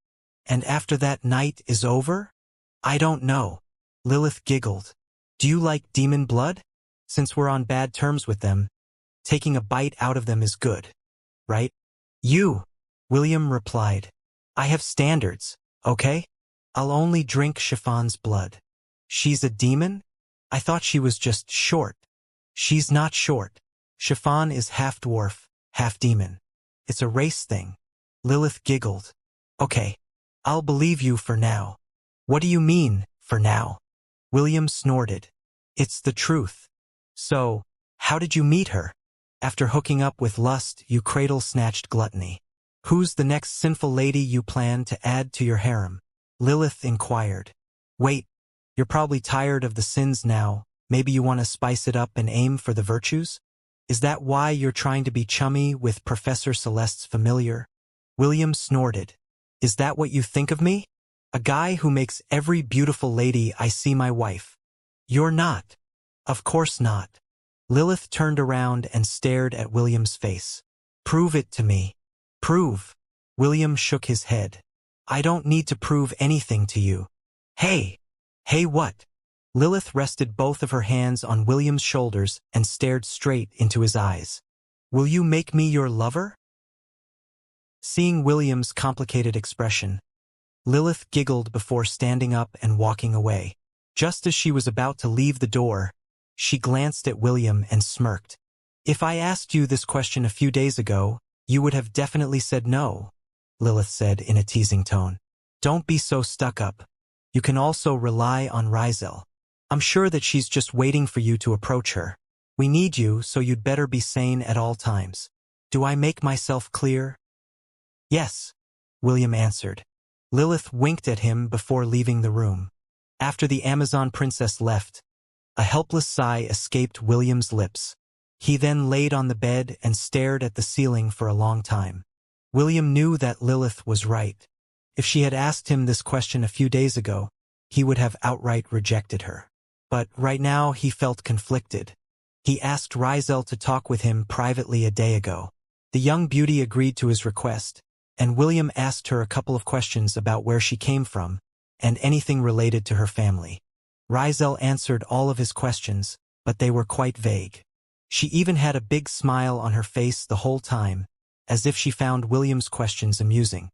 Speaker 1: And after that night is over? I don't know." Lilith giggled. "Do you like demon blood? Since we're on bad terms with them, taking a bite out of them is good, right?" William replied. "I have standards, okay? I'll only drink Chiffon's blood." "She's a demon? I thought she was just short." "She's not short. Chiffon is half dwarf, half demon. It's a race thing." Lilith giggled. "Okay, I'll believe you for now." "What do you mean, for now?" William snorted. "It's the truth." "So, how did you meet her? After hooking up with lust, you cradle-snatched gluttony. Who's the next sinful lady you plan to add to your harem?" Lilith inquired. "Wait, you're probably tired of the sins now. Maybe you want to spice it up and aim for the virtues? Is that why you're trying to be chummy with Professor Celeste's familiar?" William snorted. "Is that what you think of me? A guy who makes every beautiful lady I see my wife?" "You're not." "Of course not." Lilith turned around and stared at William's face. "Prove it to me." "Prove?" William shook his head. "I don't need to prove anything to you." Hey what?" Lilith rested both of her hands on William's shoulders and stared straight into his eyes. "Will you make me your lover?" Seeing William's complicated expression, Lilith giggled before standing up and walking away. Just as she was about to leave the door, she glanced at William and smirked. "If I asked you this question a few days ago, you would have definitely said no," Lilith said in a teasing tone. "Don't be so stuck up. You can also rely on Rizel. I'm sure that she's just waiting for you to approach her. We need you, so you'd better be sane at all times. Do I make myself clear?" "Yes," William answered. Lilith winked at him before leaving the room. After the Amazon princess left, a helpless sigh escaped William's lips. He then laid on the bed and stared at the ceiling for a long time. William knew that Lilith was right. If she had asked him this question a few days ago, he would have outright rejected her. But right now he felt conflicted. He asked Rizel to talk with him privately a day ago. The young beauty agreed to his request, and William asked her a couple of questions about where she came from, and anything related to her family. Rizel answered all of his questions, but they were quite vague. She even had a big smile on her face the whole time, as if she found William's questions amusing.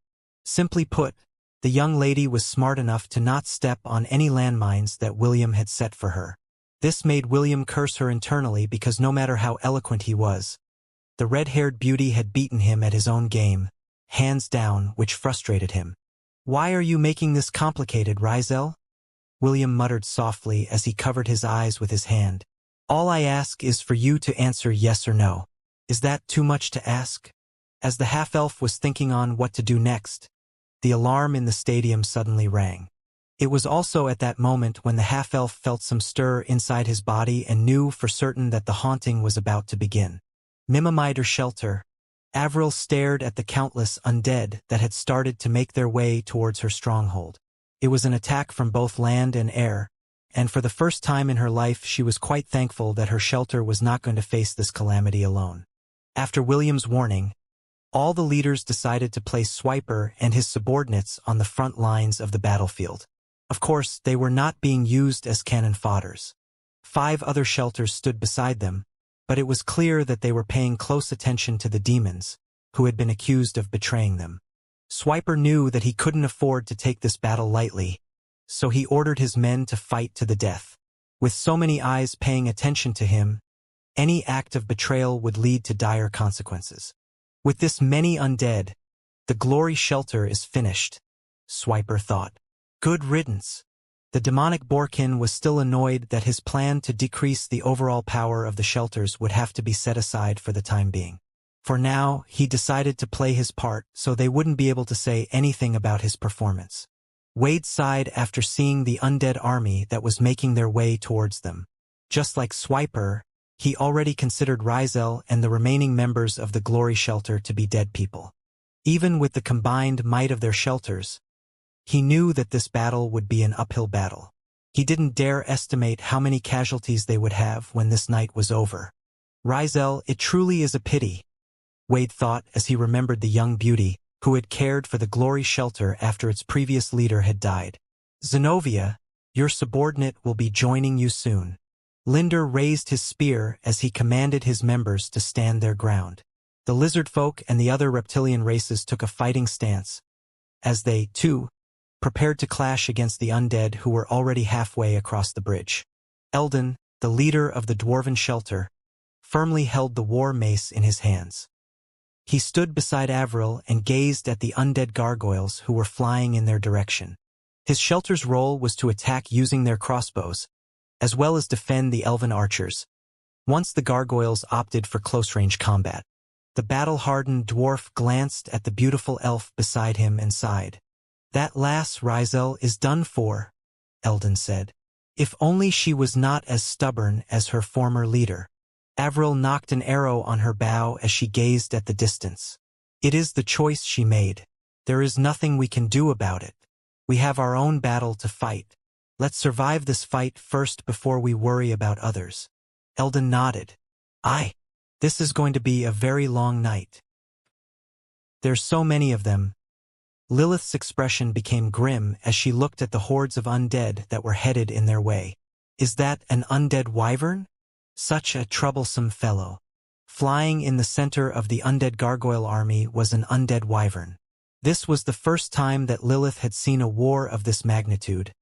Speaker 1: Simply put, the young lady was smart enough to not step on any landmines that William had set for her. This made William curse her internally because no matter how eloquent he was, the red-haired beauty had beaten him at his own game, hands down, which frustrated him. "Why are you making this complicated, Rizel?" William muttered softly as he covered his eyes with his hand. "All I ask is for you to answer yes or no. Is that too much to ask?" As the half-elf was thinking on what to do next, the alarm in the stadium suddenly rang. It was also at that moment when the half-elf felt some stir inside his body and knew for certain that the haunting was about to begin. Mimimider shelter. Avril stared at the countless undead that had started to make their way towards her stronghold. It was an attack from both land and air, and for the first time in her life she was quite thankful that her shelter was not going to face this calamity alone. After William's warning, all the leaders decided to place Swiper and his subordinates on the front lines of the battlefield. Of course, they were not being used as cannon fodders. 5 other shelters stood beside them, but it was clear that they were paying close attention to the demons, who had been accused of betraying them. Swiper knew that he couldn't afford to take this battle lightly, so he ordered his men to fight to the death. With so many eyes paying attention to him, any act of betrayal would lead to dire consequences. With this many undead, the glory shelter is finished, Swiper thought. Good riddance. The demonic Borkin was still annoyed that his plan to decrease the overall power of the shelters would have to be set aside for the time being. For now, he decided to play his part so they wouldn't be able to say anything about his performance. Wade sighed after seeing the undead army that was making their way towards them. Just like Swiper, he already considered Rizel and the remaining members of the Glory Shelter to be dead people. Even with the combined might of their shelters, he knew that this battle would be an uphill battle. He didn't dare estimate how many casualties they would have when this night was over. Rizel, it truly is a pity, Wade thought as he remembered the young beauty who had cared for the Glory Shelter after its previous leader had died. Zenobia, your subordinate will be joining you soon. Linder raised his spear as he commanded his members to stand their ground. The lizard folk and the other reptilian races took a fighting stance, as they, too, prepared to clash against the undead who were already halfway across the bridge. Eldon, the leader of the dwarven shelter, firmly held the war mace in his hands. He stood beside Avril and gazed at the undead gargoyles who were flying in their direction. His shelter's role was to attack using their crossbows, as well as defend the elven archers, once the gargoyles opted for close-range combat. The battle-hardened dwarf glanced at the beautiful elf beside him and sighed. That lass Rizel is done for, Eldon said. If only she was not as stubborn as her former leader. Avril knocked an arrow on her bow as she gazed at the distance. It is the choice she made. There is nothing we can do about it. We have our own battle to fight. Let's survive this fight first before we worry about others. Eldon nodded. Aye. This is going to be a very long night. There's so many of them. Lilith's expression became grim as she looked at the hordes of undead that were headed in their way. Is that an undead wyvern? Such a troublesome fellow. Flying in the center of the undead gargoyle army was an undead wyvern. This was the first time that Lilith had seen a war of this magnitude,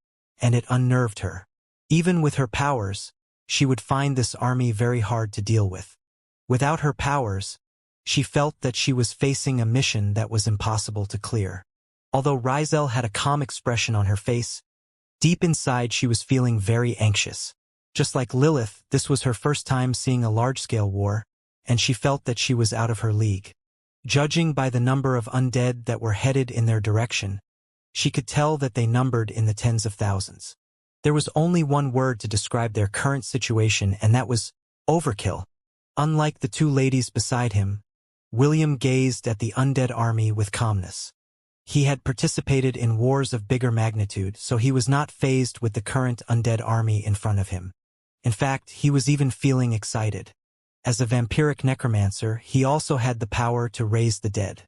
Speaker 1: and it unnerved her. Even with her powers, she would find this army very hard to deal with. Without her powers, she felt that she was facing a mission that was impossible to clear. Although Rizel had a calm expression on her face, deep inside she was feeling very anxious. Just like Lilith, this was her first time seeing a large-scale war, and she felt that she was out of her league. Judging by the number of undead that were headed in their direction, She could tell that they numbered in the tens of thousands. There was only one word to describe their current situation, and that was overkill. Unlike the two ladies beside him, William gazed at the undead army with calmness. He had participated in wars of bigger magnitude, so he was not fazed with the current undead army in front of him. In fact, he was even feeling excited. As a vampiric necromancer, he also had the power to raise the dead.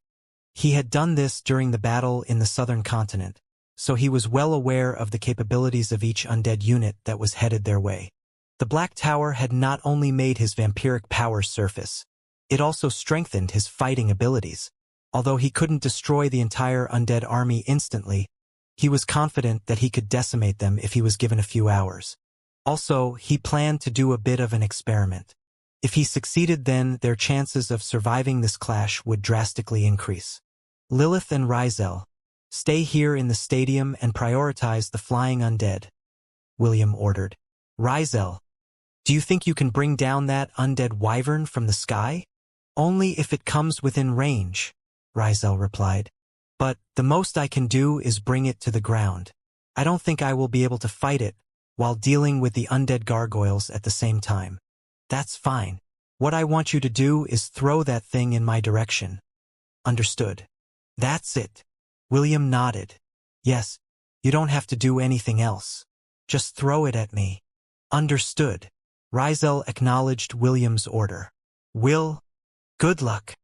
Speaker 1: He had done this during the battle in the southern continent, so he was well aware of the capabilities of each undead unit that was headed their way. The Black Tower had not only made his vampiric power surface, it also strengthened his fighting abilities. Although he couldn't destroy the entire undead army instantly, he was confident that he could decimate them if he was given a few hours. Also, he planned to do a bit of an experiment. If he succeeded, then their chances of surviving this clash would drastically increase. Lilith and Rizel, stay here in the stadium and prioritize the flying undead, William ordered. Rizel, do you think you can bring down that undead wyvern from the sky? Only if it comes within range, Rizel replied. But the most I can do is bring it to the ground. I don't think I will be able to fight it while dealing with the undead gargoyles at the same time. That's fine. What I want you to do is throw that thing in my direction. Understood. That's it. William nodded. Yes, you don't have to do anything else. Just throw it at me. Understood. Rizel acknowledged William's order. Good luck.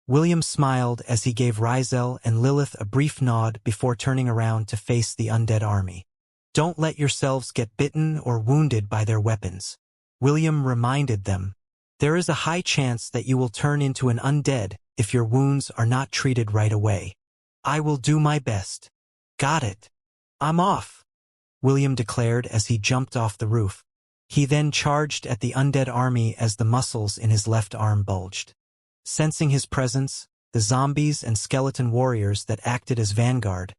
Speaker 1: William smiled as he gave Rizel and Lilith a brief nod before turning around to face the undead army. Don't let yourselves get bitten or wounded by their weapons, William reminded them. There is a high chance that you will turn into an undead if your wounds are not treated right away. I will do my best. Got it. I'm off, William declared as he jumped off the roof. He then charged at the undead army as the muscles in his left arm bulged. Sensing his presence, the zombies and skeleton warriors that acted as vanguard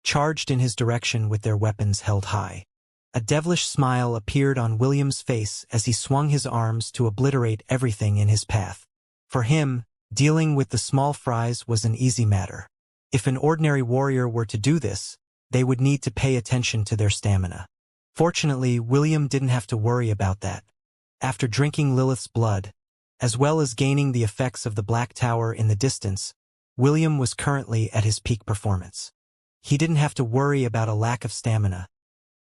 Speaker 1: charged in his direction with their weapons held high. A devilish smile appeared on William's face as he swung his arms to obliterate everything in his path. For him, dealing with the small fries was an easy matter. If an ordinary warrior were to do this, they would need to pay attention to their stamina. Fortunately, William didn't have to worry about that. After drinking Lilith's blood, as well as gaining the effects of the Black Tower in the distance, William was currently at his peak performance. He didn't have to worry about a lack of stamina,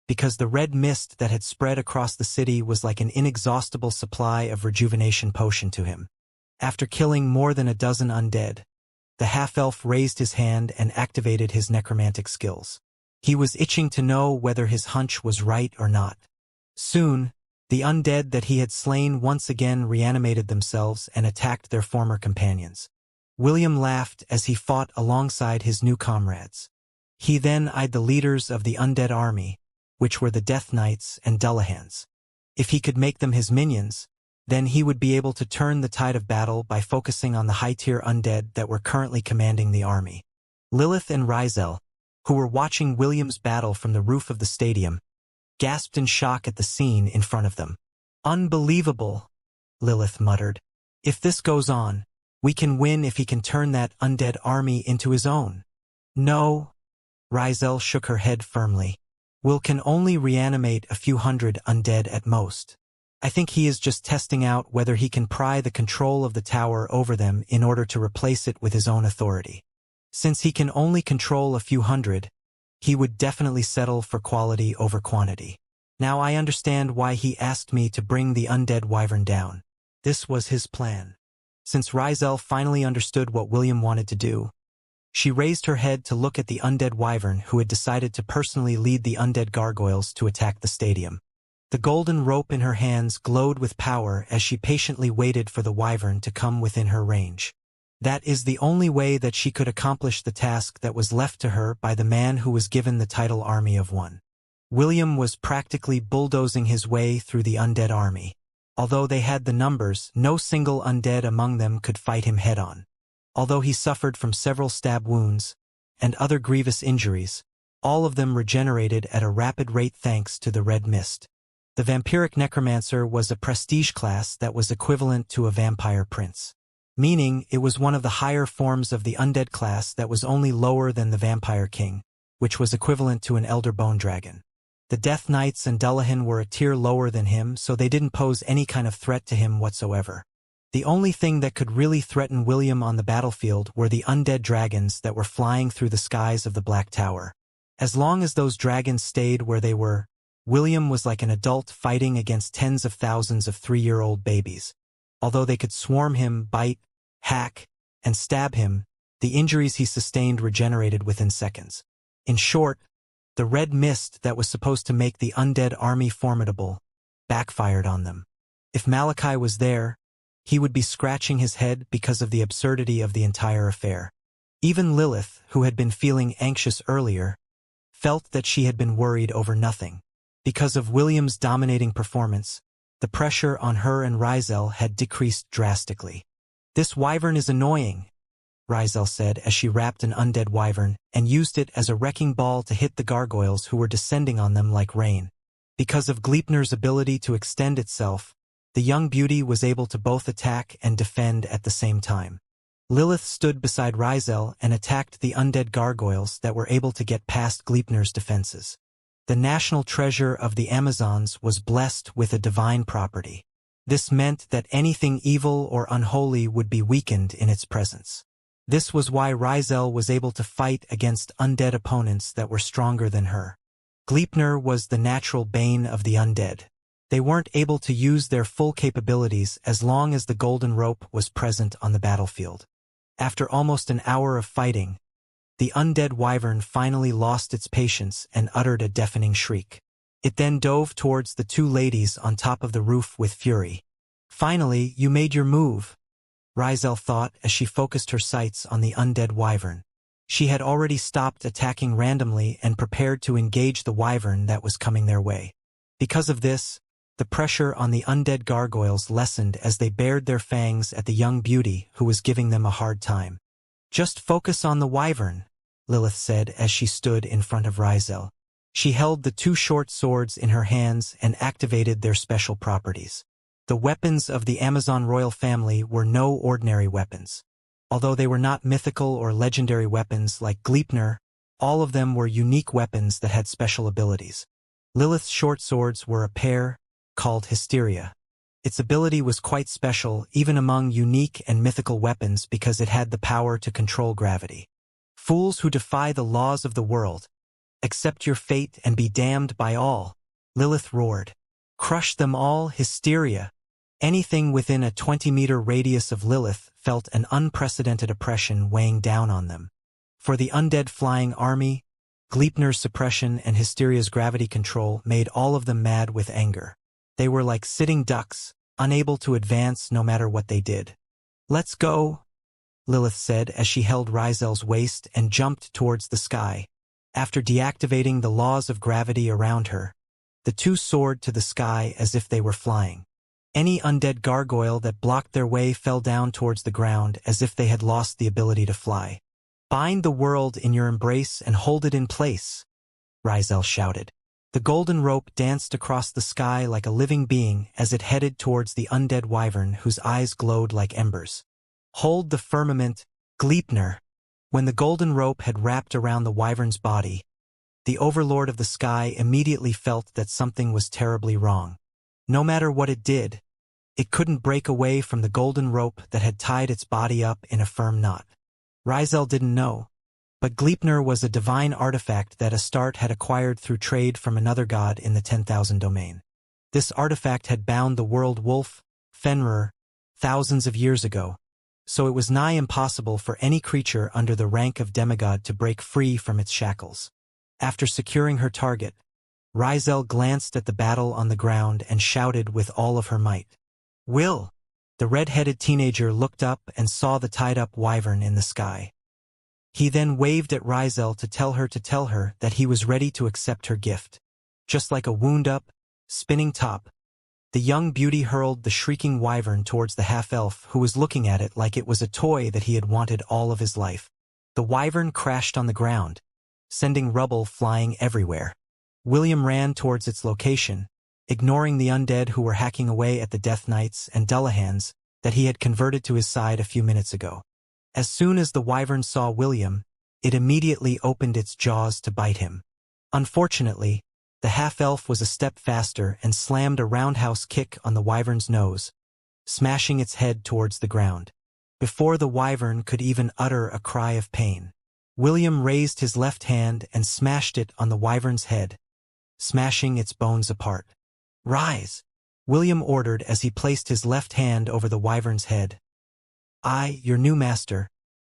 Speaker 1: because the red mist that had spread across the city was like an inexhaustible supply of rejuvenation potion to him. After killing more than a dozen undead, the half-elf raised his hand and activated his necromantic skills. He was itching to know whether his hunch was right or not. Soon, the undead that he had slain once again reanimated themselves and attacked their former companions. William laughed as he fought alongside his new comrades. He then eyed the leaders of the undead army, which were the Death Knights and Dullahans. If he could make them his minions, then he would be able to turn the tide of battle by focusing on the high-tier undead that were currently commanding the army. Lilith and Rizel, who were watching William's battle from the roof of the stadium, gasped in shock at the scene in front of them. Unbelievable, Lilith muttered. If this goes on, we can win if he can turn that undead army into his own. No, Rizel shook her head firmly. Will can only reanimate a few hundred undead at most. I think he is just testing out whether he can pry the control of the tower over them in order to replace it with his own authority. Since he can only control a few hundred, he would definitely settle for quality over quantity. Now I understand why he asked me to bring the undead wyvern down. This was his plan. Since Rizel finally understood what William wanted to do, she raised her head to look at the undead wyvern who had decided to personally lead the undead gargoyles to attack the stadium. The golden rope in her hands glowed with power as she patiently waited for the wyvern to come within her range. That is the only way that she could accomplish the task that was left to her by the man who was given the title Army of One. William was practically bulldozing his way through the undead army. Although they had the numbers, no single undead among them could fight him head-on. Although he suffered from several stab wounds and other grievous injuries, all of them regenerated at a rapid rate thanks to the red mist. The vampiric necromancer was a prestige class that was equivalent to a vampire prince, meaning it was one of the higher forms of the undead class that was only lower than the vampire king, which was equivalent to an elder bone dragon. The Death Knights and Dullahan were a tier lower than him, so they didn't pose any kind of threat to him whatsoever. The only thing that could really threaten William on the battlefield were the undead dragons that were flying through the skies of the Black Tower. As long as those dragons stayed where they were, William was like an adult fighting against tens of thousands of 3-year-old babies. Although they could swarm him, bite, hack, and stab him, the injuries he sustained regenerated within seconds. In short, the red mist that was supposed to make the undead army formidable backfired on them. If Malachi was there, he would be scratching his head because of the absurdity of the entire affair. Even Lilith, who had been feeling anxious earlier, felt that she had been worried over nothing. Because of William's dominating performance, the pressure on her and Rizel had decreased drastically. "This wyvern is annoying," Rizel said as she wrapped an undead wyvern and used it as a wrecking ball to hit the gargoyles who were descending on them like rain. Because of Gleipnir's ability to extend itself, the young beauty was able to both attack and defend at the same time. Lilith stood beside Rizel and attacked the undead gargoyles that were able to get past Gleipnir's defenses. The national treasure of the Amazons was blessed with a divine property. This meant that anything evil or unholy would be weakened in its presence. This was why Rizel was able to fight against undead opponents that were stronger than her. Gleipnir was the natural bane of the undead. They weren't able to use their full capabilities as long as the golden rope was present on the battlefield. After almost an hour of fighting, the undead wyvern finally lost its patience and uttered a deafening shriek. It then dove towards the two ladies on top of the roof with fury. "Finally, you made your move," Rizel thought as she focused her sights on the undead wyvern. She had already stopped attacking randomly and prepared to engage the wyvern that was coming their way. Because of this, the pressure on the undead gargoyles lessened as they bared their fangs at the young beauty who was giving them a hard time. "Just focus on the wyvern," Lilith said as she stood in front of Rizel. She held the two short swords in her hands and activated their special properties. The weapons of the Amazon royal family were no ordinary weapons. Although they were not mythical or legendary weapons like Gleipnir, all of them were unique weapons that had special abilities. Lilith's short swords were a pair called Hysteria. Its ability was quite special even among unique and mythical weapons because it had the power to control gravity. "Fools who defy the laws of the world, accept your fate and be damned by all," Lilith roared. "Crush them all, Hysteria." Anything within a 20-meter radius of Lilith felt an unprecedented oppression weighing down on them. For the undead flying army, Gleipnir's suppression and Hysteria's gravity control made all of them mad with anger. They were like sitting ducks, unable to advance no matter what they did. "Let's go," Lilith said as she held Rizel's waist and jumped towards the sky. After deactivating the laws of gravity around her, the two soared to the sky as if they were flying. Any undead gargoyle that blocked their way fell down towards the ground as if they had lost the ability to fly. "Bind the world in your embrace and hold it in place," Rizel shouted. The golden rope danced across the sky like a living being as it headed towards the undead wyvern whose eyes glowed like embers. "Hold the firmament, Gleipnir." When the golden rope had wrapped around the wyvern's body, the overlord of the sky immediately felt that something was terribly wrong. No matter what it did, it couldn't break away from the golden rope that had tied its body up in a firm knot. Rizel didn't know, but Gleipnir was a divine artifact that Astarte had acquired through trade from another god in the 10,000 domain. This artifact had bound the world wolf, Fenrir, thousands of years ago, so it was nigh impossible for any creature under the rank of demigod to break free from its shackles. After securing her target, Rizel glanced at the battle on the ground and shouted with all of her might. "Will!" The red-headed teenager looked up and saw the tied-up wyvern in the sky. He then waved at Rizel to tell her that he was ready to accept her gift. Just like a wound-up, spinning top, the young beauty hurled the shrieking wyvern towards the half-elf who was looking at it like it was a toy that he had wanted all of his life. The wyvern crashed on the ground, sending rubble flying everywhere. William ran towards its location, ignoring the undead who were hacking away at the Death Knights and Dullahans that he had converted to his side a few minutes ago. As soon as the wyvern saw William, it immediately opened its jaws to bite him. Unfortunately, the half-elf was a step faster and slammed a roundhouse kick on the wyvern's nose, smashing its head towards the ground. Before the wyvern could even utter a cry of pain, William raised his left hand and smashed it on the wyvern's head, smashing its bones apart. "Rise!" William ordered as he placed his left hand over the wyvern's head. "I, your new master,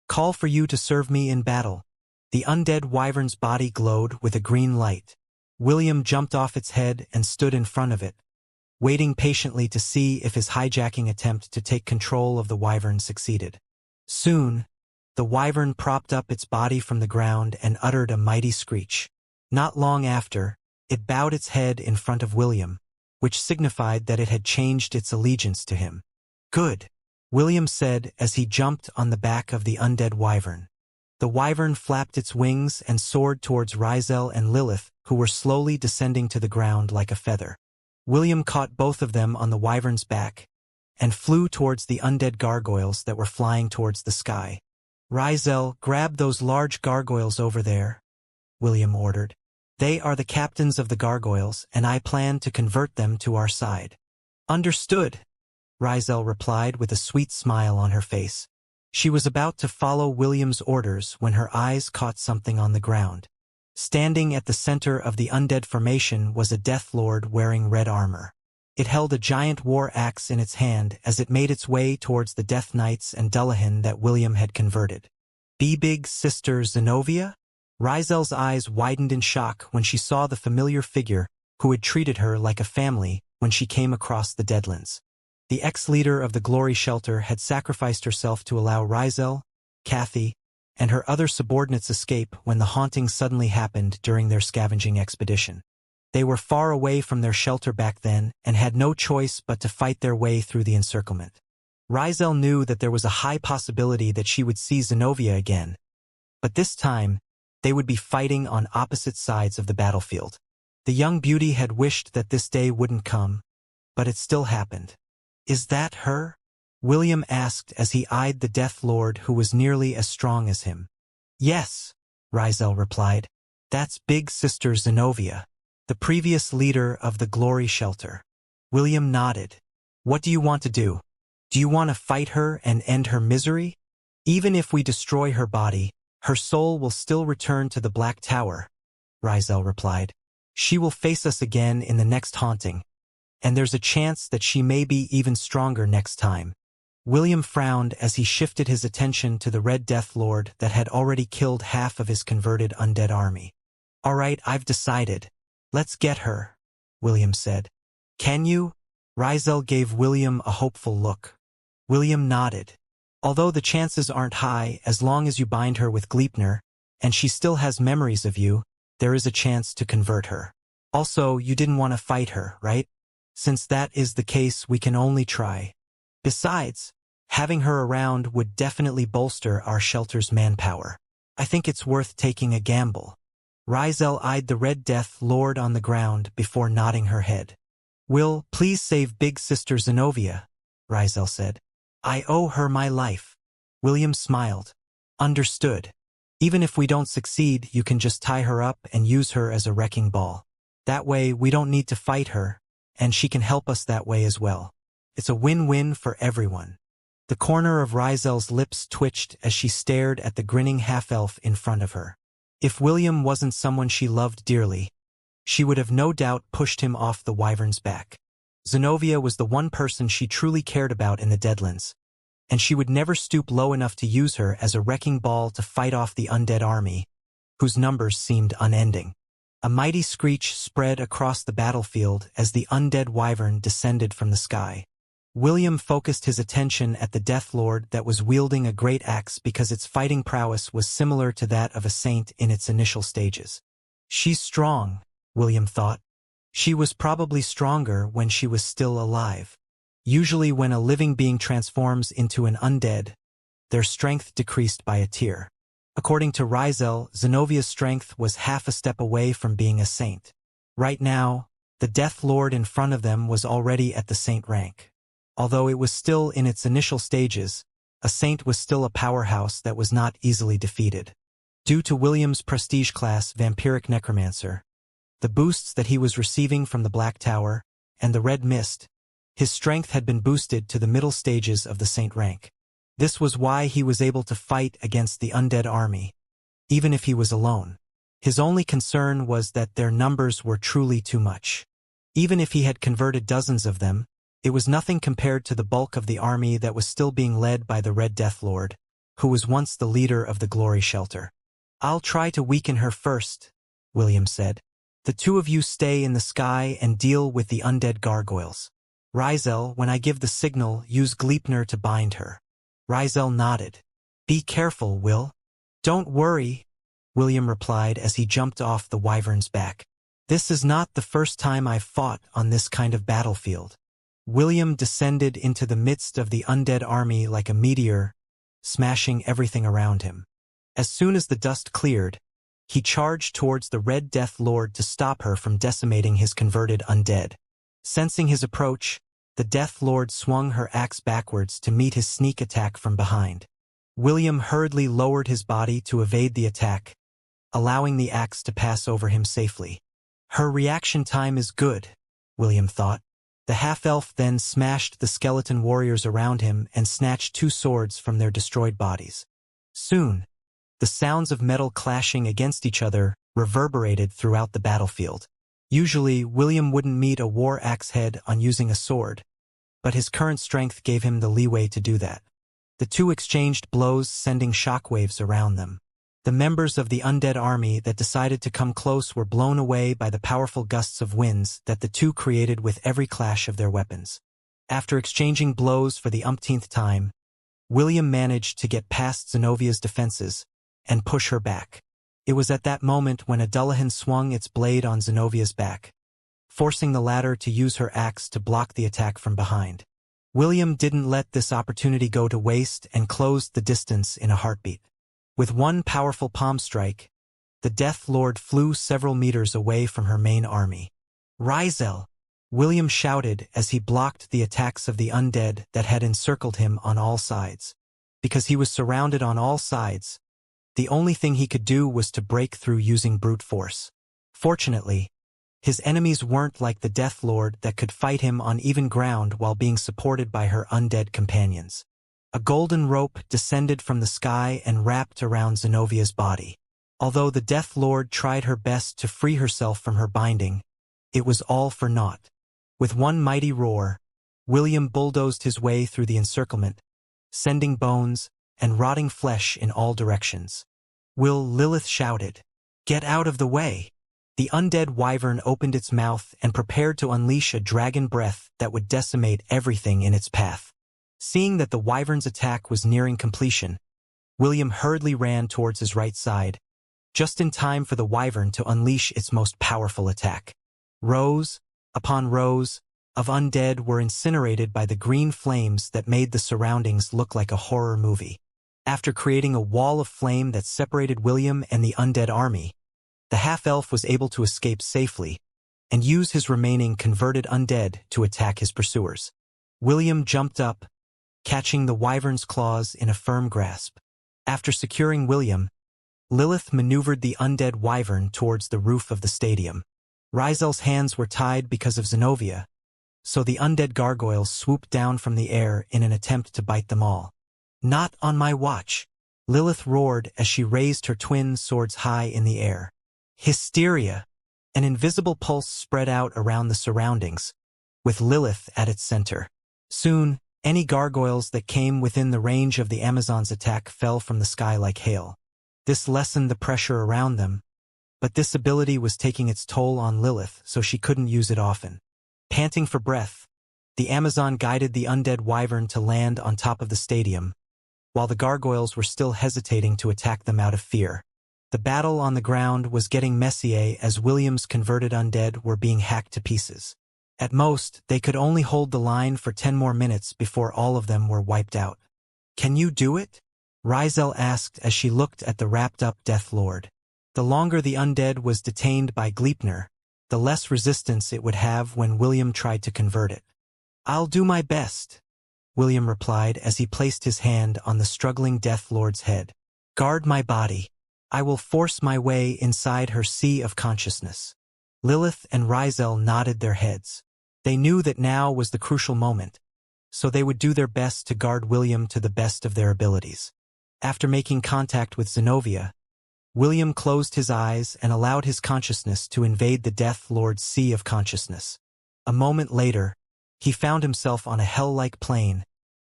Speaker 1: call for you to serve me in battle." The undead wyvern's body glowed with a green light. William jumped off its head and stood in front of it, waiting patiently to see if his hijacking attempt to take control of the wyvern succeeded. Soon, the wyvern propped up its body from the ground and uttered a mighty screech. Not long after, it bowed its head in front of William, which signified that it had changed its allegiance to him. "Good," William said as he jumped on the back of the undead wyvern. The wyvern flapped its wings and soared towards Rizel and Lilith, who were slowly descending to the ground like a feather. William caught both of them on the wyvern's back and flew towards the undead gargoyles that were flying towards the sky. "Rizel, grab those large gargoyles over there," William ordered. "They are the captains of the gargoyles, and I plan to convert them to our side." "Understood," Rizel replied with a sweet smile on her face. She was about to follow William's orders when her eyes caught something on the ground. Standing at the center of the undead formation was a Death Lord wearing red armor. It held a giant war axe in its hand as it made its way towards the Death Knights and Dullahan that William had converted. "Big Sister Zenobia?" Rizel's eyes widened in shock when she saw the familiar figure who had treated her like a family when she came across the Deadlands. The ex-leader of the Glory Shelter had sacrificed herself to allow Rizel, Kathy, and her other subordinates escape when the haunting suddenly happened during their scavenging expedition. They were far away from their shelter back then and had no choice but to fight their way through the encirclement. Rizel knew that there was a high possibility that she would see Zenobia again, but this time, they would be fighting on opposite sides of the battlefield. The young beauty had wished that this day wouldn't come, but it still happened. "Is that her?" William asked as he eyed the Death Lord who was nearly as strong as him. "Yes," Rizel replied. "That's Big Sister Zenobia, the previous leader of the Glory Shelter." William nodded. "What do you want to do? Do you want to fight her and end her misery? Even if we destroy her body, her soul will still return to the Black Tower," Rizel replied. "She will face us again in the next haunting, and there's a chance that she may be even stronger next time." William frowned as he shifted his attention to the Red Death Lord that had already killed half of his converted undead army. "All right, I've decided. Let's get her," William said. "Can you?" Rizel gave William a hopeful look. William nodded. "Although the chances aren't high, as long as you bind her with Gleipnir, and she still has memories of you, there is a chance to convert her. Also, you didn't want to fight her, right? Since that is the case, we can only try. Besides, having her around would definitely bolster our shelter's manpower. I think it's worth taking a gamble." Rizel eyed the Red Death Lord on the ground before nodding her head. "Will, please save Big Sister Zenobia," Rizel said. "I owe her my life." William smiled. "Understood. Even if we don't succeed, you can just tie her up and use her as a wrecking ball. That way, we don't need to fight her, and she can help us that way as well. It's a win-win for everyone." The corner of Rizel's lips twitched as she stared at the grinning half-elf in front of her. If William wasn't someone she loved dearly, she would have no doubt pushed him off the wyvern's back. Zenobia was the one person she truly cared about in the Deadlands, and she would never stoop low enough to use her as a wrecking ball to fight off the undead army, whose numbers seemed unending. A mighty screech spread across the battlefield as the undead wyvern descended from the sky. William focused his attention at the Death Lord that was wielding a great axe because its fighting prowess was similar to that of a saint in its initial stages. "She's strong," William thought. She was probably stronger when she was still alive. Usually when a living being transforms into an undead, their strength decreased by a tier. According to Rizel, Zenovia's strength was half a step away from being a saint. Right now, the Death Lord in front of them was already at the saint rank. Although it was still in its initial stages, a saint was still a powerhouse that was not easily defeated. Due to William's prestige class vampiric necromancer, the boosts that he was receiving from the Black Tower, and the Red Mist, his strength had been boosted to the middle stages of the Saint rank. This was why he was able to fight against the undead army, even if he was alone. His only concern was that their numbers were truly too much. Even if he had converted dozens of them, it was nothing compared to the bulk of the army that was still being led by the Red Death Lord, who was once the leader of the Glory Shelter. "I'll try to weaken her first," William said. "The two of you stay in the sky and deal with the undead gargoyles. Rizel, when I give the signal, use Gleipnir to bind her." Rizel nodded. "Be careful, Will." "Don't worry," William replied as he jumped off the wyvern's back. "This is not the first time I've fought on this kind of battlefield." William descended into the midst of the undead army like a meteor, smashing everything around him. As soon as the dust cleared, he charged towards the Red Death Lord to stop her from decimating his converted undead. Sensing his approach, the Death Lord swung her axe backwards to meet his sneak attack from behind. William hurriedly lowered his body to evade the attack, allowing the axe to pass over him safely. Her reaction time is good, William thought. The half-elf then smashed the skeleton warriors around him and snatched two swords from their destroyed bodies. Soon, the sounds of metal clashing against each other reverberated throughout the battlefield. Usually, William wouldn't meet a war axe head on using a sword, but his current strength gave him the leeway to do that. The two exchanged blows, sending shockwaves around them. The members of the undead army that decided to come close were blown away by the powerful gusts of winds that the two created with every clash of their weapons. After exchanging blows for the umpteenth time, William managed to get past Zenovia's defenses and push her back. It was at that moment when a Dullahan swung its blade on Zenovia's back, forcing the latter to use her axe to block the attack from behind. William didn't let this opportunity go to waste and closed the distance in a heartbeat. With one powerful palm strike, the Death Lord flew several meters away from her main army. "Rizel!" William shouted as he blocked the attacks of the undead that had encircled him on all sides. Because he was surrounded on all sides, the only thing he could do was to break through using brute force. Fortunately, his enemies weren't like the Death Lord that could fight him on even ground while being supported by her undead companions. A golden rope descended from the sky and wrapped around Zenovia's body. Although the Death Lord tried her best to free herself from her binding, it was all for naught. With one mighty roar, William bulldozed his way through the encirclement, sending bones and rotting flesh in all directions. Lilith shouted, "Get out of the way!" The undead wyvern opened its mouth and prepared to unleash a dragon breath that would decimate everything in its path. Seeing that the wyvern's attack was nearing completion, William hurriedly ran towards his right side, just in time for the wyvern to unleash its most powerful attack. Rows upon rows of undead were incinerated by the green flames that made the surroundings look like a horror movie. After creating a wall of flame that separated William and the undead army, the half-elf was able to escape safely and use his remaining converted undead to attack his pursuers. William jumped up, catching the wyvern's claws in a firm grasp. After securing William, Lilith maneuvered the undead wyvern towards the roof of the stadium. Rizel's hands were tied because of Zenovia, so the undead gargoyles swooped down from the air in an attempt to bite them all. "Not on my watch," Lilith roared as she raised her twin swords high in the air. Hysteria! An invisible pulse spread out around the surroundings, with Lilith at its center. Soon, any gargoyles that came within the range of the Amazon's attack fell from the sky like hail. This lessened the pressure around them, but this ability was taking its toll on Lilith, so she couldn't use it often. Panting for breath, the Amazon guided the undead wyvern to land on top of the stadium, while the gargoyles were still hesitating to attack them out of fear. The battle on the ground was getting messier as William's converted undead were being hacked to pieces. At most, they could only hold the line for 10 more minutes before all of them were wiped out. "Can you do it?" Rizel asked as she looked at the wrapped-up Death Lord. The longer the undead was detained by Gleipnir, the less resistance it would have when William tried to convert it. "I'll do my best," William replied as he placed his hand on the struggling Death Lord's head. "Guard my body. I will force my way inside her sea of consciousness. Lilith and Rizel nodded their heads. They knew that now was the crucial moment, so they would do their best to guard William to the best of their abilities. After making contact with Zenobia, William closed his eyes and allowed his consciousness to invade the Death Lord's sea of consciousness. A moment later, he found himself on a hell-like plain,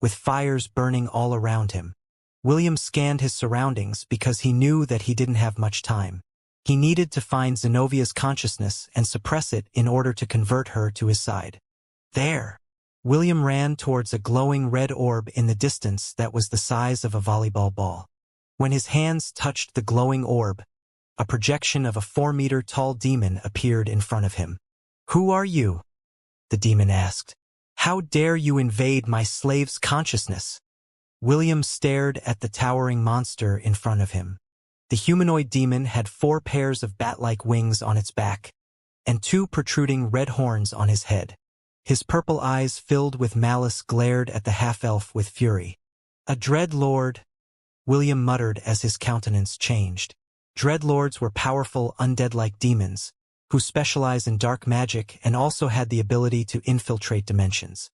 Speaker 1: with fires burning all around him. William scanned his surroundings because he knew that he didn't have much time. He needed to find Zenobia's consciousness and suppress it in order to convert her to his side. There! William ran towards a glowing red orb in the distance that was the size of a volleyball ball. When his hands touched the glowing orb, a projection of a 4-meter-tall demon appeared in front of him. "Who are you?" the demon asked. "How dare you invade my slave's consciousness?" William stared at the towering monster in front of him. The humanoid demon had 4 pairs of bat-like wings on its back, and 2 protruding red horns on his head. His purple eyes filled with malice glared at the half-elf with fury. "A Dreadlord," William muttered as his countenance changed. Dreadlords were powerful undead-like demons, who specialize in dark magic and also had the ability to infiltrate dimensions.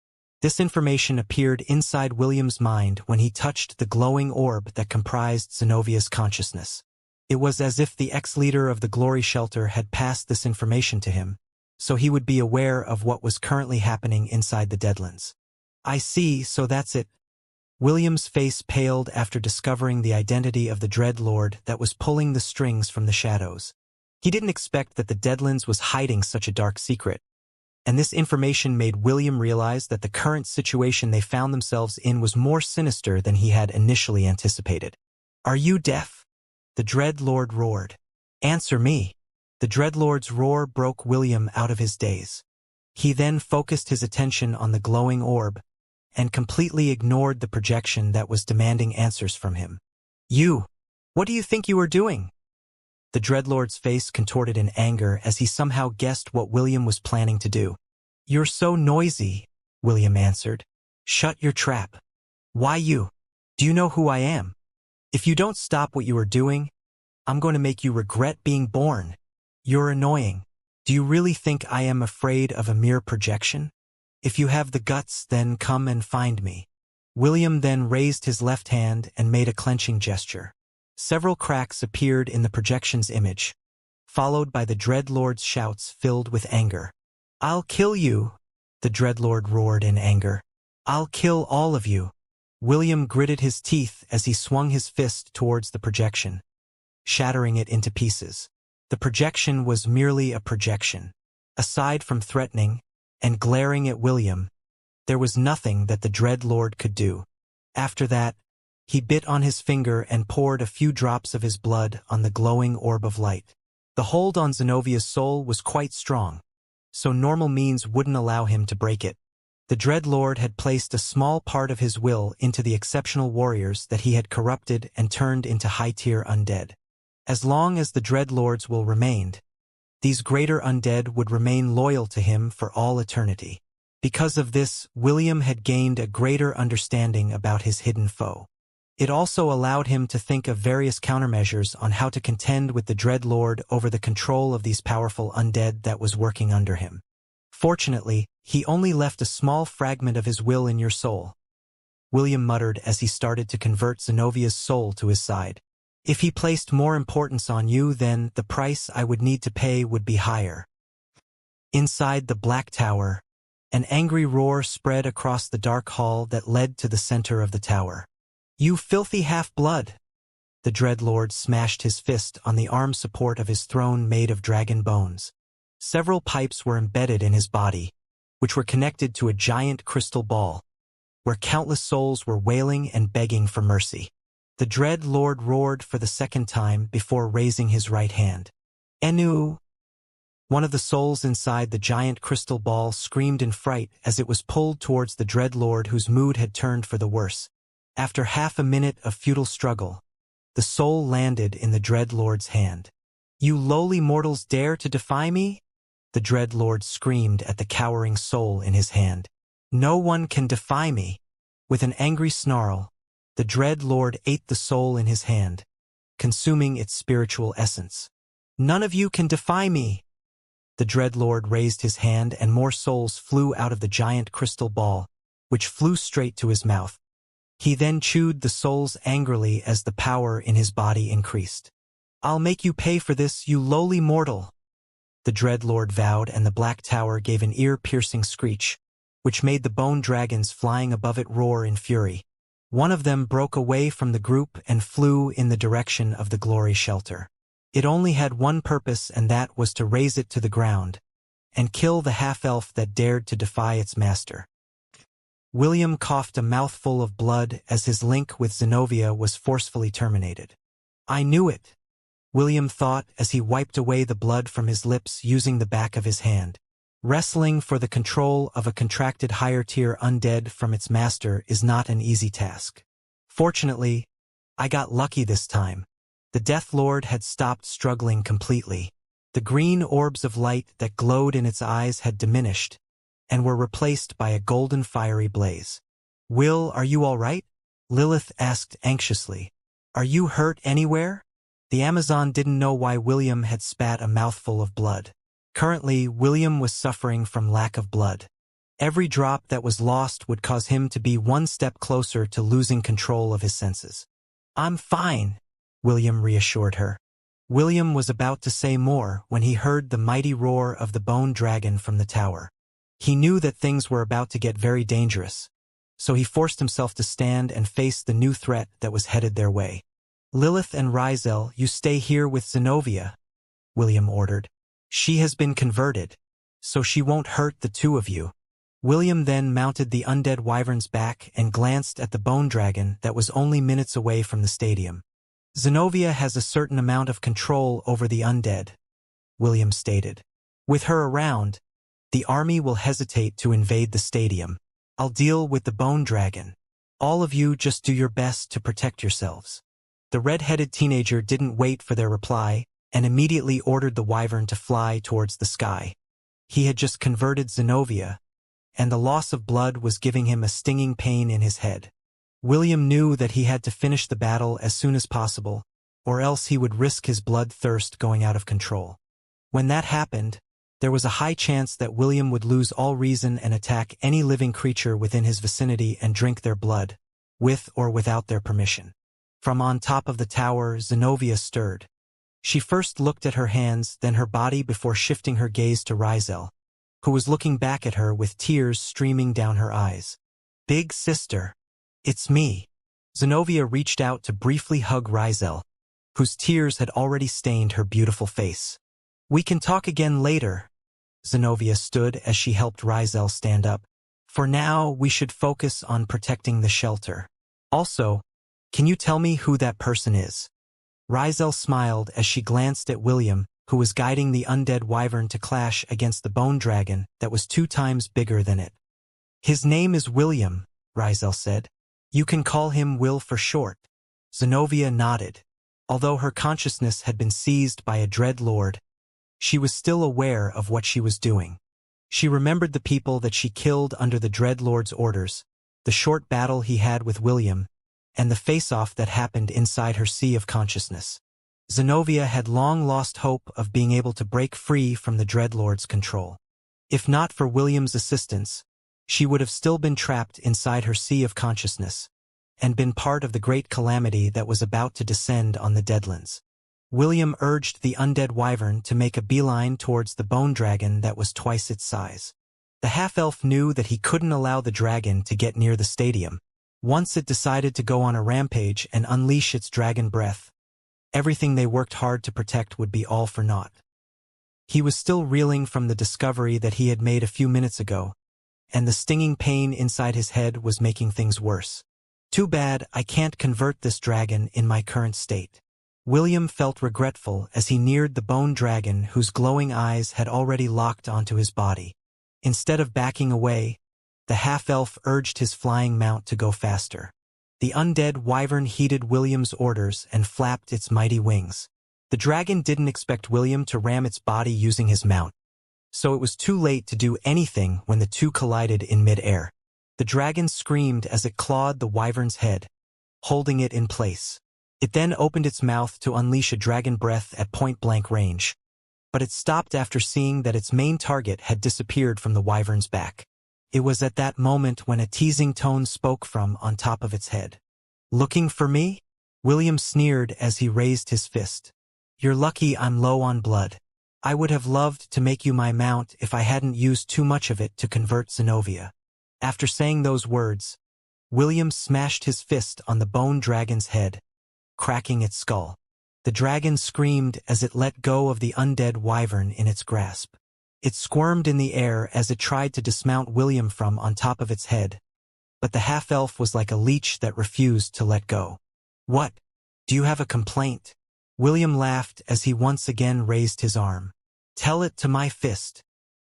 Speaker 1: This information appeared inside William's mind when he touched the glowing orb that comprised Zenobia's consciousness. It was as if the ex-leader of the Glory Shelter had passed this information to him, so he would be aware of what was currently happening inside the Deadlands. "I see, so that's it." William's face paled after discovering the identity of the Dreadlord that was pulling the strings from the shadows. He didn't expect that the Deadlands was hiding such a dark secret, and this information made William realize that the current situation they found themselves in was more sinister than he had initially anticipated. "Are you deaf?" the Dreadlord roared. "Answer me." The Dreadlord's roar broke William out of his daze. He then focused his attention on the glowing orb, and completely ignored the projection that was demanding answers from him. "You! What do you think you are doing?" The Dreadlord's face contorted in anger as he somehow guessed what William was planning to do. "You're so noisy," William answered. "Shut your trap." "Why you? Do you know who I am? If you don't stop what you are doing, I'm going to make you regret being born. You're annoying. Do you really think I am afraid of a mere projection? If you have the guts, then come and find me." William then raised his left hand and made a clenching gesture. Several cracks appeared in the projection's image, followed by the Dreadlord's shouts filled with anger. "I'll kill you," the Dreadlord roared in anger. "I'll kill all of you." William gritted his teeth as he swung his fist towards the projection, shattering it into pieces. The projection was merely a projection. Aside from threatening and glaring at William, there was nothing that the Dreadlord could do. After that, he bit on his finger and poured a few drops of his blood on the glowing orb of light. The hold on Zenobia's soul was quite strong, so normal means wouldn't allow him to break it. The Dreadlord had placed a small part of his will into the exceptional warriors that he had corrupted and turned into high-tier undead. As long as the Dreadlord's will remained, these greater undead would remain loyal to him for all eternity. Because of this, William had gained a greater understanding about his hidden foe. It also allowed him to think of various countermeasures on how to contend with the Dreadlord over the control of these powerful undead that was working under him. Fortunately, he only left a small fragment of his will in your soul, William muttered as he started to convert Zenobia's soul to his side. "If he placed more importance on you, then the price I would need to pay would be higher." Inside the Black Tower, an angry roar spread across the dark hall that led to the center of the tower. "You filthy half-blood!" The Dreadlord smashed his fist on the arm support of his throne made of dragon bones. Several pipes were embedded in his body, which were connected to a giant crystal ball, where countless souls were wailing and begging for mercy. The Dreadlord roared for the second time before raising his right hand. "Enu!" One of the souls inside the giant crystal ball screamed in fright as it was pulled towards the Dreadlord, whose mood had turned for the worse. After half a minute of futile struggle, the soul landed in the Dreadlord's hand. "You lowly mortals dare to defy me?" The Dreadlord screamed at the cowering soul in his hand. "No one can defy me." With an angry snarl, the Dreadlord ate the soul in his hand, consuming its spiritual essence. "None of you can defy me!" The Dreadlord raised his hand and more souls flew out of the giant crystal ball, which flew straight to his mouth. He then chewed the souls angrily as the power in his body increased. "I'll make you pay for this, you lowly mortal!" The Dreadlord vowed, and the Black Tower gave an ear-piercing screech, which made the bone dragons flying above it roar in fury. One of them broke away from the group and flew in the direction of the glory shelter. It only had one purpose, and that was to raze it to the ground and kill the half-elf that dared to defy its master. William coughed a mouthful of blood as his link with Zenobia was forcefully terminated. "I knew it," William thought as he wiped away the blood from his lips using the back of his hand. Wrestling for the control of a contracted higher-tier undead from its master is not an easy task. Fortunately, I got lucky this time. The Death Lord had stopped struggling completely. The green orbs of light that glowed in its eyes had diminished and were replaced by a golden fiery blaze. "Will, are you all right?" Lilith asked anxiously. "Are you hurt anywhere?" The Amazon didn't know why William had spat a mouthful of blood. Currently, William was suffering from lack of blood. Every drop that was lost would cause him to be one step closer to losing control of his senses. "I'm fine," William reassured her. William was about to say more when he heard the mighty roar of the bone dragon from the tower. He knew that things were about to get very dangerous, so he forced himself to stand and face the new threat that was headed their way. "Lilith and Rizel, you stay here with Zenobia," William ordered. "She has been converted, so she won't hurt the two of you." William then mounted the undead wyvern's back and glanced at the bone dragon that was only minutes away from the stadium. "Zenobia has a certain amount of control over the undead," William stated. "With her around, the army will hesitate to invade the stadium. I'll deal with the bone dragon. All of you just do your best to protect yourselves." The red-headed teenager didn't wait for their reply and immediately ordered the wyvern to fly towards the sky. He had just converted Zenobia, and the loss of blood was giving him a stinging pain in his head. William knew that he had to finish the battle as soon as possible, or else he would risk his bloodthirst going out of control. When that happened, there was a high chance that William would lose all reason and attack any living creature within his vicinity and drink their blood, with or without their permission. From on top of the tower, Zenobia stirred. She first looked at her hands, then her body before shifting her gaze to Rizel, who was looking back at her with tears streaming down her eyes. "Big sister, it's me." Zenobia reached out to briefly hug Rizel, whose tears had already stained her beautiful face. "We can talk again later." Zenobia stood as she helped Rizel stand up. "For now, we should focus on protecting the shelter. Also, can you tell me who that person is?" Rizel smiled as she glanced at William, who was guiding the undead wyvern to clash against the bone dragon that was 2 times bigger than it. "His name is William," Rizel said. "You can call him Will for short." Zenobia nodded. Although her consciousness had been seized by a dread lord, she was still aware of what she was doing. She remembered the people that she killed under the dread lord's orders, the short battle he had with William, and the face-off that happened inside her sea of consciousness. Zenobia had long lost hope of being able to break free from the Dreadlord's control. If not for William's assistance, she would have still been trapped inside her sea of consciousness, and been part of the great calamity that was about to descend on the Deadlands. William urged the undead wyvern to make a beeline towards the bone dragon that was twice its size. The half-elf knew that he couldn't allow the dragon to get near the stadium. Once it decided to go on a rampage and unleash its dragon breath, everything they worked hard to protect would be all for naught. He was still reeling from the discovery that he had made a few minutes ago, and the stinging pain inside his head was making things worse. "Too bad I can't convert this dragon in my current state." William felt regretful as he neared the bone dragon whose glowing eyes had already locked onto his body. Instead of backing away, the half-elf urged his flying mount to go faster. The undead wyvern heeded William's orders and flapped its mighty wings. The dragon didn't expect William to ram its body using his mount, so it was too late to do anything when the two collided in mid-air. The dragon screamed as it clawed the wyvern's head, holding it in place. It then opened its mouth to unleash a dragon breath at point-blank range. But it stopped after seeing that its main target had disappeared from the wyvern's back. It was at that moment when a teasing tone spoke from on top of its head. "Looking for me?" William sneered as he raised his fist. "You're lucky I'm low on blood. I would have loved to make you my mount if I hadn't used too much of it to convert Zenobia." After saying those words, William smashed his fist on the bone dragon's head, cracking its skull. The dragon screamed as it let go of the undead wyvern in its grasp. It squirmed in the air as it tried to dismount William from on top of its head, but the half-elf was like a leech that refused to let go. "What? Do you have a complaint?" William laughed as he once again raised his arm. "Tell it to my fist."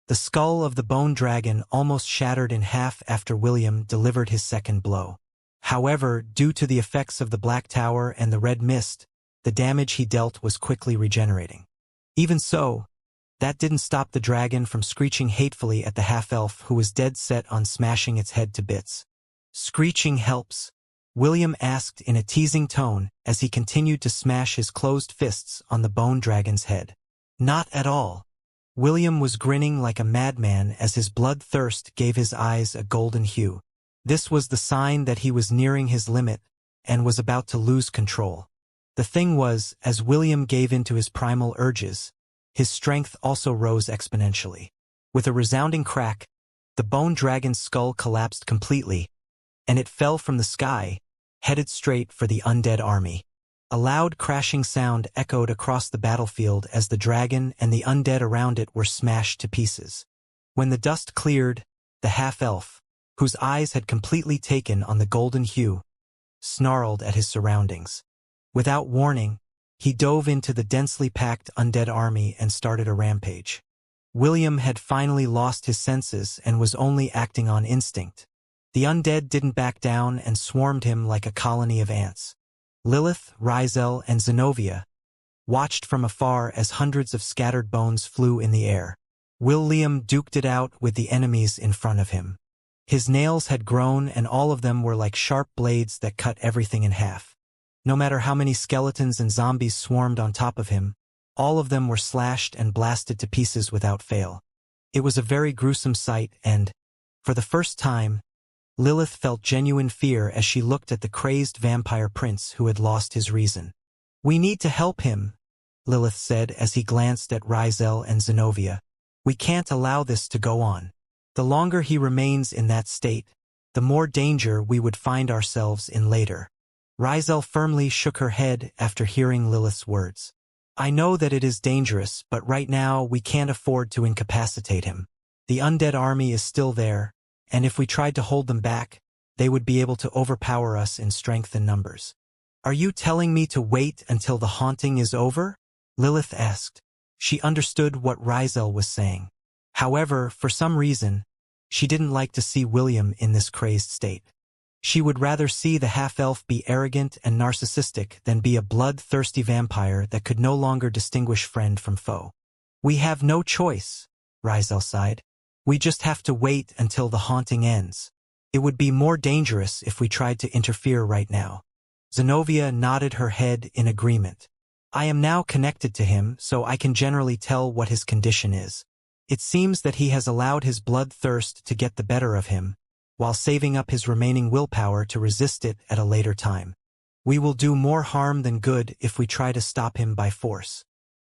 Speaker 1: The skull of the bone dragon almost shattered in half after William delivered his second blow. However, due to the effects of the Black Tower and the red mist, the damage he dealt was quickly regenerating. Even so, that didn't stop the dragon from screeching hatefully at the half-elf who was dead set on smashing its head to bits. "Screeching helps?" William asked in a teasing tone as he continued to smash his closed fists on the bone dragon's head. "Not at all." William was grinning like a madman as his bloodthirst gave his eyes a golden hue. This was the sign that he was nearing his limit and was about to lose control. The thing was, as William gave in to his primal urges, his strength also rose exponentially. With a resounding crack, the bone dragon's skull collapsed completely, and it fell from the sky, headed straight for the undead army. A loud crashing sound echoed across the battlefield as the dragon and the undead around it were smashed to pieces. When the dust cleared, the half-elf, whose eyes had completely taken on the golden hue, snarled at his surroundings. Without warning, he dove into the densely packed undead army and started a rampage. William had finally lost his senses and was only acting on instinct. The undead didn't back down and swarmed him like a colony of ants. Lilith, Rizel, and Zenobia watched from afar as hundreds of scattered bones flew in the air. William duked it out with the enemies in front of him. His nails had grown and all of them were like sharp blades that cut everything in half. No matter how many skeletons and zombies swarmed on top of him, all of them were slashed and blasted to pieces without fail. It was a very gruesome sight and, for the first time, Lilith felt genuine fear as she looked at the crazed vampire prince who had lost his reason. "We need to help him," Lilith said as he glanced at Rizel and Zenobia. "We can't allow this to go on. The longer he remains in that state, the more danger we would find ourselves in later." Rizel firmly shook her head after hearing Lilith's words. "I know that it is dangerous, but right now we can't afford to incapacitate him. The undead army is still there, and if we tried to hold them back, they would be able to overpower us in strength and numbers." "Are you telling me to wait until the haunting is over?" Lilith asked. She understood what Rizel was saying. However, for some reason, she didn't like to see William in this crazed state. She would rather see the half-elf be arrogant and narcissistic than be a blood-thirsty vampire that could no longer distinguish friend from foe. "We have no choice," Rizel sighed. "We just have to wait until the haunting ends. It would be more dangerous if we tried to interfere right now." Zenobia nodded her head in agreement. "I am now connected to him, so I can generally tell what his condition is. It seems that he has allowed his bloodthirst to get the better of him, while saving up his remaining willpower to resist it at a later time. We will do more harm than good if we try to stop him by force."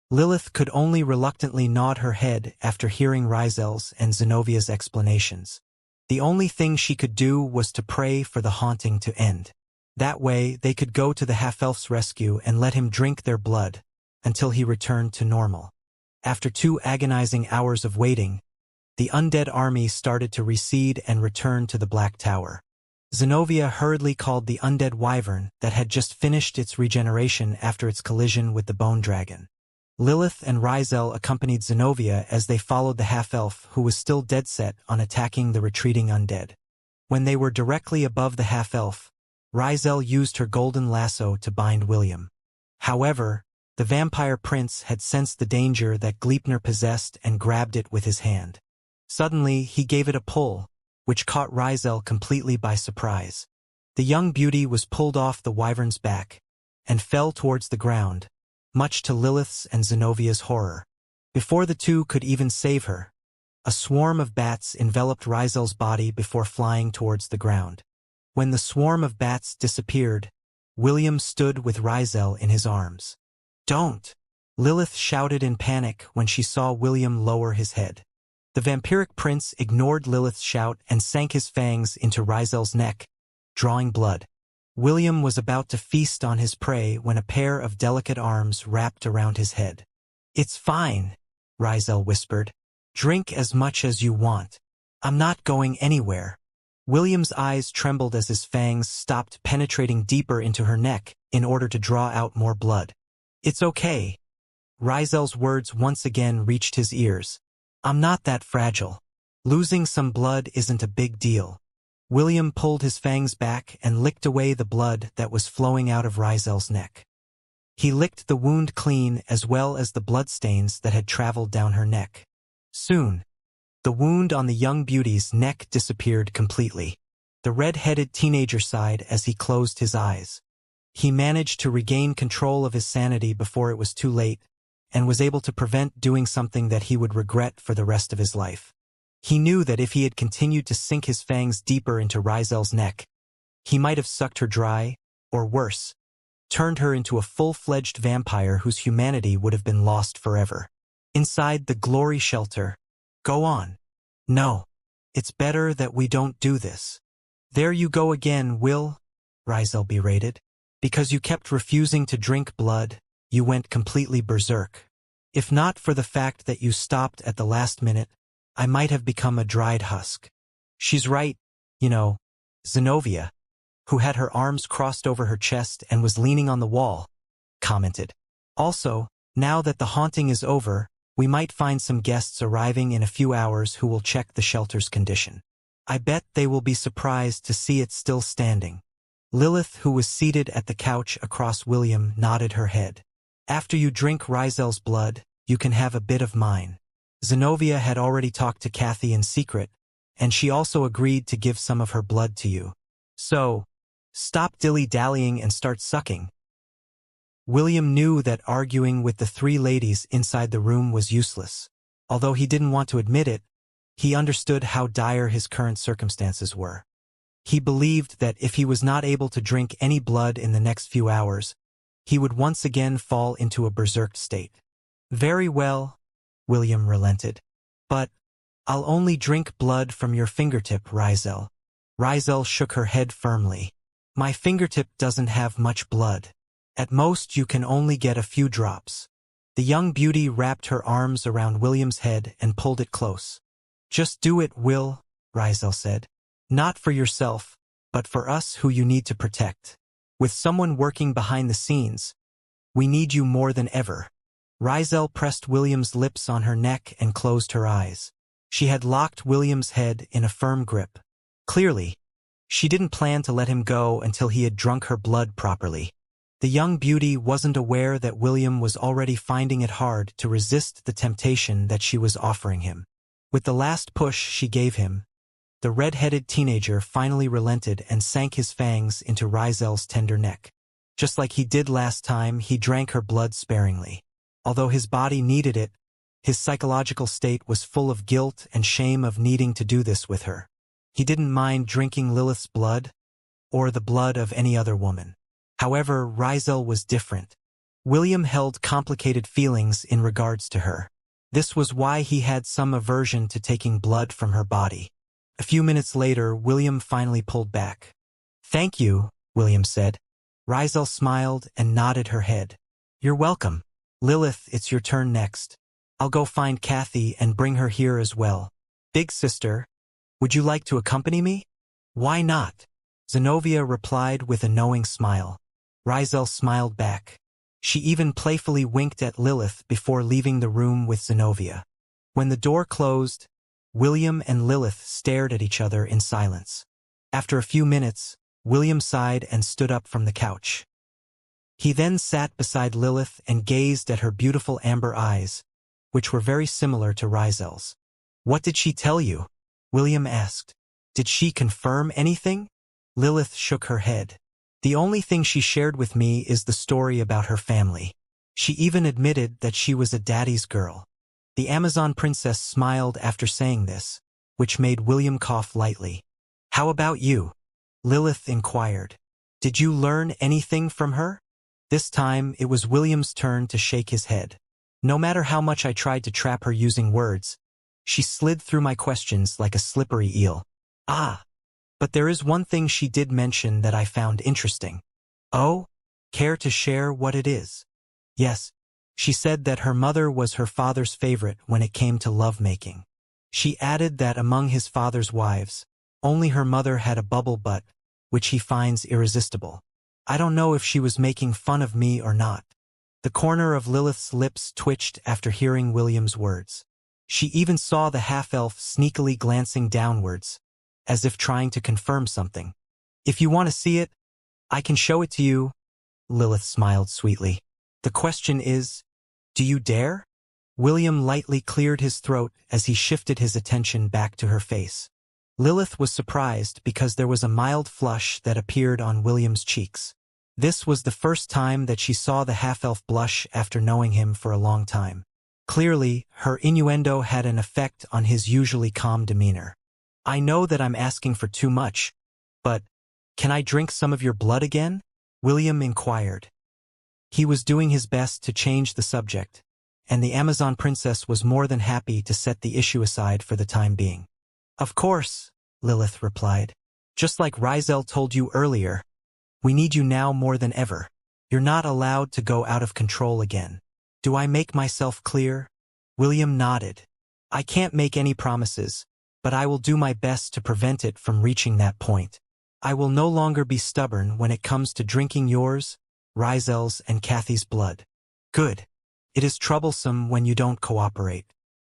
Speaker 1: Lilith could only reluctantly nod her head after hearing Rizel's and Zenovia's explanations. The only thing she could do was to pray for the haunting to end. That way, they could go to the half-elf's rescue and let him drink their blood until he returned to normal. After 2 agonizing hours of waiting, the undead army started to recede and return to the Black Tower. Zenobia hurriedly called the undead wyvern that had just finished its regeneration after its collision with the bone dragon. Lilith and Rizel accompanied Zenobia as they followed the half-elf who was still dead set on attacking the retreating undead. When they were directly above the half-elf, Rizel used her golden lasso to bind William. However, the vampire prince had sensed the danger that Gleipnir possessed and grabbed it with his hand. Suddenly, he gave it a pull, which caught Rizel completely by surprise. The young beauty was pulled off the wyvern's back, and fell towards the ground, much to Lilith's and Zenovia's horror. Before the two could even save her, a swarm of bats enveloped Rizel's body before flying towards the ground. When the swarm of bats disappeared, William stood with Rizel in his arms. "Don't!" Lilith shouted in panic when she saw William lower his head. The vampiric prince ignored Lilith's shout and sank his fangs into Rizel's neck, drawing blood. William was about to feast on his prey when a pair of delicate arms wrapped around his head. "It's fine," Rizel whispered. "Drink as much as you want. I'm not going anywhere." William's eyes trembled as his fangs stopped penetrating deeper into her neck in order to draw out more blood. "It's okay." Rizel's words once again reached his ears. "I'm not that fragile. Losing some blood isn't a big deal." William pulled his fangs back and licked away the blood that was flowing out of Rizel's neck. He licked the wound clean as well as the bloodstains that had traveled down her neck. Soon, the wound on the young beauty's neck disappeared completely. The red-headed teenager sighed as he closed his eyes. He managed to regain control of his sanity before it was too late, and was able to prevent doing something that he would regret for the rest of his life. He knew that if he had continued to sink his fangs deeper into Rizel's neck, he might have sucked her dry, or worse, turned her into a full-fledged vampire whose humanity would have been lost forever. Inside the glory shelter, "Go on." "No. It's better that we don't do this." "There you go again, Will," Rizel berated. "Because you kept refusing to drink blood, you went completely berserk. If not for the fact that you stopped at the last minute, I might have become a dried husk." "She's right, you know," Zenovia, who had her arms crossed over her chest and was leaning on the wall, commented. "Also, now that the haunting is over, we might find some guests arriving in a few hours who will check the shelter's condition. I bet they will be surprised to see it still standing." Lilith, who was seated at the couch across William, nodded her head. "After you drink Rizel's blood, you can have a bit of mine." Zenovia had already talked to Kathy in secret, and she also agreed to give some of her blood to you. So, stop dilly-dallying and start sucking. William knew that arguing with the three ladies inside the room was useless. Although he didn't want to admit it, he understood how dire his current circumstances were. He believed that if he was not able to drink any blood in the next few hours, he would once again fall into a berserk state. "Very well," William relented. "But I'll only drink blood from your fingertip, Rizel." Rizel shook her head firmly. "My fingertip doesn't have much blood. At most you can only get a few drops." The young beauty wrapped her arms around William's head and pulled it close. "Just do it, Will," Rizel said. "Not for yourself, but for us who you need to protect. With someone working behind the scenes, we need you more than ever." Rizel pressed William's lips on her neck and closed her eyes. She had locked William's head in a firm grip. Clearly, she didn't plan to let him go until he had drunk her blood properly. The young beauty wasn't aware that William was already finding it hard to resist the temptation that she was offering him. With the last push she gave him, the red-headed teenager finally relented and sank his fangs into Rizel's tender neck. Just like he did last time, he drank her blood sparingly. Although his body needed it, his psychological state was full of guilt and shame of needing to do this with her. He didn't mind drinking Lilith's blood, or the blood of any other woman. However, Rizel was different. William held complicated feelings in regards to her. This was why he had some aversion to taking blood from her body. A few minutes later, William finally pulled back. "Thank you," William said. Rizel smiled and nodded her head. "You're welcome. Lilith, it's your turn next. I'll go find Kathy and bring her here as well. Big sister, would you like to accompany me?" "Why not?" Zenovia replied with a knowing smile. Rizel smiled back. She even playfully winked at Lilith before leaving the room with Zenovia. When the door closed, William and Lilith stared at each other in silence. After a few minutes, William sighed and stood up from the couch. He then sat beside Lilith and gazed at her beautiful amber eyes, which were very similar to Rizel's. "What did she tell you?" William asked. "Did she confirm anything?" Lilith shook her head. The only thing she shared with me is the story about her family. She even admitted that she was a daddy's girl. The Amazon princess smiled after saying this, which made William cough lightly. How about you? Lilith inquired. Did you learn anything from her? This time, it was William's turn to shake his head. No matter how much I tried to trap her using words, she slid through my questions like a slippery eel. Ah, but there is one thing she did mention that I found interesting. Oh? Care to share what it is? Yes. She said that her mother was her father's favorite when it came to lovemaking. She added that among his father's wives, only her mother had a bubble butt, which he finds irresistible. I don't know if she was making fun of me or not. The corner of Lilith's lips twitched after hearing William's words. She even saw the half-elf sneakily glancing downwards, as if trying to confirm something. If you want to see it, I can show it to you. Lilith smiled sweetly. The question is, do you dare? William lightly cleared his throat as he shifted his attention back to her face. Lilith was surprised because there was a mild flush that appeared on William's cheeks. This was the first time that she saw the half-elf blush after knowing him for a long time. Clearly, her innuendo had an effect on his usually calm demeanor. I know that I'm asking for too much, but can I drink some of your blood again? William inquired. He was doing his best to change the subject, and the Amazon princess was more than happy to set the issue aside for the time being. Of course, Lilith replied. Just like Rizel told you earlier, we need you now more than ever. You're not allowed to go out of control again. Do I make myself clear? William nodded. I can't make any promises, but I will do my best to prevent it from reaching that point. I will no longer be stubborn when it comes to drinking yours, Rizel's, and Kathy's blood. Good. It is troublesome when you don't cooperate.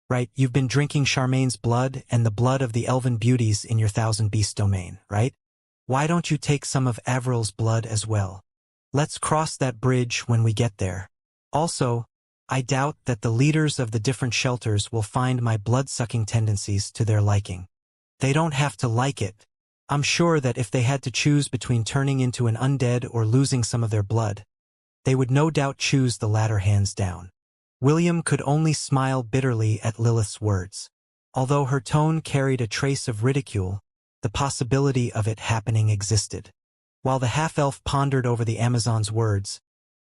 Speaker 1: Right, you've been drinking Charmaine's blood and the blood of the elven beauties in your Thousand Beast domain, right? Why don't you take some of Avril's blood as well? Let's cross that bridge when we get there. Also, I doubt that the leaders of the different shelters will find my blood-sucking tendencies to their liking. They don't have to like it. I'm sure that if they had to choose between turning into an undead or losing some of their blood, they would no doubt choose the latter hands down. William could only smile bitterly at Lilith's words. Although her tone carried a trace of ridicule, the possibility of it happening existed. While the half-elf pondered over the Amazon's words,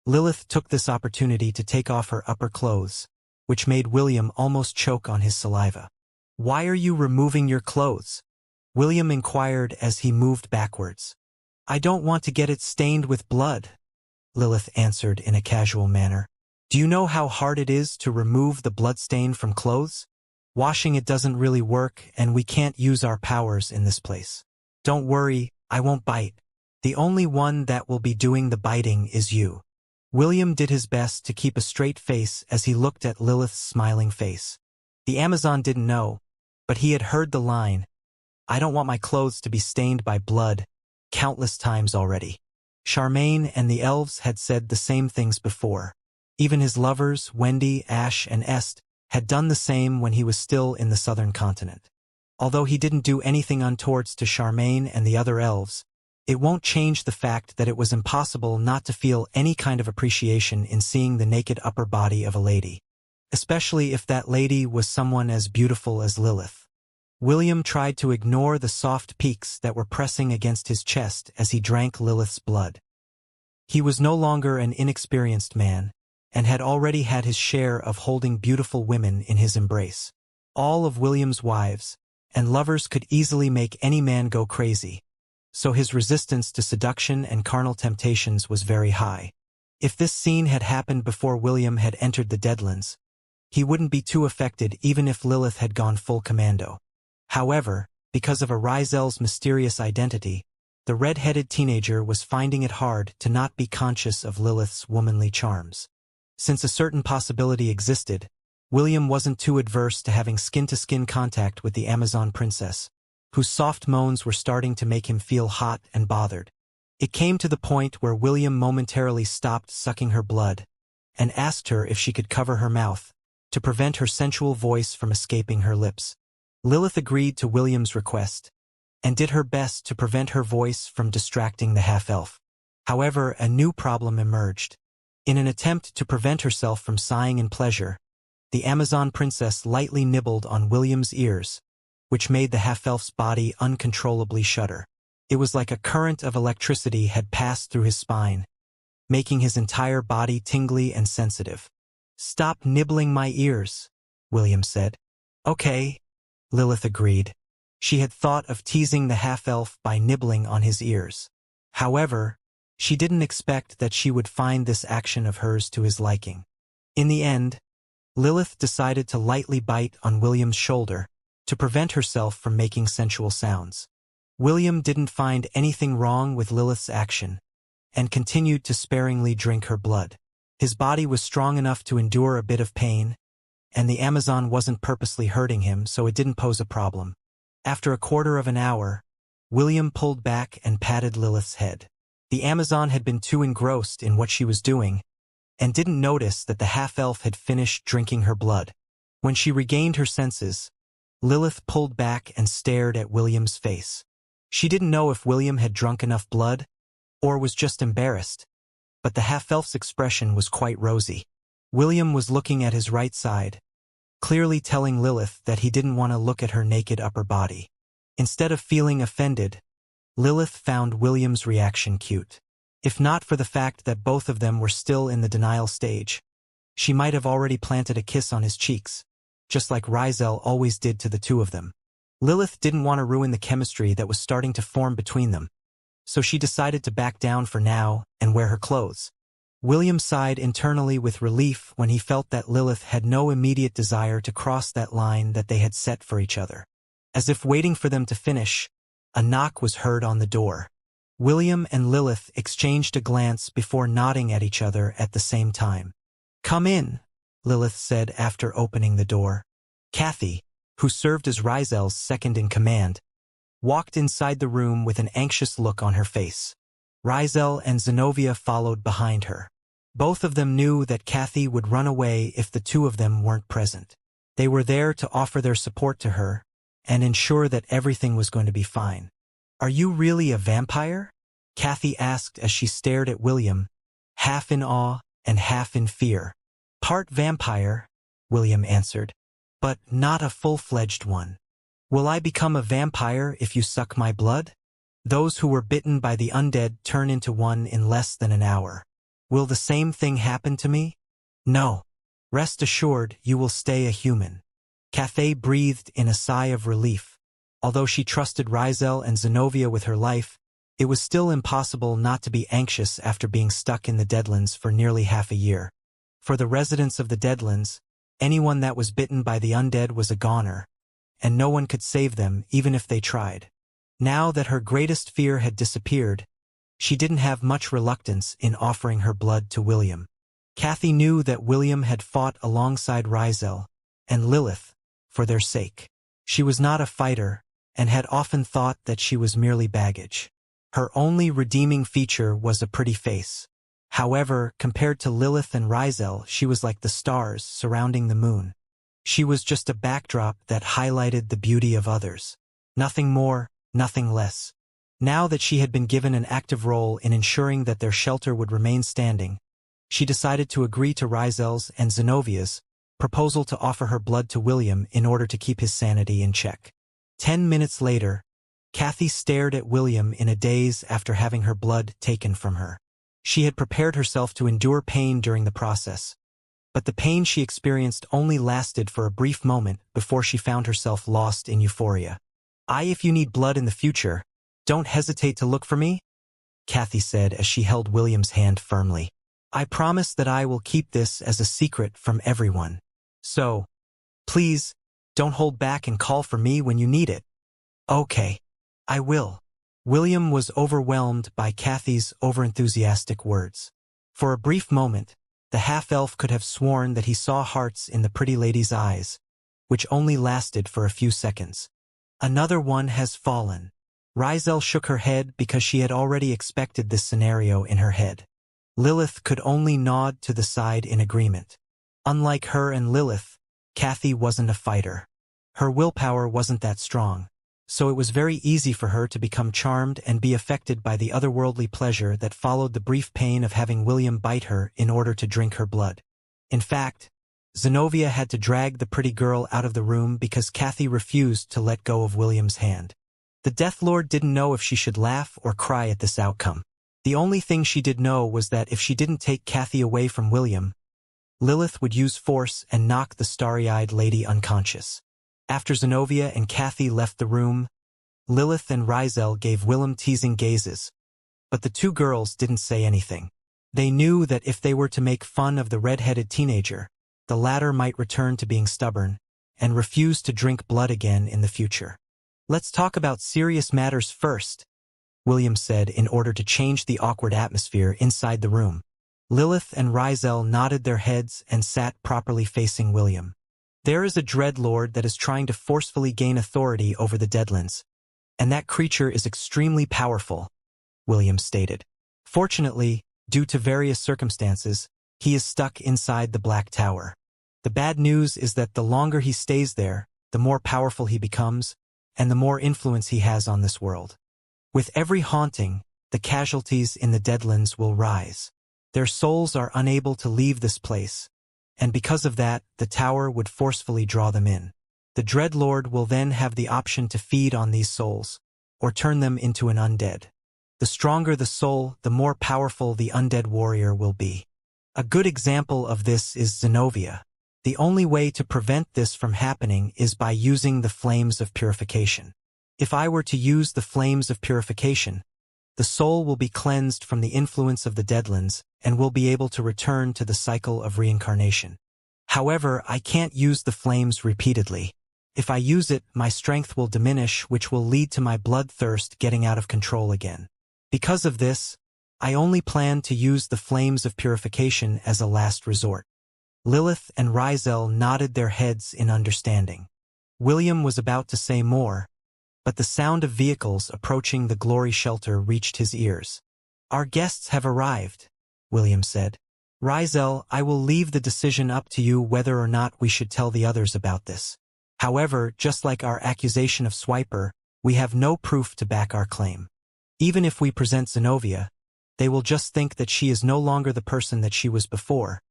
Speaker 1: Lilith took this opportunity to take off her upper clothes, which made William almost choke on his saliva. Why are you removing your clothes? William inquired as he moved backwards. I don't want to get it stained with blood, Lilith answered in a casual manner. Do you know how hard it is to remove the bloodstain from clothes? Washing it doesn't really work, and we can't use our powers in this place. Don't worry, I won't bite. The only one that will be doing the biting is you. William did his best to keep a straight face as he looked at Lilith's smiling face. The Amazon didn't know, but he had heard the line, I don't want my clothes to be stained by blood, countless times already. Charmaine and the elves had said the same things before. Even his lovers, Wendy, Ash, and Est, had done the same when he was still in the southern continent. Although he didn't do anything untowards to Charmaine and the other elves, it won't change the fact that it was impossible not to feel any kind of appreciation in seeing the naked upper body of a lady, especially if that lady was someone as beautiful as Lilith. William tried to ignore the soft peaks that were pressing against his chest as he drank Lilith's blood. He was no longer an inexperienced man, and had already had his share of holding beautiful women in his embrace. All of William's wives and lovers could easily make any man go crazy, so his resistance to seduction and carnal temptations was very high. If this scene had happened before William had entered the Deadlands, he wouldn't be too affected even if Lilith had gone full commando. However, because of Rizel's mysterious identity, the red-headed teenager was finding it hard to not be conscious of Lilith's womanly charms. Since a certain possibility existed, William wasn't too adverse to having skin-to-skin contact with the Amazon princess, whose soft moans were starting to make him feel hot and bothered. It came to the point where William momentarily stopped sucking her blood and asked her if she could cover her mouth to prevent her sensual voice from escaping her lips. Lilith agreed to William's request and did her best to prevent her voice from distracting the half-elf. However, a new problem emerged. In an attempt to prevent herself from sighing in pleasure, the Amazon princess lightly nibbled on William's ears, which made the half-elf's body uncontrollably shudder. It was like a current of electricity had passed through his spine, making his entire body tingly and sensitive. "Stop nibbling my ears," William said. "Okay," Lilith agreed. She had thought of teasing the half-elf by nibbling on his ears. However, she didn't expect that she would find this action of hers to his liking. In the end, Lilith decided to lightly bite on William's shoulder to prevent herself from making sensual sounds. William didn't find anything wrong with Lilith's action and continued to sparingly drink her blood. His body was strong enough to endure a bit of pain, and the Amazon wasn't purposely hurting him, so it didn't pose a problem. After a quarter of an hour, William pulled back and patted Lilith's head. The Amazon had been too engrossed in what she was doing and didn't notice that the half-elf had finished drinking her blood. When she regained her senses, Lilith pulled back and stared at William's face. She didn't know if William had drunk enough blood or was just embarrassed, but the half-elf's expression was quite rosy. William was looking at his right side, clearly telling Lilith that he didn't want to look at her naked upper body. Instead of feeling offended, Lilith found William's reaction cute. If not for the fact that both of them were still in the denial stage, she might have already planted a kiss on his cheeks, just like Rizel always did to the two of them. Lilith didn't want to ruin the chemistry that was starting to form between them, so she decided to back down for now and wear her clothes. William sighed internally with relief when he felt that Lilith had no immediate desire to cross that line that they had set for each other. As if waiting for them to finish, a knock was heard on the door. William and Lilith exchanged a glance before nodding at each other at the same time. "Come in," Lilith said after opening the door. Kathy, who served as Rizel's second-in-command, walked inside the room with an anxious look on her face. Rizel and Zenobia followed behind her. Both of them knew that Kathy would run away if the two of them weren't present. They were there to offer their support to her and ensure that everything was going to be fine. "Are you really a vampire?" Kathy asked as she stared at William, half in awe and half in fear. "Part vampire," William answered, "but not a full-fledged one." "Will I become a vampire if you suck my blood? Those who were bitten by the undead turn into one in less than an hour. Will the same thing happen to me?" "No. Rest assured you will stay a human." Kathy breathed in a sigh of relief. Although she trusted Rizel and Zenobia with her life, it was still impossible not to be anxious after being stuck in the Deadlands for nearly half a year. For the residents of the Deadlands, anyone that was bitten by the undead was a goner, and no one could save them even if they tried. Now that her greatest fear had disappeared, she didn't have much reluctance in offering her blood to William. Kathy knew that William had fought alongside Rizel and Lilith for their sake. She was not a fighter and had often thought that she was merely baggage. Her only redeeming feature was a pretty face. However, compared to Lilith and Rizel, she was like the stars surrounding the moon. She was just a backdrop that highlighted the beauty of others. Nothing more, nothing less. Now that she had been given an active role in ensuring that their shelter would remain standing, she decided to agree to Rizel's and Zenovia's proposal to offer her blood to William in order to keep his sanity in check. 10 minutes later, Kathy stared at William in a daze after having her blood taken from her. She had prepared herself to endure pain during the process, but the pain she experienced only lasted for a brief moment before she found herself lost in euphoria. If you need blood in the future, don't hesitate to look for me," Kathy said as she held William's hand firmly. "I promise that I will keep this as a secret from everyone. So, please, don't hold back and call for me when you need it." "Okay, I will." William was overwhelmed by Kathy's overenthusiastic words. For a brief moment, the half-elf could have sworn that he saw hearts in the pretty lady's eyes, which only lasted for a few seconds. "Another one has fallen." Rizel shook her head because she had already expected this scenario in her head. Lilith could only nod to the side in agreement. Unlike her and Lilith, Kathy wasn't a fighter. Her willpower wasn't that strong, so it was very easy for her to become charmed and be affected by the otherworldly pleasure that followed the brief pain of having William bite her in order to drink her blood. In fact, Zenobia had to drag the pretty girl out of the room because Kathy refused to let go of William's hand. The Death Lord didn't know if she should laugh or cry at this outcome. The only thing she did know was that if she didn't take Kathy away from William, Lilith would use force and knock the starry-eyed lady unconscious. After Zenobia and Kathy left the room, Lilith and Rizel gave Willem teasing gazes, but the two girls didn't say anything. They knew that if they were to make fun of the red-headed teenager, the latter might return to being stubborn and refuse to drink blood again in the future. "Let's talk about serious matters first," William said in order to change the awkward atmosphere inside the room. Lilith and Rizel nodded their heads and sat properly facing William. "There is a dreadlord that is trying to forcefully gain authority over the Deadlands, and that creature is extremely powerful," William stated. "Fortunately, due to various circumstances, he is stuck inside the Black Tower. The bad news is that the longer he stays there, the more powerful he becomes, and the more influence he has on this world. With every haunting, the casualties in the Deadlands will rise. Their souls are unable to leave this place, and because of that, the tower would forcefully draw them in. The Dreadlord will then have the option to feed on these souls, or turn them into an undead. The stronger the soul, the more powerful the undead warrior will be. A good example of this is Zenobia. The only way to prevent this from happening is by using the flames of purification. If I were to use the flames of purification, the soul will be cleansed from the influence of the Deadlands and will be able to return to the cycle of reincarnation. However, I can't use the flames repeatedly. If I use it, my strength will diminish, which will lead to my bloodthirst getting out of control again. Because of this, I only plan to use the flames of purification as a last resort." Lilith and Rizel nodded their heads in understanding. William was about to say more, but the sound of vehicles approaching the glory shelter reached his ears. "Our guests have arrived," William said. "Rizel, I will leave the decision up to you whether or not we should tell the others about this. However, just like our accusation of Swiper, we have no proof to back our claim. Even if we present Zenobia, they will just think that she is no longer the person that she was before,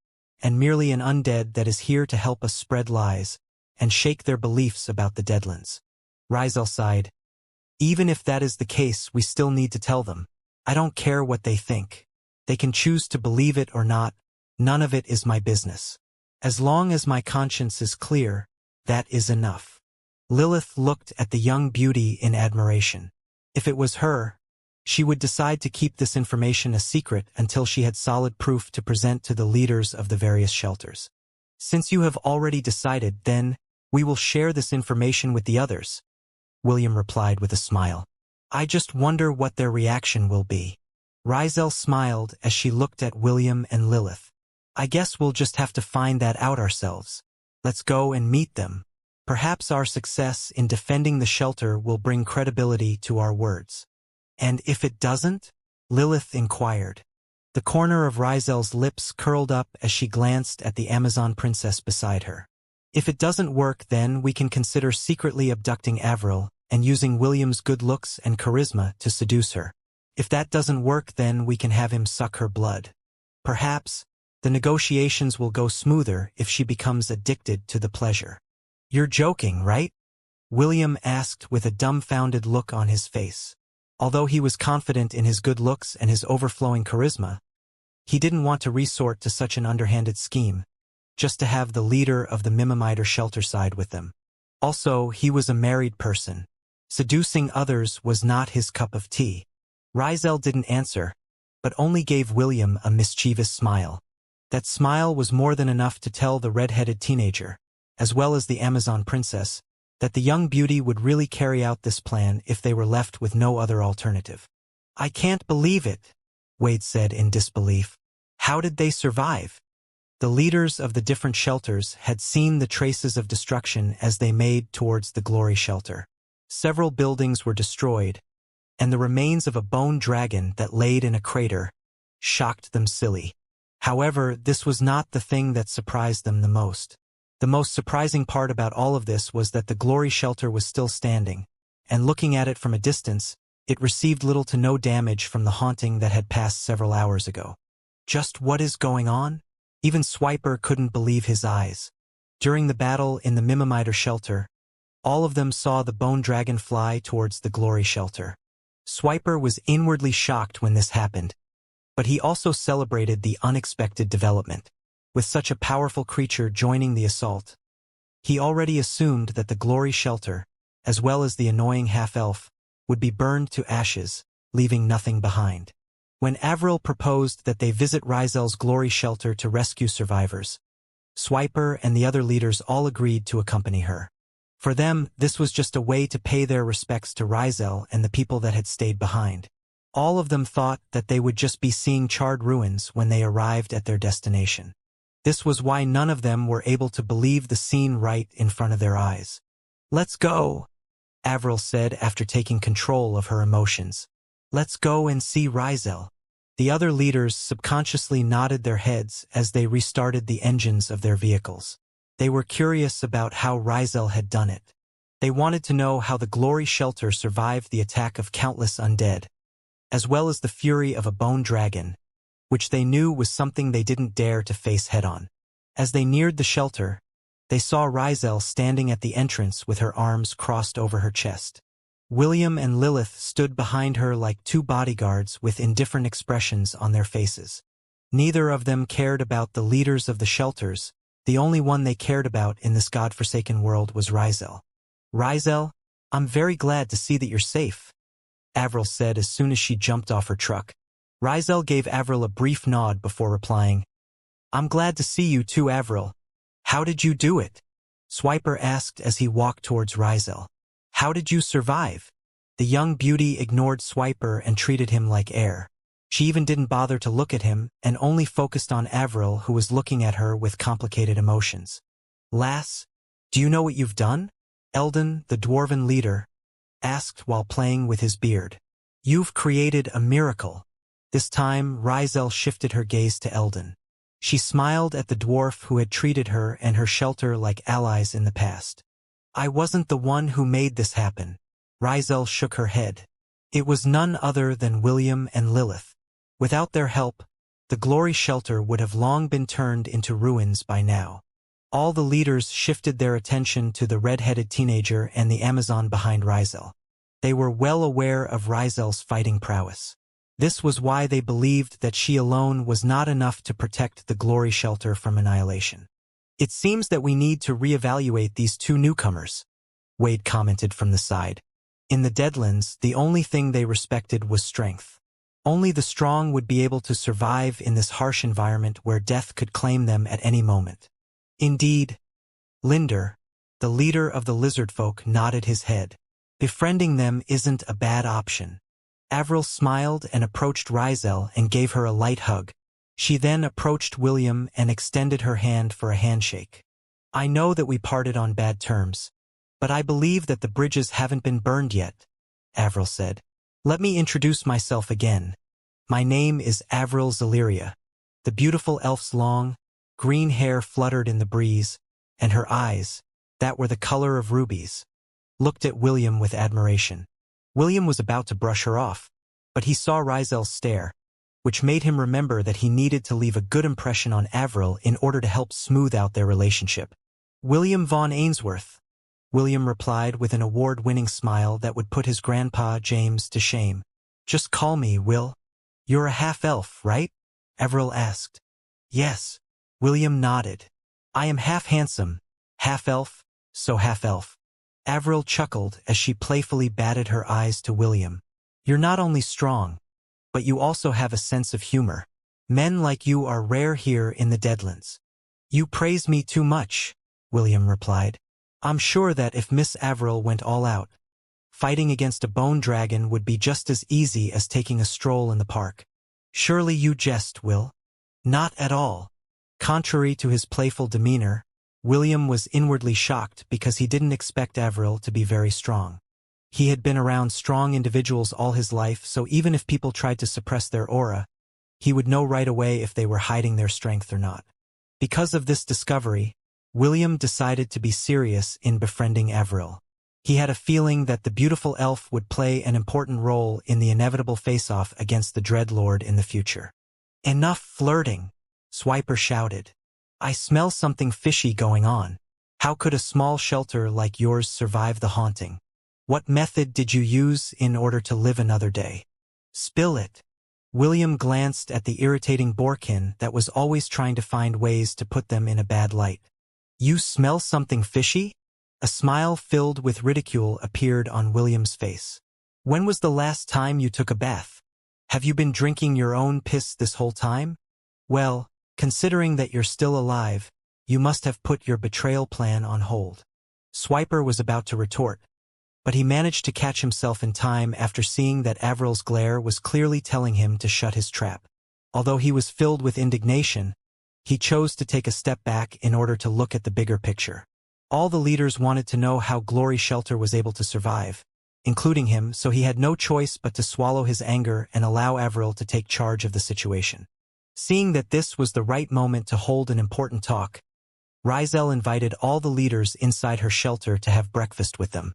Speaker 1: and merely an undead that is here to help us spread lies and shake their beliefs about the Deadlands." Rizel sighed. "Even if that is the case, we still need to tell them. I don't care what they think. They can choose to believe it or not. None of it is my business. As long as my conscience is clear, that is enough." Lilith looked at the young beauty in admiration. If it was her, she would decide to keep this information a secret until she had solid proof to present to the leaders of the various shelters. "Since you have already decided, then, we will share this information with the others," William replied with a smile. "I just wonder what their reaction will be." Rizel smiled as she looked at William and Lilith. "I guess we'll just have to find that out ourselves. Let's go and meet them. Perhaps our success in defending the shelter will bring credibility to our words." "And if it doesn't?" Lilith inquired. The corner of Rizel's lips curled up as she glanced at the Amazon princess beside her. "If it doesn't work, then we can consider secretly abducting Avril and using William's good looks and charisma to seduce her. If that doesn't work, then we can have him suck her blood. Perhaps the negotiations will go smoother if she becomes addicted to the pleasure." "You're joking, right?" William asked with a dumbfounded look on his face. Although he was confident in his good looks and his overflowing charisma, he didn't want to resort to such an underhanded scheme, just to have the leader of the Mimimiter shelter side with them. Also, he was a married person. Seducing others was not his cup of tea. Rizel didn't answer, but only gave William a mischievous smile. That smile was more than enough to tell the red-headed teenager, as well as the Amazon princess, that the young beauty would really carry out this plan if they were left with no other alternative. "I can't believe it," Wade said in disbelief. "How did they survive?" The leaders of the different shelters had seen the traces of destruction as they made towards the glory shelter. Several buildings were destroyed, and the remains of a bone dragon that laid in a crater shocked them silly. However, this was not the thing that surprised them the most. The most surprising part about all of this was that the glory shelter was still standing, and looking at it from a distance, it received little to no damage from the haunting that had passed several hours ago. Just what is going on? Even Swiper couldn't believe his eyes. During the battle in the Mimimiter shelter, all of them saw the bone dragon fly towards the glory shelter. Swiper was inwardly shocked when this happened, but he also celebrated the unexpected development. With such a powerful creature joining the assault, he already assumed that the glory shelter, as well as the annoying half-elf, would be burned to ashes, leaving nothing behind. When Avril proposed that they visit Rizel's glory shelter to rescue survivors, Swiper and the other leaders all agreed to accompany her. For them, this was just a way to pay their respects to Rizel and the people that had stayed behind. All of them thought that they would just be seeing charred ruins when they arrived at their destination. This was why none of them were able to believe the scene right in front of their eyes. "Let's go," Avril said after taking control of her emotions. "Let's go and see Rizel." The other leaders subconsciously nodded their heads as they restarted the engines of their vehicles. They were curious about how Rizel had done it. They wanted to know how the glory shelter survived the attack of countless undead, as well as the fury of a bone dragon, which they knew was something they didn't dare to face head-on. As they neared the shelter, they saw Rizel standing at the entrance with her arms crossed over her chest. William and Lilith stood behind her like two bodyguards with indifferent expressions on their faces. Neither of them cared about the leaders of the shelters. The only one they cared about in this godforsaken world was Rizel. "Rizel, I'm very glad to see that you're safe," Avril said as soon as she jumped off her truck. Rizel gave Avril a brief nod before replying, "I'm glad to see you too, Avril. How did you do it?" Swiper asked as he walked towards Rizel. "How did you survive?" The young beauty ignored Swiper and treated him like air. She even didn't bother to look at him and only focused on Avril, who was looking at her with complicated emotions. "Lass, do you know what you've done?" Eldon, the dwarven leader, asked while playing with his beard. "You've created a miracle." This time, Rizel shifted her gaze to Eldon. She smiled at the dwarf who had treated her and her shelter like allies in the past. "I wasn't the one who made this happen." Rizel shook her head. "It was none other than William and Lilith. Without their help, the glory shelter would have long been turned into ruins by now." All the leaders shifted their attention to the red-headed teenager and the Amazon behind Rizel. They were well aware of Rizel's fighting prowess. This was why they believed that she alone was not enough to protect the glory shelter from annihilation. "It seems that we need to reevaluate these two newcomers," Wade commented from the side. In the Deadlands, the only thing they respected was strength. Only the strong would be able to survive in this harsh environment where death could claim them at any moment. Indeed, Linder, the leader of the lizard folk, nodded his head. Befriending them isn't a bad option. Avril smiled and approached Rizel and gave her a light hug. She then approached William and extended her hand for a handshake. "I know that we parted on bad terms, but I believe that the bridges haven't been burned yet," Avril said. "Let me introduce myself again. My name is Avril Zaleria." The beautiful elf's long, green hair fluttered in the breeze, and her eyes, that were the color of rubies, looked at William with admiration. William was about to brush her off, but he saw Rizel's stare, which made him remember that he needed to leave a good impression on Avril in order to help smooth out their relationship. "William von Ainsworth," William replied with an award-winning smile that would put his grandpa James to shame. "Just call me Will." "You're a half-elf, right?" Avril asked. "Yes." William nodded. "I am half handsome, half-elf, so half-elf." Avril chuckled as she playfully batted her eyes to William. "You're not only strong, but you also have a sense of humor. Men like you are rare here in the Deadlands." "You praise me too much," William replied. "I'm sure that if Miss Avril went all out, fighting against a bone dragon would be just as easy as taking a stroll in the park." "Surely you jest, Will." "Not at all." Contrary to his playful demeanor, William was inwardly shocked because he didn't expect Avril to be very strong. He had been around strong individuals all his life, so even if people tried to suppress their aura, he would know right away if they were hiding their strength or not. Because of this discovery, William decided to be serious in befriending Avril. He had a feeling that the beautiful elf would play an important role in the inevitable face-off against the Dreadlord in the future. "Enough flirting," Swiper shouted. "I smell something fishy going on. How could a small shelter like yours survive the haunting? What method did you use in order to live another day? Spill it." William glanced at the irritating Borkin that was always trying to find ways to put them in a bad light. "You smell something fishy?" A smile filled with ridicule appeared on William's face. "When was the last time you took a bath? Have you been drinking your own piss this whole time? Well, considering that you're still alive, you must have put your betrayal plan on hold." Swiper was about to retort, but he managed to catch himself in time after seeing that Avril's glare was clearly telling him to shut his trap. Although he was filled with indignation, he chose to take a step back in order to look at the bigger picture. All the leaders wanted to know how Glory Shelter was able to survive, including him, so he had no choice but to swallow his anger and allow Avril to take charge of the situation. Seeing that this was the right moment to hold an important talk, Rizel invited all the leaders inside her shelter to have breakfast with them.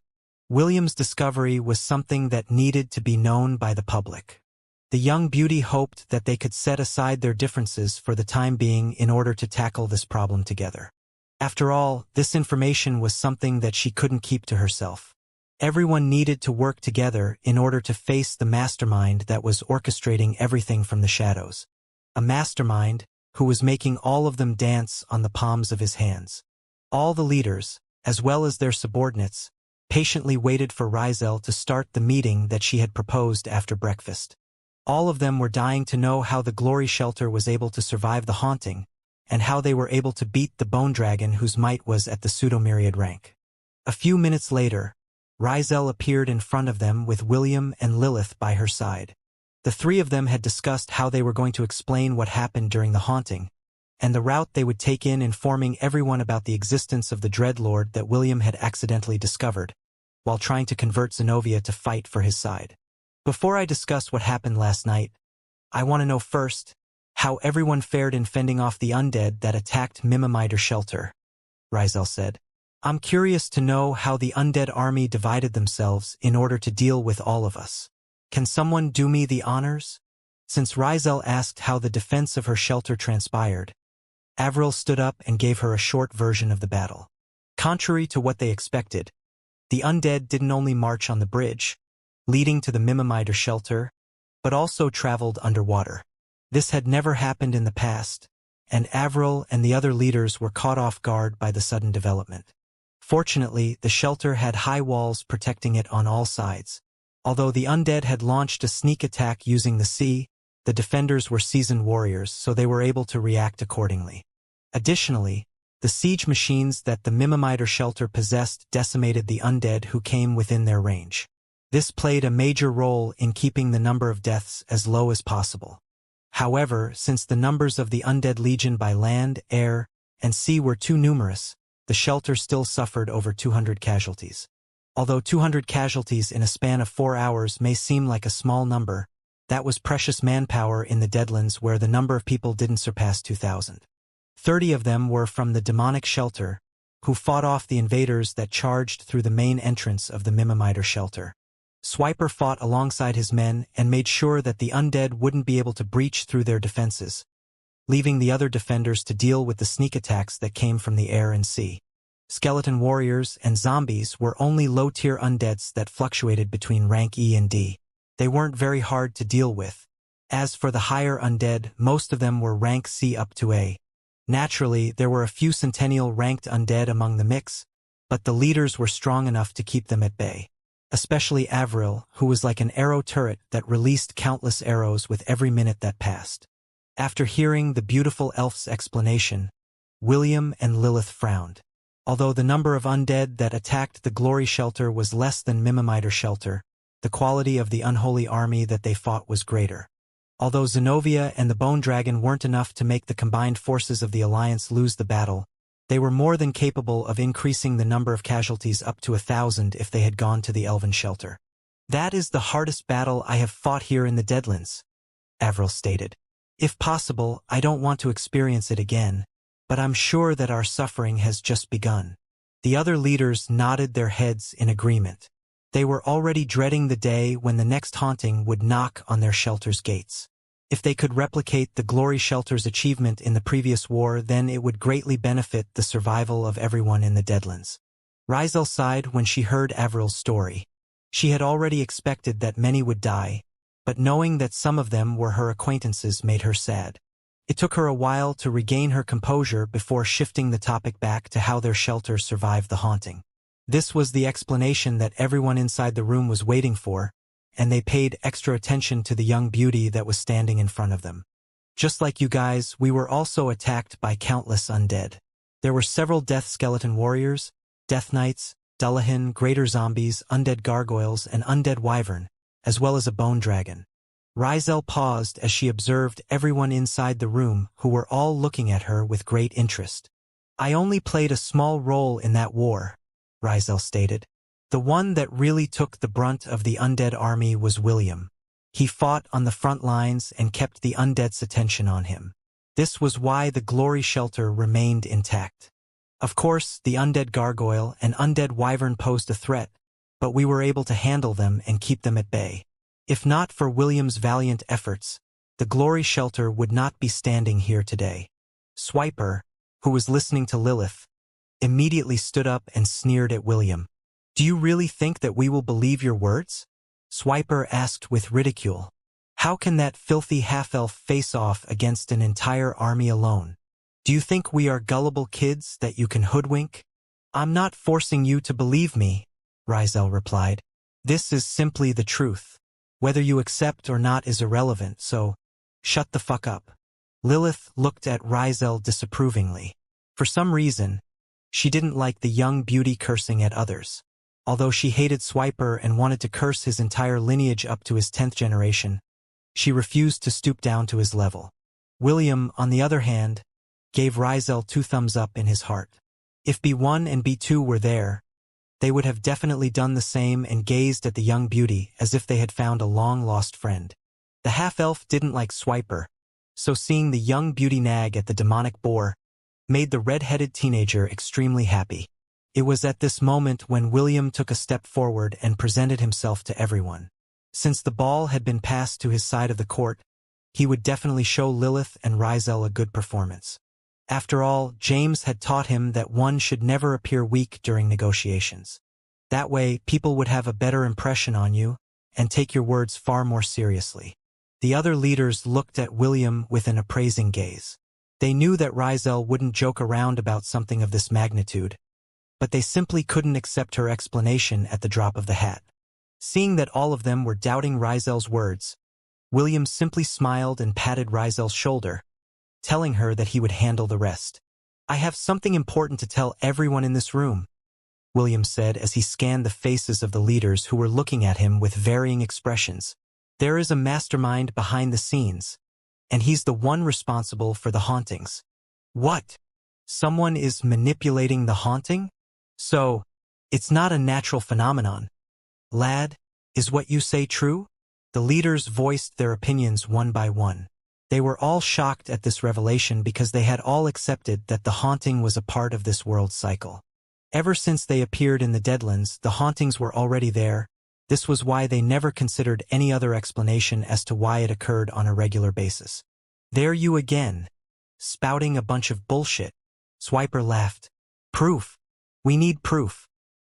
Speaker 1: William's discovery was something that needed to be known by the public. The young beauty hoped that they could set aside their differences for the time being in order to tackle this problem together. After all, this information was something that she couldn't keep to herself. Everyone needed to work together in order to face the mastermind that was orchestrating everything from the shadows. A mastermind who was making all of them dance on the palms of his hands. All the leaders, as well as their subordinates, patiently waited for Rizel to start the meeting that she had proposed after breakfast. All of them were dying to know how the Glory Shelter was able to survive the haunting, and how they were able to beat the bone dragon whose might was at the pseudo-myriad rank. A few minutes later, Rizel appeared in front of them with William and Lilith by her side. The three of them had discussed how they were going to explain what happened during the haunting, and the route they would take in informing everyone about the existence of the Dreadlord that William had accidentally discovered, while trying to convert Zenobia to fight for his side. "Before I discuss what happened last night, I want to know first how everyone fared in fending off the undead that attacked Mimimider Shelter," Rizel said. "I'm curious to know how the undead army divided themselves in order to deal with all of us. Can someone do me the honors?" Since Rizel asked how the defense of her shelter transpired, Avril stood up and gave her a short version of the battle. Contrary to what they expected, the undead didn't only march on the bridge, leading to the Mimimider Shelter, but also traveled underwater. This had never happened in the past, and Avril and the other leaders were caught off guard by the sudden development. Fortunately, the shelter had high walls protecting it on all sides. Although the undead had launched a sneak attack using the sea, the defenders were seasoned warriors, so they were able to react accordingly. Additionally, the siege machines that the Mimimider Shelter possessed decimated the undead who came within their range. This played a major role in keeping the number of deaths as low as possible. However, since the numbers of the undead legion by land, air, and sea were too numerous, the shelter still suffered over 200 casualties. Although 200 casualties in a span of 4 hours may seem like a small number, that was precious manpower in the Deadlands where the number of people didn't surpass 2,000. 30 of them were from the demonic shelter, who fought off the invaders that charged through the main entrance of the Mimimider Shelter. Swiper fought alongside his men and made sure that the undead wouldn't be able to breach through their defenses, leaving the other defenders to deal with the sneak attacks that came from the air and sea. Skeleton warriors and zombies were only low-tier undeads that fluctuated between rank E and D. They weren't very hard to deal with. As for the higher undead, most of them were rank C up to A. Naturally, there were a few centennial-ranked undead among the mix, but the leaders were strong enough to keep them at bay. Especially Avril, who was like an arrow turret that released countless arrows with every minute that passed. After hearing the beautiful elf's explanation, William and Lilith frowned. Although the number of undead that attacked the Glory Shelter was less than Mimimider Shelter, the quality of the unholy army that they fought was greater. Although Zenobia and the Bone Dragon weren't enough to make the combined forces of the Alliance lose the battle, they were more than capable of increasing the number of casualties up to 1,000 if they had gone to the Elven Shelter. "That is the hardest battle I have fought here in the Deadlands," Avril stated. "If possible, I don't want to experience it again, but I'm sure that our suffering has just begun." The other leaders nodded their heads in agreement. They were already dreading the day when the next haunting would knock on their shelter's gates. If they could replicate the Glory Shelter's achievement in the previous war, then it would greatly benefit the survival of everyone in the Deadlands. Rizel sighed when she heard Avril's story. She had already expected that many would die, but knowing that some of them were her acquaintances made her sad. It took her a while to regain her composure before shifting the topic back to how their shelter survived the haunting. This was the explanation that everyone inside the room was waiting for, and they paid extra attention to the young beauty that was standing in front of them. Just like you guys, we were also attacked by countless undead. There were several death skeleton warriors, death knights, Dullahan, greater zombies, undead gargoyles, and undead wyvern, as well as a bone dragon. Rizel paused as she observed everyone inside the room, who were all looking at her with great interest. I only played a small role in that war, Rizel stated. The one that really took the brunt of the undead army was William. He fought on the front lines and kept the undead's attention on him. This was why the Glory Shelter remained intact. Of course, the undead gargoyle and undead wyvern posed a threat, but we were able to handle them and keep them at bay. If not for William's valiant efforts, the Glory Shelter would not be standing here today. Swiper, who was listening to Lilith, immediately stood up and sneered at William. Do you really think that we will believe your words? Swiper asked with ridicule. How can that filthy half-elf face off against an entire army alone? Do you think we are gullible kids that you can hoodwink? I'm not forcing you to believe me, Rizel replied. This is simply the truth. Whether you accept or not is irrelevant, so shut the fuck up. Lilith looked at Rizel disapprovingly. For some reason, she didn't like the young beauty cursing at others. Although she hated Swiper and wanted to curse his entire lineage up to his 10th generation, she refused to stoop down to his level. William, on the other hand, gave Rizel 2 thumbs up in his heart. If B1 and B2 were there, they would have definitely done the same and gazed at the young beauty as if they had found a long-lost friend. The half-elf didn't like Swiper, so seeing the young beauty nag at the demonic boar made the red-headed teenager extremely happy. It was at this moment when William took a step forward and presented himself to everyone. Since the ball had been passed to his side of the court, he would definitely show Lilith and Rizel a good performance. After all, James had taught him that one should never appear weak during negotiations. That way, people would have a better impression on you and take your words far more seriously. The other leaders looked at William with an appraising gaze. They knew that Rizel wouldn't joke around about something of this magnitude, but they simply couldn't accept her explanation at the drop of the hat. Seeing that all of them were doubting Rizel's words, William simply smiled and patted Rizel's shoulder, telling her that he would handle the rest. I have something important to tell everyone in this room, William said as he scanned the faces of the leaders who were looking at him with varying expressions. There is a mastermind behind the scenes, and he's the one responsible for the hauntings. What? Someone is manipulating the haunting? So, it's not a natural phenomenon. Lad, is what you say true? The leaders voiced their opinions one by one. They were all shocked at this revelation because they had all accepted that the haunting was a part of this world's cycle. Ever since they appeared in the Deadlands, the hauntings were already there. This was why they never considered any other explanation as to why it occurred on a regular basis. There you again, spouting a bunch of bullshit. Swiper laughed. Proof. We need proof.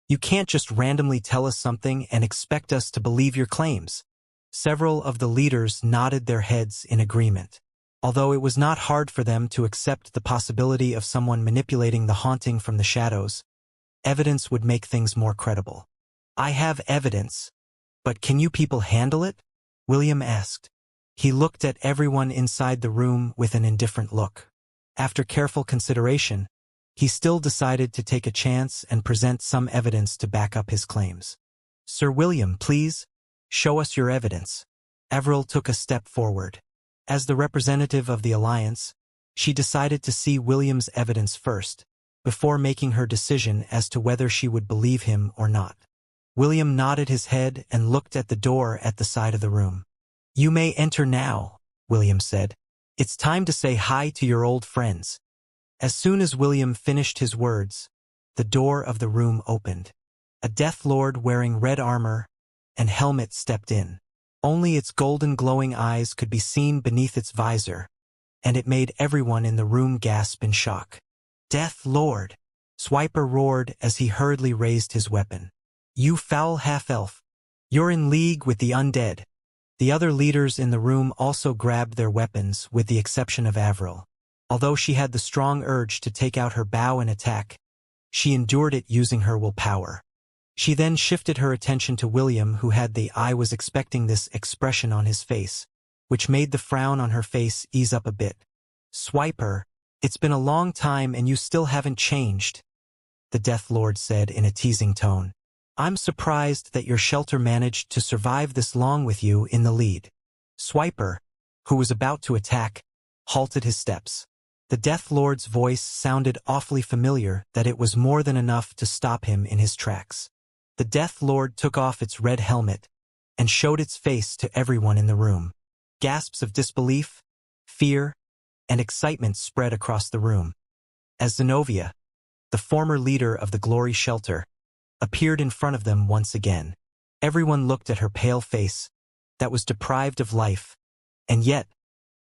Speaker 1: You can't just randomly tell us something and expect us to believe your claims. Several of the leaders nodded their heads in agreement. Although it was not hard for them to accept the possibility of someone manipulating the haunting from the shadows, evidence would make things more credible. I have evidence, but can you people handle it? William asked. He looked at everyone inside the room with an indifferent look. After careful consideration, he still decided to take a chance and present some evidence to back up his claims. Sir William, please, show us your evidence. Avril took a step forward. As the representative of the Alliance, she decided to see William's evidence first, before making her decision as to whether she would believe him or not. William nodded his head and looked at the door at the side of the room. You may enter now, William said. It's time to say hi to your old friends. As soon as William finished his words, the door of the room opened. A Death Lord wearing red armor and helmet stepped in. Only its golden glowing eyes could be seen beneath its visor, and it made everyone in the room gasp in shock. "Death Lord!" Swiper roared as he hurriedly raised his weapon. "You foul half-elf! You're in league with the undead!" The other leaders in the room also grabbed their weapons, with the exception of Avril. Although she had the strong urge to take out her bow and attack, she endured it using her willpower. She then shifted her attention to William, who had the "I was expecting this" expression on his face, which made the frown on her face ease up a bit. "Swiper, it's been a long time and you still haven't changed," the Death Lord said in a teasing tone. "I'm surprised that your shelter managed to survive this long with you in the lead." Swiper, who was about to attack, halted his steps. The Death Lord's voice sounded awfully familiar, that it was more than enough to stop him in his tracks. The Death Lord took off its red helmet and showed its face to everyone in the room. Gasps of disbelief, fear, and excitement spread across the room. As Zenobia, the former leader of the Glory Shelter, appeared in front of them once again, everyone looked at her pale face that was deprived of life, and yet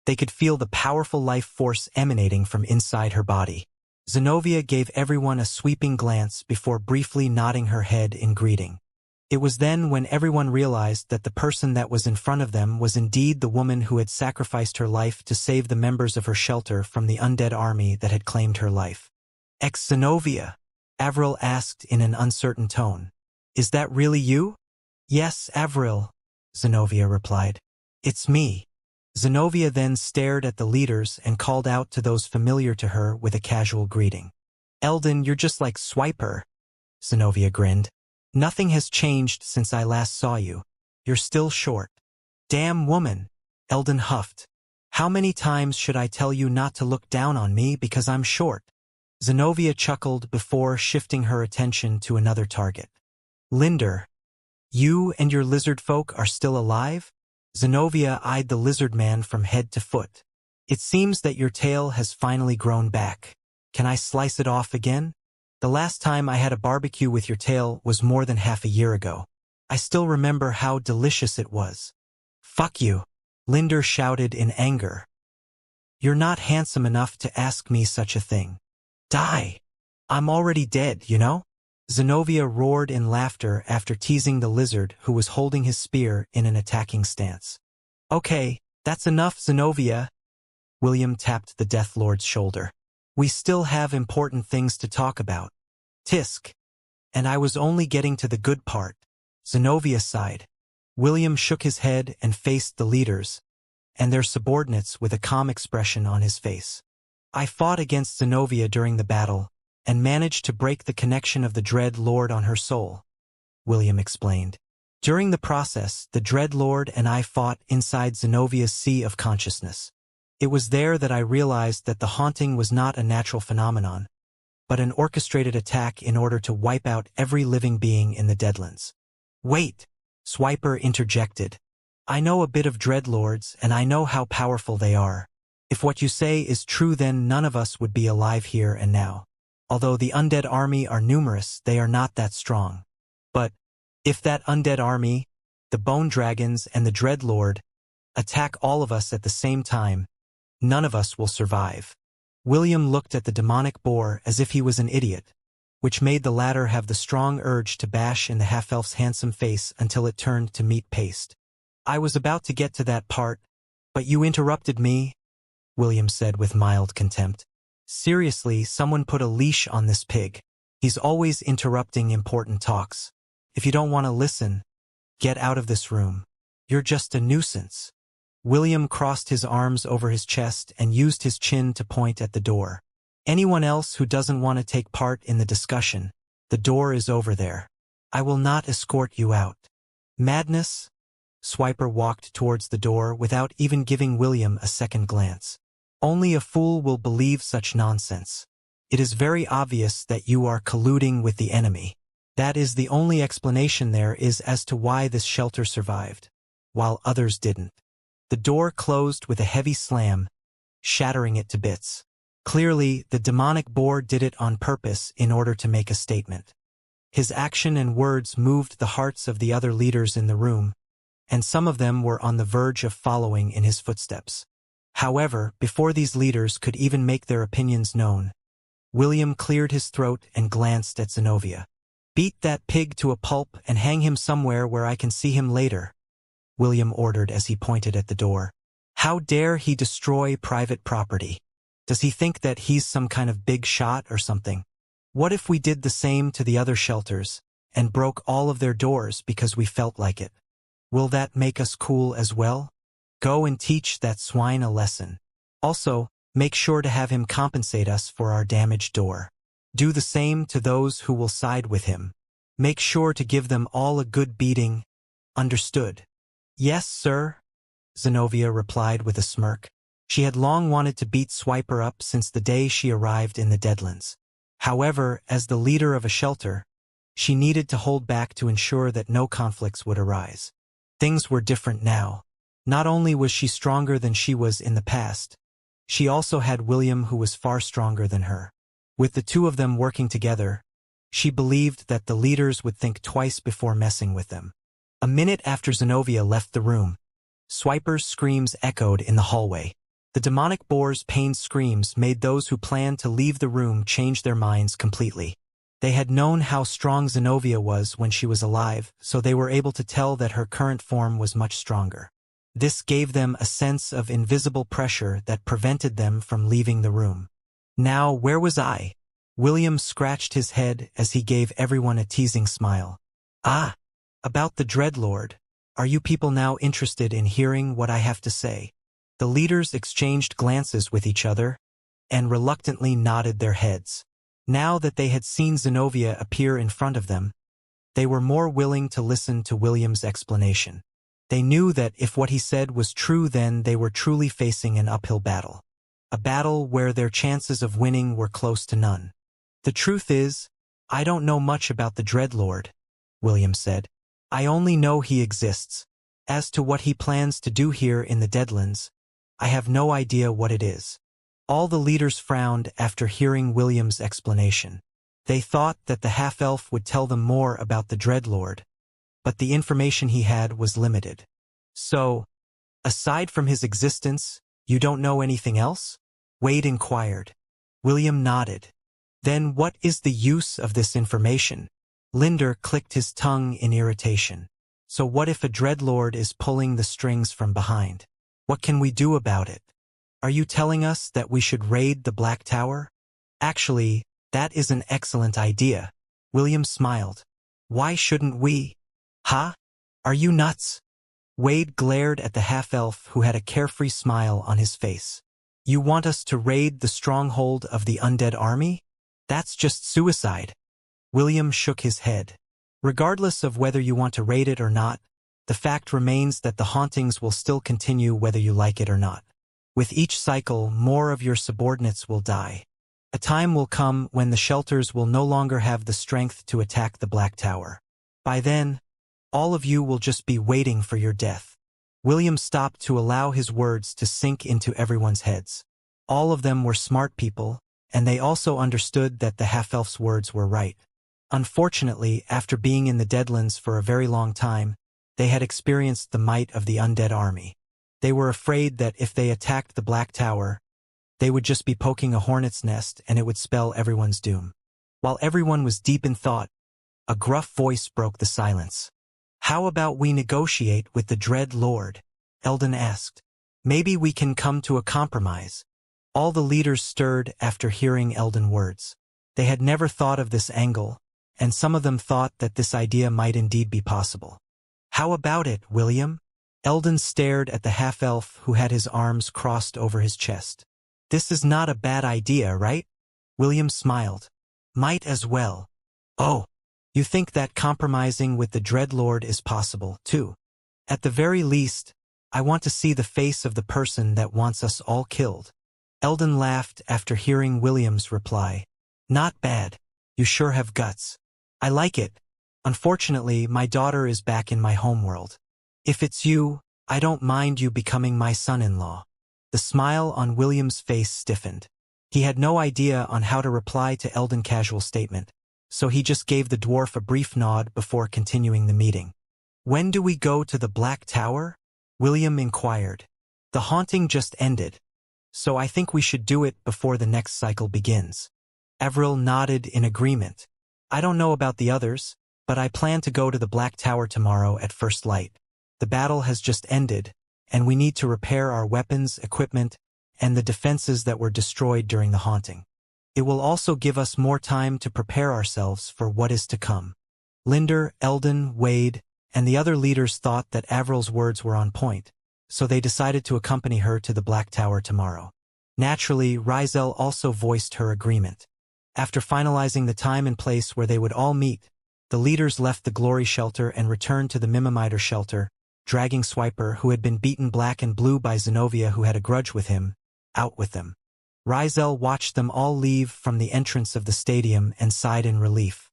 Speaker 1: they could feel the powerful life force emanating from inside her body. Zenobia gave everyone a sweeping glance before briefly nodding her head in greeting. It was then when everyone realized that the person that was in front of them was indeed the woman who had sacrificed her life to save the members of her shelter from the undead army that had claimed her life. "Ex-Zenobia?" Avril asked in an uncertain tone. "Is that really you?" "Yes, Avril," Zenobia replied. "It's me." Zenobia then stared at the leaders and called out to those familiar to her with a casual greeting. "Eldon, you're just like Swiper." Zenobia grinned. "Nothing has changed since I last saw you. You're still short." "Damn woman," Eldon huffed. "How many times should I tell you not to look down on me because I'm short?" Zenobia chuckled before shifting her attention to another target. "Linder, you and your lizard folk are still alive?" Zenobia eyed the lizard man from head to foot. "It seems that your tail has finally grown back. Can I slice it off again? The last time I had a barbecue with your tail was more than half a year ago. I still remember how delicious it was." "Fuck you," Linder shouted in anger. "You're not handsome enough to ask me such a thing. Die. I'm already dead, you know?" Zenobia roared in laughter after teasing the lizard, who was holding his spear in an attacking stance. "Okay, that's enough, Zenobia." William tapped the Death Lord's shoulder. "We still have important things to talk about." "Tisk. And I was only getting to the good part." Zenobia sighed. William shook his head and faced the leaders and their subordinates with a calm expression on his face. "I fought against Zenobia during the battle and managed to break the connection of the Dread Lord on her soul," William explained. "During the process, the Dread Lord and I fought inside Zenovia's sea of consciousness. It was there that I realized that the haunting was not a natural phenomenon, but an orchestrated attack in order to wipe out every living being in the Deadlands." "Wait," Swiper interjected. "I know a bit of Dreadlords, and I know how powerful they are. If what you say is true, then none of us would be alive here and now. Although the undead army are numerous, they are not that strong. But if that undead army, the Bone Dragons and the Dreadlord, attack all of us at the same time, none of us will survive." William looked at the demonic boar as if he was an idiot, which made the latter have the strong urge to bash in the half-elf's handsome face until it turned to meat paste. "I was about to get to that part, but you interrupted me," William said with mild contempt. "Seriously, someone put a leash on this pig. He's always interrupting important talks. If you don't want to listen, get out of this room. You're just a nuisance." William crossed his arms over his chest and used his chin to point at the door. "Anyone else who doesn't want to take part in the discussion, the door is over there. I will not escort you out." "Madness?" Swiper walked towards the door without even giving William a second glance. "Only a fool will believe such nonsense. It is very obvious that you are colluding with the enemy. That is the only explanation there is as to why this shelter survived, while others didn't." The door closed with a heavy slam, shattering it to bits. Clearly, the demonic boar did it on purpose in order to make a statement. His action and words moved the hearts of the other leaders in the room, and some of them were on the verge of following in his footsteps. However, before these leaders could even make their opinions known, William cleared his throat and glanced at Zenobia. "Beat that pig to a pulp and hang him somewhere where I can see him later," William ordered as he pointed at the door. "How dare he destroy private property? Does he think that he's some kind of big shot or something? What if we did the same to the other shelters and broke all of their doors because we felt like it? Will that make us cool as well? Go and teach that swine a lesson. Also, make sure to have him compensate us for our damaged door. Do the same to those who will side with him. Make sure to give them all a good beating. Understood?" "Yes, sir," Zenobia replied with a smirk. She had long wanted to beat Swiper up since the day she arrived in the Deadlands. However, as the leader of a shelter, she needed to hold back to ensure that no conflicts would arise. Things were different now. Not only was she stronger than she was in the past, she also had William, who was far stronger than her. With the two of them working together, she believed that the leaders would think twice before messing with them. A minute after Zenobia left the room, Swiper's screams echoed in the hallway. The demonic boar's pained screams made those who planned to leave the room change their minds completely. They had known how strong Zenobia was when she was alive, so they were able to tell that her current form was much stronger. This gave them a sense of invisible pressure that prevented them from leaving the room. Now, where was I? William scratched his head as he gave everyone a teasing smile. "Ah, about the Dreadlord. Are you people now interested in hearing what I have to say?" The leaders exchanged glances with each other and reluctantly nodded their heads. Now that they had seen Zenobia appear in front of them, they were more willing to listen to William's explanation. They knew that if what he said was true, then they were truly facing an uphill battle. A battle where their chances of winning were close to none. "The truth is, I don't know much about the Dreadlord," William said. "I only know he exists. As to what he plans to do here in the Deadlands, I have no idea what it is." All the leaders frowned after hearing William's explanation. They thought that the half-elf would tell them more about the Dreadlord, but the information he had was limited. "So, aside from his existence, you don't know anything else?" Wade inquired. William nodded. "Then what is the use of this information?" Linder clicked his tongue in irritation. "So what if a Dreadlord is pulling the strings from behind? What can we do about it? Are you telling us that we should raid the Black Tower?" "Actually, that is an excellent idea," William smiled. "Why shouldn't we?" "Huh? Are you nuts?" Wade glared at the half-elf, who had a carefree smile on his face. "You want us to raid the stronghold of the undead army? That's just suicide." William shook his head. "Regardless of whether you want to raid it or not, the fact remains that the hauntings will still continue whether you like it or not. With each cycle, more of your subordinates will die. A time will come when the shelters will no longer have the strength to attack the Black Tower. By then, all of you will just be waiting for your death." William stopped to allow his words to sink into everyone's heads. All of them were smart people, and they also understood that the half-elf's words were right. Unfortunately, after being in the Deadlands for a very long time, they had experienced the might of the undead army. They were afraid that if they attacked the Black Tower, they would just be poking a hornet's nest and it would spell everyone's doom. While everyone was deep in thought, a gruff voice broke the silence. "How about we negotiate with the Dread Lord?" Eldon asked. "Maybe we can come to a compromise." All the leaders stirred after hearing Eldon words. They had never thought of this angle, and some of them thought that this idea might indeed be possible. "How about it, William?" Eldon stared at the half-elf, who had his arms crossed over his chest. "This is not a bad idea, right?" William smiled. "Might as well." "Oh, you think that compromising with the Dreadlord is possible, too?" "At the very least, I want to see the face of the person that wants us all killed." Eldon laughed after hearing William's reply. "Not bad. You sure have guts. I like it. Unfortunately, my daughter is back in my homeworld. If it's you, I don't mind you becoming my son-in-law." The smile on William's face stiffened. He had no idea on how to reply to Eldon's casual statement, so he just gave the dwarf a brief nod before continuing the meeting. "When do we go to the Black Tower?" William inquired. "The haunting just ended, so I think we should do it before the next cycle begins." Avril nodded in agreement. "I don't know about the others, but I plan to go to the Black Tower tomorrow at first light. The battle has just ended, and we need to repair our weapons, equipment, and the defenses that were destroyed during the haunting. It will also give us more time to prepare ourselves for what is to come." Linder, Eldon, Wade, and the other leaders thought that Avril's words were on point, so they decided to accompany her to the Black Tower tomorrow. Naturally, Rizel also voiced her agreement. After finalizing the time and place where they would all meet, the leaders left the Glory Shelter and returned to the Mimimider Shelter, dragging Swiper, who had been beaten black and blue by Zenobia, who had a grudge with him, out with them. Rizel watched them all leave from the entrance of the stadium and sighed in relief.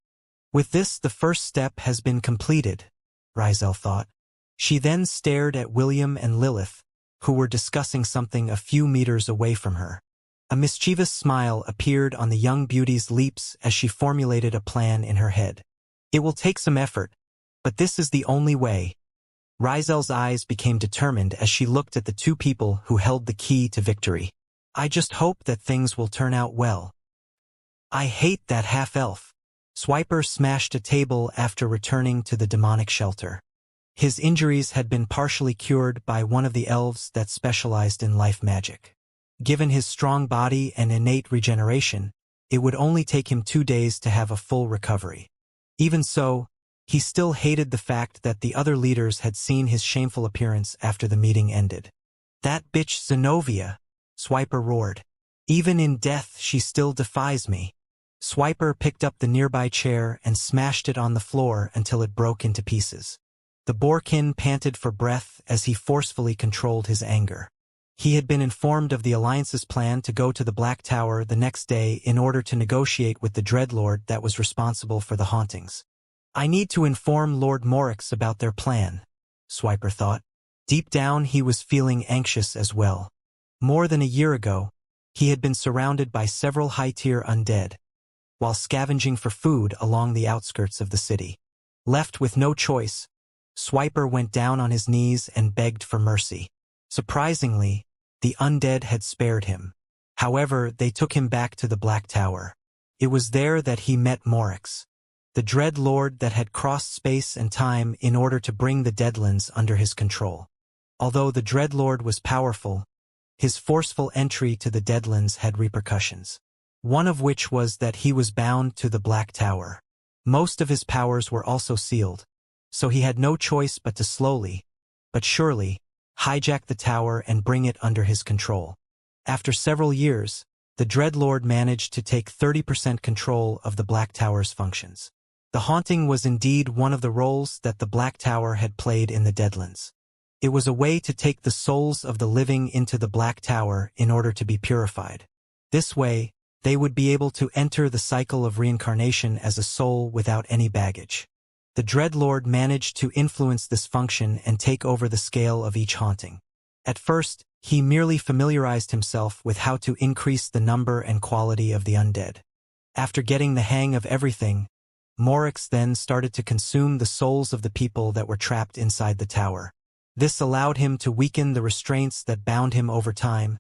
Speaker 1: With this, the first step has been completed, Rizel thought. She then stared at William and Lilith, who were discussing something a few meters away from her. A mischievous smile appeared on the young beauty's lips as she formulated a plan in her head. "It will take some effort, but this is the only way." Rizel's eyes became determined as she looked at the two people who held the key to victory. "I just hope that things will turn out well." "I hate that half-elf." Swiper smashed a table after returning to the demonic shelter. His injuries had been partially cured by one of the elves that specialized in life magic. Given his strong body and innate regeneration, it would only take him 2 days to have a full recovery. Even so, he still hated the fact that the other leaders had seen his shameful appearance after the meeting ended. "That bitch Zenobia," Swiper roared. "Even in death she still defies me." Swiper picked up the nearby chair and smashed it on the floor until it broke into pieces. The Boarkin panted for breath as he forcefully controlled his anger. He had been informed of the Alliance's plan to go to the Black Tower the next day in order to negotiate with the Dreadlord that was responsible for the hauntings. "I need to inform Lord Morix about their plan," Swiper thought. Deep down he was feeling anxious as well. More than a year ago, he had been surrounded by several high-tier undead, while scavenging for food along the outskirts of the city. Left with no choice, Swiper went down on his knees and begged for mercy. Surprisingly, the undead had spared him. However, they took him back to the Black Tower. It was there that he met Morix, the Dread Lord that had crossed space and time in order to bring the Deadlands under his control. Although the Dread Lord was powerful, his forceful entry to the Deadlands had repercussions. One of which was that he was bound to the Black Tower. Most of his powers were also sealed, so he had no choice but to slowly, but surely, hijack the tower and bring it under his control. After several years, the Dreadlord managed to take 30% control of the Black Tower's functions. The haunting was indeed one of the roles that the Black Tower had played in the Deadlands. It was a way to take the souls of the living into the Black Tower in order to be purified. This way, they would be able to enter the cycle of reincarnation as a soul without any baggage. The Dreadlord managed to influence this function and take over the scale of each haunting. At first, he merely familiarized himself with how to increase the number and quality of the undead. After getting the hang of everything, Morix then started to consume the souls of the people that were trapped inside the tower. This allowed him to weaken the restraints that bound him over time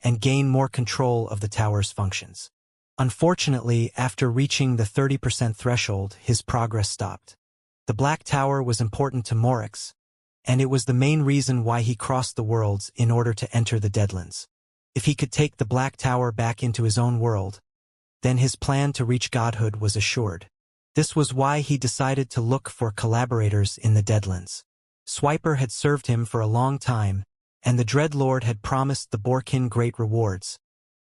Speaker 1: and gain more control of the tower's functions. Unfortunately, after reaching the 30% threshold, his progress stopped. The Black Tower was important to Morix, and it was the main reason why he crossed the worlds in order to enter the Deadlands. If he could take the Black Tower back into his own world, then his plan to reach godhood was assured. This was why he decided to look for collaborators in the Deadlands. Swiper had served him for a long time, and the Dreadlord had promised the Boarkin great rewards,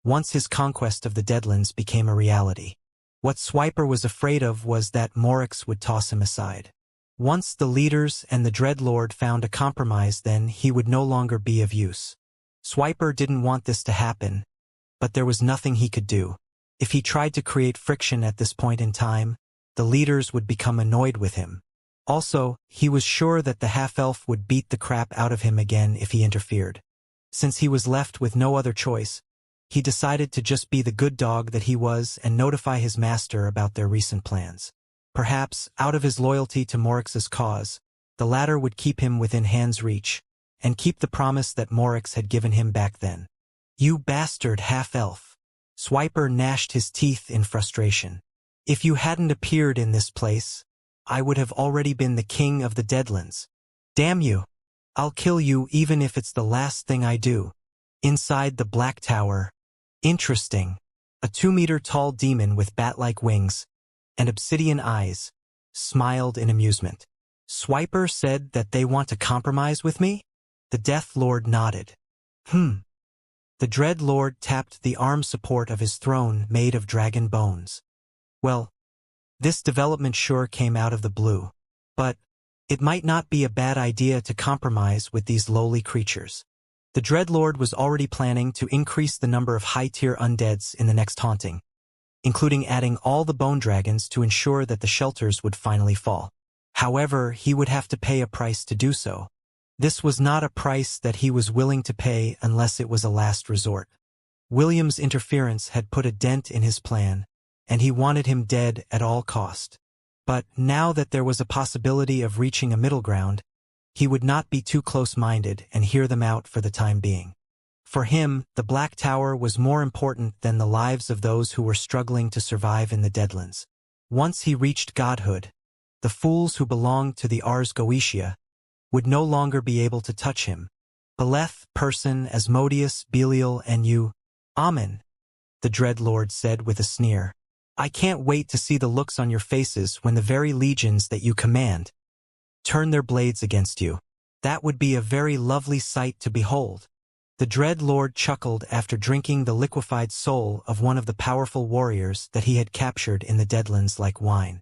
Speaker 1: once his conquest of the Deadlands became a reality. What Swiper was afraid of was that Morix would toss him aside. Once the leaders and the Dreadlord found a compromise, then he would no longer be of use. Swiper didn't want this to happen, but there was nothing he could do. If he tried to create friction at this point in time, the leaders would become annoyed with him. Also, he was sure that the half-elf would beat the crap out of him again if he interfered. Since he was left with no other choice, he decided to just be the good dog that he was and notify his master about their recent plans. Perhaps, out of his loyalty to Morix's cause, the latter would keep him within hand's reach, and keep the promise that Morix had given him back then. "You bastard half-elf." Swiper gnashed his teeth in frustration. "If you hadn't appeared in this place, I would have already been the king of the Deadlands. Damn you! I'll kill you even if it's the last thing I do." Inside the Black Tower. Interesting. A 2-meter-tall demon with bat-like wings and obsidian eyes smiled in amusement. "Swiper said that they want to compromise with me?" The Death Lord nodded. The Dread Lord tapped the arm support of his throne made of dragon bones. "Well, this development sure came out of the blue. But it might not be a bad idea to compromise with these lowly creatures." The Dreadlord was already planning to increase the number of high-tier undeads in the next haunting, including adding all the bone dragons to ensure that the shelters would finally fall. However, he would have to pay a price to do so. This was not a price that he was willing to pay unless it was a last resort. William's interference had put a dent in his plan, and he wanted him dead at all cost. But now that there was a possibility of reaching a middle ground, he would not be too close-minded and hear them out for the time being. For him, the Black Tower was more important than the lives of those who were struggling to survive in the Deadlands. Once he reached godhood, the fools who belonged to the Ars Goetia would no longer be able to touch him. "Beleth, Person, Asmodeus, Belial, and you, Amen," the Dreadlord said with a sneer. "I can't wait to see the looks on your faces when the very legions that you command turn their blades against you. That would be a very lovely sight to behold." The Dread Lord chuckled after drinking the liquefied soul of one of the powerful warriors that he had captured in the Deadlands like wine.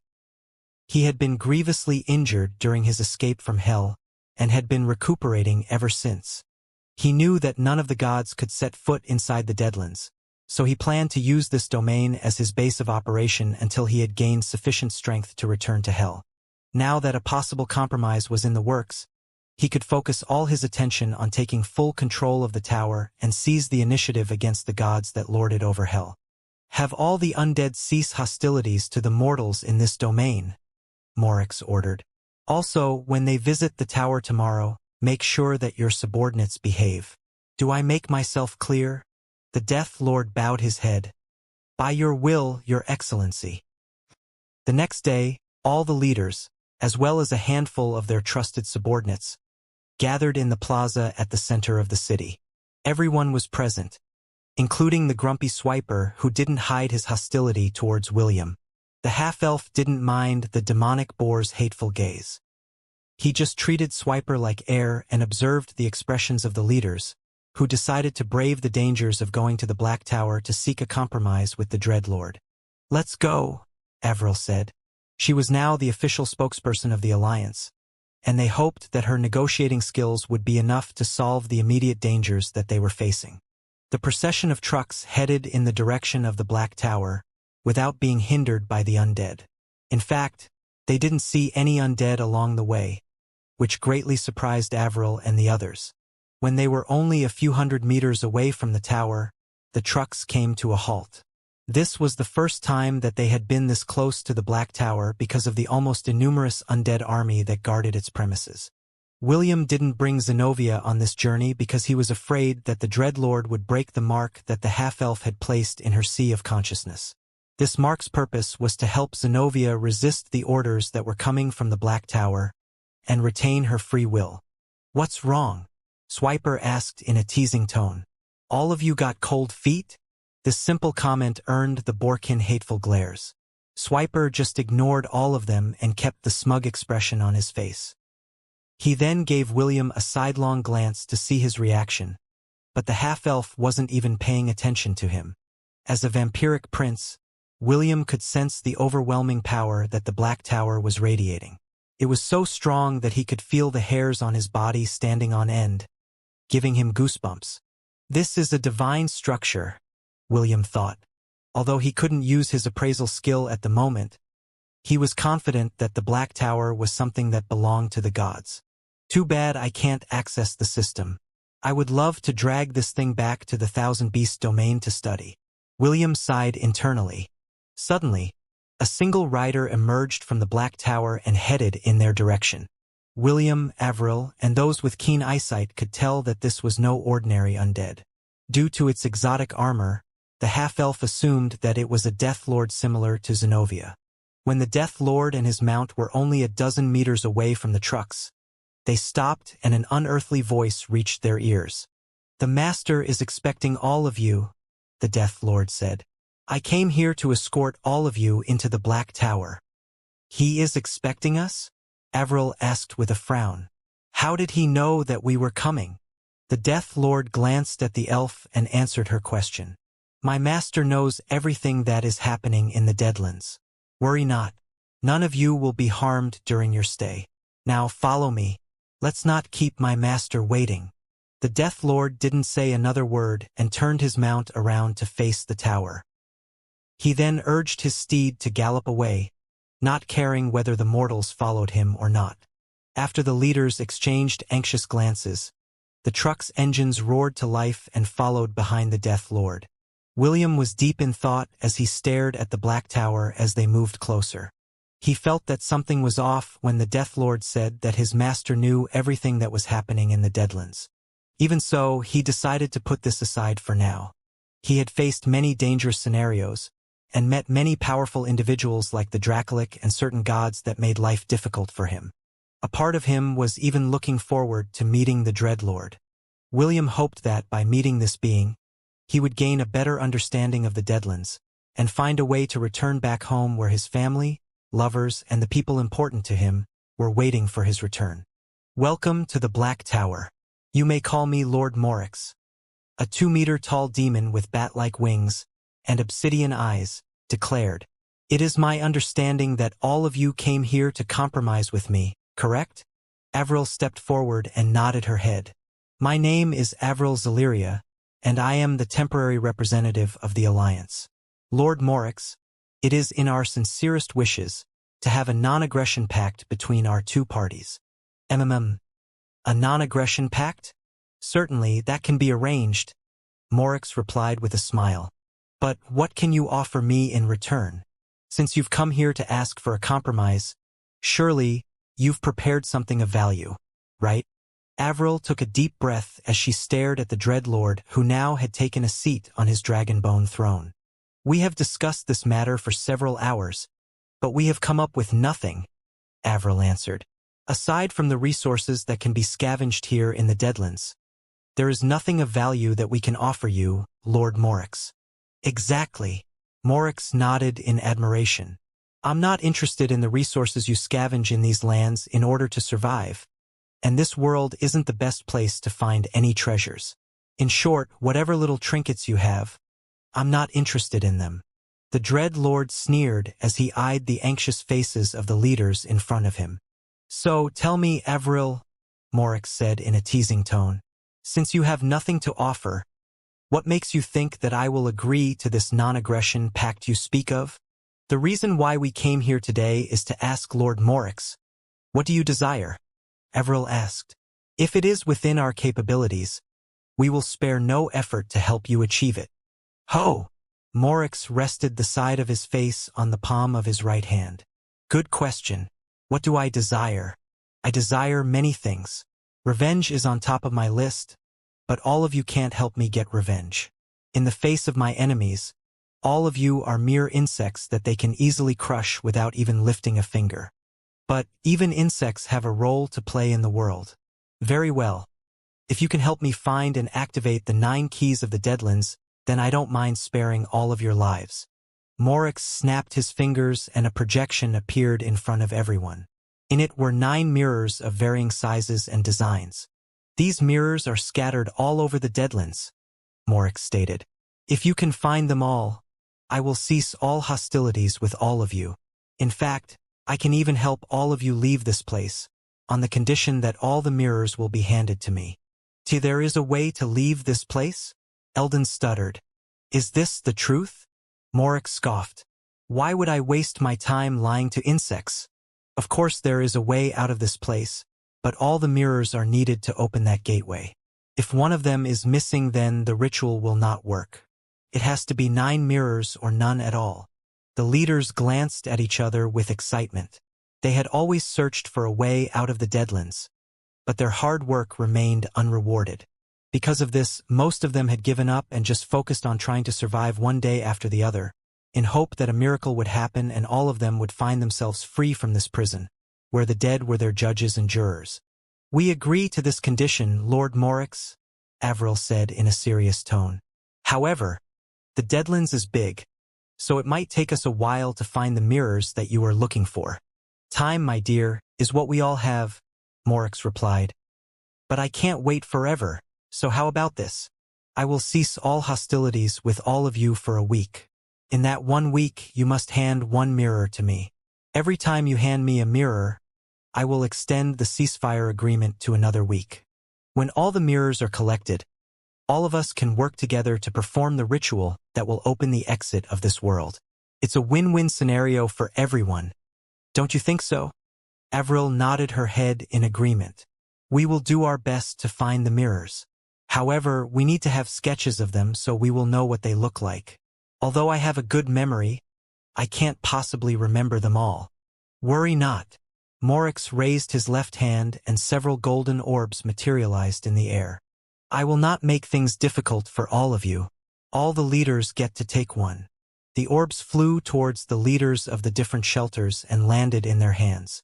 Speaker 1: He had been grievously injured during his escape from Hell, and had been recuperating ever since. He knew that none of the gods could set foot inside the Deadlands, so he planned to use this domain as his base of operation until he had gained sufficient strength to return to Hell. Now that a possible compromise was in the works, he could focus all his attention on taking full control of the tower and seize the initiative against the gods that lorded over Hell. "Have all the undead cease hostilities to the mortals in this domain," Morix ordered. "Also, when they visit the tower tomorrow, make sure that your subordinates behave. Do I make myself clear?" The Death Lord bowed his head. "By your will, your excellency." The next day, all the leaders, as well as a handful of their trusted subordinates, gathered in the plaza at the center of the city. Everyone was present, including the grumpy Swiper who didn't hide his hostility towards William. The half-elf didn't mind the demonic boar's hateful gaze. He just treated Swiper like air and observed the expressions of the leaders, who decided to brave the dangers of going to the Black Tower to seek a compromise with the Dreadlord. "Let's go," Avril said. She was now the official spokesperson of the Alliance, and they hoped that her negotiating skills would be enough to solve the immediate dangers that they were facing. The procession of trucks headed in the direction of the Black Tower, without being hindered by the undead. In fact, they didn't see any undead along the way, which greatly surprised Avril and the others. When they were only a few hundred meters away from the tower, the trucks came to a halt. This was the first time that they had been this close to the Black Tower because of the almost innumerous undead army that guarded its premises. William didn't bring Zenobia on this journey because he was afraid that the Dreadlord would break the mark that the half-elf had placed in her sea of consciousness. This mark's purpose was to help Zenobia resist the orders that were coming from the Black Tower and retain her free will. "What's wrong?" Swiper asked in a teasing tone. "All of you got cold feet?" This simple comment earned the Borkin hateful glares. Swiper just ignored all of them and kept the smug expression on his face. He then gave William a sidelong glance to see his reaction, but the half-elf wasn't even paying attention to him. As a vampiric prince, William could sense the overwhelming power that the Black Tower was radiating. It was so strong that he could feel the hairs on his body standing on end, giving him goosebumps. "This is a divine structure," William thought. Although he couldn't use his appraisal skill at the moment, he was confident that the Black Tower was something that belonged to the gods. "Too bad I can't access the system. I would love to drag this thing back to the Thousand Beast domain to study. William sighed internally. Suddenly, a single rider emerged from the Black Tower and headed in their direction. William, Avril, and those with keen eyesight could tell that this was no ordinary undead. Due to its exotic armor, the half-elf assumed that it was a Death Lord similar to Zenobia. When the Death Lord and his mount were only a dozen meters away from the trucks, they stopped and an unearthly voice reached their ears. "The Master is expecting all of you," the Death Lord said. "I came here to escort all of you into the Black Tower." "He is expecting us?" Avril asked with a frown. "How did he know that we were coming?" The Death Lord glanced at the elf and answered her question. "My master knows everything that is happening in the Deadlands. Worry not. None of you will be harmed during your stay. Now follow me. Let's not keep my master waiting." The Death Lord didn't say another word and turned his mount around to face the tower. He then urged his steed to gallop away, not caring whether the mortals followed him or not. After the leaders exchanged anxious glances, the truck's engines roared to life and followed behind the Death Lord. William was deep in thought as he stared at the Black Tower as they moved closer. He felt that something was off when the Death Lord said that his master knew everything that was happening in the Deadlands. Even so, he decided to put this aside for now. He had faced many dangerous scenarios, and met many powerful individuals like the Dracolic and certain gods that made life difficult for him. A part of him was even looking forward to meeting the Dreadlord. William hoped that, by meeting this being, he would gain a better understanding of the Deadlands, and find a way to return back home where his family, lovers, and the people important to him were waiting for his return. "Welcome to the Black Tower. You may call me Lord Morix." A 2-meter-tall demon with bat-like wings and obsidian eyes declared, "It is my understanding that all of you came here to compromise with me, correct?" Avril stepped forward and nodded her head. "My name is Avril Zaleria, and I am the temporary representative of the Alliance. Lord Morix, it is in our sincerest wishes to have a non-aggression pact between our two parties." A non-aggression pact? Certainly, that can be arranged," Morix replied with a smile. "But what can you offer me in return? Since you've come here to ask for a compromise, surely you've prepared something of value, right?" Avril took a deep breath as she stared at the Dreadlord, who now had taken a seat on his dragonbone throne. "We have discussed this matter for several hours, but we have come up with nothing," Avril answered. "Aside from the resources that can be scavenged here in the Deadlands, there is nothing of value that we can offer you, Lord Morix." "Exactly." Morix nodded in admiration. "I'm not interested in the resources you scavenge in these lands in order to survive, and this world isn't the best place to find any treasures. In short, whatever little trinkets you have, I'm not interested in them." The Dread Lord sneered as he eyed the anxious faces of the leaders in front of him. "So, tell me, Avril," Morix said in a teasing tone, "since you have nothing to offer, what makes you think that I will agree to this non-aggression pact you speak of?" "The reason why we came here today is to ask Lord Morix, what do you desire?" Avril asked. "If it is within our capabilities, we will spare no effort to help you achieve it." "Ho!" Morix rested the side of his face on the palm of his right hand. "Good question. What do I desire? I desire many things. Revenge is on top of my list, but all of you can't help me get revenge. In the face of my enemies, all of you are mere insects that they can easily crush without even lifting a finger. But even insects have a role to play in the world. Very well. If you can help me find and activate the 9 keys of the Deadlands, then I don't mind sparing all of your lives." Morix snapped his fingers and a projection appeared in front of everyone. In it were 9 mirrors of varying sizes and designs. "These mirrors are scattered all over the Deadlands," Morix stated. "If you can find them all, I will cease all hostilities with all of you. In fact, I can even help all of you leave this place, on the condition that all the mirrors will be handed to me." There is a way to leave this place?" Eldon stuttered. "Is this the truth?" Morix scoffed. "Why would I waste my time lying to insects? Of course there is a way out of this place, but all the mirrors are needed to open that gateway." If one of them is missing, then the ritual will not work. It has to be 9 mirrors or none at all. The leaders glanced at each other with excitement. They had always searched for a way out of the Deadlands, but their hard work remained unrewarded. Because of this, most of them had given up and just focused on trying to survive one day after the other, in hope that a miracle would happen and all of them would find themselves free from this prison, where the dead were their judges and jurors. "We agree to this condition, Lord Morix," Avril said in a serious tone. "However, the Deadlands is big, so it might take us a while to find the mirrors that you are looking for." "Time, my dear, is what we all have," Morix replied. "But I can't wait forever, so how about this? I will cease all hostilities with all of you for a week. In that 1 week, you must hand 1 mirror to me. Every time you hand me a mirror, I will extend the ceasefire agreement to another week. When all the mirrors are collected, all of us can work together to perform the ritual that will open the exit of this world. It's a win-win scenario for everyone. Don't you think so?" Avril nodded her head in agreement. "We will do our best to find the mirrors. However, we need to have sketches of them so we will know what they look like. Although I have a good memory, I can't possibly remember them all." "Worry not." Morix raised his left hand and several golden orbs materialized in the air. "I will not make things difficult for all of you. All the leaders get to take one." The orbs flew towards the leaders of the different shelters and landed in their hands.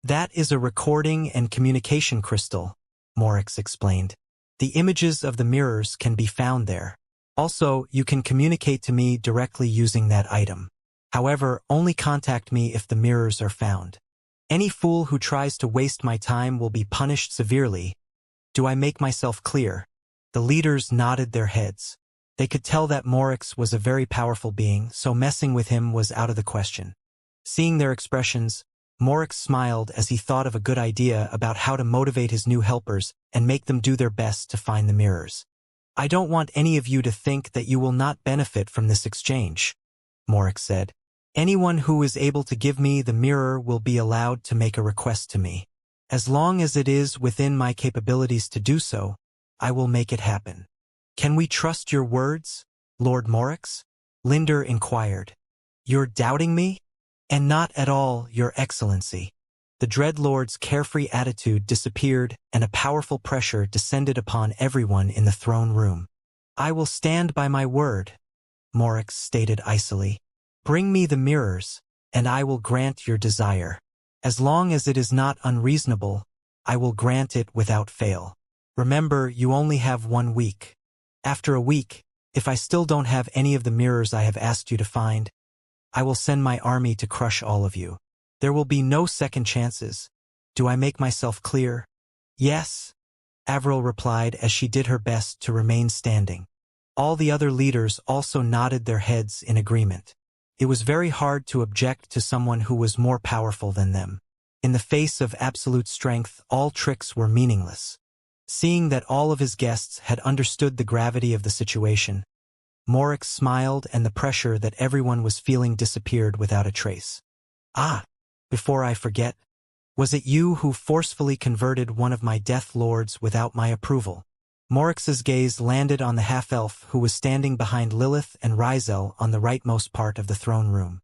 Speaker 1: "That is a recording and communication crystal," Morix explained. "The images of the mirrors can be found there. Also, you can communicate to me directly using that item. However, only contact me if the mirrors are found. Any fool who tries to waste my time will be punished severely. Do I make myself clear?" The leaders nodded their heads. They could tell that Morix was a very powerful being, so messing with him was out of the question. Seeing their expressions, Morix smiled as he thought of a good idea about how to motivate his new helpers and make them do their best to find the mirrors. "I don't want any of you to think that you will not benefit from this exchange," Morix said. "Anyone who is able to give me the mirror will be allowed to make a request to me. As long as it is within my capabilities to do so, I will make it happen." "Can we trust your words, Lord Morix?" Linder inquired. "You're doubting me?" "And not at all, Your Excellency." The Dreadlord's carefree attitude disappeared and a powerful pressure descended upon everyone in the throne room. "I will stand by my word," Morix stated icily. "Bring me the mirrors, and I will grant your desire. As long as it is not unreasonable, I will grant it without fail. Remember, you only have 1 week. After a week, if I still don't have any of the mirrors I have asked you to find, I will send my army to crush all of you. There will be no second chances. Do I make myself clear?" "Yes," Avril replied as she did her best to remain standing. All the other leaders also nodded their heads in agreement. It was very hard to object to someone who was more powerful than them. In the face of absolute strength, all tricks were meaningless. Seeing that all of his guests had understood the gravity of the situation, Morix smiled and the pressure that everyone was feeling disappeared without a trace. "Ah, before I forget, was it you who forcefully converted one of my Death Lords without my approval?" Morix's gaze landed on the half-elf who was standing behind Lilith and Rizel on the rightmost part of the throne room.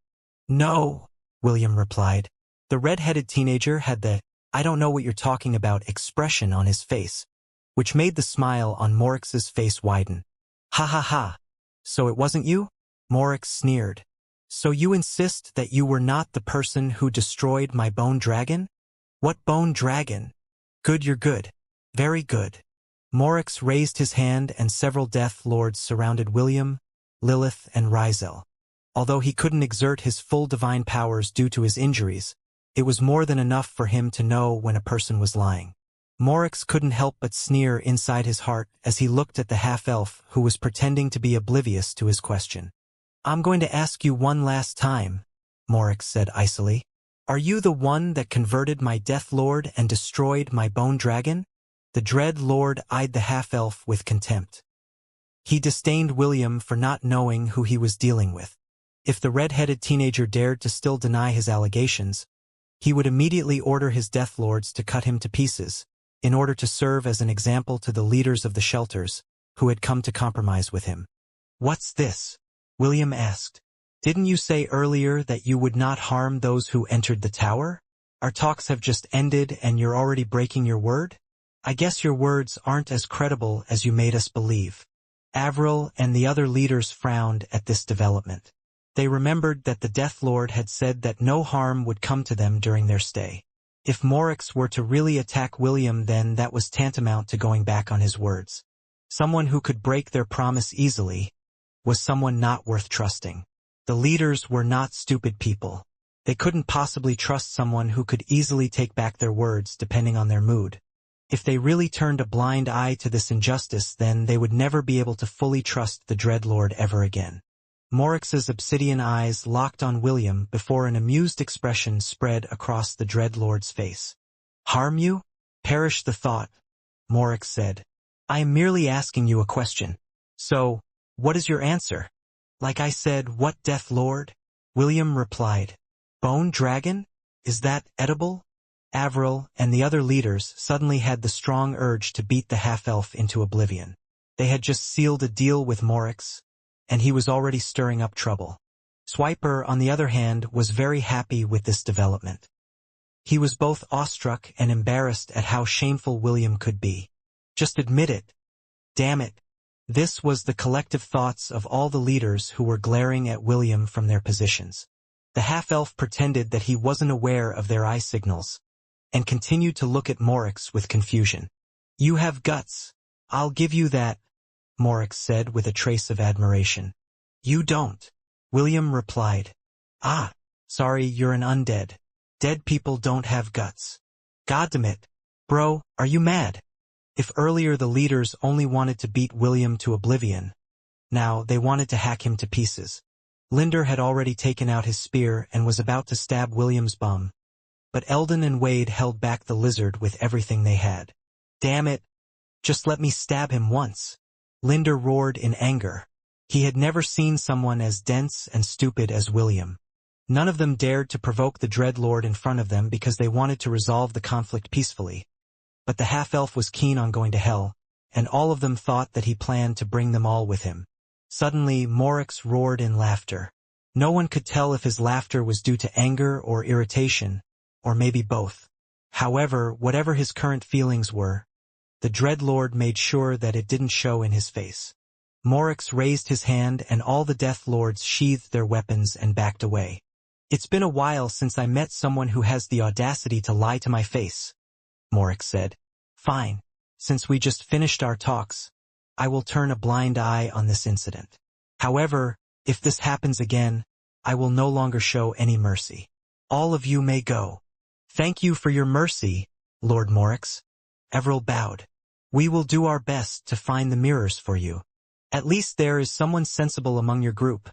Speaker 1: "No," William replied. The red-headed teenager had the "I don't know what you're talking about" expression on his face, which made the smile on Morix's face widen. "Ha ha ha. So it wasn't you?" Morix sneered. "So you insist that you were not the person who destroyed my bone dragon?" "What bone dragon?" "Good, you're good. Very good." Morix raised his hand and several Death Lords surrounded William, Lilith, and Rizel. Although he couldn't exert his full divine powers due to his injuries, it was more than enough for him to know when a person was lying. Morix couldn't help but sneer inside his heart as he looked at the half-elf who was pretending to be oblivious to his question. "I'm going to ask you one last time," Morix said icily. "Are you the one that converted my Death Lord and destroyed my bone dragon?" The Dread Lord eyed the half-elf with contempt. He disdained William for not knowing who he was dealing with. If the red-headed teenager dared to still deny his allegations, he would immediately order his Death Lords to cut him to pieces. in order to serve as an example to the leaders of the shelters who had come to compromise with him. "What's this?" William asked. "Didn't you say earlier that you would not harm those who entered the tower? Our talks have just ended and you're already breaking your word? I guess your words aren't as credible as you made us believe." Avril and the other leaders frowned at this development. They remembered that the Death Lord had said that no harm would come to them during their stay. If Morix were to really attack William, then that was tantamount to going back on his words. Someone who could break their promise easily was someone not worth trusting. The leaders were not stupid people. They couldn't possibly trust someone who could easily take back their words depending on their mood. If they really turned a blind eye to this injustice, then they would never be able to fully trust the Dreadlord ever again. Morix's obsidian eyes locked on William before an amused expression spread across the Dreadlord's face. "Harm you? Perish the thought," Morix said. "I am merely asking you a question. So, what is your answer?" "Like I said, what Death Lord?" William replied. "Bone dragon? Is that edible?" Avril and the other leaders suddenly had the strong urge to beat the half-elf into oblivion. They had just sealed a deal with Morix, and he was already stirring up trouble. Swiper, on the other hand, was very happy with this development. He was both awestruck and embarrassed at how shameful William could be. Just admit it. Damn it. This was the collective thoughts of all the leaders who were glaring at William from their positions. The half-elf pretended that he wasn't aware of their eye signals, and continued to look at Morix with confusion. "You have guts. I'll give you that," Morix said with a trace of admiration. "You don't," William replied. "Ah, sorry, you're an undead. Dead people don't have guts." "Goddamit. Bro, are you mad?" If earlier the leaders only wanted to beat William to oblivion, now they wanted to hack him to pieces. Linder had already taken out his spear and was about to stab William's bum, but Eldon and Wade held back the lizard with everything they had. "Damn it. Just let me stab him once," Linder roared in anger. He had never seen someone as dense and stupid as William. None of them dared to provoke the Dreadlord in front of them because they wanted to resolve the conflict peacefully. But the half-elf was keen on going to hell, and all of them thought that he planned to bring them all with him. Suddenly, Morix roared in laughter. No one could tell if his laughter was due to anger or irritation, or maybe both. However, whatever his current feelings were, the Dreadlord made sure that it didn't show in his face. Morix raised his hand and all the Death Lords sheathed their weapons and backed away. "It's been a while since I met someone who has the audacity to lie to my face," Morix said. "Fine. Since we just finished our talks, I will turn a blind eye on this incident. However, if this happens again, I will no longer show any mercy. All of you may go." "Thank you for your mercy, Lord Morix." Avril bowed. "We will do our best to find the mirrors for you. At least there is someone sensible among your group."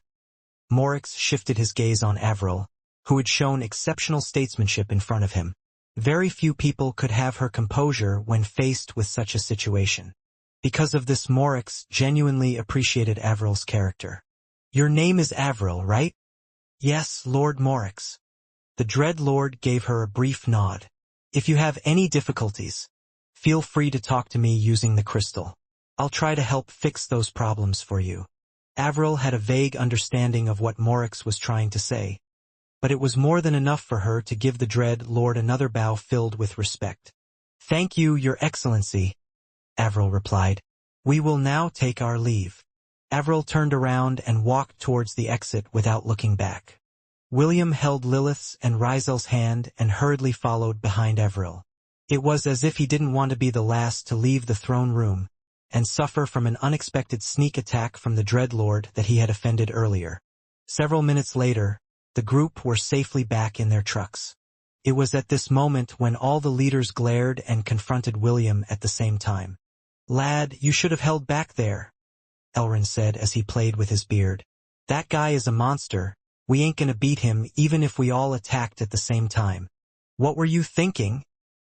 Speaker 1: Morix shifted his gaze on Avril, who had shown exceptional statesmanship in front of him. Very few people could have her composure when faced with such a situation. Because of this, Morix genuinely appreciated Avril's character. "Your name is Avril, right?" "Yes, Lord Morix." The Dreadlord gave her a brief nod. "If you have any difficulties, feel free to talk to me using the crystal. I'll try to help fix those problems for you." Avril had a vague understanding of what Morix was trying to say, but it was more than enough for her to give the Dreadlord another bow filled with respect. "Thank you, Your Excellency," Avril replied. "We will now take our leave." Avril turned around and walked towards the exit without looking back. William held Lilith's and Rizel's hand and hurriedly followed behind Avril. It was as if he didn't want to be the last to leave the throne room and suffer from an unexpected sneak attack from the Dreadlord that he had offended earlier. Several minutes later, the group were safely back in their trucks. It was at this moment when all the leaders glared and confronted William at the same time. "Lad, you should have held back there," Elrin said as he played with his beard. "That guy is a monster. We ain't gonna beat him even if we all attacked at the same time." "What were you thinking?"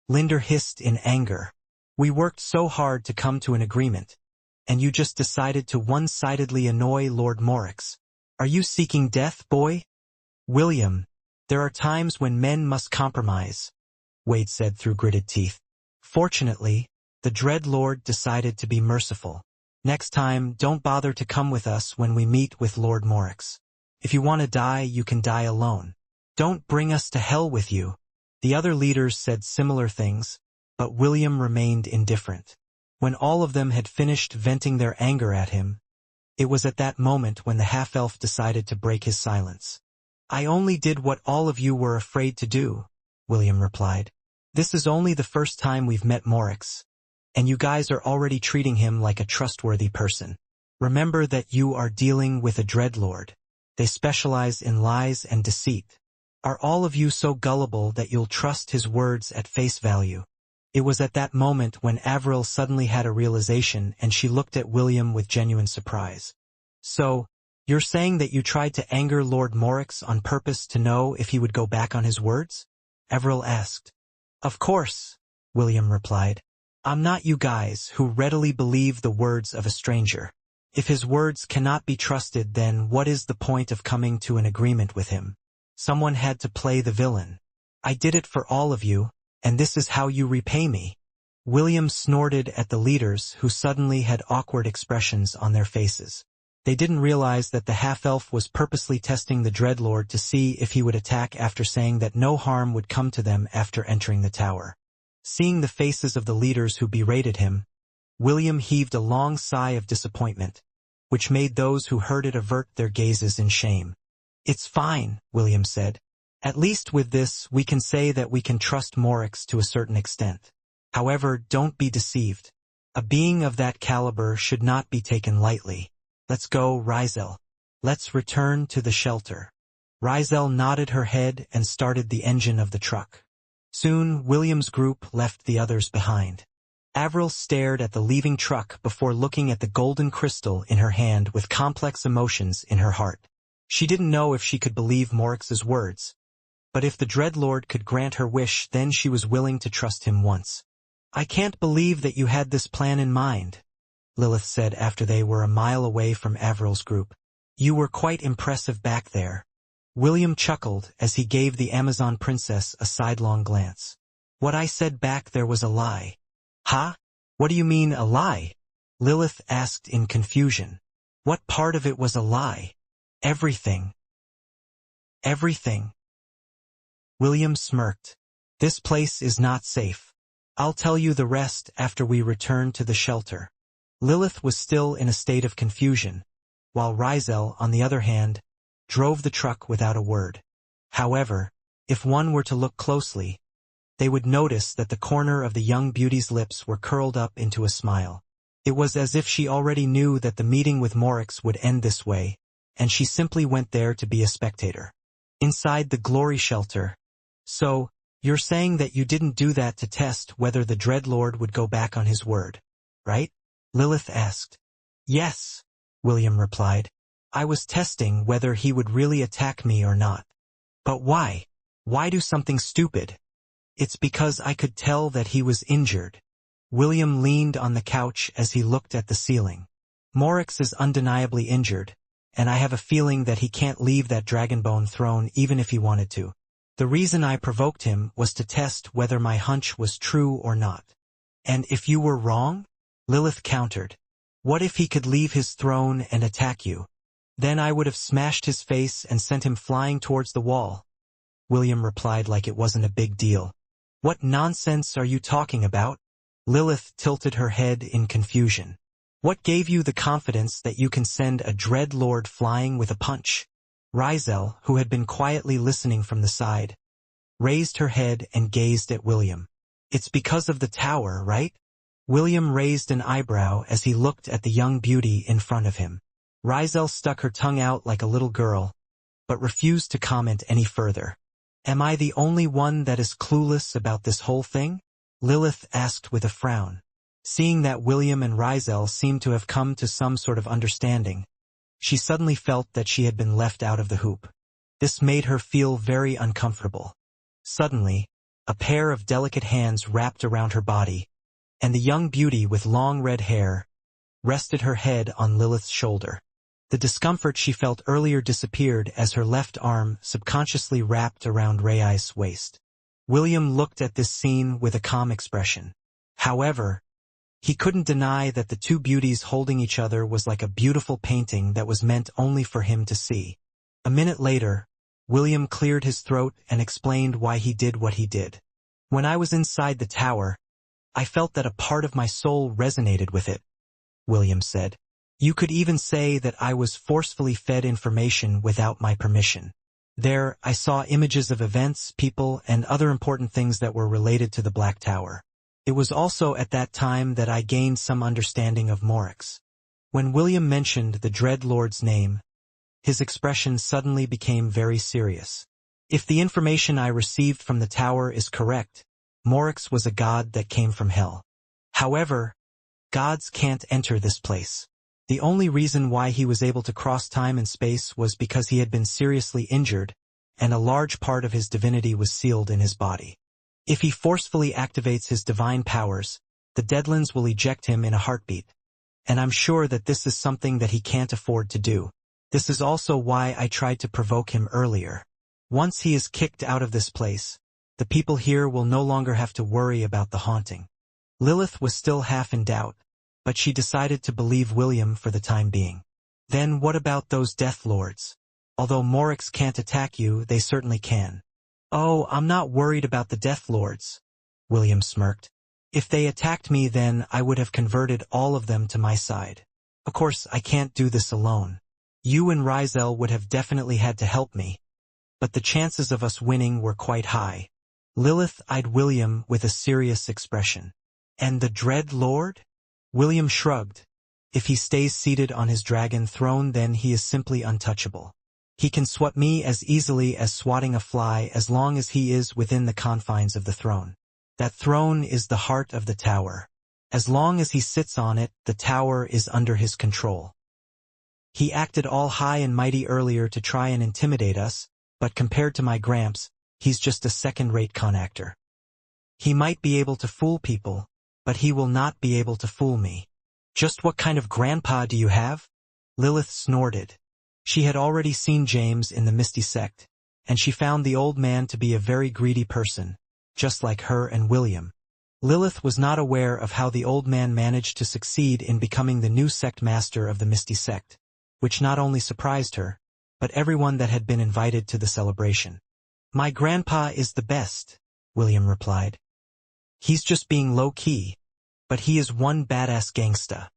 Speaker 1: Linder hissed in anger. "We worked so hard to come to an agreement, and you just decided to one-sidedly annoy Lord Morix. Are you seeking death, boy?" "William, there are times when men must compromise," Wade said through gritted teeth. Fortunately, the Dread Lord decided to be merciful. Next time, don't bother to come with us when we meet with Lord Morix. If you want to die, you can die alone. Don't bring us to hell with you. The other leaders said similar things, but William remained indifferent. When all of them had finished venting their anger at him, it was at that moment when the half-elf decided to break his silence. I only did what all of you were afraid to do, William replied. This is only the first time we've met Morix, and you guys are already treating him like a trustworthy person. Remember that you are dealing with a dreadlord. They specialize in lies and deceit. Are all of you so gullible that you'll trust his words at face value? It was at that moment when Avril suddenly had a realization and she looked at William with genuine surprise. So, you're saying that you tried to anger Lord Morix on purpose to know if he would go back on his words? Avril asked. Of course, William replied. I'm not you guys who readily believe the words of a stranger. If his words cannot be trusted, then what is the point of coming to an agreement with him? Someone had to play the villain. I did it for all of you, and this is how you repay me. William snorted at the leaders who suddenly had awkward expressions on their faces. They didn't realize that the half-elf was purposely testing the Dreadlord to see if he would attack after saying that no harm would come to them after entering the tower. Seeing the faces of the leaders who berated him, William heaved a long sigh of disappointment, which made those who heard it avert their gazes in shame. It's fine, William said. At least with this, we can say that we can trust Morix to a certain extent. However, don't be deceived. A being of that caliber should not be taken lightly. Let's go, Rizel. Let's return to the shelter. Rizel nodded her head and started the engine of the truck. Soon, William's group left the others behind. Avril stared at the leaving truck before looking at the golden crystal in her hand with complex emotions in her heart. She didn't know if she could believe Morix's words, but if the Dreadlord could grant her wish, then she was willing to trust him once. I can't believe that you had this plan in mind, Lilith said after they were a mile away from Avril's group. You were quite impressive back there. William chuckled as he gave the Amazon princess a sidelong glance. What I said back there was a lie. Huh? What do you mean, a lie? Lilith asked in confusion. What part of it was a lie? Everything. Everything. William smirked. This place is not safe. I'll tell you the rest after we return to the shelter. Lilith was still in a state of confusion, while Rizel, on the other hand, drove the truck without a word. However, if one were to look closely, they would notice that the corner of the young beauty's lips were curled up into a smile. It was as if she already knew that the meeting with Morix would end this way, and she simply went there to be a spectator. Inside the glory shelter. So, you're saying that you didn't do that to test whether the Dreadlord would go back on his word, right? Lilith asked. Yes, William replied. I was testing whether he would really attack me or not. But why? Why do something stupid? It's because I could tell that he was injured. William leaned on the couch as he looked at the ceiling. Morix is undeniably injured, and I have a feeling that he can't leave that Dragonbone throne even if he wanted to. The reason I provoked him was to test whether my hunch was true or not. And if you were wrong? Lilith countered. What if he could leave his throne and attack you? Then I would have smashed his face and sent him flying towards the wall. William replied like it wasn't a big deal. What nonsense are you talking about? Lilith tilted her head in confusion. What gave you the confidence that you can send a Dreadlord flying with a punch? Rizel, who had been quietly listening from the side, raised her head and gazed at William. It's because of the tower, right? William raised an eyebrow as he looked at the young beauty in front of him. Rizel stuck her tongue out like a little girl, but refused to comment any further. Am I the only one that is clueless about this whole thing? Lilith asked with a frown. Seeing that William and Rizel seemed to have come to some sort of understanding, she suddenly felt that she had been left out of the hoop. This made her feel very uncomfortable. Suddenly, a pair of delicate hands wrapped around her body, and the young beauty with long red hair rested her head on Lilith's shoulder. The discomfort she felt earlier disappeared as her left arm subconsciously wrapped around Rayai's waist. William looked at this scene with a calm expression. However, he couldn't deny that the two beauties holding each other was like a beautiful painting that was meant only for him to see. A minute later, William cleared his throat and explained why he did what he did. When I was inside the tower, I felt that a part of my soul resonated with it, William said. You could even say that I was forcefully fed information without my permission. There, I saw images of events, people, and other important things that were related to the Black Tower. It was also at that time that I gained some understanding of Morix. When William mentioned the Dread Lord's name, his expression suddenly became very serious. If the information I received from the tower is correct, Morix was a god that came from hell. However, gods can't enter this place. The only reason why he was able to cross time and space was because he had been seriously injured, and a large part of his divinity was sealed in his body. If he forcefully activates his divine powers, the Deadlands will eject him in a heartbeat. And I'm sure that this is something that he can't afford to do. This is also why I tried to provoke him earlier. Once he is kicked out of this place, the people here will no longer have to worry about the haunting. Lilith was still half in doubt, but she decided to believe William for the time being. Then what about those Death Lords? Although Morix can't attack you, they certainly can. Oh, I'm not worried about the Death Lords, William smirked. If they attacked me, then I would have converted all of them to my side. Of course, I can't do this alone. You and Rizel would have definitely had to help me, but the chances of us winning were quite high. Lilith eyed William with a serious expression. And the Dread Lord? William shrugged. If he stays seated on his dragon throne, then he is simply untouchable. He can swat me as easily as swatting a fly as long as he is within the confines of the throne. That throne is the heart of the tower. As long as he sits on it, the tower is under his control. He acted all high and mighty earlier to try and intimidate us, but compared to my Gramps, he's just a second-rate con actor. He might be able to fool people, but he will not be able to fool me. Just what kind of grandpa do you have? Lilith snorted. She had already seen James in the Misty Sect, and she found the old man to be a very greedy person, just like her and William. Lilith was not aware of how the old man managed to succeed in becoming the new sect master of the Misty Sect, which not only surprised her, but everyone that had been invited to the celebration. My grandpa is the best, William replied. He's just being low-key, but he is one badass gangsta.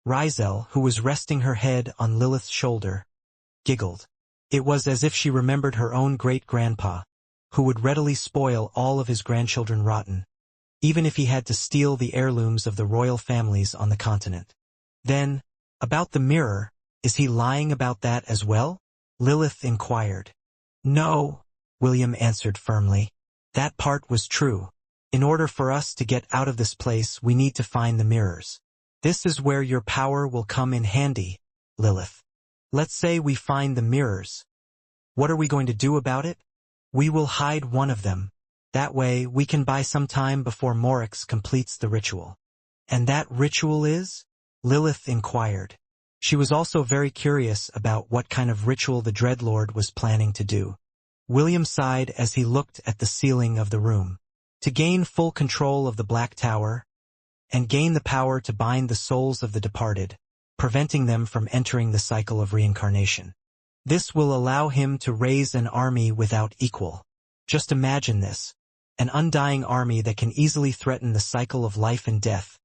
Speaker 1: Rizel, who was resting her head on Lilith's shoulder, giggled. It was as if she remembered her own great-grandpa, who would readily spoil all of his grandchildren rotten, even if he had to steal the heirlooms of the royal families on the continent. Then, about the mirror, is he lying about that as well? Lilith inquired. No, William answered firmly. That part was true. In order for us to get out of this place, we need to find the mirrors. This is where your power will come in handy, Lilith. Let's say we find the mirrors. What are we going to do about it? We will hide one of them. That way, we can buy some time before Morix completes the ritual. And that ritual is? Lilith inquired. She was also very curious about what kind of ritual the Dreadlord was planning to do. William sighed as he looked at the ceiling of the room. To gain full control of the Black Tower, and gain the power to bind the souls of the departed, preventing them from entering the cycle of reincarnation. This will allow him to raise an army without equal. Just imagine this, an undying army that can easily threaten the cycle of life and death,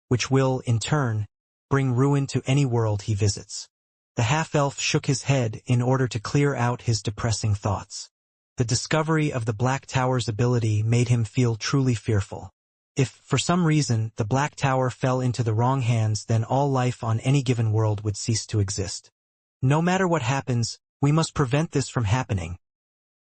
Speaker 1: which will, in turn, bring ruin to any world he visits. The half-elf shook his head in order to clear out his depressing thoughts. The discovery of the Black Tower's ability made him feel truly fearful. If, for some reason, the Black Tower fell into the wrong hands, then all life on any given world would cease to exist. No matter what happens, we must prevent this from happening,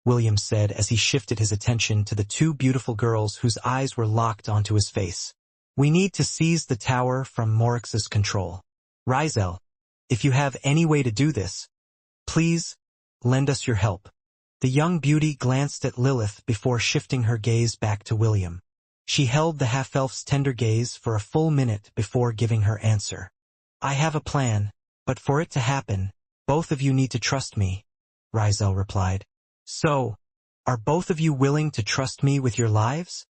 Speaker 1: William said as he shifted his attention to the two beautiful girls whose eyes were locked onto his face. We need to seize the tower from Morix's control. Rizel, if you have any way to do this, please, lend us your help. The young beauty glanced at Lilith before shifting her gaze back to William. She held the half-elf's tender gaze for a full minute before giving her answer. I have a plan, but for it to happen, both of you need to trust me, Rizel replied. So, are both of you willing to trust me with your lives?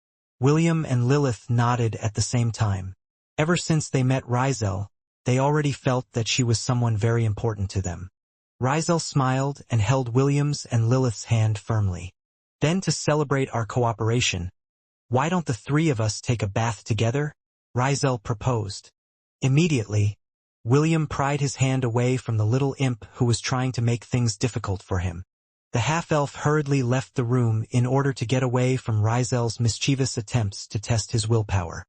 Speaker 1: William and Lilith nodded at the same time. Ever since they met Rizel, they already felt that she was someone very important to them. Rizel smiled and held William's and Lilith's hand firmly. Then, to celebrate our cooperation, why don't the three of us take a bath together? Rizel proposed. Immediately, William pried his hand away from the little imp who was trying to make things difficult for him. The half-elf hurriedly left the room in order to get away from Rizel's mischievous attempts to test his willpower.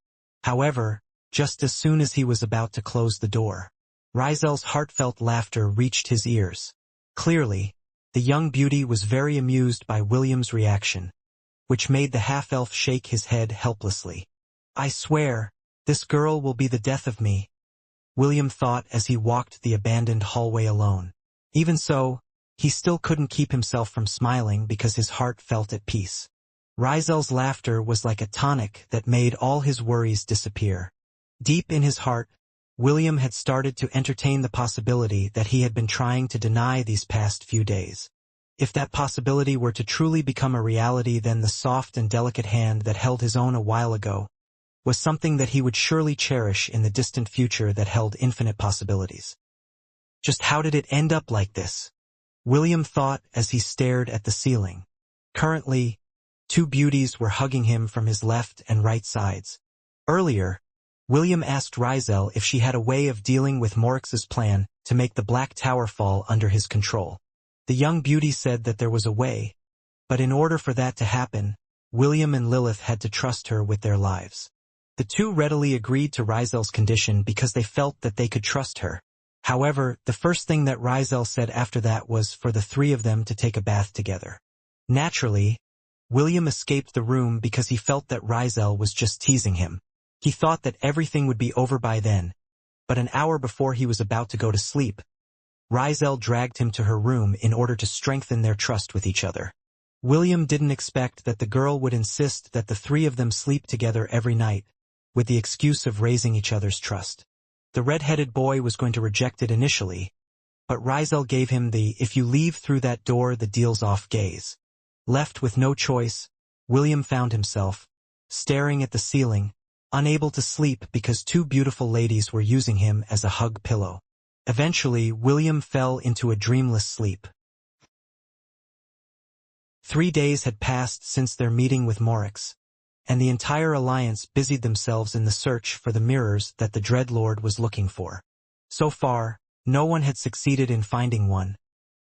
Speaker 1: However, just as soon as he was about to close the door, Rizel's heartfelt laughter reached his ears. Clearly, the young beauty was very amused by William's reaction, which made the half-elf shake his head helplessly. "I swear, this girl will be the death of me," William thought as he walked the abandoned hallway alone. Even so, he still couldn't keep himself from smiling because his heart felt at peace. Rizel's laughter was like a tonic that made all his worries disappear. Deep in his heart, William had started to entertain the possibility that he had been trying to deny these past few days. If that possibility were to truly become a reality, then the soft and delicate hand that held his own a while ago was something that he would surely cherish in the distant future that held infinite possibilities. Just how did it end up like this? William thought as he stared at the ceiling. Currently, two beauties were hugging him from his left and right sides. Earlier, William asked Rizel if she had a way of dealing with Morix's plan to make the Black Tower fall under his control. The young beauty said that there was a way, but in order for that to happen, William and Lilith had to trust her with their lives. The two readily agreed to Rizel's condition because they felt that they could trust her. However, the first thing that Rizel said after that was for the three of them to take a bath together. Naturally, William escaped the room because he felt that Rizel was just teasing him. He thought that everything would be over by then, but an hour before he was about to go to sleep, Rizel dragged him to her room in order to strengthen their trust with each other. William didn't expect that the girl would insist that the three of them sleep together every night, with the excuse of raising each other's trust. The red-headed boy was going to reject it initially, but Rizel gave him the "if you leave through that door the deal's off" gaze. Left with no choice, William found himself staring at the ceiling, unable to sleep because two beautiful ladies were using him as a hug pillow. Eventually, William fell into a dreamless sleep. 3 days had passed since their meeting with Morix, and the entire alliance busied themselves in the search for the mirrors that the Dreadlord was looking for. So far, no one had succeeded in finding one,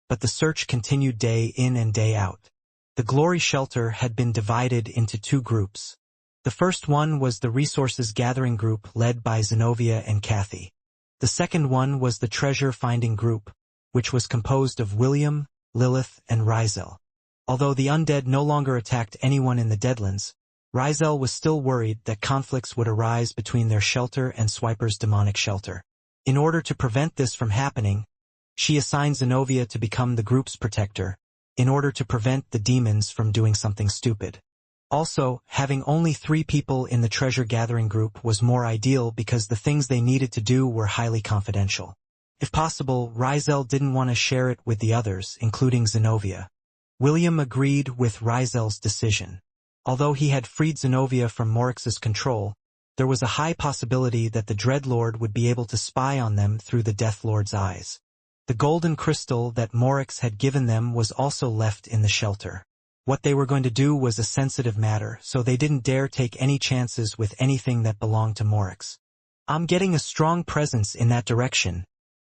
Speaker 1: but the search continued day in and day out. The Glory Shelter had been divided into two groups. The first one was the resources gathering group led by Zenobia and Kathy. The second one was the treasure finding group, which was composed of William, Lilith, and Rizel. Although the undead no longer attacked anyone in the Deadlands, Rizel was still worried that conflicts would arise between their shelter and Swiper's demonic shelter. In order to prevent this from happening, she assigned Zenobia to become the group's protector, in order to prevent the demons from doing something stupid. Also, having only 3 people in the treasure-gathering group was more ideal because the things they needed to do were highly confidential. If possible, Rizel didn't want to share it with the others, including Zenobia. William agreed with Rizel's decision. Although he had freed Zenobia from Morix's control, there was a high possibility that the Dreadlord would be able to spy on them through the Deathlord's eyes. The golden crystal that Morix had given them was also left in the shelter. What they were going to do was a sensitive matter, so they didn't dare take any chances with anything that belonged to Morix. "I'm getting a strong presence in that direction,"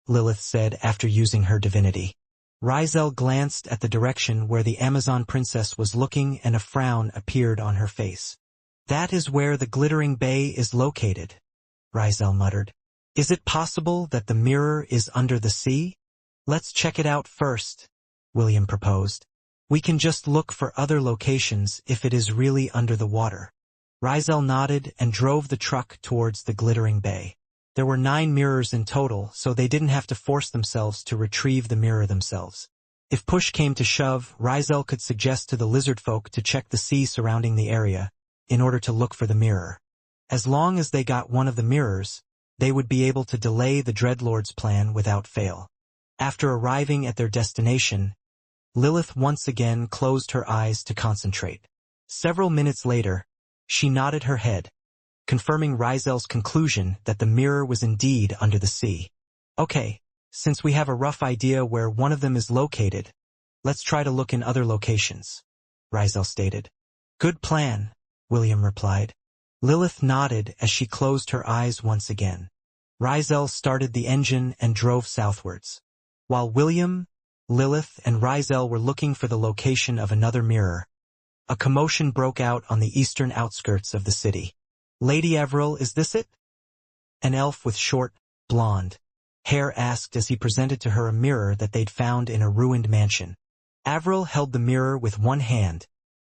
Speaker 1: Lilith said after using her divinity. Rizel glanced at the direction where the Amazon princess was looking, and a frown appeared on her face. "That is where the glittering bay is located," Rizel muttered. "Is it possible that the mirror is under the sea? Let's check it out first," William proposed. "We can just look for other locations if it is really under the water." Rizel nodded and drove the truck towards the glittering bay. There were 9 mirrors in total, so they didn't have to force themselves to retrieve the mirror themselves. If push came to shove, Rizel could suggest to the lizard folk to check the sea surrounding the area, in order to look for the mirror. As long as they got one of the mirrors, they would be able to delay the Dreadlord's plan without fail. After arriving at their destination, Lilith once again closed her eyes to concentrate. Several minutes later, She nodded her head, confirming Rizel's conclusion that the mirror was indeed under the sea. Okay, since we have a rough idea where one of them is located, let's try to look in other locations, Rizel stated. Good plan, William replied. Lilith nodded as she closed her eyes once again. Rizel started the engine and drove southwards. While William, Lilith, and Rizel were looking for the location of another mirror, a commotion broke out on the eastern outskirts of the city. Lady Avril, is this it? An elf with short, blonde hair asked as he presented to her a mirror that they'd found in a ruined mansion. Avril held the mirror with one hand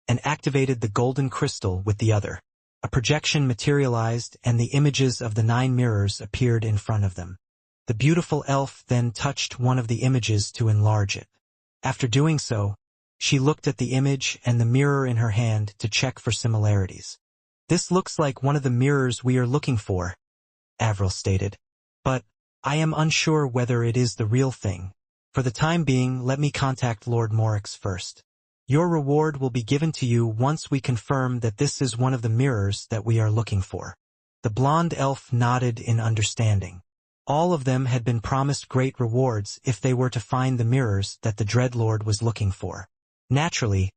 Speaker 1: and activated the golden crystal with the other. A projection materialized and the images of the 9 mirrors appeared in front of them. The beautiful elf then touched one of the images to enlarge it. After doing so, she looked at the image and the mirror in her hand to check for similarities. This looks like one of the mirrors we are looking for, Avril stated. But I am unsure whether it is the real thing. For the time being, let me contact Lord Morix first. Your reward will be given to you once we confirm that this is one of the mirrors that we are looking for. The blonde elf nodded in understanding. All of them had been promised great rewards if they were to find the mirrors that the Dreadlord was looking for. Naturally,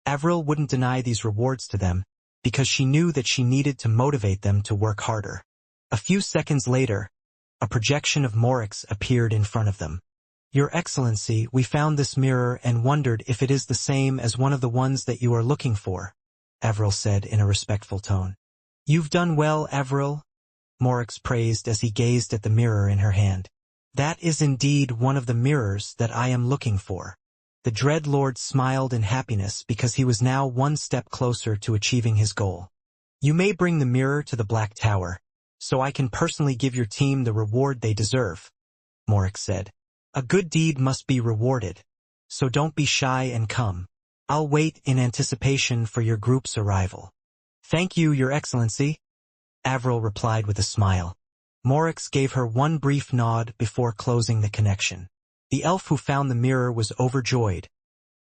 Speaker 1: Avril wouldn't deny these rewards to them, because she knew that she needed to motivate them to work harder. A few seconds later, a projection of Morix appeared in front of them. Your Excellency, we found this mirror and wondered if it is the same as one of the ones that you are looking for, Avril said in a respectful tone. You've done well, Avril, Morix praised as he gazed at the mirror in her hand. That is indeed one of the mirrors that I am looking for. The Dreadlord smiled in happiness because he was now one step closer to achieving his goal. You may bring the mirror to the Black Tower, so I can personally give your team the reward they deserve, Morix said. A good deed must be rewarded, so don't be shy and come. I'll wait in anticipation for your group's arrival. Thank you, Your Excellency, Avril replied with a smile. Morix gave her one brief nod before closing the connection. The elf who found the mirror was overjoyed,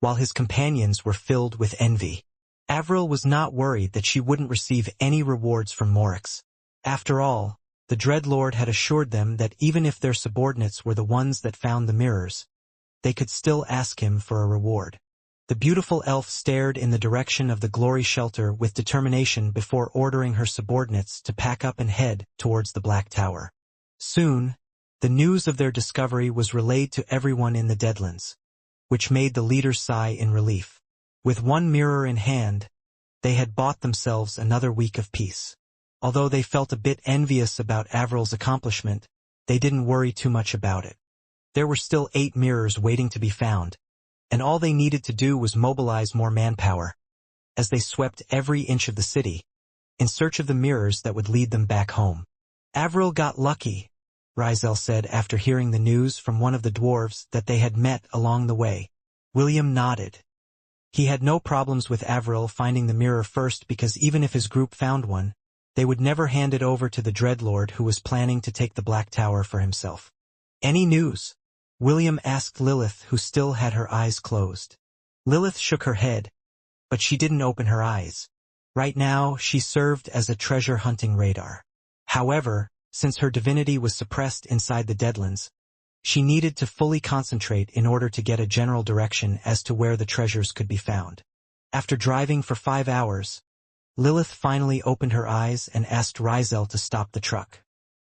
Speaker 1: while his companions were filled with envy. Avril was not worried that she wouldn't receive any rewards from Morix. After all, the Dreadlord had assured them that even if their subordinates were the ones that found the mirrors, they could still ask him for a reward. The beautiful elf stared in the direction of the glory shelter with determination before ordering her subordinates to pack up and head towards the Black Tower. Soon, the news of their discovery was relayed to everyone in the Deadlands, which made the leaders sigh in relief. With one mirror in hand, they had bought themselves another week of peace. Although they felt a bit envious about Avril's accomplishment, they didn't worry too much about it. There were still 8 mirrors waiting to be found, and all they needed to do was mobilize more manpower, as they swept every inch of the city, in search of the mirrors that would lead them back home. Avril got lucky, Rizel said after hearing the news from one of the dwarves that they had met along the way. William nodded. He had no problems with Avril finding the mirror first because even if his group found one, they would never hand it over to the Dreadlord who was planning to take the Black Tower for himself. Any news? William asked Lilith, who still had her eyes closed. Lilith shook her head, but she didn't open her eyes. Right now, she served as a treasure-hunting radar. However, since her divinity was suppressed inside the Deadlands, she needed to fully concentrate in order to get a general direction as to where the treasures could be found. After driving for 5 hours, Lilith finally opened her eyes and asked Rizel to stop the truck.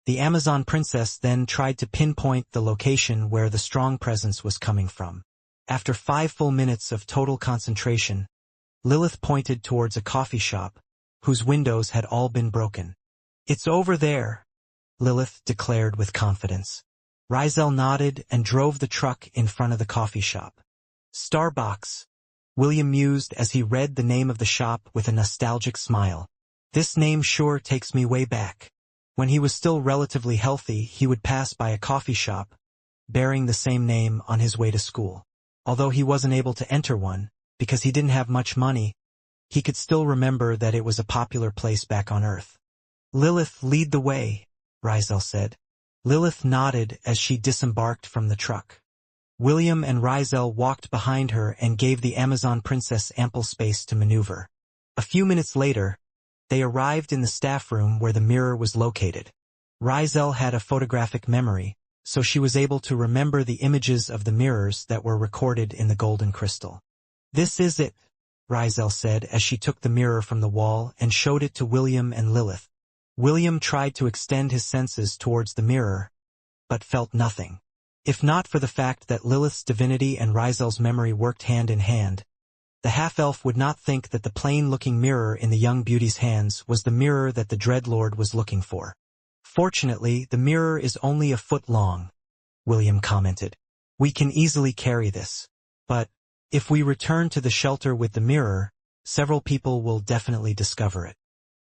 Speaker 1: The Amazon princess then tried to pinpoint the location where the strong presence was coming from. After 5 full minutes of total concentration, Lilith pointed towards a coffee shop, whose windows had all been broken. It's over there, Lilith declared with confidence. Rizel nodded and drove the truck in front of the coffee shop. Starbucks, William mused as he read the name of the shop with a nostalgic smile. This name sure takes me way back. When he was still relatively healthy, he would pass by a coffee shop, bearing the same name on his way to school. Although he wasn't able to enter one, because he didn't have much money, he could still remember that it was a popular place back on Earth. Lilith, lead the way, Rizel said. Lilith nodded as she disembarked from the truck. William and Rizel walked behind her and gave the Amazon princess ample space to maneuver. A few minutes later, They arrived in the staff room where the mirror was located. Rizel had a photographic memory, so she was able to remember the images of the mirrors that were recorded in the golden crystal. "This is it," Rizel said as she took the mirror from the wall and showed it to William and Lilith. William tried to extend his senses towards the mirror, but felt nothing. If not for the fact that Lilith's divinity and Rizel's memory worked hand in hand, the half-elf would not think that the plain-looking mirror in the young beauty's hands was the mirror that the Dreadlord was looking for. "Fortunately, the mirror is only a foot long," William commented. "We can easily carry this. But if we return to the shelter with the mirror, several people will definitely discover it."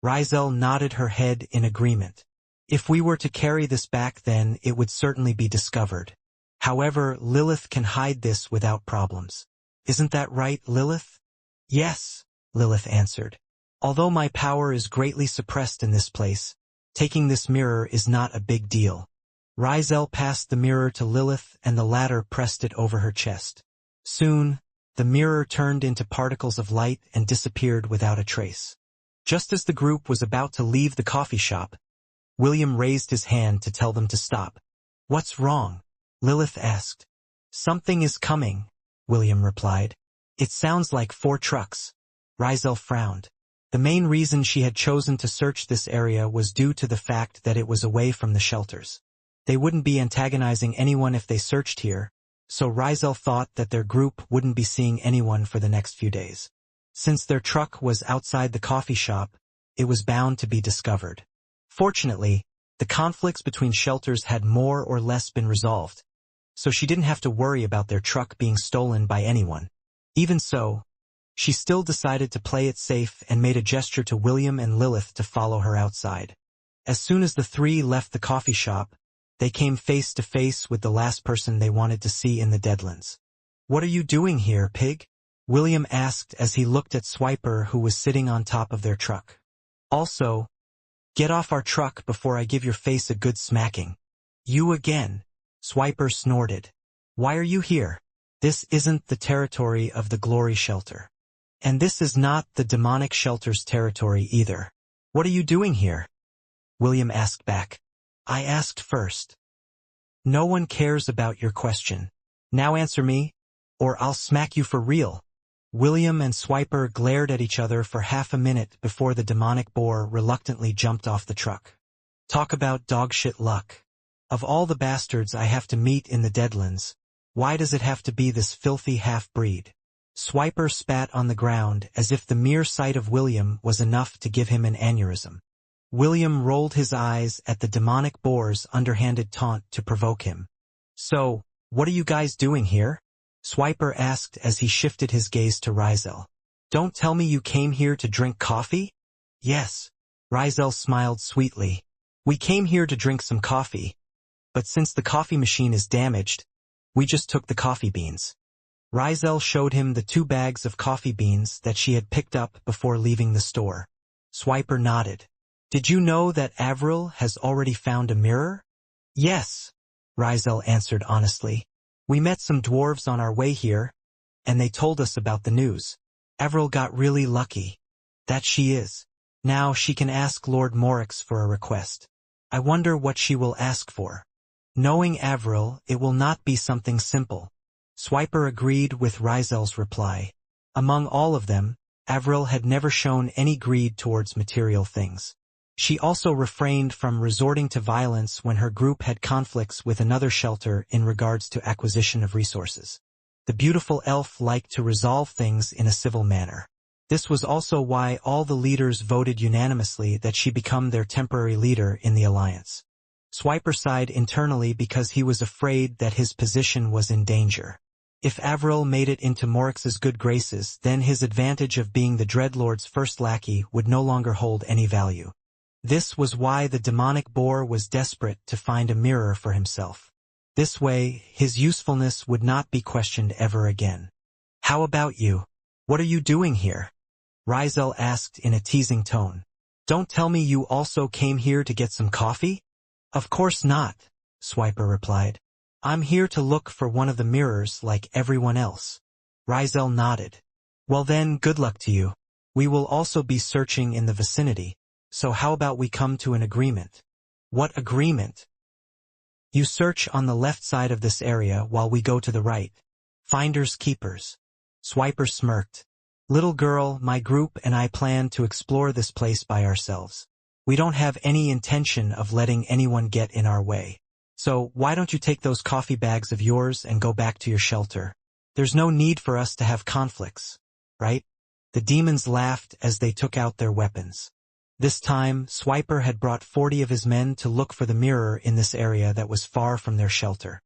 Speaker 1: Rizel nodded her head in agreement. "If we were to carry this back, then it would certainly be discovered. However, Lilith can hide this without problems. Isn't that right, Lilith?" "Yes," Lilith answered. "Although my power is greatly suppressed in this place, taking this mirror is not a big deal." Rizel passed the mirror to Lilith and the latter pressed it over her chest. Soon, the mirror turned into particles of light and disappeared without a trace. Just as the group was about to leave the coffee shop, William raised his hand to tell them to stop. "What's wrong?" Lilith asked. "Something is coming," William replied. "It sounds like 4 trucks." Rizel frowned. The main reason she had chosen to search this area was due to the fact that it was away from the shelters. They wouldn't be antagonizing anyone if they searched here, so Rizel thought that their group wouldn't be seeing anyone for the next few days. Since their truck was outside the coffee shop, it was bound to be discovered. Fortunately, the conflicts between shelters had more or less been resolved, so she didn't have to worry about their truck being stolen by anyone. Even so, she still decided to play it safe and made a gesture to William and Lilith to follow her outside. As soon as the 3 left the coffee shop, they came face to face with the last person they wanted to see in the Deadlands. "What are you doing here, pig?" William asked as he looked at Swiper, who was sitting on top of their truck. "Also, get off our truck before I give your face a good smacking." "You again," Swiper snorted. "Why are you here? This isn't the territory of the Glory Shelter. And this is not the Demonic Shelter's territory either. What are you doing here?" William asked back. "I asked first." "No one cares about your question. Now answer me, or I'll smack you for real." William and Swiper glared at each other for half a minute before the demonic boar reluctantly jumped off the truck. "Talk about dogshit luck. Of all the bastards I have to meet in the Deadlands, why does it have to be this filthy half-breed?" Swiper spat on the ground as if the mere sight of William was enough to give him an aneurysm. William rolled his eyes at the demonic boar's underhanded taunt to provoke him. "So, what are you guys doing here?" Swiper asked as he shifted his gaze to Rizel. "Don't tell me you came here to drink coffee?" "Yes." Rizel smiled sweetly. "We came here to drink some coffee, but since the coffee machine is damaged, we just took the coffee beans." Rizel showed him the 2 bags of coffee beans that she had picked up before leaving the store. Swiper nodded. "Did you know that Avril has already found a mirror?" "Yes," Rizel answered honestly. "We met some dwarves on our way here, and they told us about the news. Avril got really lucky. That she is. Now she can ask Lord Morix for a request. I wonder what she will ask for." Knowing Avril, it will not be something simple. Swiper agreed with Rizel's reply. Among all of them, Avril had never shown any greed towards material things. She also refrained from resorting to violence when her group had conflicts with another shelter in regards to acquisition of resources. The beautiful elf liked to resolve things in a civil manner. This was also why all the leaders voted unanimously that she become their temporary leader in the alliance. Swiper sighed internally because he was afraid that his position was in danger. If Avril made it into Morix's good graces, then his advantage of being the Dreadlord's first lackey would no longer hold any value. This was why the demonic boar was desperate to find a mirror for himself. This way, his usefulness would not be questioned ever again. "How about you? What are you doing here?" Rizel asked in a teasing tone. "Don't tell me you also came here to get some coffee?" "Of course not," Swiper replied. "I'm here to look for one of the mirrors like everyone else." Rizel nodded. "Well then, good luck to you. We will also be searching in the vicinity, so how about we come to an agreement? What agreement? You search on the left side of this area while we go to the right. Finders keepers. Swiper smirked. Little girl, my group and I plan to explore this place by ourselves. We don't have any intention of letting anyone get in our way. So why don't you take those coffee bags of yours and go back to your shelter? There's no need for us to have conflicts, right? The demons laughed as they took out their weapons. This time, Swiper had brought 40 of his men to look for the mirror in this area that was far from their shelter.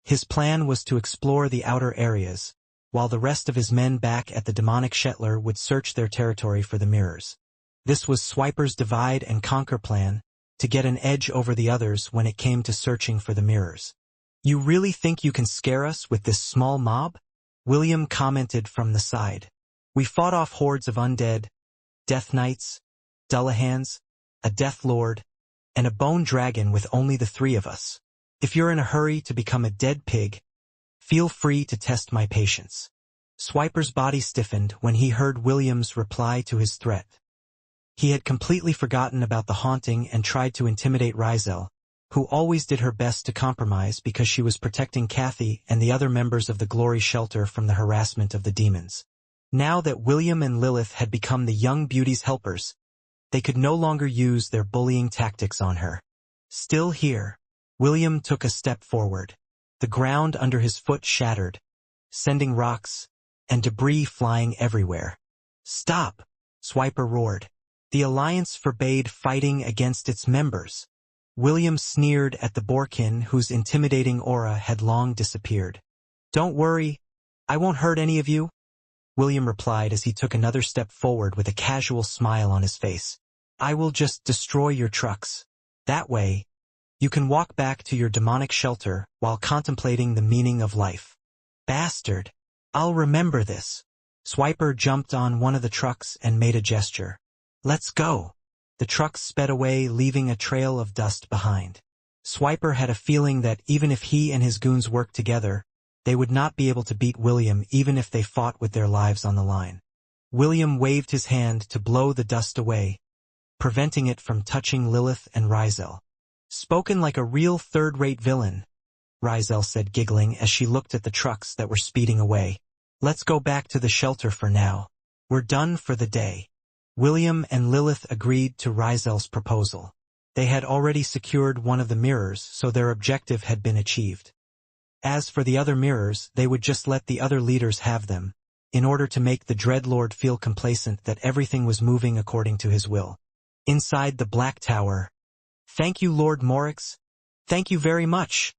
Speaker 1: His plan was to explore the outer areas, while the rest of his men back at the demonic Shetler would search their territory for the mirrors. This was Swiper's divide and conquer plan, to get an edge over the others when it came to searching for the mirrors. You really think you can scare us with this small mob? William commented from the side. We fought off hordes of undead, death knights, Dullahans, a death lord, and a bone dragon with only the 3 of us. If you're in a hurry to become a dead pig, feel free to test my patience. Swiper's body stiffened when he heard William's reply to his threat. He had completely forgotten about the haunting and tried to intimidate Rizel, who always did her best to compromise because she was protecting Kathy and the other members of the Glory Shelter from the harassment of the demons. Now that William and Lilith had become the young beauty's helpers, they could no longer use their bullying tactics on her. Still here, William took a step forward. The ground under his foot shattered, sending rocks and debris flying everywhere. Stop! Swiper roared. The Alliance forbade fighting against its members. William sneered at the Borkin whose intimidating aura had long disappeared. Don't worry, I won't hurt any of you, William replied as he took another step forward with a casual smile on his face. I will just destroy your trucks. That way, you can walk back to your demonic shelter while contemplating the meaning of life. Bastard! I'll remember this. Swiper jumped on one of the trucks and made a gesture. Let's go. The trucks sped away, leaving a trail of dust behind. Swiper had a feeling that even if he and his goons worked together, they would not be able to beat William even if they fought with their lives on the line. William waved his hand to blow the dust away, preventing it from touching Lilith and Rizel. Spoken like a real third-rate villain, Rizel said, giggling as she looked at the trucks that were speeding away. Let's go back to the shelter for now. We're done for the day. William and Lilith agreed to Rizel's proposal. They had already secured one of the mirrors, so their objective had been achieved. As for the other mirrors, they would just let the other leaders have them, in order to make the Dreadlord feel complacent that everything was moving according to his will. Inside the Black Tower. Thank you, Lord Morix. Thank you very much.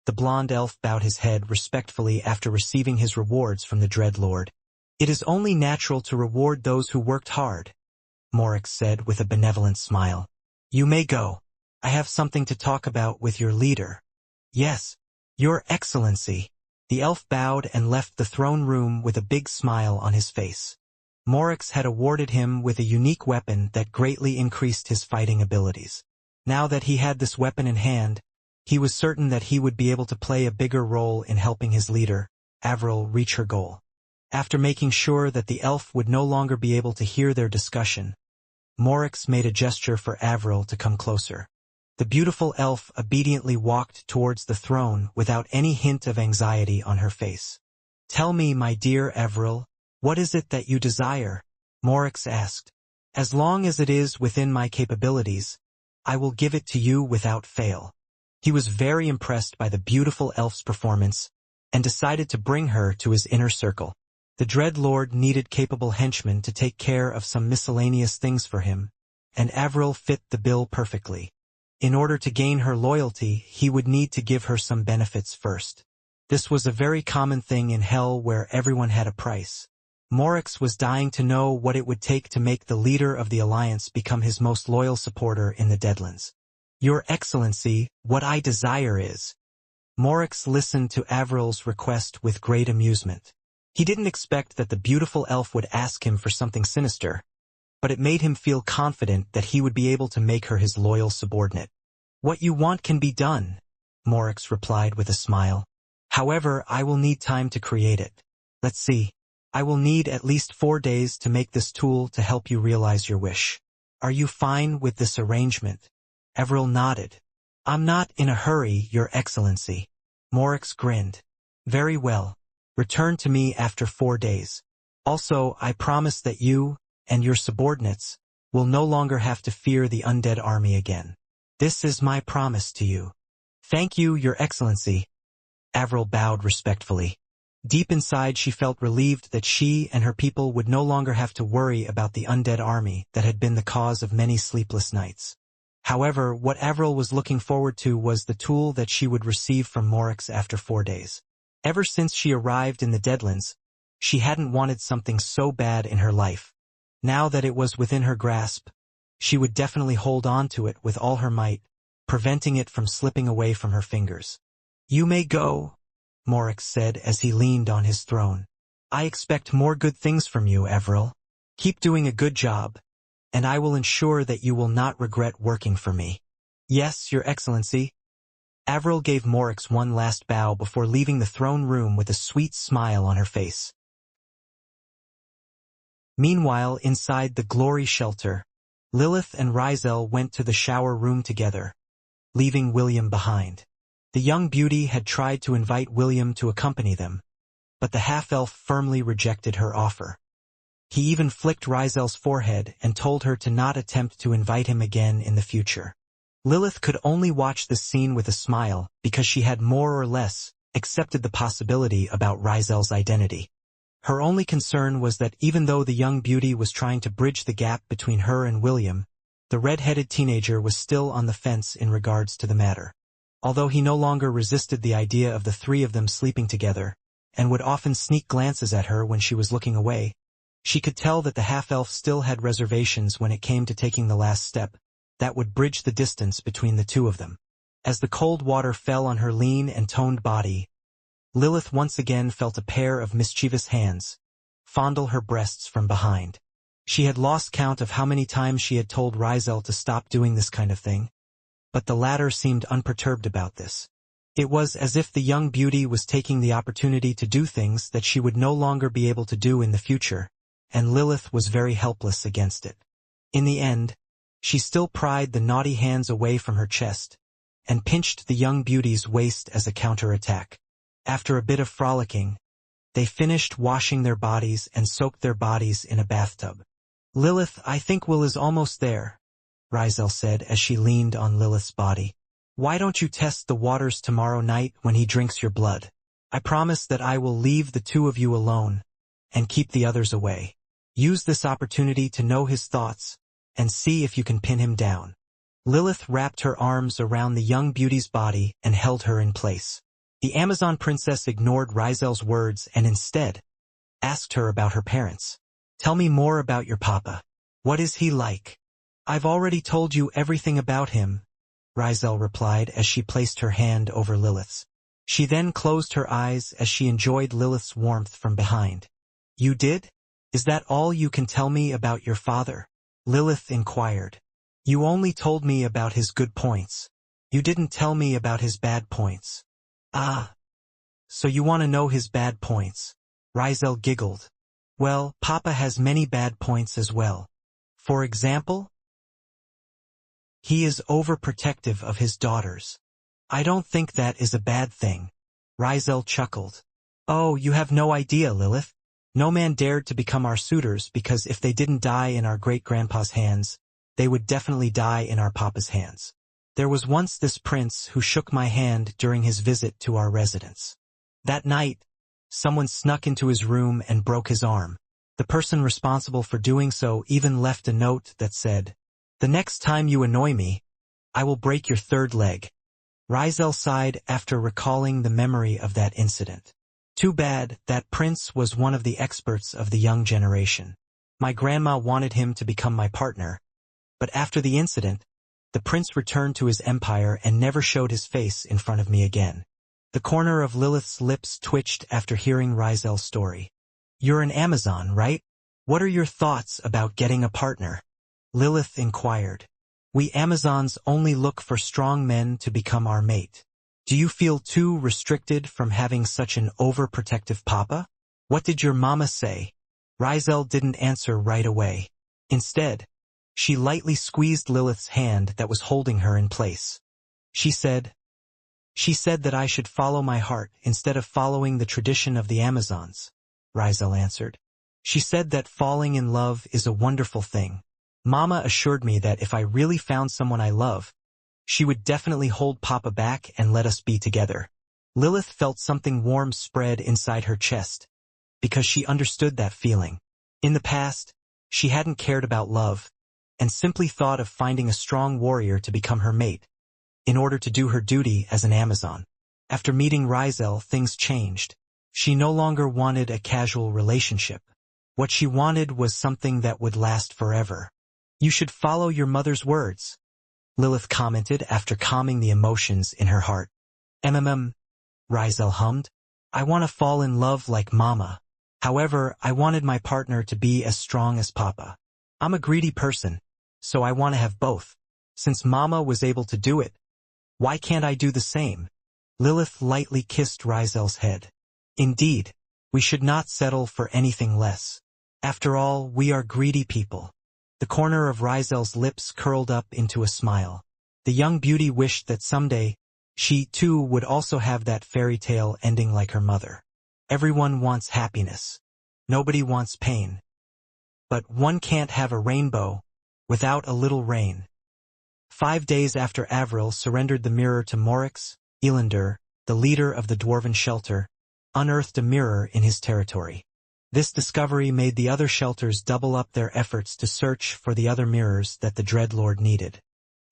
Speaker 1: The blonde elf bowed his head respectfully after receiving his rewards from the Dreadlord. It is only natural to reward those who worked hard, Morix said with a benevolent smile. You may go. I have something to talk about with your leader. Yes, Your Excellency. The elf bowed and left the throne room with a big smile on his face. Morix had awarded him with a unique weapon that greatly increased his fighting abilities. Now that he had this weapon in hand, he was certain that he would be able to play a bigger role in helping his leader, Avril, reach her goal. After making sure that the elf would no longer be able to hear their discussion, Morix made a gesture for Avril to come closer. The beautiful elf obediently walked towards the throne without any hint of anxiety on her face. Tell me, my dear Avril, what is it that you desire? Morix asked. As long as it is within my capabilities, I will give it to you without fail. He was very impressed by the beautiful elf's performance and decided to bring her to his inner circle. The Dreadlord needed capable henchmen to take care of some miscellaneous things for him, and Avril fit the bill perfectly. In order to gain her loyalty, he would need to give her some benefits first. This was a very common thing in Hell where everyone had a price. Morix was dying to know what it would take to make the leader of the Alliance become his most loyal supporter in the Deadlands. Your Excellency, what I desire is... Morix listened to Avril's request with great amusement. He didn't expect that the beautiful elf would ask him for something sinister, but it made him feel confident that he would be able to make her his loyal subordinate. What you want can be done, Morix replied with a smile. However, I will need time to create it. Let's see. I will need at least 4 days to make this tool to help you realize your wish. Are you fine with this arrangement? Avril nodded. I'm not in a hurry, Your Excellency. Morix grinned. Very well. Return to me after 4 days. Also, I promise that you, and your subordinates, will no longer have to fear the undead army again. This is my promise to you. Thank you, Your Excellency. Avril bowed respectfully. Deep inside she felt relieved that she and her people would no longer have to worry about the undead army that had been the cause of many sleepless nights. However, what Avril was looking forward to was the tool that she would receive from Morix after 4 days. Ever since she arrived in the Deadlands, she hadn't wanted something so bad in her life. Now that it was within her grasp, she would definitely hold on to it with all her might, preventing it from slipping away from her fingers. You may go, Morix said as he leaned on his throne. I expect more good things from you, Avril. Keep doing a good job, and I will ensure that you will not regret working for me. Yes, Your Excellency. Avril gave Morix one last bow before leaving the throne room with a sweet smile on her face. Meanwhile, inside the Glory Shelter, Lilith and Rizel went to the shower room together, leaving William behind. The young beauty had tried to invite William to accompany them, but the half-elf firmly rejected her offer. He even flicked Rizel's forehead and told her to not attempt to invite him again in the future. Lilith could only watch this scene with a smile because she had more or less accepted the possibility about Rizel's identity. Her only concern was that even though the young beauty was trying to bridge the gap between her and William, the red-headed teenager was still on the fence in regards to the matter. Although he no longer resisted the idea of the three of them sleeping together, and would often sneak glances at her when she was looking away, she could tell that the half-elf still had reservations when it came to taking the last step that would bridge the distance between the two of them. As the cold water fell on her lean and toned body, Lilith once again felt a pair of mischievous hands fondle her breasts from behind. She had lost count of how many times she had told Rizel to stop doing this kind of thing, but the latter seemed unperturbed about this. It was as if the young beauty was taking the opportunity to do things that she would no longer be able to do in the future, and Lilith was very helpless against it. In the end, she still pried the naughty hands away from her chest, and pinched the young beauty's waist as a counterattack. After a bit of frolicking, they finished washing their bodies and soaked their bodies in a bathtub. Lilith, I think Will is almost there, Rizel said as she leaned on Lilith's body. Why don't you test the waters tomorrow night when he drinks your blood? I promise that I will leave the two of you alone and keep the others away. Use this opportunity to know his thoughts and see if you can pin him down. Lilith wrapped her arms around the young beauty's body and held her in place. The Amazon princess ignored Rizel's words and instead asked her about her parents. Tell me more about your papa. What is he like? I've already told you everything about him, Rizel replied as she placed her hand over Lilith's. She then closed her eyes as she enjoyed Lilith's warmth from behind. You did? Is that all you can tell me about your father? Lilith inquired. You only told me about his good points. You didn't tell me about his bad points. Ah. So you want to know his bad points? Rizel giggled. Well, Papa has many bad points as well. For example, he is overprotective of his daughters. I don't think that is a bad thing. Rizel chuckled. Oh, you have no idea, Lilith. No man dared to become our suitors because if they didn't die in our great-grandpa's hands, they would definitely die in our papa's hands. There was once this prince who shook my hand during his visit to our residence. That night, someone snuck into his room and broke his arm. The person responsible for doing so even left a note that said, "The next time you annoy me, I will break your third leg." Rizel sighed after recalling the memory of that incident. Too bad, that prince was one of the experts of the young generation. My grandma wanted him to become my partner, but after the incident, the prince returned to his empire and never showed his face in front of me again. The corner of Lilith's lips twitched after hearing Rizel's story. You're an Amazon, right? What are your thoughts about getting a partner? Lilith inquired. We Amazons only look for strong men to become our mate. Do you feel too restricted from having such an overprotective papa? What did your mama say? Rizel didn't answer right away. Instead, she lightly squeezed Lilith's hand that was holding her in place. She said that I should follow my heart instead of following the tradition of the Amazons, Rizel answered. She said that falling in love is a wonderful thing. Mama assured me that if I really found someone I love, she would definitely hold Papa back and let us be together. Lilith felt something warm spread inside her chest, because she understood that feeling. In the past, she hadn't cared about love, and simply thought of finding a strong warrior to become her mate, in order to do her duty as an Amazon. After meeting Rizel, things changed. She no longer wanted a casual relationship. What she wanted was something that would last forever. You should follow your mother's words, Lilith commented after calming the emotions in her heart. Rizel hummed. I want to fall in love like Mama. However, I wanted my partner to be as strong as Papa. I'm a greedy person, so I want to have both. Since Mama was able to do it, why can't I do the same? Lilith lightly kissed Rizel's head. Indeed, we should not settle for anything less. After all, we are greedy people. The corner of Rizel's lips curled up into a smile. The young beauty wished that someday, she too would also have that fairy tale ending like her mother. Everyone wants happiness. Nobody wants pain. But one can't have a rainbow without a little rain. 5 days after Avril surrendered the mirror to Morix, Elander, the leader of the Dwarven shelter, unearthed a mirror in his territory. This discovery made the other shelters double up their efforts to search for the other mirrors that the Dreadlord needed.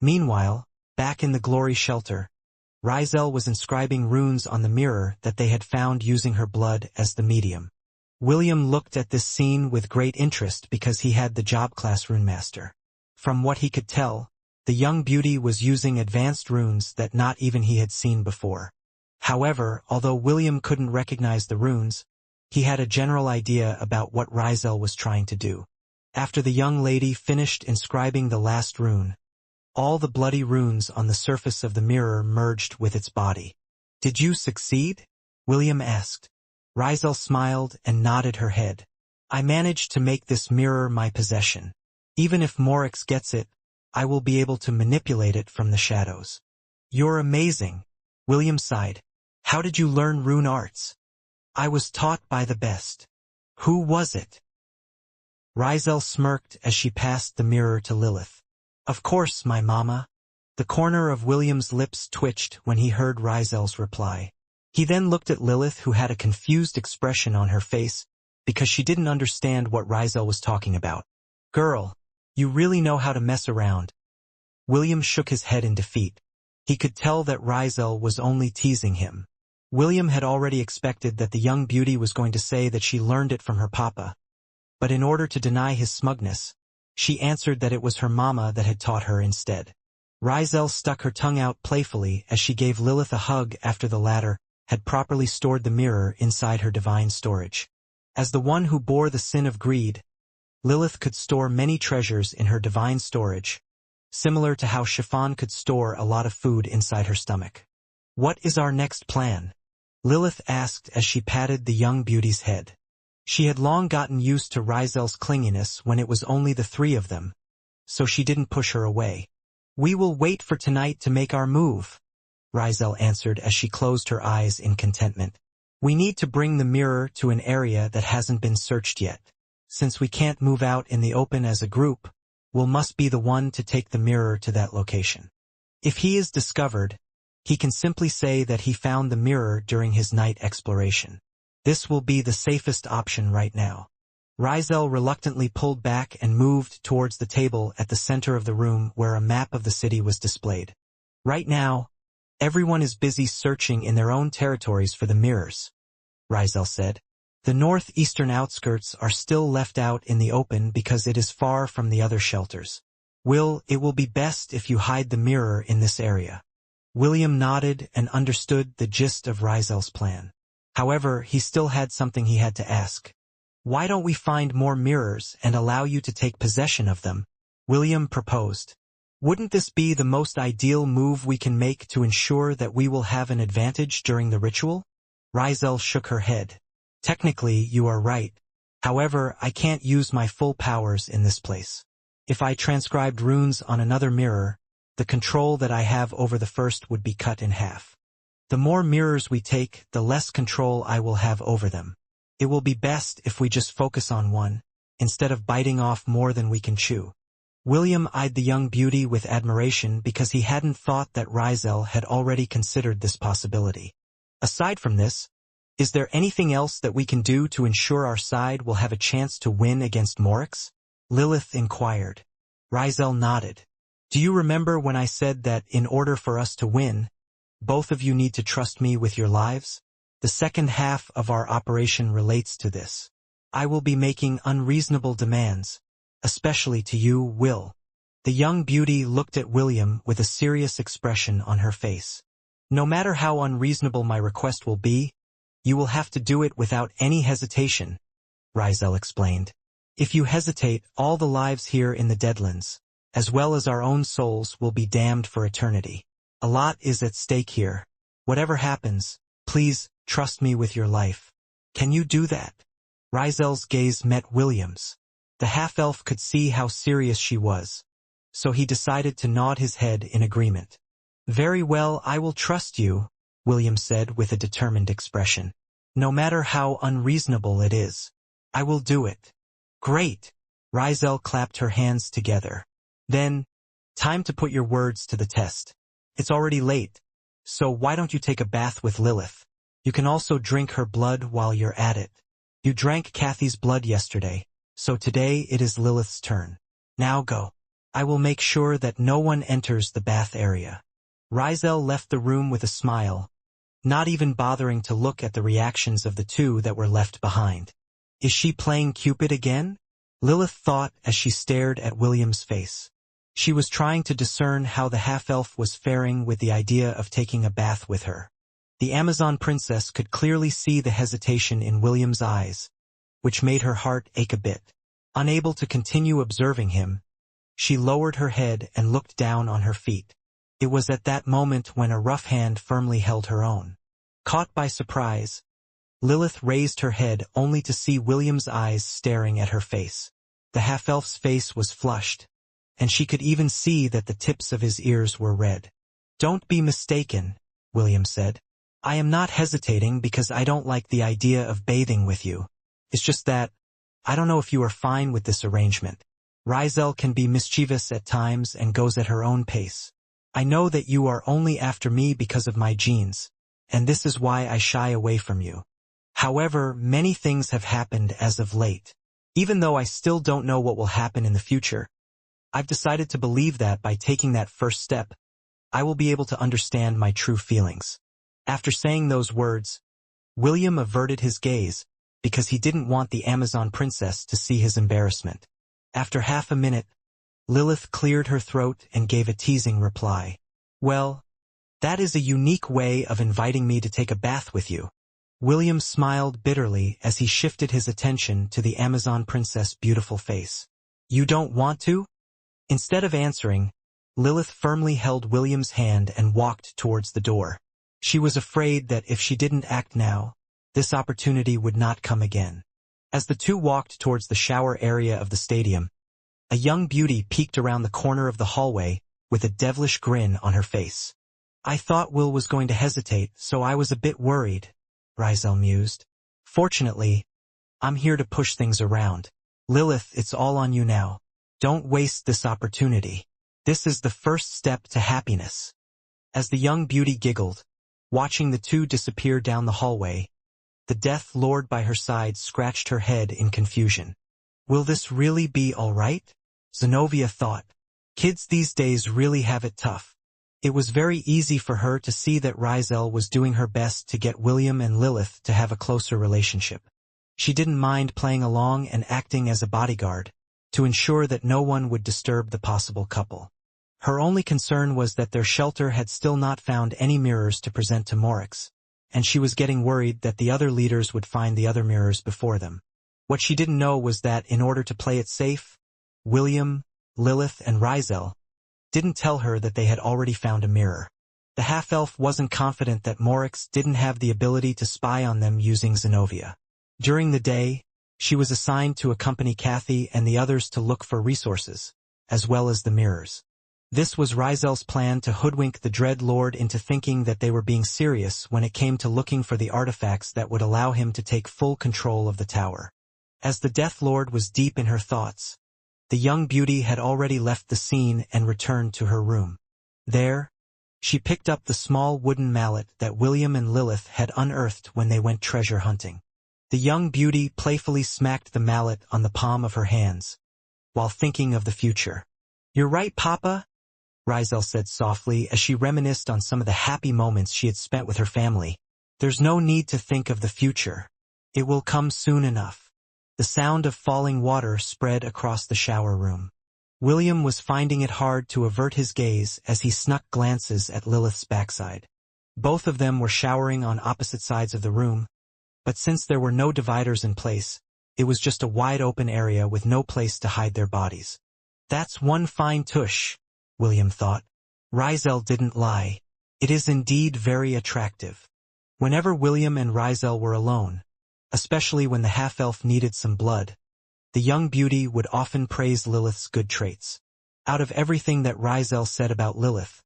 Speaker 1: Meanwhile, back in the Glory shelter, Rizel was inscribing runes on the mirror that they had found using her blood as the medium. William looked at this scene with great interest because he had the job class runemaster. From what he could tell, the young beauty was using advanced runes that not even he had seen before. However, although William couldn't recognize the runes, he had a general idea about what Rizel was trying to do. After the young lady finished inscribing the last rune, all the bloody runes on the surface of the mirror merged with its body. Did you succeed? William asked. Rizel smiled and nodded her head. I managed to make this mirror my possession. Even if Morix gets it, I will be able to manipulate it from the shadows. You're amazing, William sighed. How did you learn rune arts? I was taught by the best. Who was it? Rizel smirked as she passed the mirror to Lilith. Of course, my mama. The corner of William's lips twitched when he heard Rizel's reply. He then looked at Lilith, who had a confused expression on her face because she didn't understand what Rizel was talking about. Girl, you really know how to mess around. William shook his head in defeat. He could tell that Rizel was only teasing him. William had already expected that the young beauty was going to say that she learned it from her papa. But in order to deny his smugness, she answered that it was her mama that had taught her instead. Rizel stuck her tongue out playfully as she gave Lilith a hug after the latter had properly stored the mirror inside her divine storage. As the one who bore the sin of greed, Lilith could store many treasures in her divine storage, similar to how Chiffon could store a lot of food inside her stomach. What is our next plan? Lilith asked as she patted the young beauty's head. She had long gotten used to Rizel's clinginess when it was only the three of them, so she didn't push her away. We will wait for tonight to make our move, Rizel answered as she closed her eyes in contentment. We need to bring the mirror to an area that hasn't been searched yet. Since we can't move out in the open as a group, Will must be the one to take the mirror to that location. If he is discovered, he can simply say that he found the mirror during his night exploration. This will be the safest option right now. Rizel reluctantly pulled back and moved towards the table at the center of the room where a map of the city was displayed. Right now, everyone is busy searching in their own territories for the mirrors, Rizel said. The northeastern outskirts are still left out in the open because it is far from the other shelters. It will be best if you hide the mirror in this area. William nodded and understood the gist of Rizel's plan. However, he still had something he had to ask. Why don't we find more mirrors and allow you to take possession of them? William proposed. Wouldn't this be the most ideal move we can make to ensure that we will have an advantage during the ritual? Rizel shook her head. Technically, you are right. However, I can't use my full powers in this place. If I transcribed runes on another mirror, the control that I have over the first would be cut in half. The more mirrors we take, the less control I will have over them. It will be best if we just focus on one, instead of biting off more than we can chew. William eyed the young beauty with admiration because he hadn't thought that Rizel had already considered this possibility. Aside from this, is there anything else that we can do to ensure our side will have a chance to win against Morix? Lilith inquired. Rizel nodded. Do you remember when I said that in order for us to win, both of you need to trust me with your lives? The second half of our operation relates to this. I will be making unreasonable demands, especially to you, Will. The young beauty looked at William with a serious expression on her face. No matter how unreasonable my request will be, you will have to do it without any hesitation, Rizel explained. If you hesitate, all the lives here in the Deadlands, as well as our own souls, will be damned for eternity. A lot is at stake here. Whatever happens, please trust me with your life. Can you do that? Rizel's gaze met William's. The half-elf could see how serious she was, so he decided to nod his head in agreement. Very well, I will trust you, William said with a determined expression. No matter how unreasonable it is, I will do it. Great! Rizel clapped her hands together. Then, time to put your words to the test. It's already late, so why don't you take a bath with Lilith? You can also drink her blood while you're at it. You drank Kathy's blood yesterday, so today it is Lilith's turn. Now go. I will make sure that no one enters the bath area. Rizel left the room with a smile, not even bothering to look at the reactions of the two that were left behind. Is she playing Cupid again? Lilith thought as she stared at William's face. She was trying to discern how the half-elf was faring with the idea of taking a bath with her. The Amazon princess could clearly see the hesitation in William's eyes, which made her heart ache a bit. Unable to continue observing him, she lowered her head and looked down on her feet. It was at that moment when a rough hand firmly held her own. Caught by surprise, Lilith raised her head only to see William's eyes staring at her face. The half-elf's face was flushed, and she could even see that the tips of his ears were red. Don't be mistaken, William said. I am not hesitating because I don't like the idea of bathing with you. It's just that, I don't know if you are fine with this arrangement. Rizel can be mischievous at times and goes at her own pace. I know that you are only after me because of my genes, and this is why I shy away from you. However, many things have happened as of late. Even though I still don't know what will happen in the future, I've decided to believe that by taking that first step, I will be able to understand my true feelings. After saying those words, William averted his gaze because he didn't want the Amazon princess to see his embarrassment. After half a minute, Lilith cleared her throat and gave a teasing reply. Well, that is a unique way of inviting me to take a bath with you. William smiled bitterly as he shifted his attention to the Amazon princess' beautiful face. You don't want to? Instead of answering, Lilith firmly held William's hand and walked towards the door. She was afraid that if she didn't act now, this opportunity would not come again. As the two walked towards the shower area of the stadium, a young beauty peeked around the corner of the hallway with a devilish grin on her face. I thought Will was going to hesitate, so I was a bit worried, Rizel mused. Fortunately, I'm here to push things around. Lilith, it's all on you now. Don't waste this opportunity. This is the first step to happiness. As the young beauty giggled, watching the two disappear down the hallway, the Death Lord by her side scratched her head in confusion. Will this really be all right? Zenobia thought. Kids these days really have it tough. It was very easy for her to see that Rizel was doing her best to get William and Lilith to have a closer relationship. She didn't mind playing along and acting as a bodyguard, to ensure that no one would disturb the possible couple. Her only concern was that their shelter had still not found any mirrors to present to Morix, and she was getting worried that the other leaders would find the other mirrors before them. What she didn't know was that in order to play it safe, William, Lilith, and Rizel didn't tell her that they had already found a mirror. The half-elf wasn't confident that Morix didn't have the ability to spy on them using Zenobia. During the day, she was assigned to accompany Kathy and the others to look for resources, as well as the mirrors. This was Rizel's plan to hoodwink the Dread Lord into thinking that they were being serious when it came to looking for the artifacts that would allow him to take full control of the tower. As the Death Lord was deep in her thoughts, the young beauty had already left the scene and returned to her room. There, she picked up the small wooden mallet that William and Lilith had unearthed when they went treasure hunting. The young beauty playfully smacked the mallet on the palm of her hands, while thinking of the future. "You're right, Papa," Rizel said softly as she reminisced on some of the happy moments she had spent with her family. "There's no need to think of the future. It will come soon enough." The sound of falling water spread across the shower room. William was finding it hard to avert his gaze as he snuck glances at Lilith's backside. Both of them were showering on opposite sides of the room, but since there were no dividers in place, it was just a wide-open area with no place to hide their bodies. "That's one fine tush," William thought. Rizel didn't lie. "It is indeed very attractive." Whenever William and Rizel were alone, especially when the half-elf needed some blood, the young beauty would often praise Lilith's good traits. Out of everything that Rizel said about Lilith,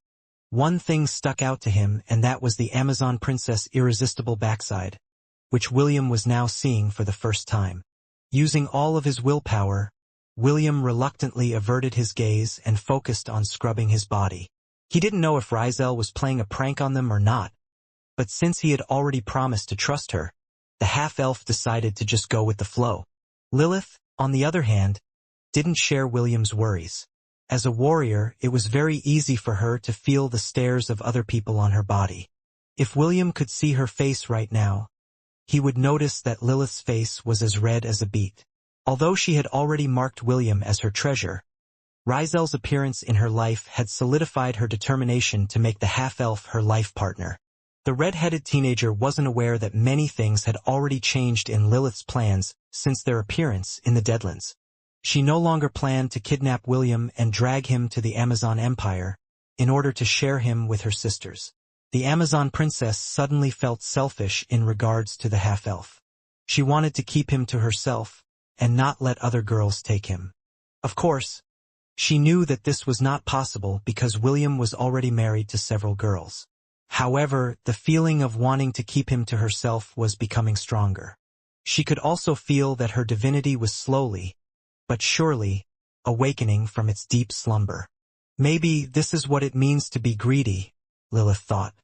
Speaker 1: one thing stuck out to him, and that was the Amazon princess' irresistible backside, which William was now seeing for the first time. Using all of his willpower, William reluctantly averted his gaze and focused on scrubbing his body. He didn't know if Rizel was playing a prank on them or not, but since he had already promised to trust her, the half-elf decided to just go with the flow. Lilith, on the other hand, didn't share William's worries. As a warrior, it was very easy for her to feel the stares of other people on her body. If William could see her face right now, he would notice that Lilith's face was as red as a beet. Although she had already marked William as her treasure, Rizel's appearance in her life had solidified her determination to make the half-elf her life partner. The red-headed teenager wasn't aware that many things had already changed in Lilith's plans since their appearance in the Deadlands. She no longer planned to kidnap William and drag him to the Amazon Empire in order to share him with her sisters. The Amazon princess suddenly felt selfish in regards to the half-elf. She wanted to keep him to herself and not let other girls take him. Of course, she knew that this was not possible because William was already married to several girls. However, the feeling of wanting to keep him to herself was becoming stronger. She could also feel that her divinity was slowly, but surely, awakening from its deep slumber. Maybe this is what it means to be greedy, Lilith thought.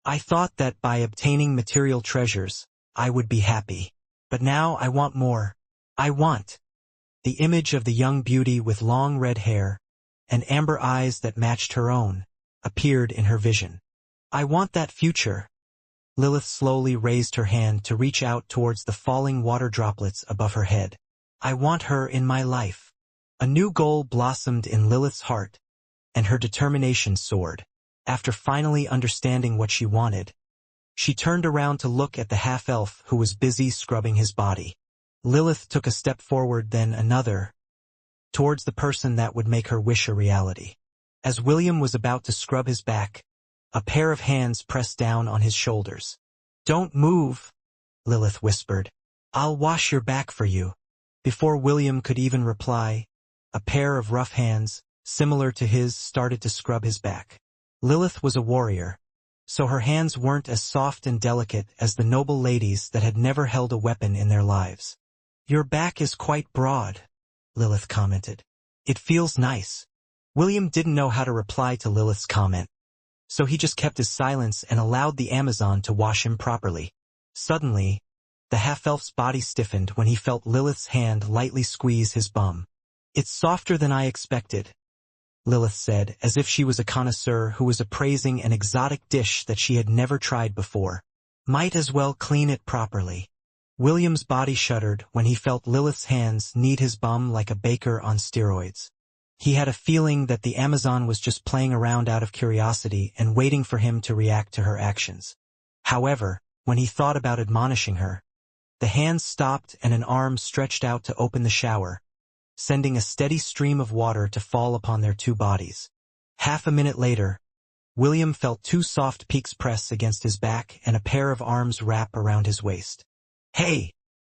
Speaker 1: I thought that by obtaining material treasures, I would be happy. But now I want more. I want. The image of the young beauty with long red hair and amber eyes that matched her own appeared in her vision. I want that future. Lilith slowly raised her hand to reach out towards the falling water droplets above her head. I want her in my life. A new goal blossomed in Lilith's heart, and her determination soared. After finally understanding what she wanted, she turned around to look at the half-elf who was busy scrubbing his body. Lilith took a step forward, then another, towards the person that would make her wish a reality. As William was about to scrub his back, a pair of hands pressed down on his shoulders. Don't move, Lilith whispered. I'll wash your back for you. Before William could even reply, a pair of rough hands, similar to his, started to scrub his back. Lilith was a warrior, so her hands weren't as soft and delicate as the noble ladies that had never held a weapon in their lives. Your back is quite broad, Lilith commented. It feels nice. William didn't know how to reply to Lilith's comment, so he just kept his silence and allowed the Amazon to wash him properly. Suddenly, the half-elf's body stiffened when he felt Lilith's hand lightly squeeze his bum. It's softer than I expected, Lilith said, as if she was a connoisseur who was appraising an exotic dish that she had never tried before. Might as well clean it properly. William's body shuddered when he felt Lilith's hands knead his bum like a baker on steroids. He had a feeling that the Amazon was just playing around out of curiosity and waiting for him to react to her actions. However, when he thought about admonishing her, the hands stopped and an arm stretched out to open the shower, sending a steady stream of water to fall upon their two bodies. Half a minute later, William felt two soft peaks press against his back and a pair of arms wrap around his waist. Hey,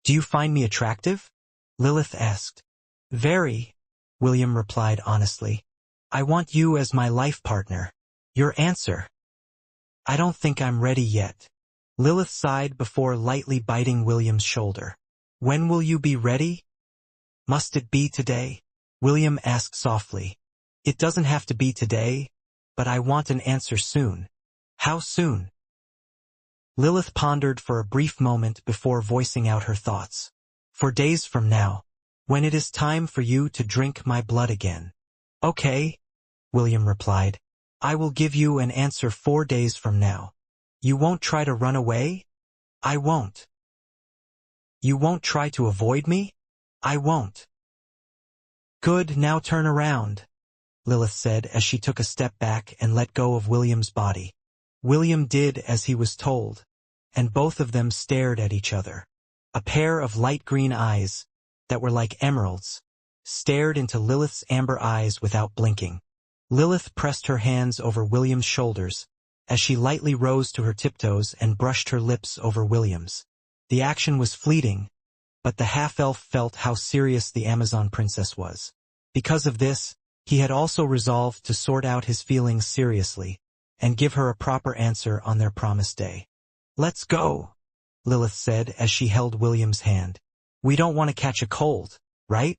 Speaker 1: Do you find me attractive? Lilith asked. Very, William replied honestly. I want you as my life partner. Your answer? I don't think I'm ready yet. Lilith sighed before lightly biting William's shoulder. When will you be ready? Must it be today? William asked softly. It doesn't have to be today, but I want an answer soon. How soon? Lilith pondered for a brief moment before voicing out her thoughts. 4 days from now, when it is time for you to drink my blood again. Okay, William replied. I will give you an answer 4 days from now. You won't try to run away? I won't. You won't try to avoid me? I won't. Good, now turn around, Lilith said as she took a step back and let go of William's body. William did as he was told, and both of them stared at each other. A pair of light green eyes, that were like emeralds, stared into Lilith's amber eyes without blinking. Lilith pressed her hands over William's shoulders, as she lightly rose to her tiptoes and brushed her lips over William's. The action was fleeting, but the half-elf felt how serious the Amazon princess was. Because of this, he had also resolved to sort out his feelings seriously, and give her a proper answer on their promised day. Let's go, Lilith said as she held William's hand. We don't want to catch a cold, right?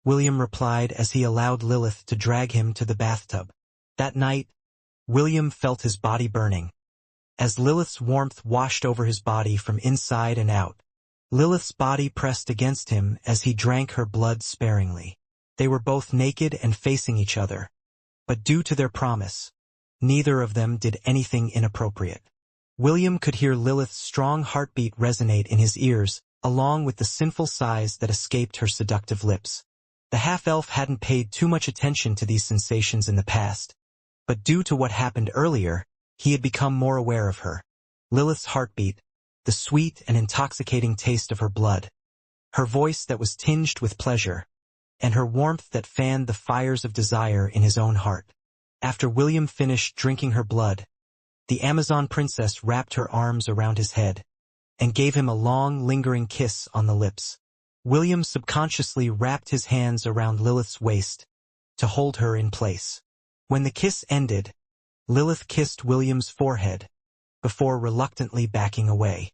Speaker 1: William replied as he allowed Lilith to drag him to the bathtub. That night, William felt his body burning. As Lilith's warmth washed over his body from inside and out, Lilith's body pressed against him as he drank her blood sparingly. They were both naked and facing each other, but due to their promise, neither of them did anything inappropriate. William could hear Lilith's strong heartbeat resonate in his ears, along with the sinful sighs that escaped her seductive lips. The half-elf hadn't paid too much attention to these sensations in the past, but due to what happened earlier, he had become more aware of her. Lilith's heartbeat, the sweet and intoxicating taste of her blood, her voice that was tinged with pleasure, and her warmth that fanned the fires of desire in his own heart. After William finished drinking her blood, the Amazon princess wrapped her arms around his head and gave him a long, lingering kiss on the lips. William subconsciously wrapped his hands around Lilith's waist to hold her in place. When the kiss ended, Lilith kissed William's forehead before reluctantly backing away.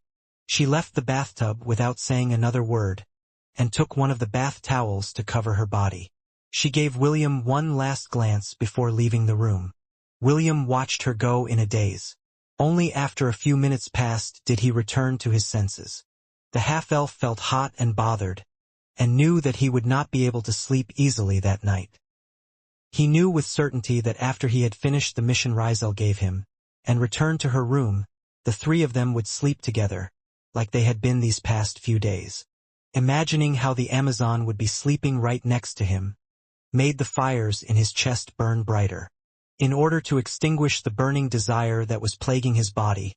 Speaker 1: She left the bathtub without saying another word and took one of the bath towels to cover her body. She gave William one last glance before leaving the room. William watched her go in a daze. Only after a few minutes passed did he return to his senses. The half-elf felt hot and bothered, and knew that he would not be able to sleep easily that night. He knew with certainty that after he had finished the mission Rizel gave him, and returned to her room, the three of them would sleep together, like they had been these past few days. Imagining how the Amazon would be sleeping right next to him, made the fires in his chest burn brighter. In order to extinguish the burning desire that was plaguing his body,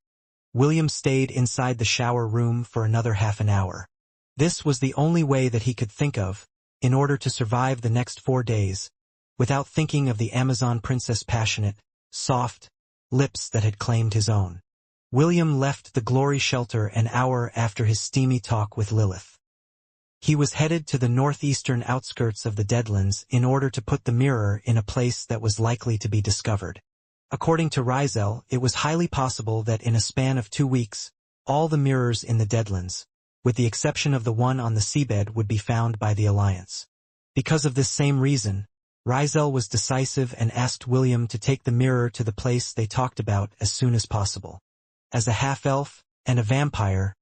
Speaker 1: William stayed inside the shower room for another half an hour. This was the only way that he could think of, in order to survive the next 4 days, without thinking of the Amazon princess' passionate, soft lips that had claimed his own. William left the glory shelter an hour after his steamy talk with Lilith. He was headed to the northeastern outskirts of the Deadlands in order to put the mirror in a place that was likely to be discovered. According to Rizel, it was highly possible that in a span of 2 weeks, all the mirrors in the Deadlands, with the exception of the one on the seabed, would be found by the Alliance. Because of this same reason, Rizel was decisive and asked William to take the mirror to the place they talked about as soon as possible. As a half-elf and a vampire,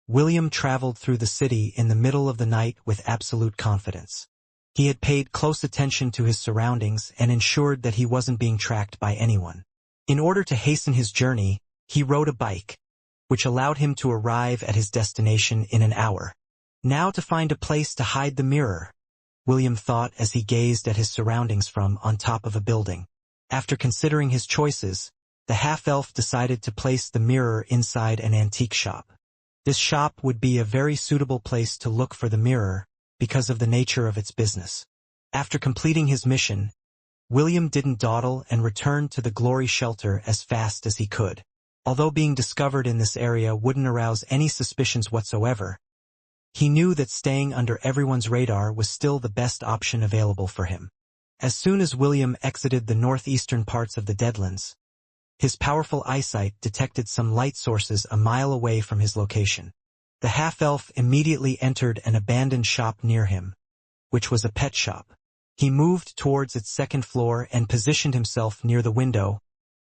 Speaker 1: William traveled through the city in the middle of the night with absolute confidence. He had paid close attention to his surroundings and ensured that he wasn't being tracked by anyone. In order to hasten his journey, he rode a bike, which allowed him to arrive at his destination in an hour. Now to find a place to hide the mirror, William thought as he gazed at his surroundings from on top of a building. After considering his choices, the half-elf decided to place the mirror inside an antique shop. This shop would be a very suitable place to look for the mirror because of the nature of its business. After completing his mission, William didn't dawdle and returned to the glory shelter as fast as he could. Although being discovered in this area wouldn't arouse any suspicions whatsoever, he knew that staying under everyone's radar was still the best option available for him. As soon as William exited the northeastern parts of the Deadlands, his powerful eyesight detected some light sources a mile away from his location. The half-elf immediately entered an abandoned shop near him, which was a pet shop. He moved towards its second floor and positioned himself near the window,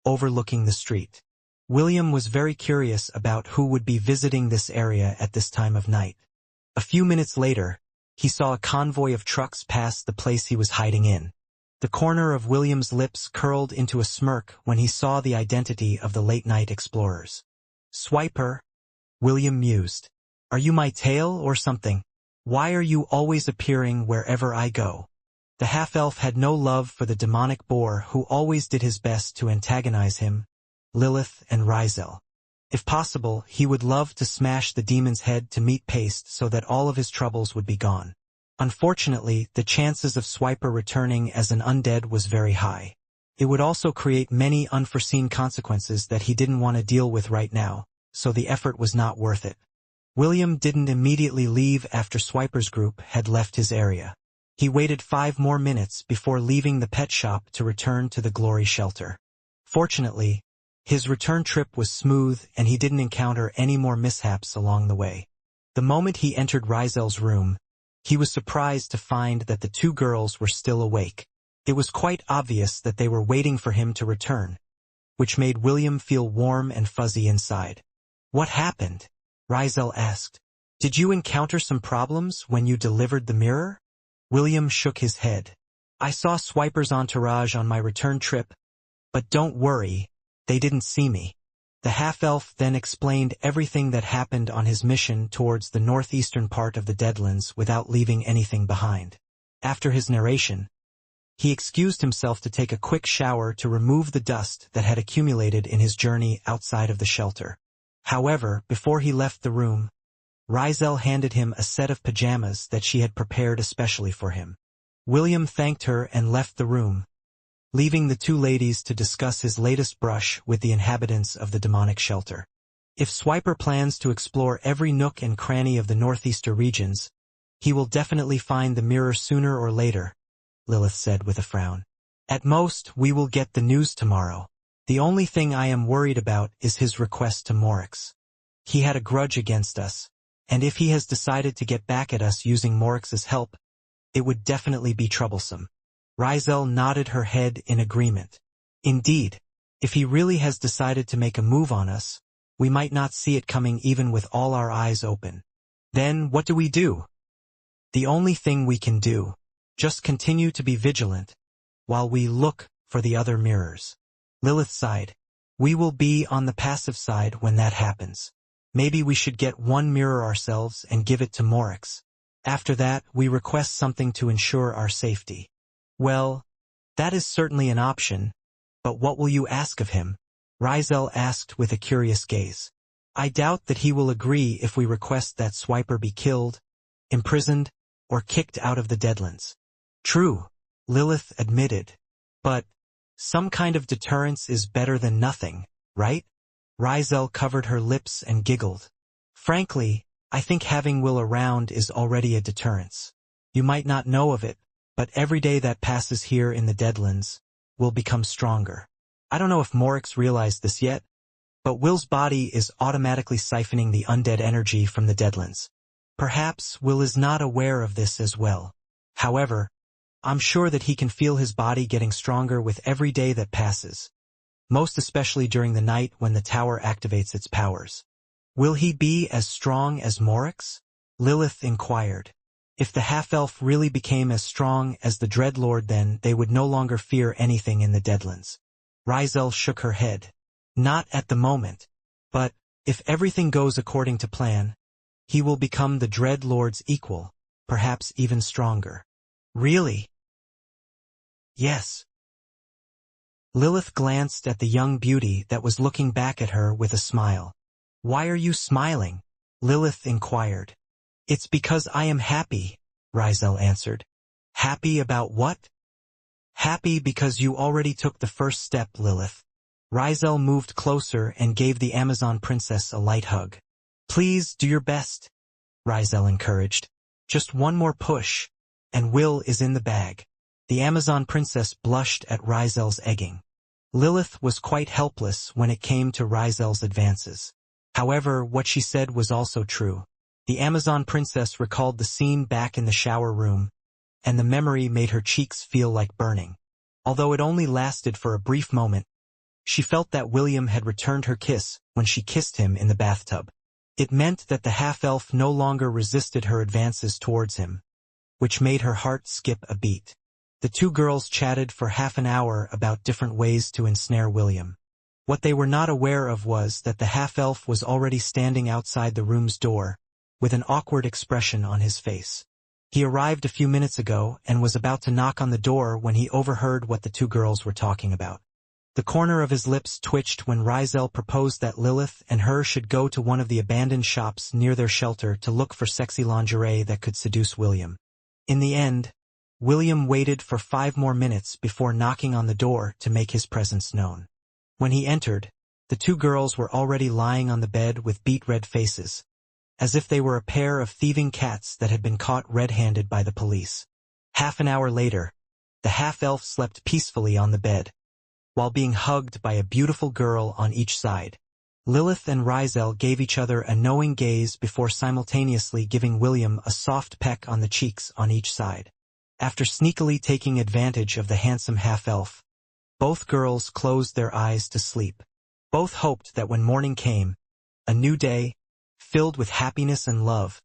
Speaker 1: overlooking the street. William was very curious about who would be visiting this area at this time of night. A few minutes later, he saw a convoy of trucks pass the place he was hiding in. The corner of William's lips curled into a smirk when he saw the identity of the late-night explorers. "Swiper," William mused. "Are you my tail or something? Why are you always appearing wherever I go?" The half-elf had no love for the demonic boar who always did his best to antagonize him, Lilith and Rizel. If possible, he would love to smash the demon's head to meat paste so that all of his troubles would be gone. Unfortunately, the chances of Swiper returning as an undead was very high. It would also create many unforeseen consequences that he didn't want to deal with right now, so the effort was not worth it. William didn't immediately leave after Swiper's group had left his area. He waited 5 more minutes before leaving the pet shop to return to the Glory Shelter. Fortunately, his return trip was smooth and he didn't encounter any more mishaps along the way. The moment he entered Rizel's room, he was surprised to find that the 2 girls were still awake. It was quite obvious that they were waiting for him to return, which made William feel warm and fuzzy inside. "What happened?" Rizel asked. "Did you encounter some problems when you delivered the mirror?" William shook his head. "I saw Swiper's entourage on my return trip, but don't worry, they didn't see me." The half-elf then explained everything that happened on his mission towards the northeastern part of the Deadlands without leaving anything behind. After his narration, he excused himself to take a quick shower to remove the dust that had accumulated in his journey outside of the shelter. However, before he left the room, Rizel handed him a set of pajamas that she had prepared especially for him. William thanked her and left the room, leaving the 2 ladies to discuss his latest brush with the inhabitants of the demonic shelter. If Swiper plans to explore every nook and cranny of the northeastern regions, he will definitely find the mirror sooner or later, Lilith said with a frown. "At most, we will get the news tomorrow. The only thing I am worried about is his request to Morix. He had a grudge against us, and if he has decided to get back at us using Morix's help, it would definitely be troublesome." Rizel nodded her head in agreement. "Indeed, if he really has decided to make a move on us, we might not see it coming even with all our eyes open. Then what do we do?" "The only thing we can do, just continue to be vigilant, while we look for the other mirrors." Lilith sighed. "We will be on the passive side when that happens. Maybe we should get 1 mirror ourselves and give it to Morix. After that, we request something to ensure our safety." "Well, that is certainly an option, but what will you ask of him?" Rizel asked with a curious gaze. "I doubt that he will agree if we request that Swiper be killed, imprisoned, or kicked out of the Deadlands." "True," Lilith admitted, "but some kind of deterrence is better than nothing, right?" Rizel covered her lips and giggled. "Frankly, I think having Will around is already a deterrence. You might not know of it, but every day that passes here in the Deadlands will become stronger. I don't know if Morix realized this yet, but Will's body is automatically siphoning the undead energy from the Deadlands. Perhaps Will is not aware of this as well. However, I'm sure that he can feel his body getting stronger with every day that passes, most especially during the night when the tower activates its powers." "Will he be as strong as Morix?" Lilith inquired. If the half-elf really became as strong as the Dreadlord, then they would no longer fear anything in the Deadlands. Rizel shook her head. "Not at the moment. But, if everything goes according to plan, he will become the Dreadlord's equal, perhaps even stronger." "Really?" "Yes." Lilith glanced at the young beauty that was looking back at her with a smile. "Why are you smiling?" Lilith inquired. "It's because I am happy," Rizel answered. "Happy about what?" "Happy because you already took the first step, Lilith. Rizel moved closer and gave the Amazon princess a light hug. "Please do your best," Rizel encouraged. "Just one more push, and Will is in the bag." The Amazon princess blushed at Rizel's egging. Lilith was quite helpless when it came to Rizel's advances. However, what she said was also true. The Amazon princess recalled the scene back in the shower room, and the memory made her cheeks feel like burning. Although it only lasted for a brief moment, she felt that William had returned her kiss when she kissed him in the bathtub. It meant that the half-elf no longer resisted her advances towards him, which made her heart skip a beat. The two girls chatted for half an hour about different ways to ensnare William. What they were not aware of was that the half-elf was already standing outside the room's door, with an awkward expression on his face. He arrived a few minutes ago and was about to knock on the door when he overheard what the two girls were talking about. The corner of his lips twitched when Rizel proposed that Lilith and her should go to one of the abandoned shops near their shelter to look for sexy lingerie that could seduce William. In the end, William waited for 5 more minutes before knocking on the door to make his presence known. When he entered, the two girls were already lying on the bed with beet-red faces, as if they were a pair of thieving cats that had been caught red-handed by the police. Half an hour later, the half-elf slept peacefully on the bed, while being hugged by a beautiful girl on each side. Lilith and Rizel gave each other a knowing gaze before simultaneously giving William a soft peck on the cheeks on each side. After sneakily taking advantage of the handsome half-elf, both girls closed their eyes to sleep. Both hoped that when morning came, a new day, filled with happiness and love,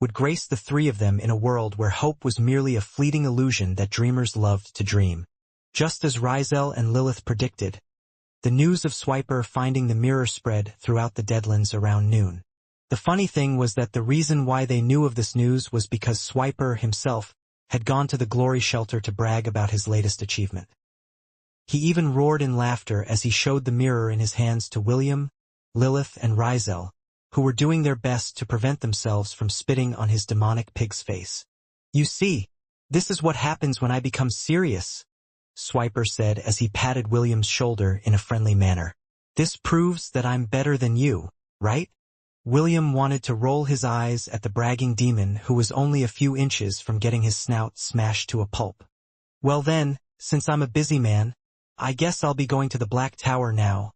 Speaker 1: would grace the three of them in a world where hope was merely a fleeting illusion that dreamers loved to dream. Just as Rizel and Lilith predicted, the news of Swiper finding the mirror spread throughout the Deadlands around noon. The funny thing was that the reason why they knew of this news was because Swiper himself had gone to the Glory Shelter to brag about his latest achievement. He even roared in laughter as he showed the mirror in his hands to William, Lilith, and Rizel, who were doing their best to prevent themselves from spitting on his demonic pig's face. "You see, this is what happens when I become serious," Swiper said as he patted William's shoulder in a friendly manner. "This proves that I'm better than you, right?" William wanted to roll his eyes at the bragging demon who was only a few inches from getting his snout smashed to a pulp. "Well then, since I'm a busy man, I guess I'll be going to the Black Tower now,"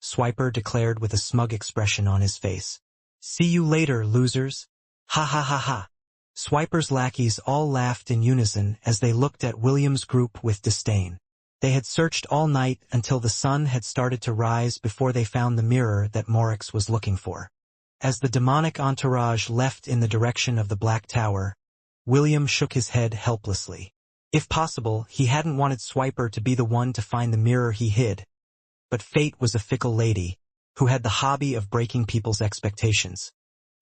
Speaker 1: Swiper declared with a smug expression on his face. "See you later, losers. Ha ha ha ha." Swiper's lackeys all laughed in unison as they looked at William's group with disdain. They had searched all night until the sun had started to rise before they found the mirror that Morix was looking for. As the demonic entourage left in the direction of the Black Tower, William shook his head helplessly. If possible, he hadn't wanted Swiper to be the one to find the mirror he hid. But fate was a fickle lady, who had the hobby of breaking people's expectations.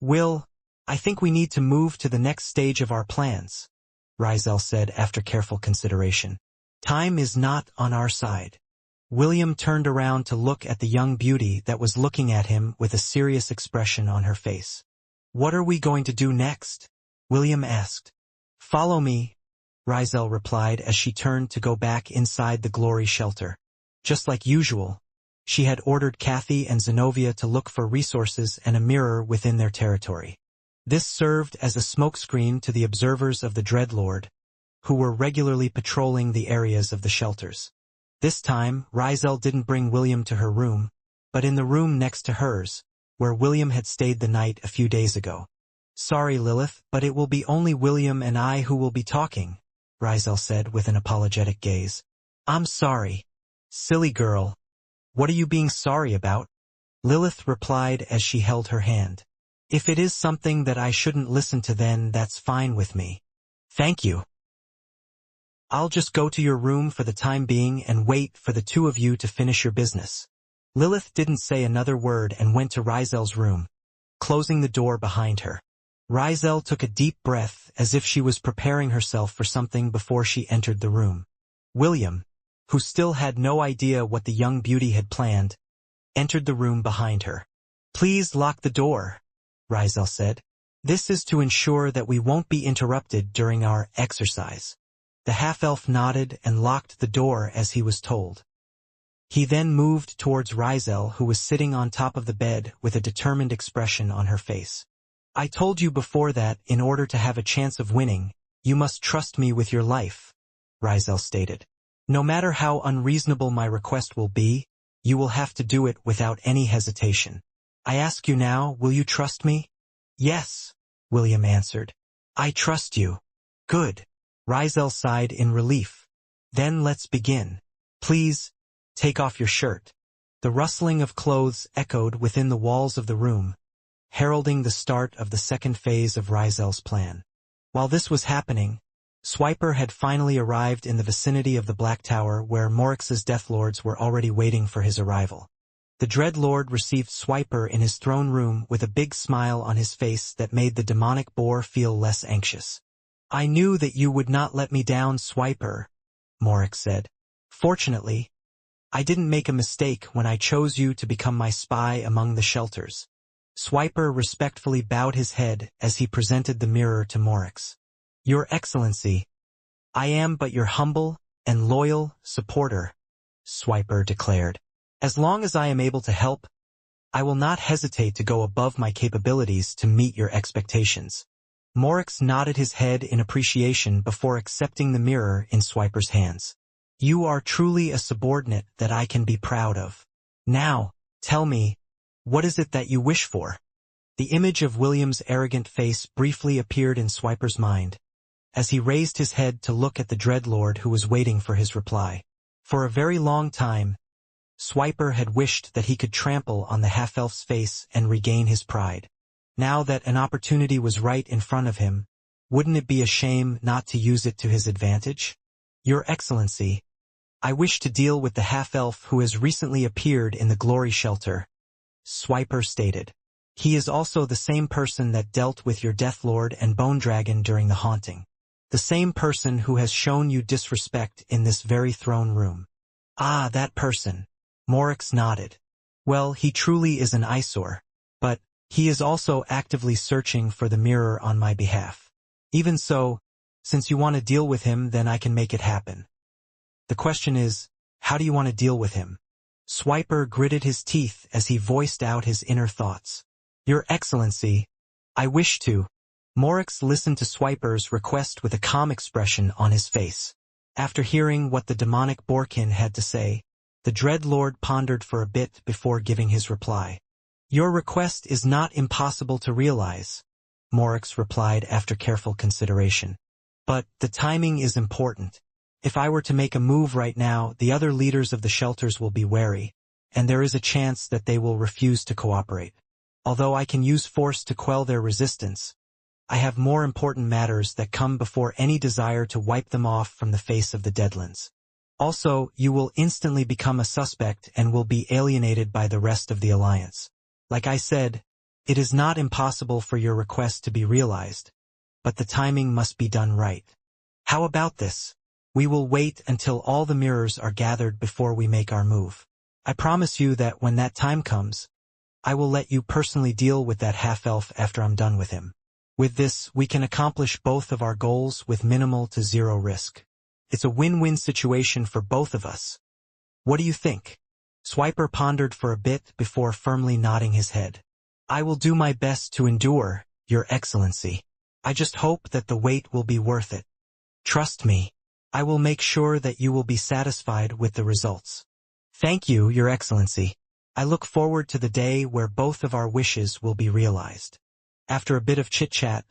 Speaker 1: "Will, I think we need to move to the next stage of our plans," Rizel said after careful consideration. "Time is not on our side." William turned around to look at the young beauty that was looking at him with a serious expression on her face. "What are we going to do next?" William asked. "Follow me," Rizel replied as she turned to go back inside the Glory Shelter. Just like usual, she had ordered Kathy and Zenobia to look for resources and a mirror within their territory. This served as a smokescreen to the observers of the Dreadlord, who were regularly patrolling the areas of the shelters. This time, Rizel didn't bring William to her room, but in the room next to hers, where William had stayed the night a few days ago. "Sorry, Lilith, but it will be only William and I who will be talking," Rizel said with an apologetic gaze. "I'm sorry. Silly girl. What are you being sorry about?" Lilith replied as she held her hand. "If it is something that I shouldn't listen to, then that's fine with me. Thank you. I'll just go to your room for the time being and wait for the two of you to finish your business." Lilith didn't say another word and went to Rizel's room, closing the door behind her. Rizel took a deep breath as if she was preparing herself for something before she entered the room. William, who still had no idea what the young beauty had planned, entered the room behind her. "Please lock the door," Rizel said. "This is to ensure that we won't be interrupted during our exercise." The half-elf nodded and locked the door as he was told. He then moved towards Rizel, who was sitting on top of the bed with a determined expression on her face. I told you before that, in order to have a chance of winning, you must trust me with your life, Rizel stated. No matter how unreasonable my request will be, you will have to do it without any hesitation. I ask you now, will you trust me? Yes, William answered. I trust you. Good. Rizel sighed in relief. Then let's begin. Please, take off your shirt. The rustling of clothes echoed within the walls of the room, heralding the start of the second phase of Rizel's plan. While this was happening, Swiper had finally arrived in the vicinity of the Black Tower where Morix's Death Lords were already waiting for his arrival. The Dread Lord received Swiper in his throne room with a big smile on his face that made the demonic boar feel less anxious. I knew that you would not let me down, Swiper, Morix said. Fortunately, I didn't make a mistake when I chose you to become my spy among the shelters. Swiper respectfully bowed his head as he presented the mirror to Morix. Your Excellency, I am but your humble and loyal supporter, Swiper declared. As long as I am able to help, I will not hesitate to go above my capabilities to meet your expectations. Morix nodded his head in appreciation before accepting the mirror in Swiper's hands. You are truly a subordinate that I can be proud of. Now, tell me, what is it that you wish for? The image of William's arrogant face briefly appeared in Swiper's mind, as he raised his head to look at the Dreadlord who was waiting for his reply. For a very long time, Swiper had wished that he could trample on the half-elf's face and regain his pride. Now that an opportunity was right in front of him, wouldn't it be a shame not to use it to his advantage? Your Excellency, I wish to deal with the half-elf who has recently appeared in the Glory Shelter, Swiper stated. He is also the same person that dealt with your Death Lord and Bone Dragon during the haunting. The same person who has shown you disrespect in this very throne room. Ah, that person. Morix nodded. Well, he truly is an eyesore, but he is also actively searching for the mirror on my behalf. Even so, since you want to deal with him, then I can make it happen. The question is, how do you want to deal with him? Swiper gritted his teeth as he voiced out his inner thoughts. Your Excellency, I wish to. Morix listened to Swiper's request with a calm expression on his face. After hearing what the demonic Borkin had to say, the Dread Lord pondered for a bit before giving his reply. Your request is not impossible to realize, Morix replied after careful consideration. But the timing is important. If I were to make a move right now, the other leaders of the shelters will be wary, and there is a chance that they will refuse to cooperate. Although I can use force to quell their resistance, I have more important matters that come before any desire to wipe them off from the face of the Deadlands. Also, you will instantly become a suspect and will be alienated by the rest of the Alliance. Like I said, it is not impossible for your request to be realized, but the timing must be done right. How about this? We will wait until all the mirrors are gathered before we make our move. I promise you that when that time comes, I will let you personally deal with that half-elf after I'm done with him. With this, we can accomplish both of our goals with minimal to zero risk. It's a win-win situation for both of us. What do you think? Swiper pondered for a bit before firmly nodding his head. I will do my best to endure, Your Excellency. I just hope that the wait will be worth it. Trust me, I will make sure that you will be satisfied with the results. Thank you, Your Excellency. I look forward to the day where both of our wishes will be realized. After a bit of chit-chat,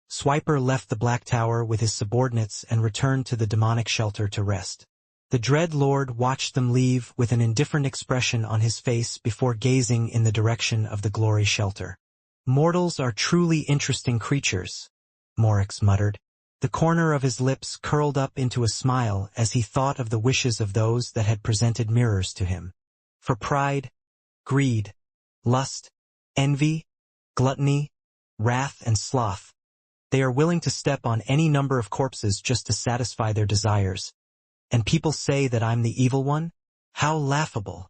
Speaker 1: Swiper left the Black Tower with his subordinates and returned to the demonic shelter to rest. The Dread Lord watched them leave with an indifferent expression on his face before gazing in the direction of the Glory Shelter. Mortals are truly interesting creatures, Morix muttered. The corner of his lips curled up into a smile as he thought of the wishes of those that had presented mirrors to him. For pride, greed, lust, envy, gluttony, wrath, and sloth, they are willing to step on any number of corpses just to satisfy their desires. And people say that I'm the evil one? How laughable.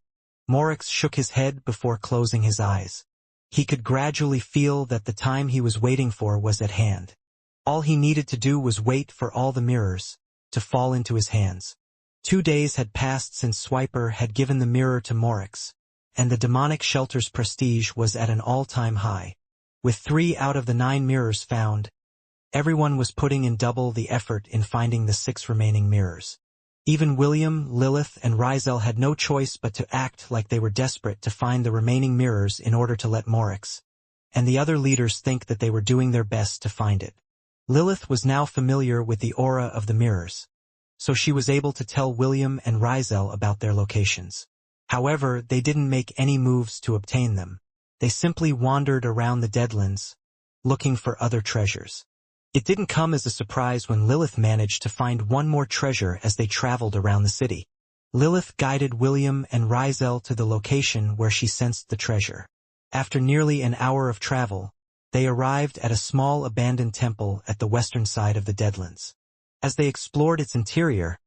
Speaker 1: Morix shook his head before closing his eyes. He could gradually feel that the time he was waiting for was at hand. All he needed to do was wait for all the mirrors to fall into his hands. 2 days had passed since Swiper had given the mirror to Morix, and the demonic shelter's prestige was at an all-time high. With 3 out of the 9 mirrors found, everyone was putting in double the effort in finding the 6 remaining mirrors. Even William, Lilith, and Rizel had no choice but to act like they were desperate to find the remaining mirrors in order to let Morix and the other leaders think that they were doing their best to find it. Lilith was now familiar with the aura of the mirrors, so she was able to tell William and Rizel about their locations. However, they didn't make any moves to obtain them. They simply wandered around the Deadlands, looking for other treasures. It didn't come as a surprise when Lilith managed to find one more treasure as they traveled around the city. Lilith guided William and Rizel to the location where she sensed the treasure. After nearly an hour of travel, they arrived at a small abandoned temple at the western side of the Deadlands. As they explored its interior,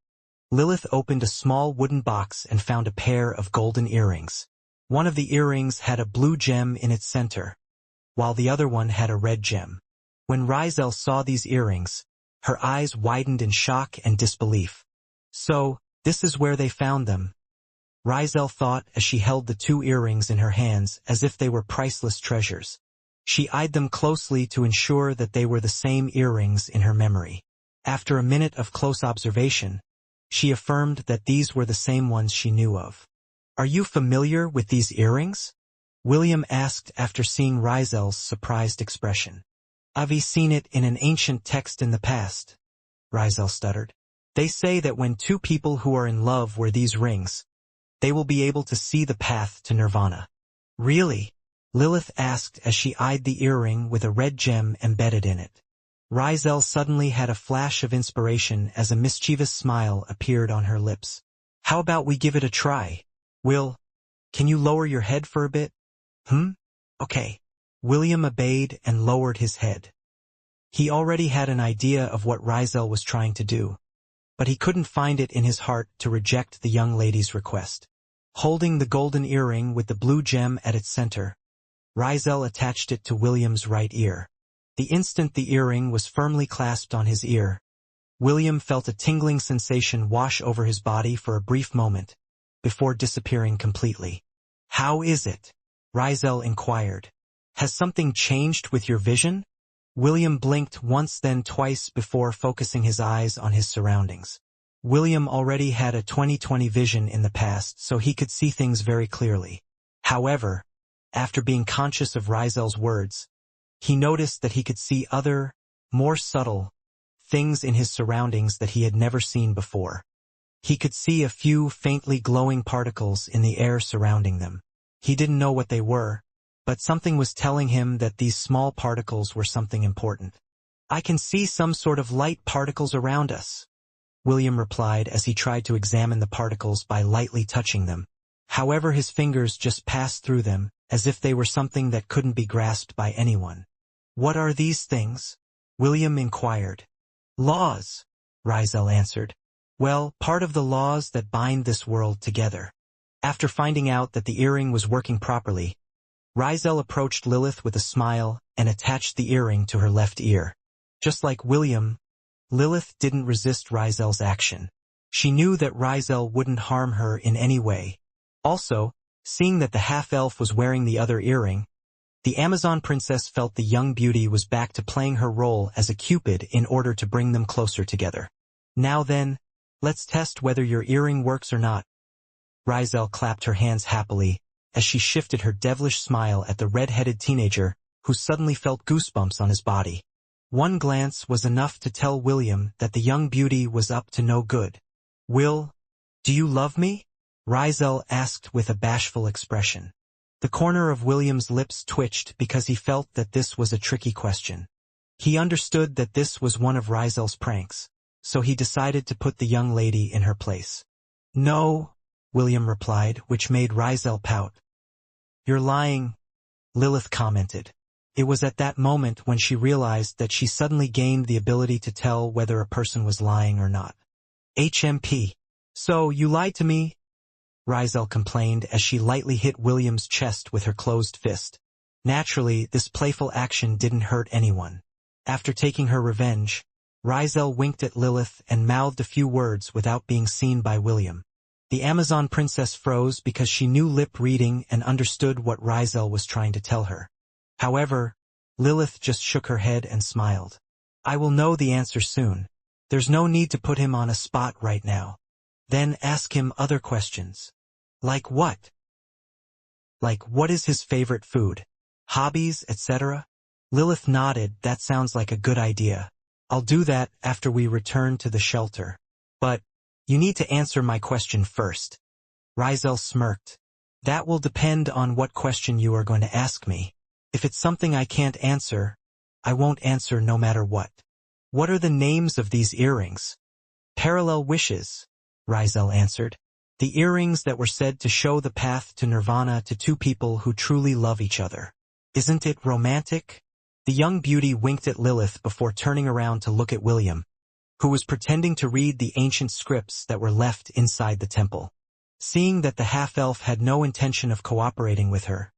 Speaker 1: Lilith opened a small wooden box and found a pair of golden earrings. One of the earrings had a blue gem in its center, while the other one had a red gem. When Rizel saw these earrings, her eyes widened in shock and disbelief. So, this is where they found them, Rizel thought as she held the 2 earrings in her hands as if they were priceless treasures. She eyed them closely to ensure that they were the same earrings in her memory. After a minute of close observation, she affirmed that these were the same ones she knew of. "Are you familiar with these earrings?" William asked after seeing Rizel's surprised expression. "I've seen it in an ancient text in the past," Rizel stuttered. "They say that when 2 people who are in love wear these rings, they will be able to see the path to nirvana." "Really?" Lilith asked as she eyed the earring with a red gem embedded in it. Rizel suddenly had a flash of inspiration as a mischievous smile appeared on her lips. "How about we give it a try? Will, can you lower your head for a bit?" Okay." William obeyed and lowered his head. He already had an idea of what Rizel was trying to do, but he couldn't find it in his heart to reject the young lady's request. Holding the golden earring with the blue gem at its center, Rizel attached it to William's right ear. The instant the earring was firmly clasped on his ear, William felt a tingling sensation wash over his body for a brief moment, before disappearing completely. "How is it?" Rizel inquired. "Has something changed with your vision?" William blinked once then twice before focusing his eyes on his surroundings. William already had a 20/20 vision in the past, so he could see things very clearly. However, after being conscious of Rizel's words, he noticed that he could see other, more subtle, things in his surroundings that he had never seen before. He could see a few faintly glowing particles in the air surrounding them. He didn't know what they were, but something was telling him that these small particles were something important. "I can see some sort of light particles around us," William replied as he tried to examine the particles by lightly touching them. However, his fingers just passed through them, as if they were something that couldn't be grasped by anyone. "What are these things?" William inquired. "Laws," Rizel answered. "Well, part of the laws that bind this world together." After finding out that the earring was working properly, Rizel approached Lilith with a smile and attached the earring to her left ear. Just like William, Lilith didn't resist Rizel's action. She knew that Rizel wouldn't harm her in any way. Also, seeing that the half-elf was wearing the other earring, the Amazon princess felt the young beauty was back to playing her role as a cupid in order to bring them closer together. "Now then, let's test whether your earring works or not." Rizel clapped her hands happily as she shifted her devilish smile at the red-headed teenager who suddenly felt goosebumps on his body. One glance was enough to tell William that the young beauty was up to no good. "Will, do you love me?" Rizel asked with a bashful expression. The corner of William's lips twitched because he felt that this was a tricky question. He understood that this was one of Rizel's pranks, so he decided to put the young lady in her place. "No," William replied, which made Rizel pout. "You're lying," Lilith commented. It was at that moment when she realized that she suddenly gained the ability to tell whether a person was lying or not. "HMP. So, you lied to me?" Rizel complained as she lightly hit William's chest with her closed fist. Naturally, this playful action didn't hurt anyone. After taking her revenge, Rizel winked at Lilith and mouthed a few words without being seen by William. The Amazon princess froze because she knew lip reading and understood what Rizel was trying to tell her. However, Lilith just shook her head and smiled. I will know the answer soon. There's no need to put him on a spot right now. Then ask him other questions. Like what? Like what is his favorite food? Hobbies, etc.? Lilith nodded. That sounds like a good idea. I'll do that after we return to the shelter. But you need to answer my question first. Rizel smirked. That will depend on what question you are going to ask me. If it's something I can't answer, I won't answer no matter what. What are the names of these earrings? Parallel wishes, Rizel answered. The earrings that were said to show the path to nirvana to two people who truly love each other. Isn't it romantic? The young beauty winked at Lilith before turning around to look at William, who was pretending to read the ancient scripts that were left inside the temple. Seeing that the half-elf had no intention of cooperating with her,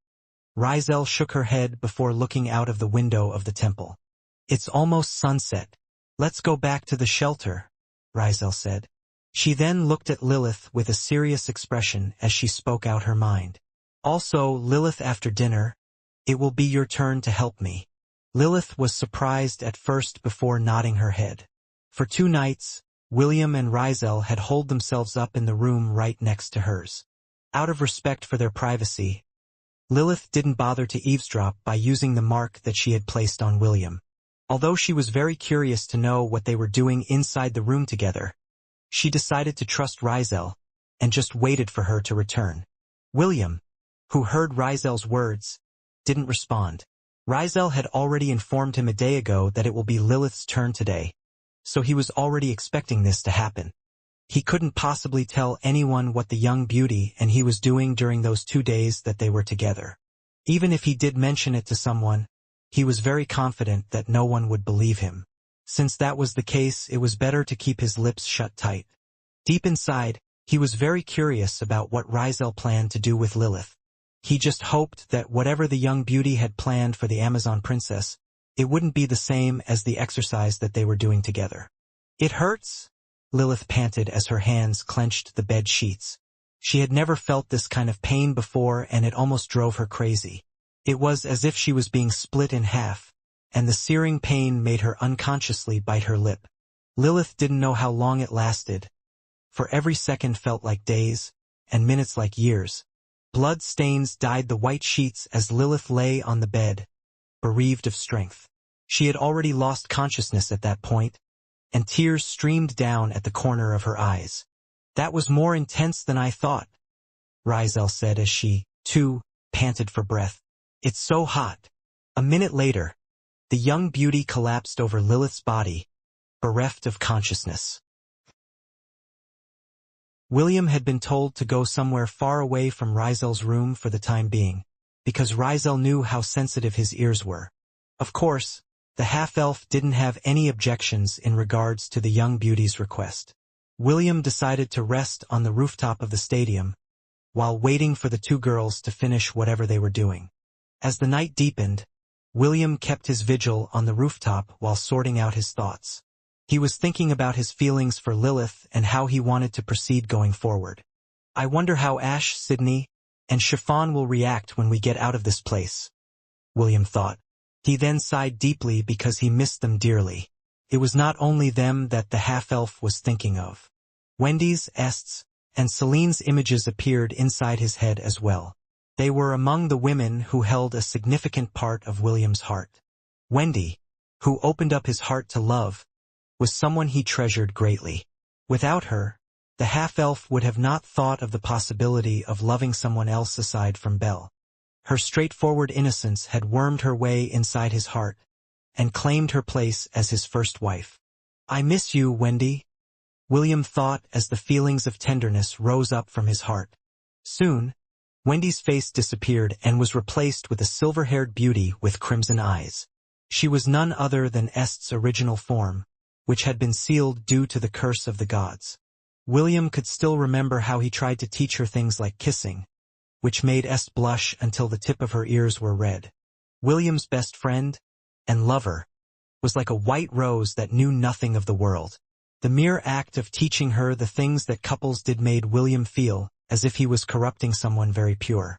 Speaker 1: Rizel shook her head before looking out of the window of the temple. It's almost sunset. Let's go back to the shelter, Rizel said. She then looked at Lilith with a serious expression as she spoke out her mind. Also, Lilith, after dinner, it will be your turn to help me. Lilith was surprised at first before nodding her head. For 2 nights, William and Rizel had holed themselves up in the room right next to hers. Out of respect for their privacy, Lilith didn't bother to eavesdrop by using the mark that she had placed on William. Although she was very curious to know what they were doing inside the room together, she decided to trust Rizel and just waited for her to return. William, who heard Rizel's words, didn't respond. Rizel had already informed him a day ago that it will be Lilith's turn today, so he was already expecting this to happen. He couldn't possibly tell anyone what the young beauty and he was doing during those 2 days that they were together. Even if he did mention it to someone, he was very confident that no one would believe him. Since that was the case, it was better to keep his lips shut tight. Deep inside, he was very curious about what Rizel planned to do with Lilith. He just hoped that whatever the young beauty had planned for the Amazon princess, it wouldn't be the same as the exercise that they were doing together. It hurts, Lilith panted as her hands clenched the bed sheets. She had never felt this kind of pain before and it almost drove her crazy. It was as if she was being split in half, and the searing pain made her unconsciously bite her lip. Lilith didn't know how long it lasted, for every second felt like days, and minutes like years. Blood stains dyed the white sheets as Lilith lay on the bed, bereaved of strength. She had already lost consciousness at that point, and tears streamed down at the corner of her eyes. That was more intense than I thought, Rizel said as she, too, panted for breath. It's so hot. A minute later, the young beauty collapsed over Lilith's body, bereft of consciousness. William had been told to go somewhere far away from Rizel's room for the time being, because Rizel knew how sensitive his ears were. Of course, the half-elf didn't have any objections in regards to the young beauty's request. William decided to rest on the rooftop of the stadium, while waiting for the 2 girls to finish whatever they were doing. As the night deepened, William kept his vigil on the rooftop while sorting out his thoughts. He was thinking about his feelings for Lilith and how he wanted to proceed going forward. I wonder how Ash, Sydney, and Chiffon will react when we get out of this place, William thought. He then sighed deeply because he missed them dearly. It was not only them that the half-elf was thinking of. Wendy's, Est's, and Celine's images appeared inside his head as well. They were among the women who held a significant part of William's heart. Wendy, who opened up his heart to love, was someone he treasured greatly. Without her, the half-elf would have not thought of the possibility of loving someone else aside from Belle. Her straightforward innocence had wormed her way inside his heart, and claimed her place as his first wife. I miss you, Wendy, William thought as the feelings of tenderness rose up from his heart. Soon, Wendy's face disappeared and was replaced with a silver-haired beauty with crimson eyes. She was none other than Est's original form, which had been sealed due to the curse of the gods. William could still remember how he tried to teach her things like kissing, which made Est blush until the tip of her ears were red. William's best friend and lover was like a white rose that knew nothing of the world. The mere act of teaching her the things that couples did made William feel as if he was corrupting someone very pure.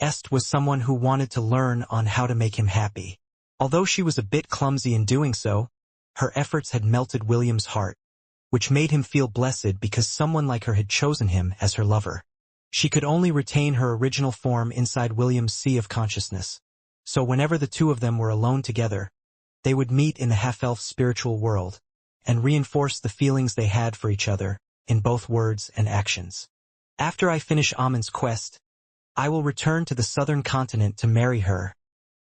Speaker 1: Est was someone who wanted to learn on how to make him happy. Although she was a bit clumsy in doing so, her efforts had melted William's heart, which made him feel blessed because someone like her had chosen him as her lover. She could only retain her original form inside William's sea of consciousness, so whenever the two of them were alone together, they would meet in the half-elf spiritual world and reinforce the feelings they had for each other in both words and actions. After I finish Amon's quest, I will return to the southern continent to marry her,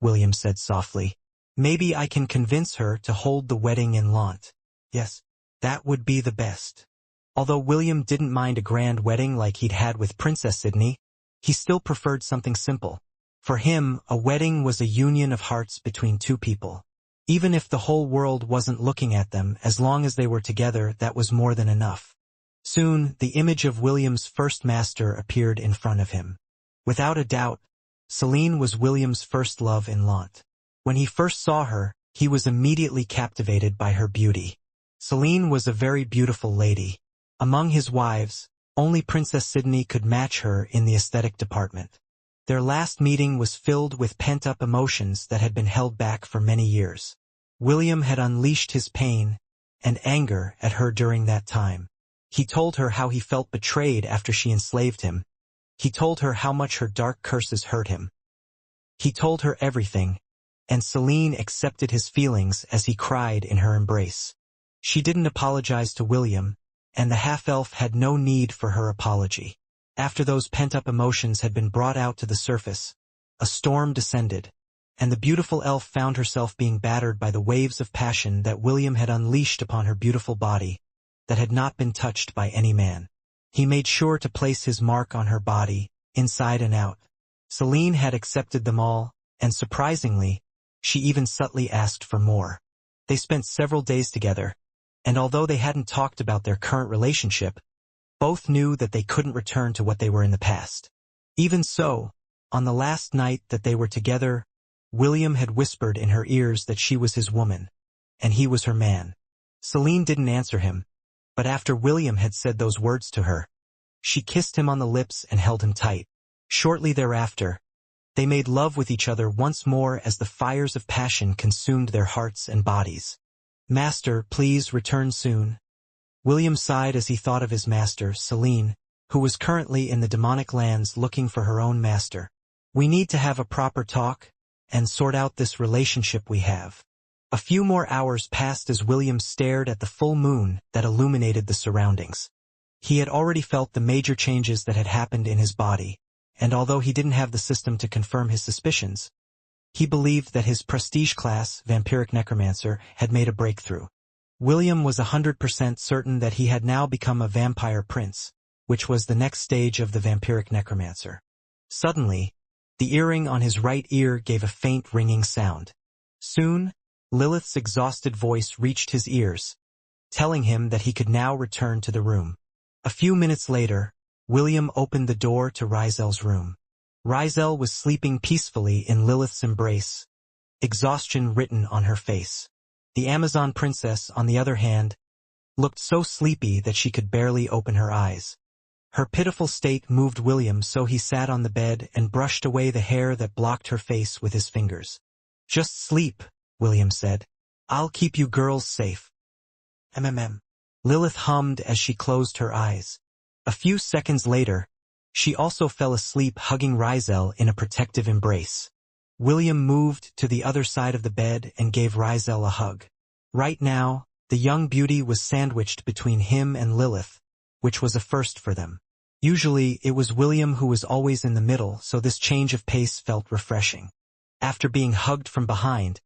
Speaker 1: William said softly. Maybe I can convince her to hold the wedding in Lant. Yes, that would be the best. Although William didn't mind a grand wedding like he'd had with Princess Sydney, he still preferred something simple. For him, a wedding was a union of hearts between two people. Even if the whole world wasn't looking at them, as long as they were together, that was more than enough. Soon, the image of William's first master appeared in front of him. Without a doubt, Celine was William's first love in Lant. When he first saw her, he was immediately captivated by her beauty. Celine was a very beautiful lady. Among his wives, only Princess Sydney could match her in the aesthetic department. Their last meeting was filled with pent-up emotions that had been held back for many years. William had unleashed his pain and anger at her during that time. He told her how he felt betrayed after she enslaved him. He told her how much her dark curses hurt him. He told her everything, and Celine accepted his feelings as he cried in her embrace. She didn't apologize to William, and the half-elf had no need for her apology. After those pent-up emotions had been brought out to the surface, a storm descended, and the beautiful elf found herself being battered by the waves of passion that William had unleashed upon her beautiful body that had not been touched by any man. He made sure to place his mark on her body, inside and out. Celine had accepted them all, and surprisingly, she even subtly asked for more. They spent several days together, and although they hadn't talked about their current relationship, both knew that they couldn't return to what they were in the past. Even so, on the last night that they were together, William had whispered in her ears that she was his woman, and he was her man. Celine didn't answer him, but after William had said those words to her, she kissed him on the lips and held him tight. Shortly thereafter, they made love with each other once more as the fires of passion consumed their hearts and bodies. "Master, please return soon." William sighed as he thought of his master, Celine, who was currently in the demonic lands looking for her own master. "We need to have a proper talk and sort out this relationship we have." A few more hours passed as William stared at the full moon that illuminated the surroundings. He had already felt the major changes that had happened in his body, and although he didn't have the system to confirm his suspicions, he believed that his prestige class, Vampiric Necromancer, had made a breakthrough. William was 100% certain that he had now become a vampire prince, which was the next stage of the Vampiric Necromancer. Suddenly, the earring on his right ear gave a faint ringing sound. Soon, Lilith's exhausted voice reached his ears, telling him that he could now return to the room. A few minutes later, William opened the door to Rizel's room. Rizel was sleeping peacefully in Lilith's embrace, exhaustion written on her face. The Amazon princess, on the other hand, looked so sleepy that she could barely open her eyes. Her pitiful state moved William, so he sat on the bed and brushed away the hair that blocked her face with his fingers. "Just sleep," William said. "I'll keep you girls safe." Lilith hummed as she closed her eyes. A few seconds later, she also fell asleep, hugging Rizel in a protective embrace. William moved to the other side of the bed and gave Rizel a hug. Right now, the young beauty was sandwiched between him and Lilith, which was a first for them. Usually, it was William who was always in the middle, so this change of pace felt refreshing. After being hugged from behind,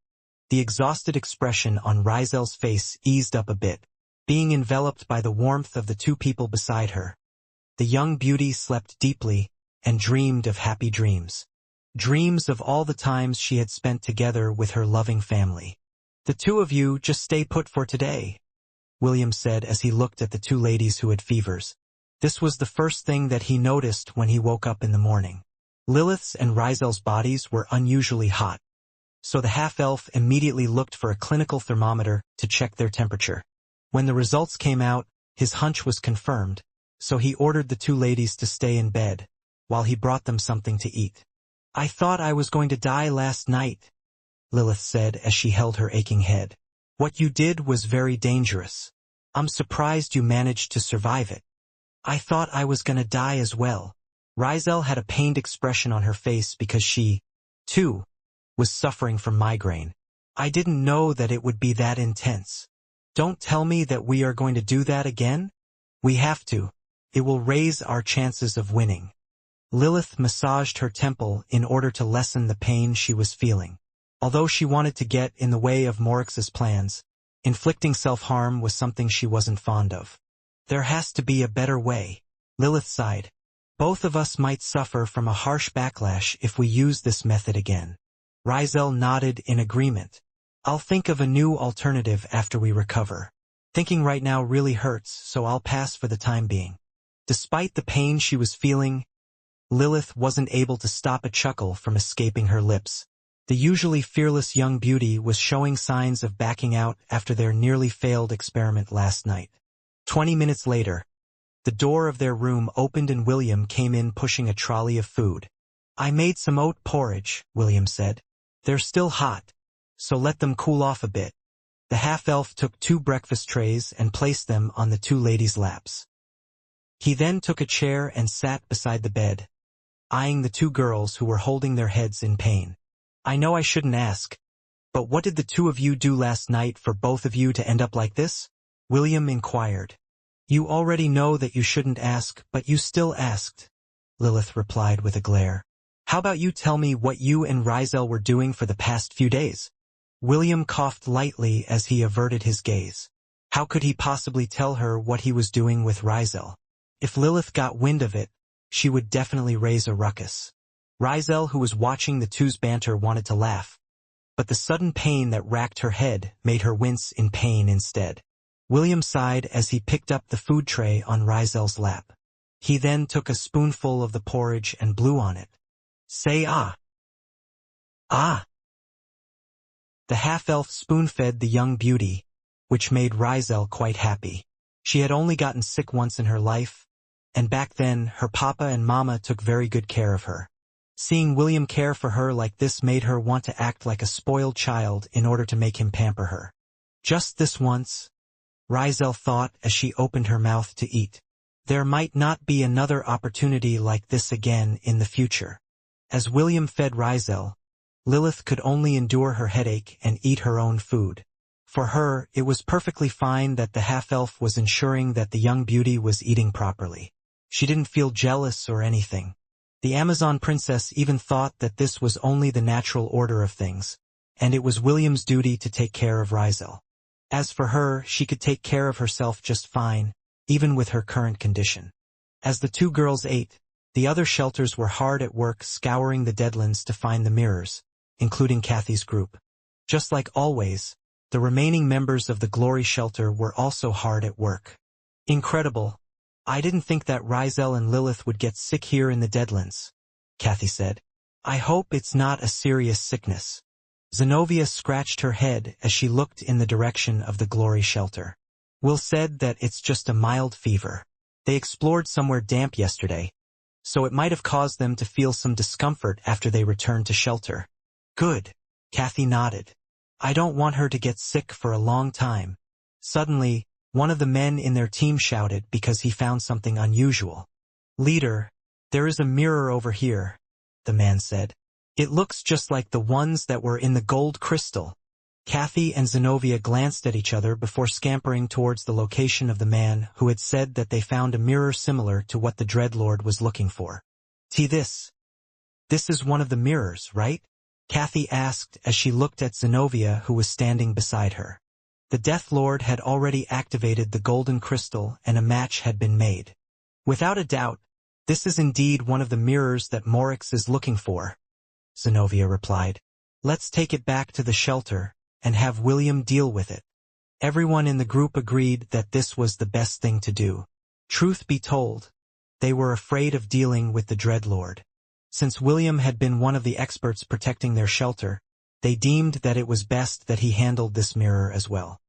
Speaker 1: the exhausted expression on Rizel's face eased up a bit, being enveloped by the warmth of the two people beside her. The young beauty slept deeply and dreamed of happy dreams. Dreams of all the times she had spent together with her loving family. "The two of you just stay put for today," William said as he looked at the two ladies who had fevers. This was the first thing that he noticed when he woke up in the morning. Lilith's and Rizel's bodies were unusually hot, so the half-elf immediately looked for a clinical thermometer to check their temperature. When the results came out, his hunch was confirmed, so he ordered the two ladies to stay in bed, while he brought them something to eat. "I thought I was going to die last night," Lilith said as she held her aching head. "What you did was very dangerous. I'm surprised you managed to survive it." "I thought I was gonna die as well." Rizel had a pained expression on her face because she, too, was suffering from migraine. "I didn't know that it would be that intense." "Don't tell me that we are going to do that again?" "We have to. It will raise our chances of winning." Lilith massaged her temple in order to lessen the pain she was feeling. Although she wanted to get in the way of Morix's plans, inflicting self-harm was something she wasn't fond of. "There has to be a better way." Lilith sighed. "Both of us might suffer from a harsh backlash if we use this method again." Rizel nodded in agreement. "I'll think of a new alternative after we recover. Thinking right now really hurts, so I'll pass for the time being." Despite the pain she was feeling, Lilith wasn't able to stop a chuckle from escaping her lips. The usually fearless young beauty was showing signs of backing out after their nearly failed experiment last night. 20 minutes later, the door of their room opened and William came in pushing a trolley of food. "I made some oat porridge," William said. "They're still hot, so let them cool off a bit." The half-elf took 2 breakfast trays and placed them on the 2 ladies' laps. He then took a chair and sat beside the bed, eyeing the 2 girls who were holding their heads in pain. "I know I shouldn't ask, but what did the 2 of you do last night for both of you to end up like this?" William inquired. "You already know that you shouldn't ask, but you still asked," Lilith replied with a glare. "How about you tell me what you and Rizel were doing for the past few days?" William coughed lightly as he averted his gaze. How could he possibly tell her what he was doing with Rizel? If Lilith got wind of it, she would definitely raise a ruckus. Rizel, who was watching the 2's banter, wanted to laugh, but the sudden pain that racked her head made her wince in pain instead. William sighed as he picked up the food tray on Rizel's lap. He then took a spoonful of the porridge and blew on it. "Say ah." "Ah." The half-elf spoon-fed the young beauty, which made Rizel quite happy. She had only gotten sick once in her life, and back then her papa and mama took very good care of her. Seeing William care for her like this made her want to act like a spoiled child in order to make him pamper her. Just this once, Rizel thought as she opened her mouth to eat. There might not be another opportunity like this again in the future. As William fed Rizel, Lilith could only endure her headache and eat her own food. For her, it was perfectly fine that the half-elf was ensuring that the young beauty was eating properly. She didn't feel jealous or anything. The Amazon princess even thought that this was only the natural order of things, and it was William's duty to take care of Rizel. As for her, she could take care of herself just fine, even with her current condition. As the 2 girls ate, the other shelters were hard at work scouring the deadlands to find the mirrors, including Kathy's group. Just like always, the remaining members of the Glory Shelter were also hard at work. "Incredible. I didn't think that Rizel and Lilith would get sick here in the Deadlands," Kathy said. "I hope it's not a serious sickness." Zenobia scratched her head as she looked in the direction of the Glory Shelter. Will said that it's just a mild fever. They explored somewhere damp yesterday, so it might have caused them to feel some discomfort after they returned to shelter. "Good," Kathy nodded. "I don't want her to get sick for a long time." Suddenly, one of the men in their team shouted because he found something unusual. "Leader, there is a mirror over here," the man said. "It looks just like the ones that were in the gold crystal." Kathy and Zenobia glanced at each other before scampering towards the location of the man who had said that they found a mirror similar to what the Dreadlord was looking for. This is one of the mirrors, right?" Kathy asked as she looked at Zenobia, who was standing beside her. The Death Lord had already activated the golden crystal and a match had been made. "Without a doubt, this is indeed one of the mirrors that Morix is looking for," Zenobia replied. "Let's take it back to the shelter and have William deal with it." Everyone in the group agreed that this was the best thing to do. Truth be told, they were afraid of dealing with the Dreadlord. Since William had been one of the experts protecting their shelter, They deemed that it was best that he handled this mirror as well.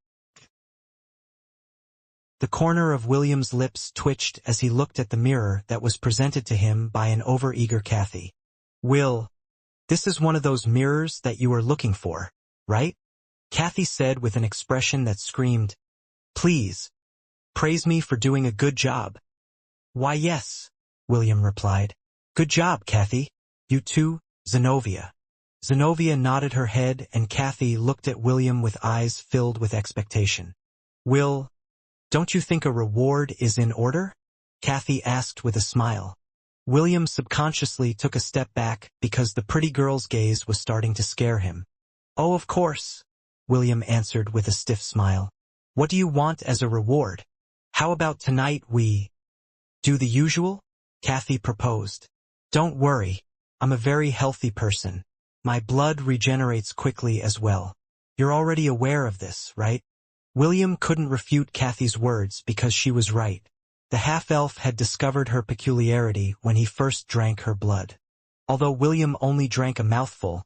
Speaker 1: The corner of William's lips twitched as he looked at the mirror that was presented to him by an overeager Kathy. "Will, this is one of those mirrors that you are looking for, right?" Kathy said with an expression that screamed, "Please, praise me for doing a good job." "Why yes," William replied. "Good job, Kathy. You too, Zenobia." Zenobia nodded her head and Kathy looked at William with eyes filled with expectation. "Will, don't you think a reward is in order?" Kathy asked with a smile. William subconsciously took a step back because the pretty girl's gaze was starting to scare him. "Oh, of course," William answered with a stiff smile. "What do you want as a reward? How about tonight we do the usual?" Kathy proposed. "Don't worry, I'm a very healthy person. My blood regenerates quickly as well. You're already aware of this, right?" William couldn't refute Kathy's words because she was right. The half-elf had discovered her peculiarity when he first drank her blood. Although William only drank a mouthful,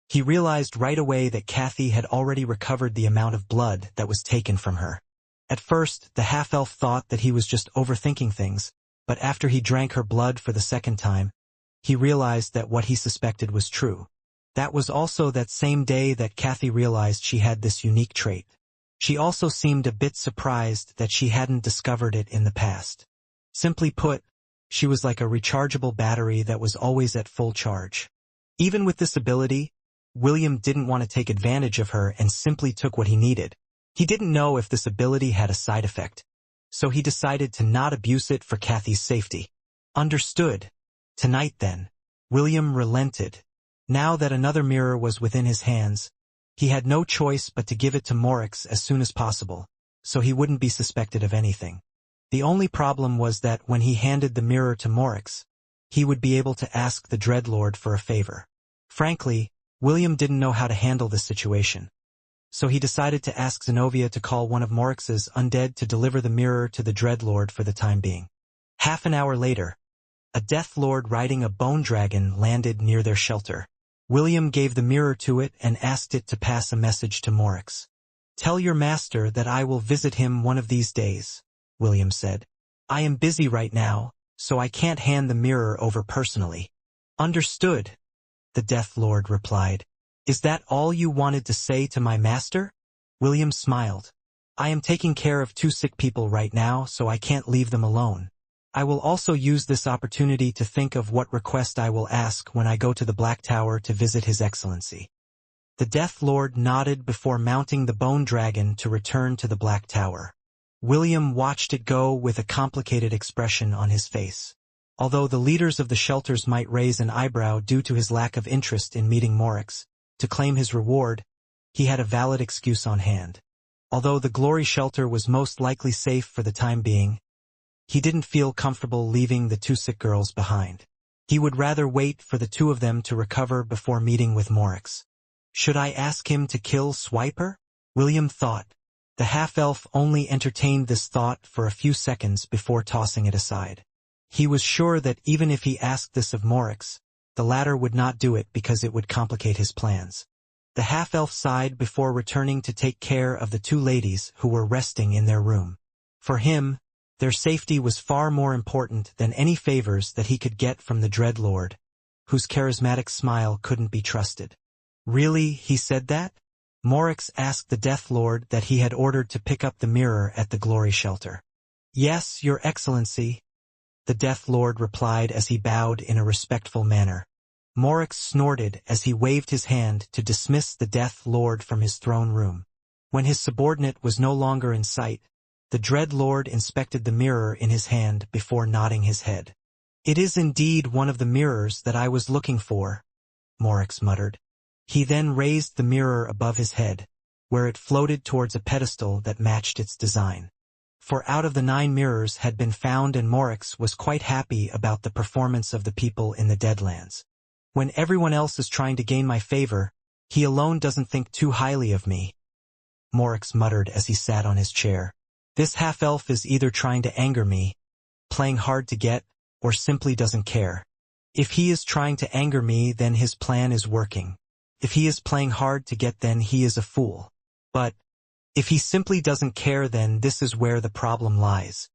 Speaker 1: he realized right away that Kathy had already recovered the amount of blood that was taken from her. At first, the half-elf thought that he was just overthinking things, but after he drank her blood for the second time, he realized that what he suspected was true. That was also that same day that Kathy realized she had this unique trait. She also seemed a bit surprised that she hadn't discovered it in the past. Simply put, she was like a rechargeable battery that was always at full charge. Even with this ability, William didn't want to take advantage of her and simply took what he needed. He didn't know if this ability had a side effect, so he decided to not abuse it for Kathy's safety. Understood. Tonight then. William relented. Now that another mirror was within his hands, he had no choice but to give it to Morix as soon as possible, so he wouldn't be suspected of anything. The only problem was that when he handed the mirror to Morix, he would be able to ask the Dreadlord for a favor. Frankly, William didn't know how to handle this situation, so he decided to ask Zenobia to call one of Morix's undead to deliver the mirror to the Dreadlord for the time being. Half an hour later, a Death Lord riding a bone dragon landed near their shelter. William gave the mirror to it and asked it to pass a message to Morix. "Tell your master that I will visit him one of these days," William said. "I am busy right now, so I can't hand the mirror over personally." "Understood," the Death Lord replied. "Is that all you wanted to say to my master?" William smiled. "I am taking care of 2 sick people right now, so I can't leave them alone. I will also use this opportunity to think of what request I will ask when I go to the Black Tower to visit His Excellency." The Death Lord nodded before mounting the bone dragon to return to the Black Tower. William watched it go with a complicated expression on his face. Although the leaders of the shelters might raise an eyebrow due to his lack of interest in meeting Morix to claim his reward, he had a valid excuse on hand. Although the Glory Shelter was most likely safe for the time being, he didn't feel comfortable leaving the 2 sick girls behind. He would rather wait for the 2 of them to recover before meeting with Morix. Should I ask him to kill Swiper? William thought. The half-elf only entertained this thought for a few seconds before tossing it aside. He was sure that even if he asked this of Morix, the latter would not do it because it would complicate his plans. The half-elf sighed before returning to take care of the 2 ladies who were resting in their room. For him, their safety was far more important than any favors that he could get from the Dreadlord, whose charismatic smile couldn't be trusted. "Really, he said that?" Morix asked the Death Lord that he had ordered to pick up the mirror at the Glory Shelter. "Yes, Your Excellency," the Death Lord replied as he bowed in a respectful manner. Morix snorted as he waved his hand to dismiss the Death Lord from his throne room. When his subordinate was no longer in sight, the Dread Lord inspected the mirror in his hand before nodding his head. "It is indeed one of the mirrors that I was looking for," Morix muttered. He then raised the mirror above his head, where it floated towards a pedestal that matched its design. For out of the 9 mirrors had been found and Morix was quite happy about the performance of the people in the Deadlands. "When everyone else is trying to gain my favor, he alone doesn't think too highly of me," Morix muttered as he sat on his chair. "This half-elf is either trying to anger me, playing hard to get, or simply doesn't care. If he is trying to anger me, then his plan is working." If he is playing hard to get, then he is a fool. But if he simply doesn't care, then this is where the problem lies.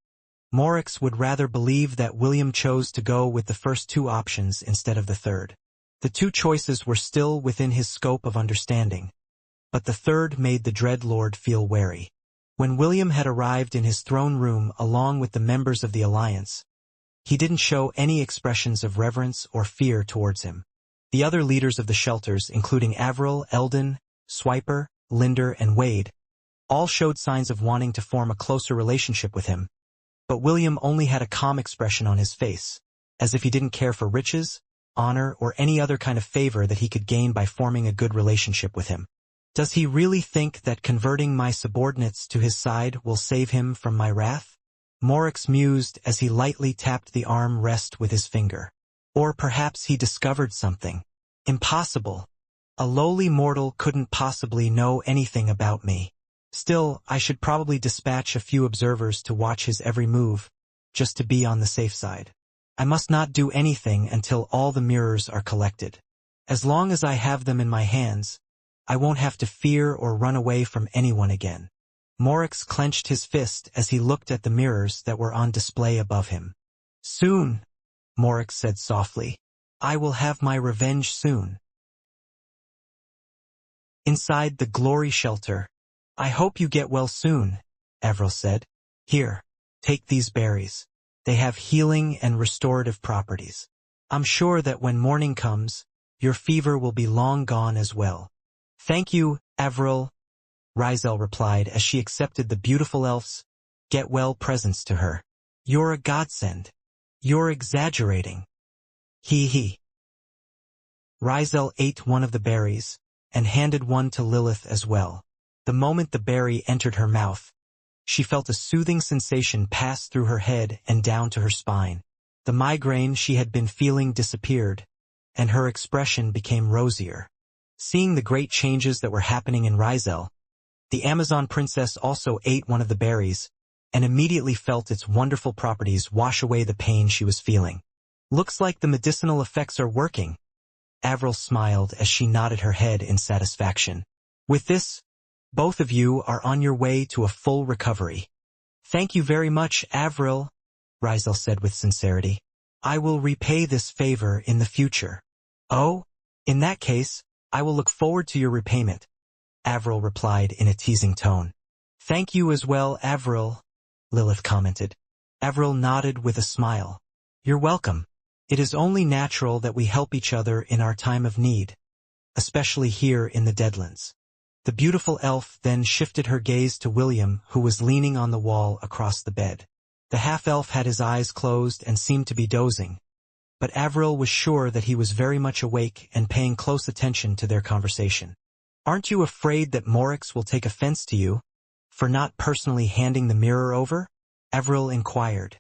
Speaker 1: Morix would rather believe that William chose to go with the first two options instead of the third. The two choices were still within his scope of understanding, but the third made the Dreadlord feel wary. When William had arrived in his throne room along with the members of the Alliance, he didn't show any expressions of reverence or fear towards him. The other leaders of the shelters, including Avril, Eldon, Swiper, Linder, and Wade, all showed signs of wanting to form a closer relationship with him, but William only had a calm expression on his face, as if he didn't care for riches, honor, or any other kind of favor that he could gain by forming a good relationship with him. Does he really think that converting my subordinates to his side will save him from my wrath? Morix mused as he lightly tapped the arm rest with his finger. Or perhaps he discovered something. Impossible. A lowly mortal couldn't possibly know anything about me. Still, I should probably dispatch a few observers to watch his every move, just to be on the safe side. I must not do anything until all the mirrors are collected. As long as I have them in my hands, I won't have to fear or run away from anyone again. Morix clenched his fist as he looked at the mirrors that were on display above him. Soon, Morix said softly. I will have my revenge soon. Inside the glory shelter. I hope you get well soon, Avril said. Here, take these berries. They have healing and restorative properties. I'm sure that when morning comes, your fever will be long gone as well. Thank you, Avril, Rizel replied as she accepted the beautiful elf's get-well presents to her. You're a godsend. You're exaggerating. He. Rizel ate one of the berries and handed one to Lilith as well. The moment the berry entered her mouth, she felt a soothing sensation pass through her head and down to her spine. The migraine she had been feeling disappeared, and her expression became rosier. Seeing the great changes that were happening in Rizel, the Amazon princess also ate one of the berries, and immediately felt its wonderful properties wash away the pain she was feeling. Looks like the medicinal effects are working. Avril smiled as she nodded her head in satisfaction. With this, both of you are on your way to a full recovery. Thank you very much, Avril, Rizel said with sincerity. I will repay this favor in the future. Oh, in that case, I will look forward to your repayment, Avril replied in a teasing tone. Thank you as well, Avril, Lilith commented. Avril nodded with a smile. You're welcome. It is only natural that we help each other in our time of need, especially here in the Deadlands. The beautiful elf then shifted her gaze to William, who was leaning on the wall across the bed. The half-elf had his eyes closed and seemed to be dozing, but Avril was sure that he was very much awake and paying close attention to their conversation. Aren't you afraid that Morix will take offense to you for not personally handing the mirror over? Avril inquired.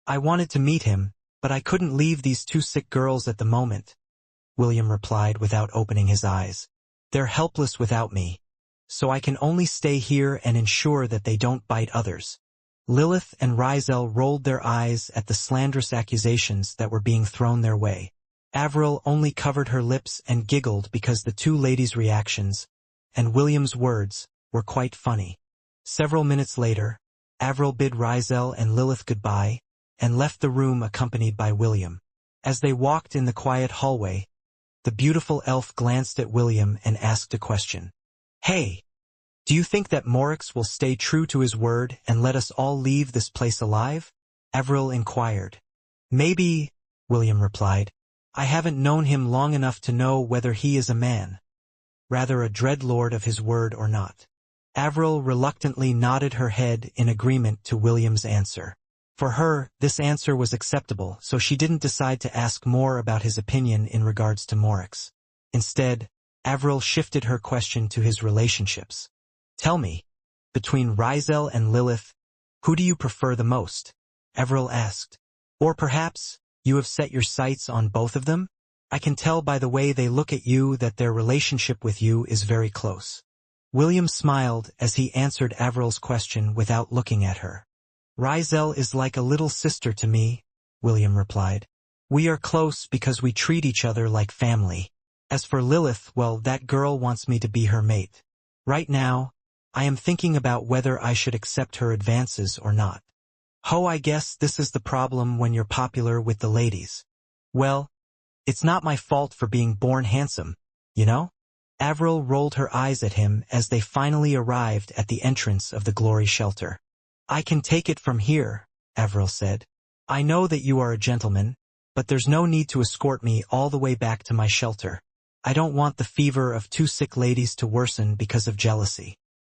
Speaker 1: I wanted to meet him, but I couldn't leave these two sick girls at the moment, William replied without opening his eyes. They're helpless without me, so I can only stay here and ensure that they don't bite others. Lilith and Rizel rolled their eyes at the slanderous accusations that were being thrown their way. Avril only covered her lips and giggled because the two ladies' reactions and William's words were quite funny. Several minutes later, Avril bid Rizel and Lilith goodbye and left the room accompanied by William. As they walked in the quiet hallway, the beautiful elf glanced at William and asked a question. Hey, do you think that Morix will stay true to his word and let us all leave this place alive? Avril inquired. Maybe, William replied. I haven't known him long enough to know whether he is a man, rather a dreadlord of his word or not. Avril reluctantly nodded her head in agreement to William's answer. For her, this answer was acceptable, so she didn't decide to ask more about his opinion in regards to Morix. Instead, Avril shifted her question to his relationships. Tell me, between Rizel and Lilith, who do you prefer the most? Avril asked. Or perhaps, you have set your sights on both of them? I can tell by the way they look at you that their relationship with you is very close. William smiled as he answered Avril's question without looking at her. Rizel is like a little sister to me, William replied. We are close because we treat each other like family. As for Lilith, well, that girl wants me to be her mate. Right now, I am thinking about whether I should accept her advances or not. Ho, I guess this is the problem when you're popular with the ladies. Well, it's not my fault for being born handsome, you know? Avril rolled her eyes at him as they finally arrived at the entrance of the Glory Shelter. I can take it from here, Avril said. I know that you are a gentleman, but there's no need to escort me all the way back to my shelter. I don't want the fever of two sick ladies to worsen because of jealousy.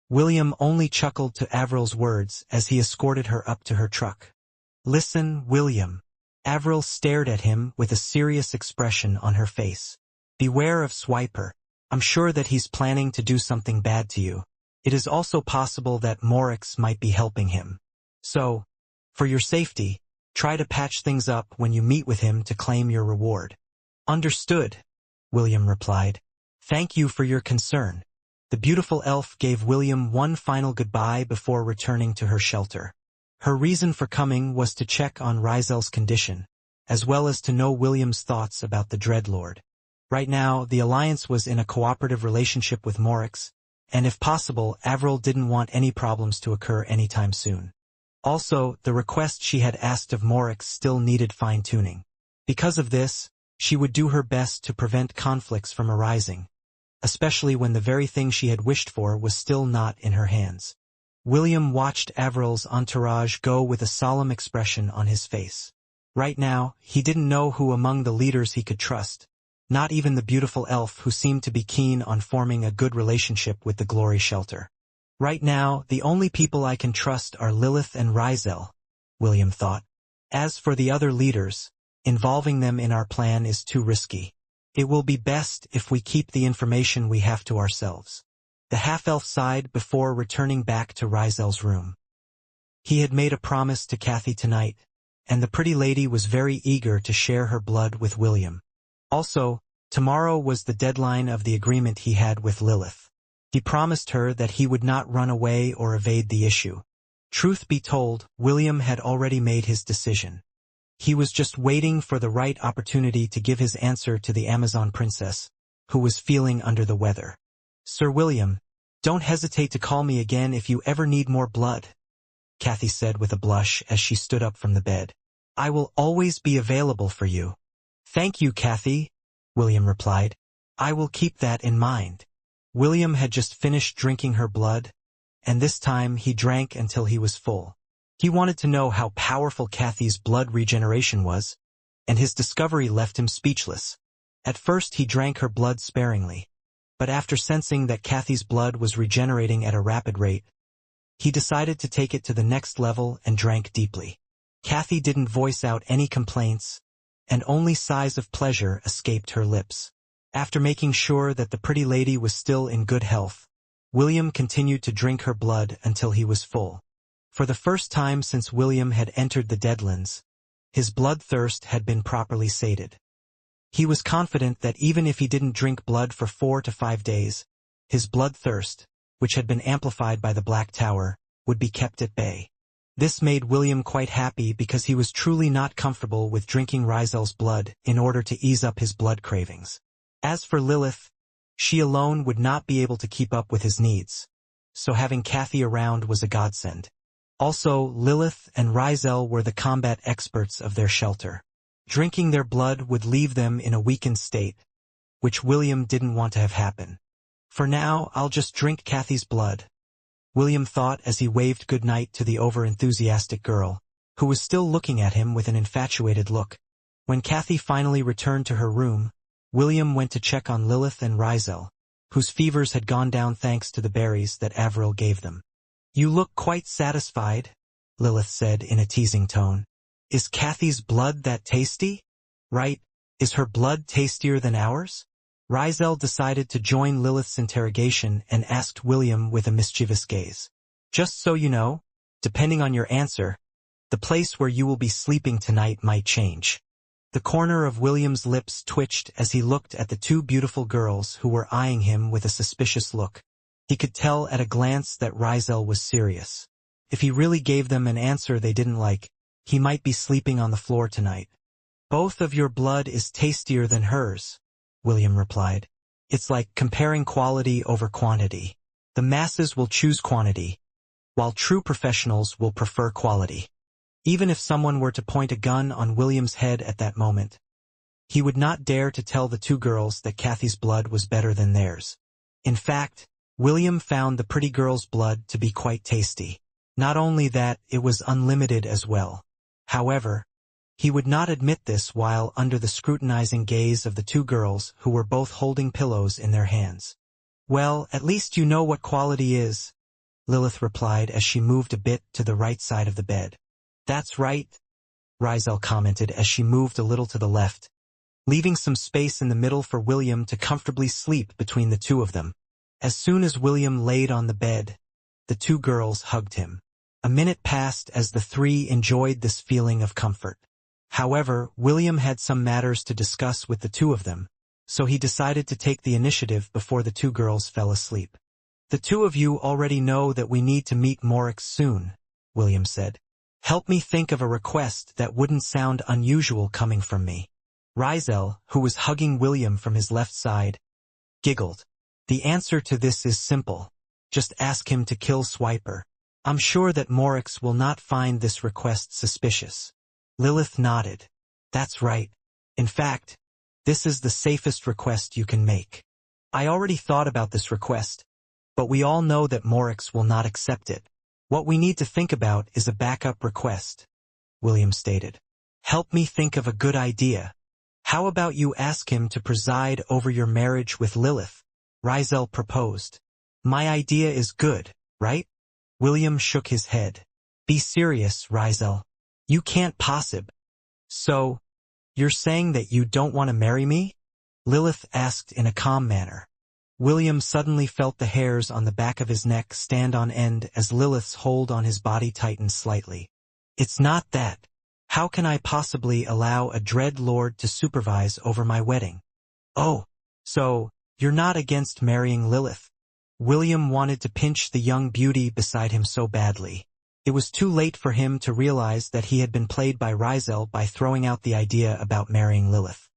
Speaker 1: William only chuckled to Avril's words as he escorted her up to her truck. Listen, William. Avril stared at him with a serious expression on her face. Beware of Swiper. I'm sure that he's planning to do something bad to you. It is also possible that Morix might be helping him. So, for your safety, try to patch things up when you meet with him to claim your reward. Understood, William replied. Thank you for your concern. The beautiful elf gave William one final goodbye before returning to her shelter. Her reason for coming was to check on Rizel's condition, as well as to know William's thoughts about the Dreadlord. Right now, the Alliance was in a cooperative relationship with Morix, and if possible, Avril didn't want any problems to occur anytime soon. Also, the request she had asked of Morix still needed fine-tuning. Because of this, she would do her best to prevent conflicts from arising, especially when the very thing she had wished for was still not in her hands. William watched Avril's entourage go with a solemn expression on his face. Right now, he didn't know who among the leaders he could trust, not even the beautiful elf who seemed to be keen on forming a good relationship with the Glory Shelter. Right now, the only people I can trust are Lilith and Rizel, William thought. As for the other leaders, involving them in our plan is too risky. It will be best if we keep the information we have to ourselves. The half-elf sighed before returning back to Rizel's room. He had made a promise to Kathy tonight, and the pretty lady was very eager to share her blood with William. Also, tomorrow was the deadline of the agreement he had with Lilith. He promised her that he would not run away or evade the issue. Truth be told, William had already made his decision. He was just waiting for the right opportunity to give his answer to the Amazon princess, who was feeling under the weather. Sir William, don't hesitate to call me again if you ever need more blood, Kathy said with a blush as she stood up from the bed. I will always be available for you. Thank you, Kathy, William replied. I will keep that in mind. William had just finished drinking her blood, and this time he drank until he was full. He wanted to know how powerful Kathy's blood regeneration was, and his discovery left him speechless. At first he drank her blood sparingly, but after sensing that Kathy's blood was regenerating at a rapid rate, he decided to take it to the next level and drank deeply. Kathy didn't voice out any complaints, and only sighs of pleasure escaped her lips. After making sure that the pretty lady was still in good health, William continued to drink her blood until he was full. For the first time since William had entered the Deadlands, his bloodthirst had been properly sated. He was confident that even if he didn't drink blood for 4 to 5 days, his bloodthirst, which had been amplified by the Black Tower, would be kept at bay. This made William quite happy because he was truly not comfortable with drinking Rizel's blood in order to ease up his blood cravings. As for Lilith, she alone would not be able to keep up with his needs, so having Kathy around was a godsend. Also, Lilith and Rizel were the combat experts of their shelter. Drinking their blood would leave them in a weakened state, which William didn't want to have happen. For now, I'll just drink Kathy's blood, William thought as he waved goodnight to the over-enthusiastic girl, who was still looking at him with an infatuated look. When Kathy finally returned to her room, William went to check on Lilith and Rizel, whose fevers had gone down thanks to the berries that Avril gave them. You look quite satisfied, Lilith said in a teasing tone. Is Kathy's blood that tasty? Right, is her blood tastier than ours? Rizel decided to join Lilith's interrogation and asked William with a mischievous gaze. Just so you know, depending on your answer, the place where you will be sleeping tonight might change. The corner of William's lips twitched as he looked at the two beautiful girls who were eyeing him with a suspicious look. He could tell at a glance that Rizel was serious. If he really gave them an answer they didn't like, he might be sleeping on the floor tonight. Both of your blood is tastier than hers, William replied. It's like comparing quality over quantity. The masses will choose quantity, while true professionals will prefer quality. Even if someone were to point a gun on William's head at that moment, he would not dare to tell the two girls that Kathy's blood was better than theirs. In fact, William found the pretty girl's blood to be quite tasty. Not only that, it was unlimited as well. However, he would not admit this while under the scrutinizing gaze of the two girls who were both holding pillows in their hands. Well, at least you know what quality is, Lilith replied as she moved a bit to the right side of the bed. That's right, Rizel commented as she moved a little to the left, leaving some space in the middle for William to comfortably sleep between the two of them. As soon as William laid on the bed, the two girls hugged him. A minute passed as the three enjoyed this feeling of comfort. However, William had some matters to discuss with the two of them, so he decided to take the initiative before the two girls fell asleep. The two of you already know that we need to meet Morix soon, William said. Help me think of a request that wouldn't sound unusual coming from me. Rizel, who was hugging William from his left side, giggled. The answer to this is simple. Just ask him to kill Swiper. I'm sure that Morix will not find this request suspicious. Lilith nodded. That's right. In fact, this is the safest request you can make. I already thought about this request, but we all know that Morix will not accept it. What we need to think about is a backup request, William stated. Help me think of a good idea. How about you ask him to preside over your marriage with Lilith? Rizel proposed. My idea is good, right? William shook his head. Be serious, Rizel. You can't possibly. So, you're saying that you don't want to marry me? Lilith asked in a calm manner. William suddenly felt the hairs on the back of his neck stand on end as Lilith's hold on his body tightened slightly. It's not that. How can I possibly allow a dread lord to supervise over my wedding? Oh, so, you're not against marrying Lilith? William wanted to pinch the young beauty beside him so badly. It was too late for him to realize that he had been played by Rizel by throwing out the idea about marrying Lilith.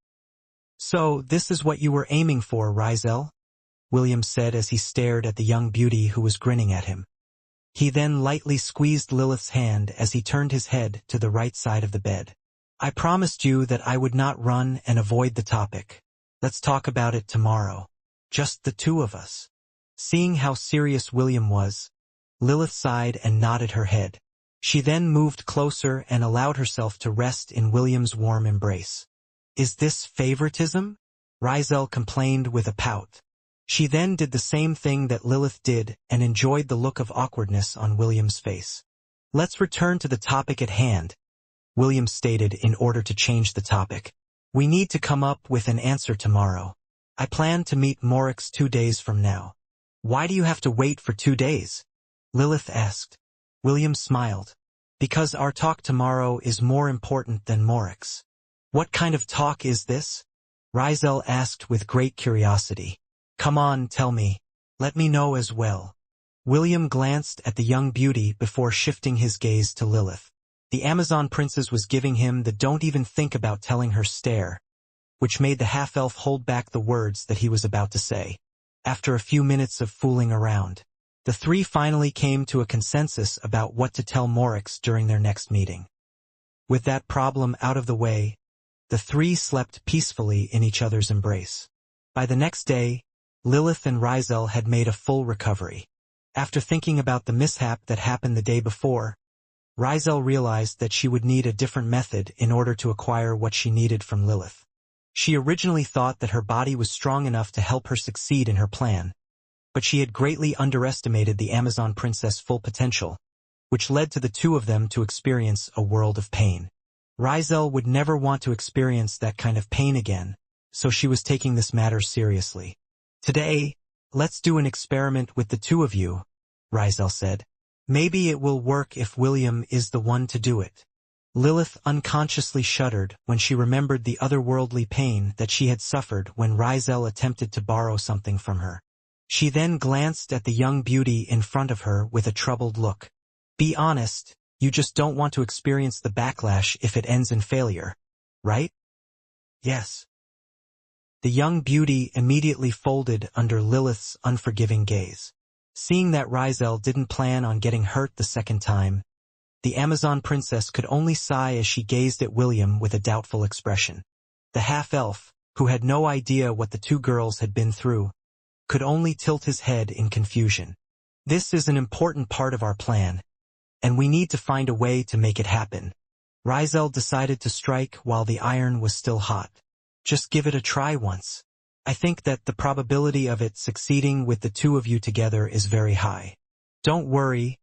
Speaker 1: So, this is what you were aiming for, Rizel? William said as he stared at the young beauty who was grinning at him. He then lightly squeezed Lilith's hand as he turned his head to the right side of the bed. I promised you that I would not run and avoid the topic. Let's talk about it tomorrow. Just the two of us. Seeing how serious William was, Lilith sighed and nodded her head. She then moved closer and allowed herself to rest in William's warm embrace. Is this favoritism? Rizel complained with a pout. She then did the same thing that Lilith did and enjoyed the look of awkwardness on William's face. Let's return to the topic at hand, William stated in order to change the topic. We need to come up with an answer tomorrow. I plan to meet Morix 2 days from now. Why do you have to wait for 2 days? Lilith asked. William smiled. Because our talk tomorrow is more important than Morix. What kind of talk is this? Rizel asked with great curiosity. Come on, tell me. Let me know as well. William glanced at the young beauty before shifting his gaze to Lilith. The Amazon princess was giving him the don't even think about telling her stare, which made the half-elf hold back the words that he was about to say. After a few minutes of fooling around, the three finally came to a consensus about what to tell Morix during their next meeting. With that problem out of the way, the three slept peacefully in each other's embrace. By the next day, Lilith and Rizel had made a full recovery. After thinking about the mishap that happened the day before, Rizel realized that she would need a different method in order to acquire what she needed from Lilith. She originally thought that her body was strong enough to help her succeed in her plan, but she had greatly underestimated the Amazon princess' full potential, which led to the two of them to experience a world of pain. Rizel would never want to experience that kind of pain again, so she was taking this matter seriously. Today, let's do an experiment with the two of you, Rizel said. Maybe it will work if William is the one to do it. Lilith unconsciously shuddered when she remembered the otherworldly pain that she had suffered when Rizel attempted to borrow something from her. She then glanced at the young beauty in front of her with a troubled look. Be honest, you just don't want to experience the backlash if it ends in failure, right? Yes. The young beauty immediately folded under Lilith's unforgiving gaze. Seeing that Rizel didn't plan on getting hurt the second time, the Amazon princess could only sigh as she gazed at William with a doubtful expression. The half-elf, who had no idea what the two girls had been through, could only tilt his head in confusion. This is an important part of our plan, and we need to find a way to make it happen. Rizel decided to strike while the iron was still hot. Just give it a try once. I think that the probability of it succeeding with the two of you together is very high. Don't worry,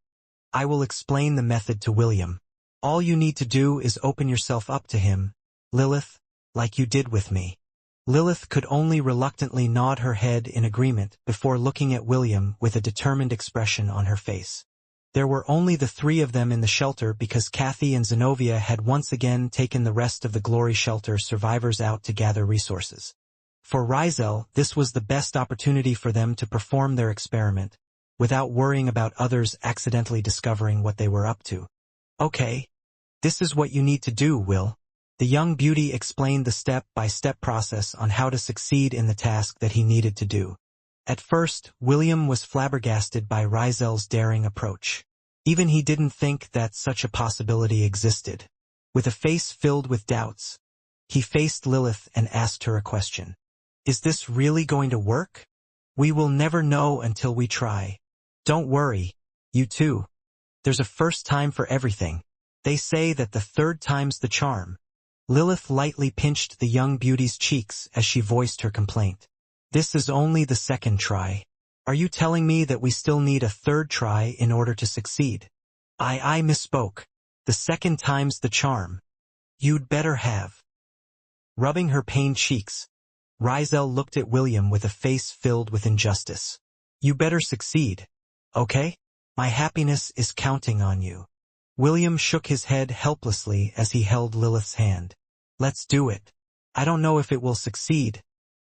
Speaker 1: I will explain the method to William. All you need to do is open yourself up to him, Lilith, like you did with me. Lilith could only reluctantly nod her head in agreement before looking at William with a determined expression on her face. There were only the three of them in the shelter because Kathy and Zenobia had once again taken the rest of the Glory Shelter survivors out to gather resources. For Rizel, this was the best opportunity for them to perform their experiment, without worrying about others accidentally discovering what they were up to. Okay, this is what you need to do, Will. The young beauty explained the step-by-step process on how to succeed in the task that he needed to do. At first, William was flabbergasted by Rizel's daring approach. Even he didn't think that such a possibility existed. With a face filled with doubts, he faced Lilith and asked her a question. Is this really going to work? We will never know until we try. Don't worry, you two. There's a first time for everything. They say that the third time's the charm. Lilith lightly pinched the young beauty's cheeks as she voiced her complaint. This is only the second try. Are you telling me that we still need a third try in order to succeed? I misspoke. The second time's the charm. You'd better have. Rubbing her pained cheeks, Rizel looked at William with a face filled with injustice. You better succeed, okay? My happiness is counting on you. William shook his head helplessly as he held Lilith's hand. Let's do it. I don't know if it will succeed,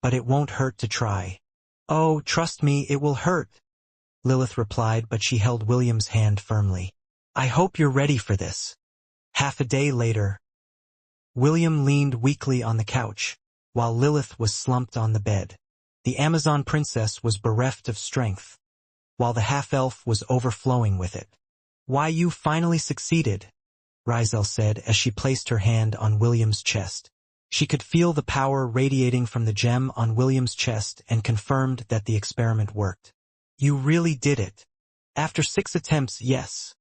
Speaker 1: but it won't hurt to try. Oh, trust me, it will hurt, Lilith replied, but she held William's hand firmly. I hope you're ready for this. Half a day later, William leaned weakly on the couch, while Lilith was slumped on the bed. The Amazon princess was bereft of strength, while the half-elf was overflowing with it. Why, you finally succeeded, Rizel said as she placed her hand on William's chest. She could feel the power radiating from the gem on William's chest and confirmed that the experiment worked. You really did it. After 6 attempts, yes,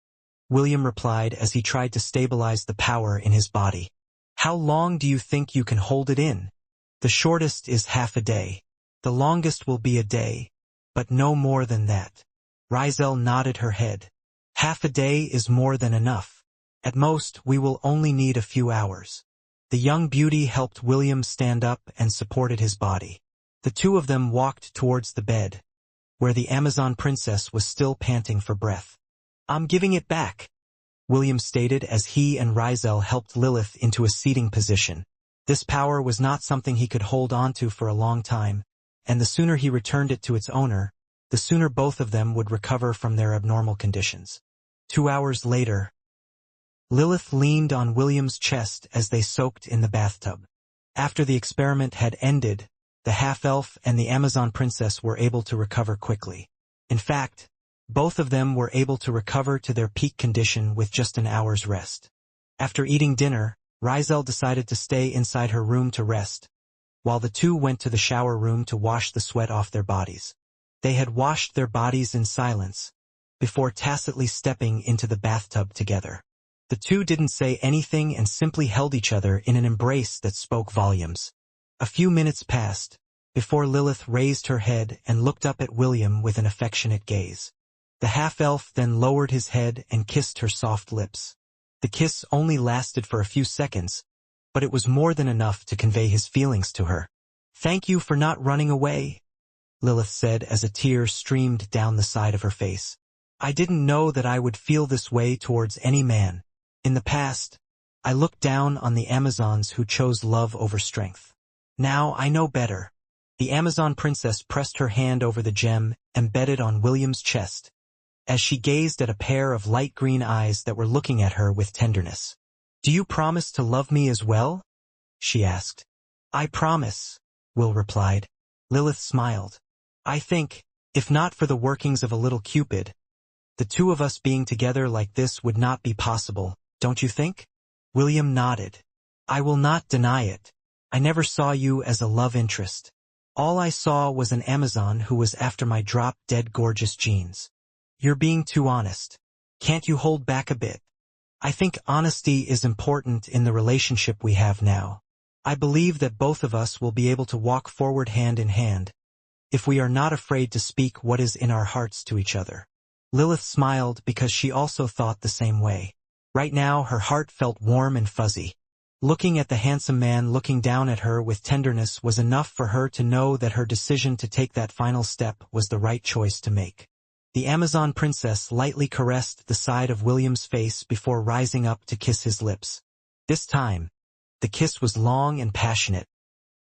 Speaker 1: William replied as he tried to stabilize the power in his body. How long do you think you can hold it in? The shortest is half a day. The longest will be a day, but no more than that. Rizel nodded her head. Half a day is more than enough. At most, we will only need a few hours. The young beauty helped William stand up and supported his body. The two of them walked towards the bed, where the Amazon princess was still panting for breath. I'm giving it back, William stated as he and Rizel helped Lilith into a seating position. This power was not something he could hold onto for a long time, and the sooner he returned it to its owner, the sooner both of them would recover from their abnormal conditions. 2 hours later, Lilith leaned on William's chest as they soaked in the bathtub. After the experiment had ended, the half-elf and the Amazon princess were able to recover quickly. In fact, both of them were able to recover to their peak condition with just an hour's rest. After eating dinner, Rizel decided to stay inside her room to rest, while the two went to the shower room to wash the sweat off their bodies. They had washed their bodies in silence, before tacitly stepping into the bathtub together. The two didn't say anything and simply held each other in an embrace that spoke volumes. A few minutes passed, before Lilith raised her head and looked up at William with an affectionate gaze. The half-elf then lowered his head and kissed her soft lips. The kiss only lasted for a few seconds, but it was more than enough to convey his feelings to her. Thank you for not running away, Lilith said as a tear streamed down the side of her face. I didn't know that I would feel this way towards any man. In the past, I looked down on the Amazons who chose love over strength. Now I know better. The Amazon princess pressed her hand over the gem embedded on William's chest, as she gazed at a pair of light green eyes that were looking at her with tenderness. Do you promise to love me as well? She asked. I promise, Will replied. Lilith smiled. I think, if not for the workings of a little Cupid, the two of us being together like this would not be possible, don't you think? William nodded. I will not deny it. I never saw you as a love interest. All I saw was an Amazon who was after my drop-dead gorgeous jeans. You're being too honest. Can't you hold back a bit? I think honesty is important in the relationship we have now. I believe that both of us will be able to walk forward hand in hand, if we are not afraid to speak what is in our hearts to each other. Lilith smiled because she also thought the same way. Right now her heart felt warm and fuzzy. Looking at the handsome man looking down at her with tenderness was enough for her to know that her decision to take that final step was the right choice to make. The Amazon princess lightly caressed the side of William's face before rising up to kiss his lips. This time, the kiss was long and passionate,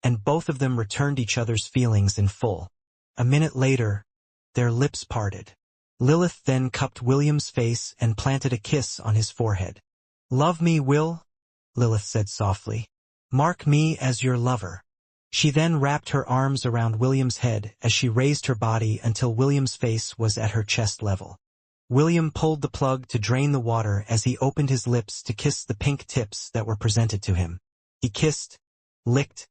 Speaker 1: and both of them returned each other's feelings in full. A minute later, their lips parted. Lilith then cupped William's face and planted a kiss on his forehead. Love me, Will? Lilith said softly. Mark me as your lover. She then wrapped her arms around William's head as she raised her body until William's face was at her chest level. William pulled the plug to drain the water as he opened his lips to kiss the pink tips that were presented to him. He kissed, licked,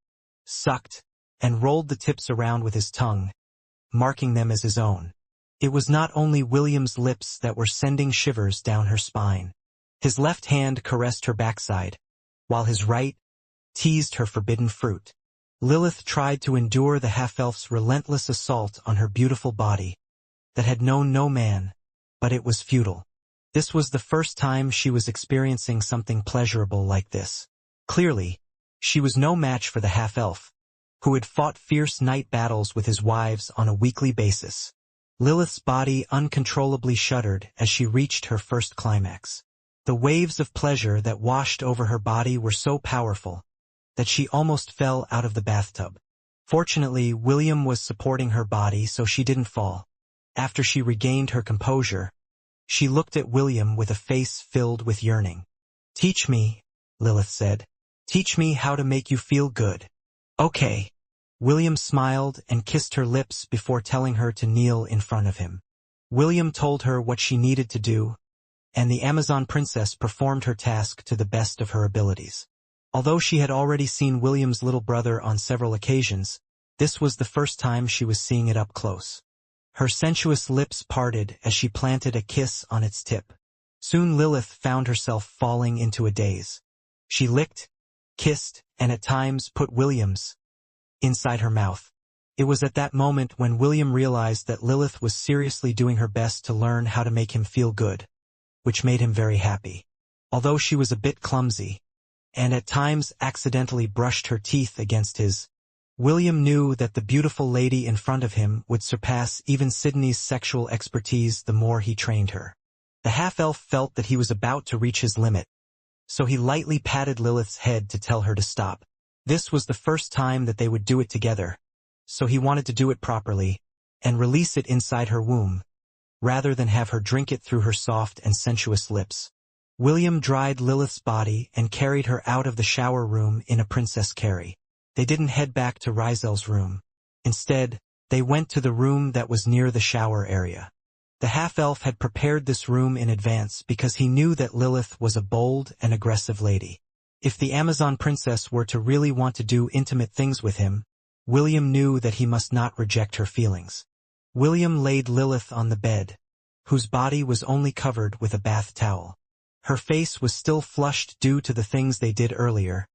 Speaker 1: sucked, and rolled the tips around with his tongue, marking them as his own. It was not only William's lips that were sending shivers down her spine. His left hand caressed her backside, while his right teased her forbidden fruit. Lilith tried to endure the half-elf's relentless assault on her beautiful body that had known no man, but it was futile. This was the first time she was experiencing something pleasurable like this. Clearly, she was no match for the half-elf, who had fought fierce night battles with his wives on a weekly basis. Lilith's body uncontrollably shuddered as she reached her first climax. The waves of pleasure that washed over her body were so powerful that she almost fell out of the bathtub. Fortunately, William was supporting her body so she didn't fall. After she regained her composure, she looked at William with a face filled with yearning. Teach me, Lilith said. Teach me how to make you feel good. Okay. William smiled and kissed her lips before telling her to kneel in front of him. William told her what she needed to do, and the Amazon princess performed her task to the best of her abilities. Although she had already seen William's little brother on several occasions, this was the first time she was seeing it up close. Her sensuous lips parted as she planted a kiss on its tip. Soon Lilith found herself falling into a daze. She licked, kissed, and at times put William's inside her mouth. It was at that moment when William realized that Lilith was seriously doing her best to learn how to make him feel good, which made him very happy. Although she was a bit clumsy, and at times accidentally brushed her teeth against his, William knew that the beautiful lady in front of him would surpass even Sydney's sexual expertise the more he trained her. The half-elf felt that he was about to reach his limit, so he lightly patted Lilith's head to tell her to stop. This was the first time that they would do it together, so he wanted to do it properly, and release it inside her womb, rather than have her drink it through her soft and sensuous lips. William dried Lilith's body and carried her out of the shower room in a princess carry. They didn't head back to Rizel's room. Instead, they went to the room that was near the shower area. The half-elf had prepared this room in advance because he knew that Lilith was a bold and aggressive lady. If the Amazon princess were to really want to do intimate things with him, William knew that he must not reject her feelings. William laid Lilith on the bed, whose body was only covered with a bath towel. Her face was still flushed due to the things they did earlier,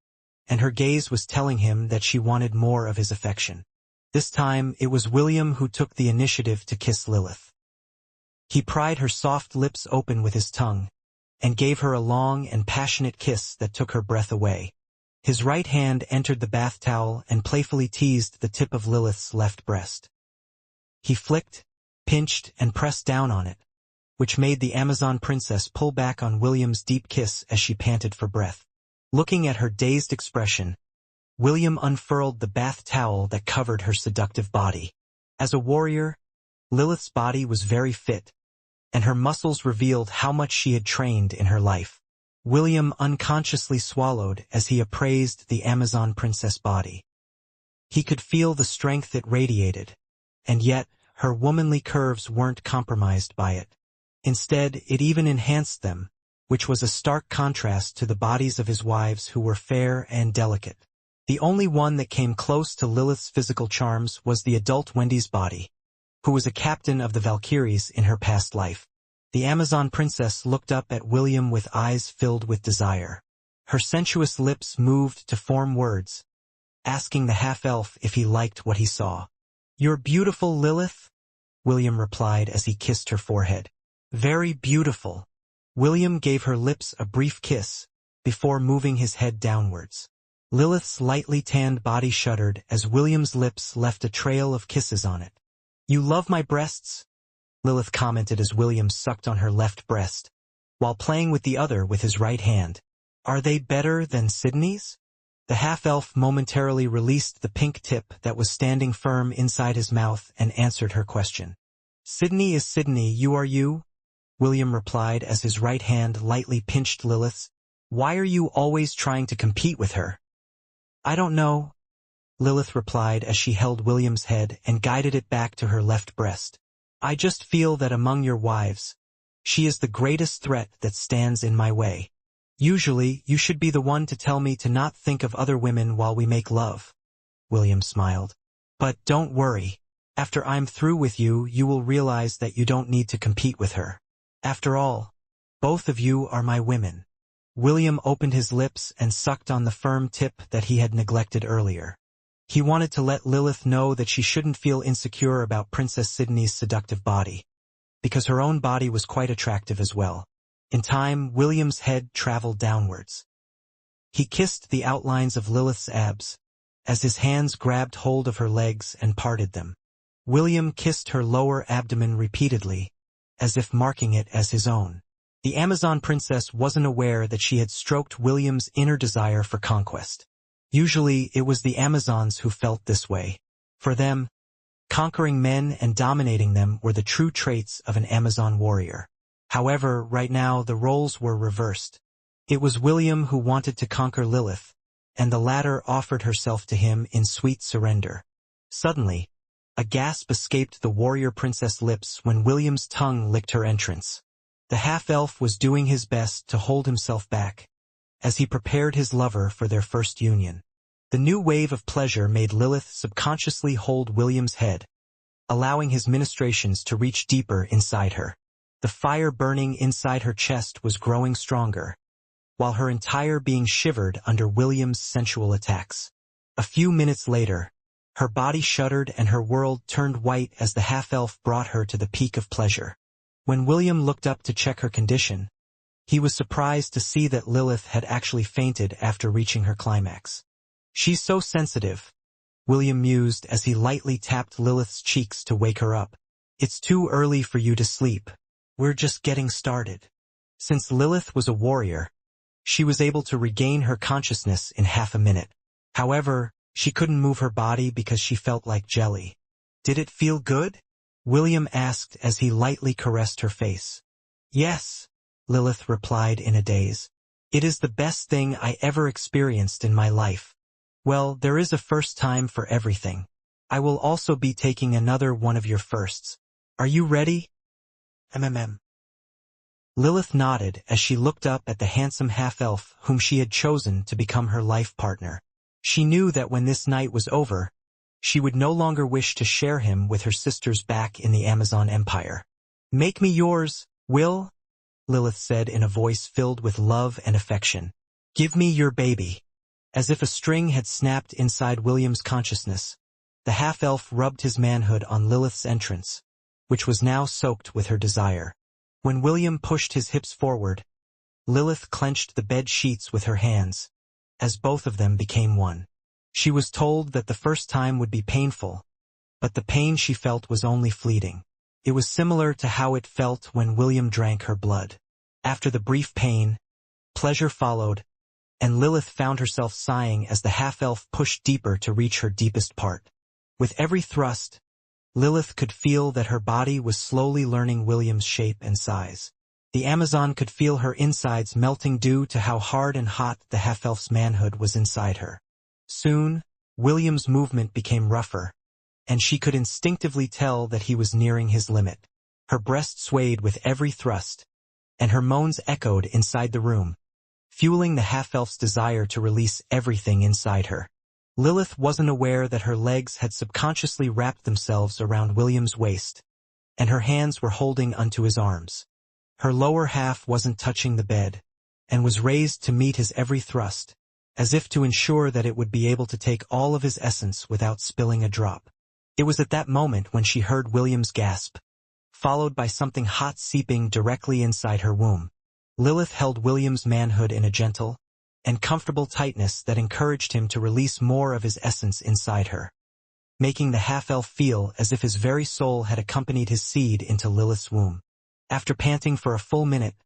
Speaker 1: and her gaze was telling him that she wanted more of his affection. This time, it was William who took the initiative to kiss Lilith. He pried her soft lips open with his tongue, and gave her a long and passionate kiss that took her breath away. His right hand entered the bath towel and playfully teased the tip of Lilith's left breast. He flicked, pinched, and pressed down on it, which made the Amazon princess pull back on William's deep kiss as she panted for breath. Looking at her dazed expression, William unfurled the bath towel that covered her seductive body. As a warrior, Lilith's body was very fit, and her muscles revealed how much she had trained in her life. William unconsciously swallowed as he appraised the Amazon princess body. He could feel the strength it radiated, and yet her womanly curves weren't compromised by it. Instead, it even enhanced them, which was a stark contrast to the bodies of his wives who were fair and delicate. The only one that came close to Lilith's physical charms was the adult Wendy's body, who was a captain of the Valkyries in her past life. The Amazon princess looked up at William with eyes filled with desire. Her sensuous lips moved to form words, asking the half-elf if he liked what he saw. "You're beautiful, Lilith," William replied as he kissed her forehead. "Very beautiful." William gave her lips a brief kiss, before moving his head downwards. Lilith's lightly tanned body shuddered as William's lips left a trail of kisses on it. "You love my breasts?" Lilith commented as William sucked on her left breast, while playing with the other with his right hand. "Are they better than Sydney's?" The half-elf momentarily released the pink tip that was standing firm inside his mouth and answered her question. "Sydney is Sydney, you are you," William replied as his right hand lightly pinched Lilith's. "Why are you always trying to compete with her?" "I don't know," Lilith replied as she held William's head and guided it back to her left breast. "I just feel that among your wives, she is the greatest threat that stands in my way. Usually, you should be the one to tell me to not think of other women while we make love." William smiled. "But don't worry. After I'm through with you, you will realize that you don't need to compete with her. After all, both of you are my women." William opened his lips and sucked on the firm tip that he had neglected earlier. He wanted to let Lilith know that she shouldn't feel insecure about Princess Sydney's seductive body, because her own body was quite attractive as well. In time, William's head traveled downwards. He kissed the outlines of Lilith's abs, as his hands grabbed hold of her legs and parted them. William kissed her lower abdomen repeatedly, as if marking it as his own. The Amazon princess wasn't aware that she had stroked William's inner desire for conquest. Usually, it was the Amazons who felt this way. For them, conquering men and dominating them were the true traits of an Amazon warrior. However, right now the roles were reversed. It was William who wanted to conquer Lilith, and the latter offered herself to him in sweet surrender. Suddenly, a gasp escaped the warrior princess' lips when William's tongue licked her entrance. The half-elf was doing his best to hold himself back, as he prepared his lover for their first union. The new wave of pleasure made Lilith subconsciously hold William's head, allowing his ministrations to reach deeper inside her. The fire burning inside her chest was growing stronger, while her entire being shivered under William's sensual attacks. A few minutes later, her body shuddered and her world turned white as the half-elf brought her to the peak of pleasure. When William looked up to check her condition, he was surprised to see that Lilith had actually fainted after reaching her climax. "She's so sensitive," William mused as he lightly tapped Lilith's cheeks to wake her up. "It's too early for you to sleep. We're just getting started." Since Lilith was a warrior, she was able to regain her consciousness in half a minute. However, she couldn't move her body because she felt like jelly. "Did it feel good?" William asked as he lightly caressed her face. "Yes," Lilith replied in a daze. "It is the best thing I ever experienced in my life." "Well, there is a first time for everything. I will also be taking another one of your firsts. Are you ready?" Lilith nodded as she looked up at the handsome half-elf whom she had chosen to become her life partner. She knew that when this night was over, she would no longer wish to share him with her sisters back in the Amazon Empire. "Make me yours, Will," Lilith said in a voice filled with love and affection. "Give me your baby." As if a string had snapped inside William's consciousness, the half-elf rubbed his manhood on Lilith's entrance, which was now soaked with her desire. When William pushed his hips forward, Lilith clenched the bed sheets with her hands, as both of them became one. She was told that the first time would be painful, but the pain she felt was only fleeting. It was similar to how it felt when William drank her blood. After the brief pain, pleasure followed, and Lilith found herself sighing as the half-elf pushed deeper to reach her deepest part. With every thrust, Lilith could feel that her body was slowly learning William's shape and size. The Amazon could feel her insides melting due to how hard and hot the half-elf's manhood was inside her. Soon, William's movement became rougher, and she could instinctively tell that he was nearing his limit. Her breast swayed with every thrust, and her moans echoed inside the room, fueling the half-elf's desire to release everything inside her. Lilith wasn't aware that her legs had subconsciously wrapped themselves around William's waist, and her hands were holding onto his arms. Her lower half wasn't touching the bed, and was raised to meet his every thrust, as if to ensure that it would be able to take all of his essence without spilling a drop. It was at that moment when she heard William's gasp, followed by something hot seeping directly inside her womb. Lilith held William's manhood in a gentle and comfortable tightness that encouraged him to release more of his essence inside her, making the half-elf feel as if his very soul had accompanied his seed into Lilith's womb. After panting for a full minute,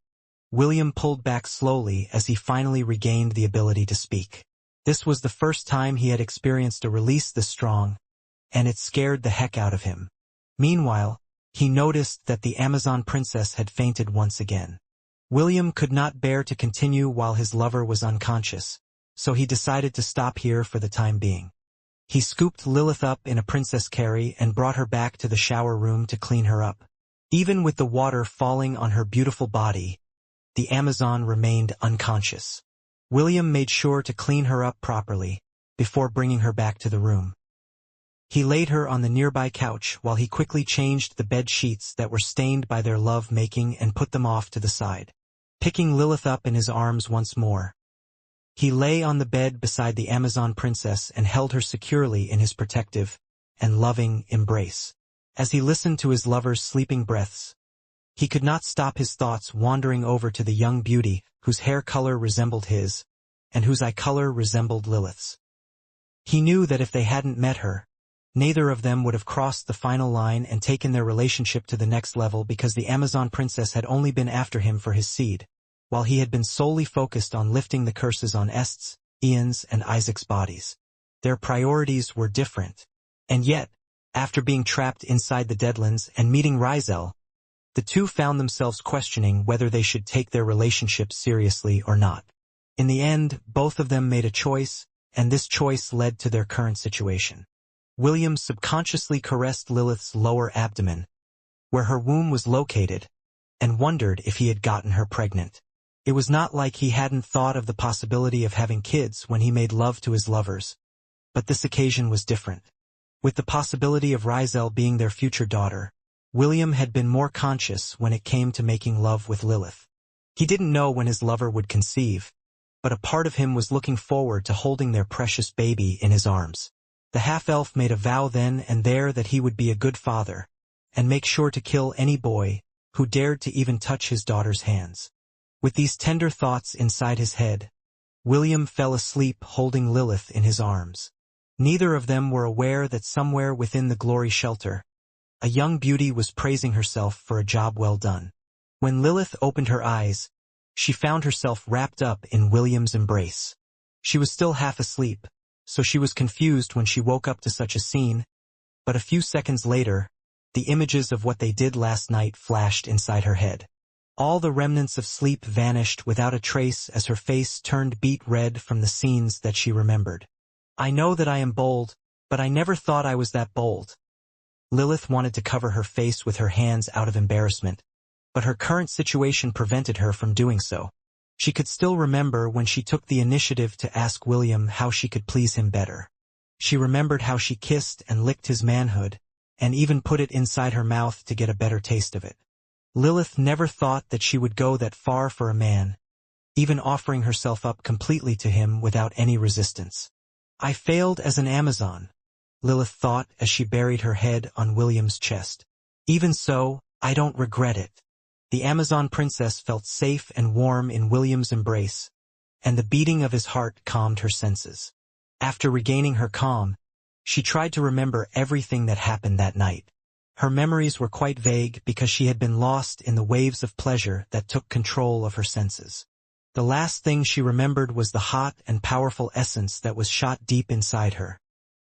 Speaker 1: William pulled back slowly as he finally regained the ability to speak. This was the first time he had experienced a release this strong, and it scared the heck out of him. Meanwhile, he noticed that the Amazon princess had fainted once again. William could not bear to continue while his lover was unconscious, so he decided to stop here for the time being. He scooped Lilith up in a princess carry and brought her back to the shower room to clean her up. Even with the water falling on her beautiful body, the Amazon remained unconscious. William made sure to clean her up properly before bringing her back to the room. He laid her on the nearby couch while he quickly changed the bed sheets that were stained by their love-making and put them off to the side. Picking Lilith up in his arms once more, he lay on the bed beside the Amazon princess and held her securely in his protective and loving embrace. As he listened to his lover's sleeping breaths, he could not stop his thoughts wandering over to the young beauty whose hair color resembled his, and whose eye color resembled Lilith's. He knew that if they hadn't met her, neither of them would have crossed the final line and taken their relationship to the next level, because the Amazon princess had only been after him for his seed, while he had been solely focused on lifting the curses on Est's, Ian's, and Isaac's bodies. Their priorities were different. And yet, after being trapped inside the Deadlands and meeting Rizel, the two found themselves questioning whether they should take their relationship seriously or not. In the end, both of them made a choice, and this choice led to their current situation. William subconsciously caressed Lilith's lower abdomen, where her womb was located, and wondered if he had gotten her pregnant. It was not like he hadn't thought of the possibility of having kids when he made love to his lovers, but this occasion was different. With the possibility of Rizel being their future daughter, William had been more conscious when it came to making love with Lilith. He didn't know when his lover would conceive, but a part of him was looking forward to holding their precious baby in his arms. The half-elf made a vow then and there that he would be a good father, and make sure to kill any boy who dared to even touch his daughter's hands. With these tender thoughts inside his head, William fell asleep holding Lilith in his arms. Neither of them were aware that somewhere within the glory shelter, a young beauty was praising herself for a job well done. When Lilith opened her eyes, she found herself wrapped up in William's embrace. She was still half asleep, so she was confused when she woke up to such a scene, but a few seconds later, the images of what they did last night flashed inside her head. All the remnants of sleep vanished without a trace as her face turned beet red from the scenes that she remembered. I know that I am bold, but I never thought I was that bold. Lilith wanted to cover her face with her hands out of embarrassment, but her current situation prevented her from doing so. She could still remember when she took the initiative to ask William how she could please him better. She remembered how she kissed and licked his manhood, and even put it inside her mouth to get a better taste of it. Lilith never thought that she would go that far for a man, even offering herself up completely to him without any resistance. I failed as an Amazon, Lilith thought as she buried her head on William's chest. Even so, I don't regret it. The Amazon princess felt safe and warm in William's embrace, and the beating of his heart calmed her senses. After regaining her calm, she tried to remember everything that happened that night. Her memories were quite vague because she had been lost in the waves of pleasure that took control of her senses. The last thing she remembered was the hot and powerful essence that was shot deep inside her,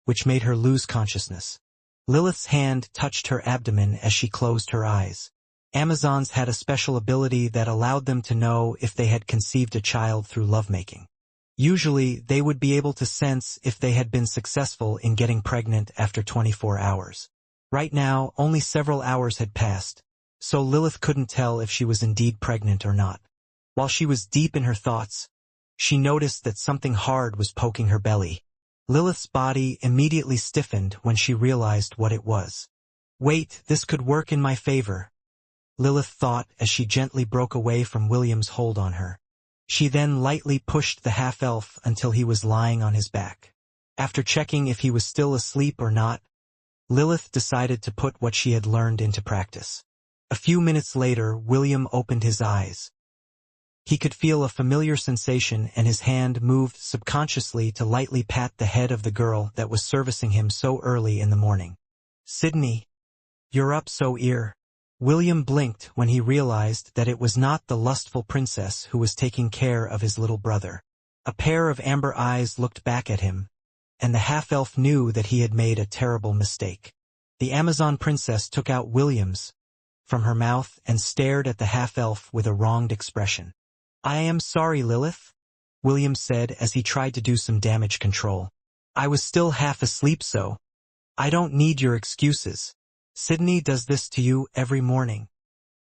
Speaker 1: which made her lose consciousness. Lilith's hand touched her abdomen as she closed her eyes. Amazons had a special ability that allowed them to know if they had conceived a child through lovemaking. Usually, they would be able to sense if they had been successful in getting pregnant after 24 hours. Right now, only several hours had passed, so Lilith couldn't tell if she was indeed pregnant or not. While she was deep in her thoughts, she noticed that something hard was poking her belly. Lilith's body immediately stiffened when she realized what it was. Wait, this could work in my favor, Lilith thought as she gently broke away from William's hold on her. She then lightly pushed the half-elf until he was lying on his back. After checking if he was still asleep or not, Lilith decided to put what she had learned into practice. A few minutes later, William opened his eyes. He could feel a familiar sensation and his hand moved subconsciously to lightly pat the head of the girl that was servicing him so early in the morning. Sydney, you're up so ear. William blinked when he realized that it was not the lustful princess who was taking care of his little brother. A pair of amber eyes looked back at him, and the half-elf knew that he had made a terrible mistake. The Amazon princess took out William's from her mouth and stared at the half-elf with a wronged expression. I am sorry, Lilith, William said as he tried to do some damage control. I was still half asleep, so I don't need your excuses. Sydney does this to you every morning.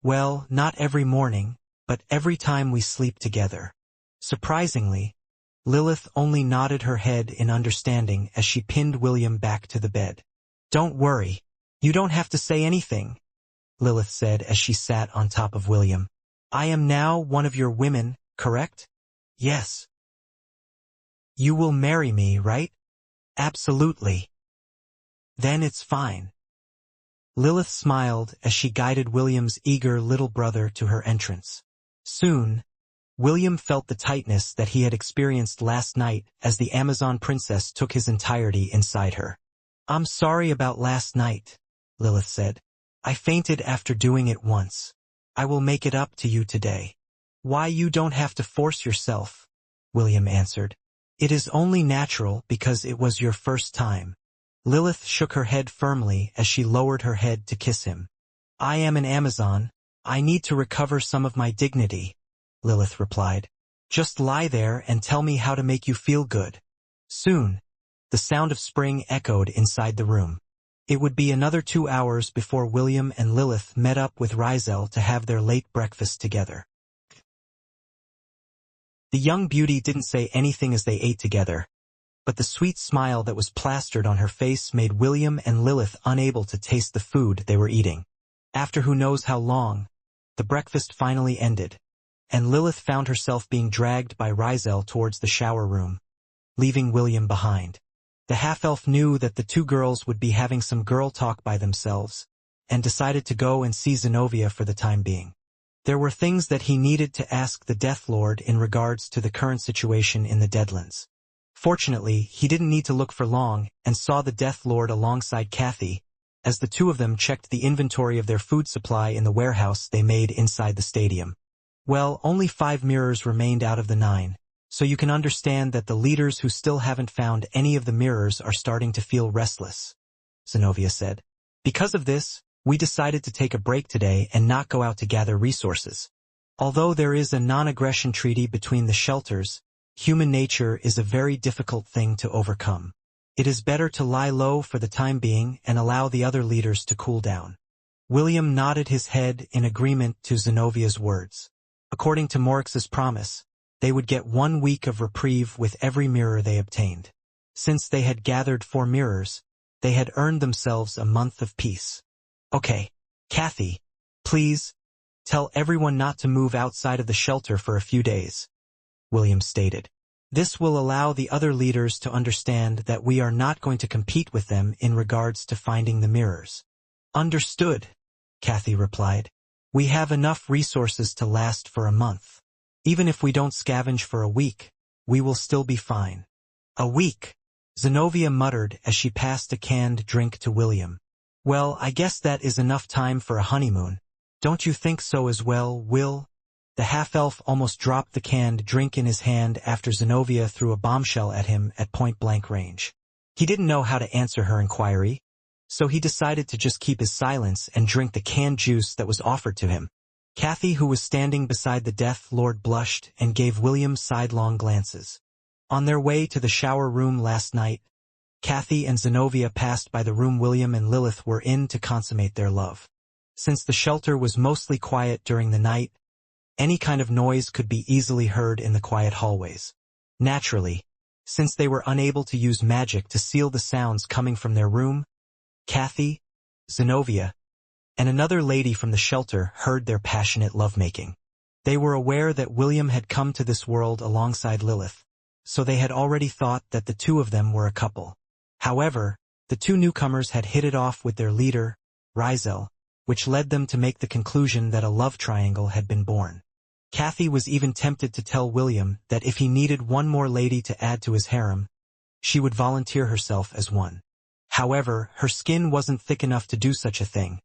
Speaker 1: Well, not every morning, but every time we sleep together. Surprisingly, Lilith only nodded her head in understanding as she pinned William back to the bed. Don't worry. You don't have to say anything, Lilith said as she sat on top of William. I am now one of your women, correct? Yes. You will marry me, right? Absolutely. Then it's fine. Lilith smiled as she guided William's eager little brother to her entrance. Soon, William felt the tightness that he had experienced last night as the Amazon princess took his entirety inside her. I'm sorry about last night, Lilith said. I fainted after doing it once. I will make it up to you today. Why, you don't have to force yourself, William answered. It is only natural because it was your first time. Lilith shook her head firmly as she lowered her head to kiss him. I am an Amazon. I need to recover some of my dignity, Lilith replied. Just lie there and tell me how to make you feel good. Soon, the sound of spring echoed inside the room. It would be another 2 hours before William and Lilith met up with Rizel to have their late breakfast together. The young beauty didn't say anything as they ate together, but the sweet smile that was plastered on her face made William and Lilith unable to taste the food they were eating. After who knows how long, the breakfast finally ended, and Lilith found herself being dragged by Rizel towards the shower room, leaving William behind. The half-elf knew that the two girls would be having some girl talk by themselves, and decided to go and see Zenobia for the time being. There were things that he needed to ask the Death Lord in regards to the current situation in the Deadlands. Fortunately, he didn't need to look for long and saw the Death Lord alongside Kathy, as the two of them checked the inventory of their food supply in the warehouse they made inside the stadium. Well, only 5 mirrors remained out of the 9. So you can understand that the leaders who still haven't found any of the mirrors are starting to feel restless, Zenobia said. Because of this, we decided to take a break today and not go out to gather resources. Although there is a non-aggression treaty between the shelters, human nature is a very difficult thing to overcome. It is better to lie low for the time being and allow the other leaders to cool down. William nodded his head in agreement to Zenovia's words. According to Morix's promise, they would get 1 week of reprieve with every mirror they obtained. Since they had gathered 4 mirrors, they had earned themselves a month of peace. Okay, Kathy, please, tell everyone not to move outside of the shelter for a few days, William stated. This will allow the other leaders to understand that we are not going to compete with them in regards to finding the mirrors. Understood, Kathy replied. We have enough resources to last for a month. Even if we don't scavenge for a week, we will still be fine. A week, Zenobia muttered as she passed a canned drink to William. Well, I guess that is enough time for a honeymoon. Don't you think so as well, Will? The half-elf almost dropped the canned drink in his hand after Zenobia threw a bombshell at him at point-blank range. He didn't know how to answer her inquiry, so he decided to just keep his silence and drink the canned juice that was offered to him. Kathy, who was standing beside the Death Lord, blushed and gave William sidelong glances. On their way to the shower room last night, Kathy and Zenobia passed by the room William and Lilith were in to consummate their love. Since the shelter was mostly quiet during the night, any kind of noise could be easily heard in the quiet hallways. Naturally, since they were unable to use magic to seal the sounds coming from their room, Kathy, Zenobia, and another lady from the shelter heard their passionate lovemaking. They were aware that William had come to this world alongside Lilith, so they had already thought that the two of them were a couple. However, the two newcomers had hit it off with their leader, Rizel, which led them to make the conclusion that a love triangle had been born. Kathy was even tempted to tell William that if he needed one more lady to add to his harem, she would volunteer herself as one. However, her skin wasn't thick enough to do such a thing,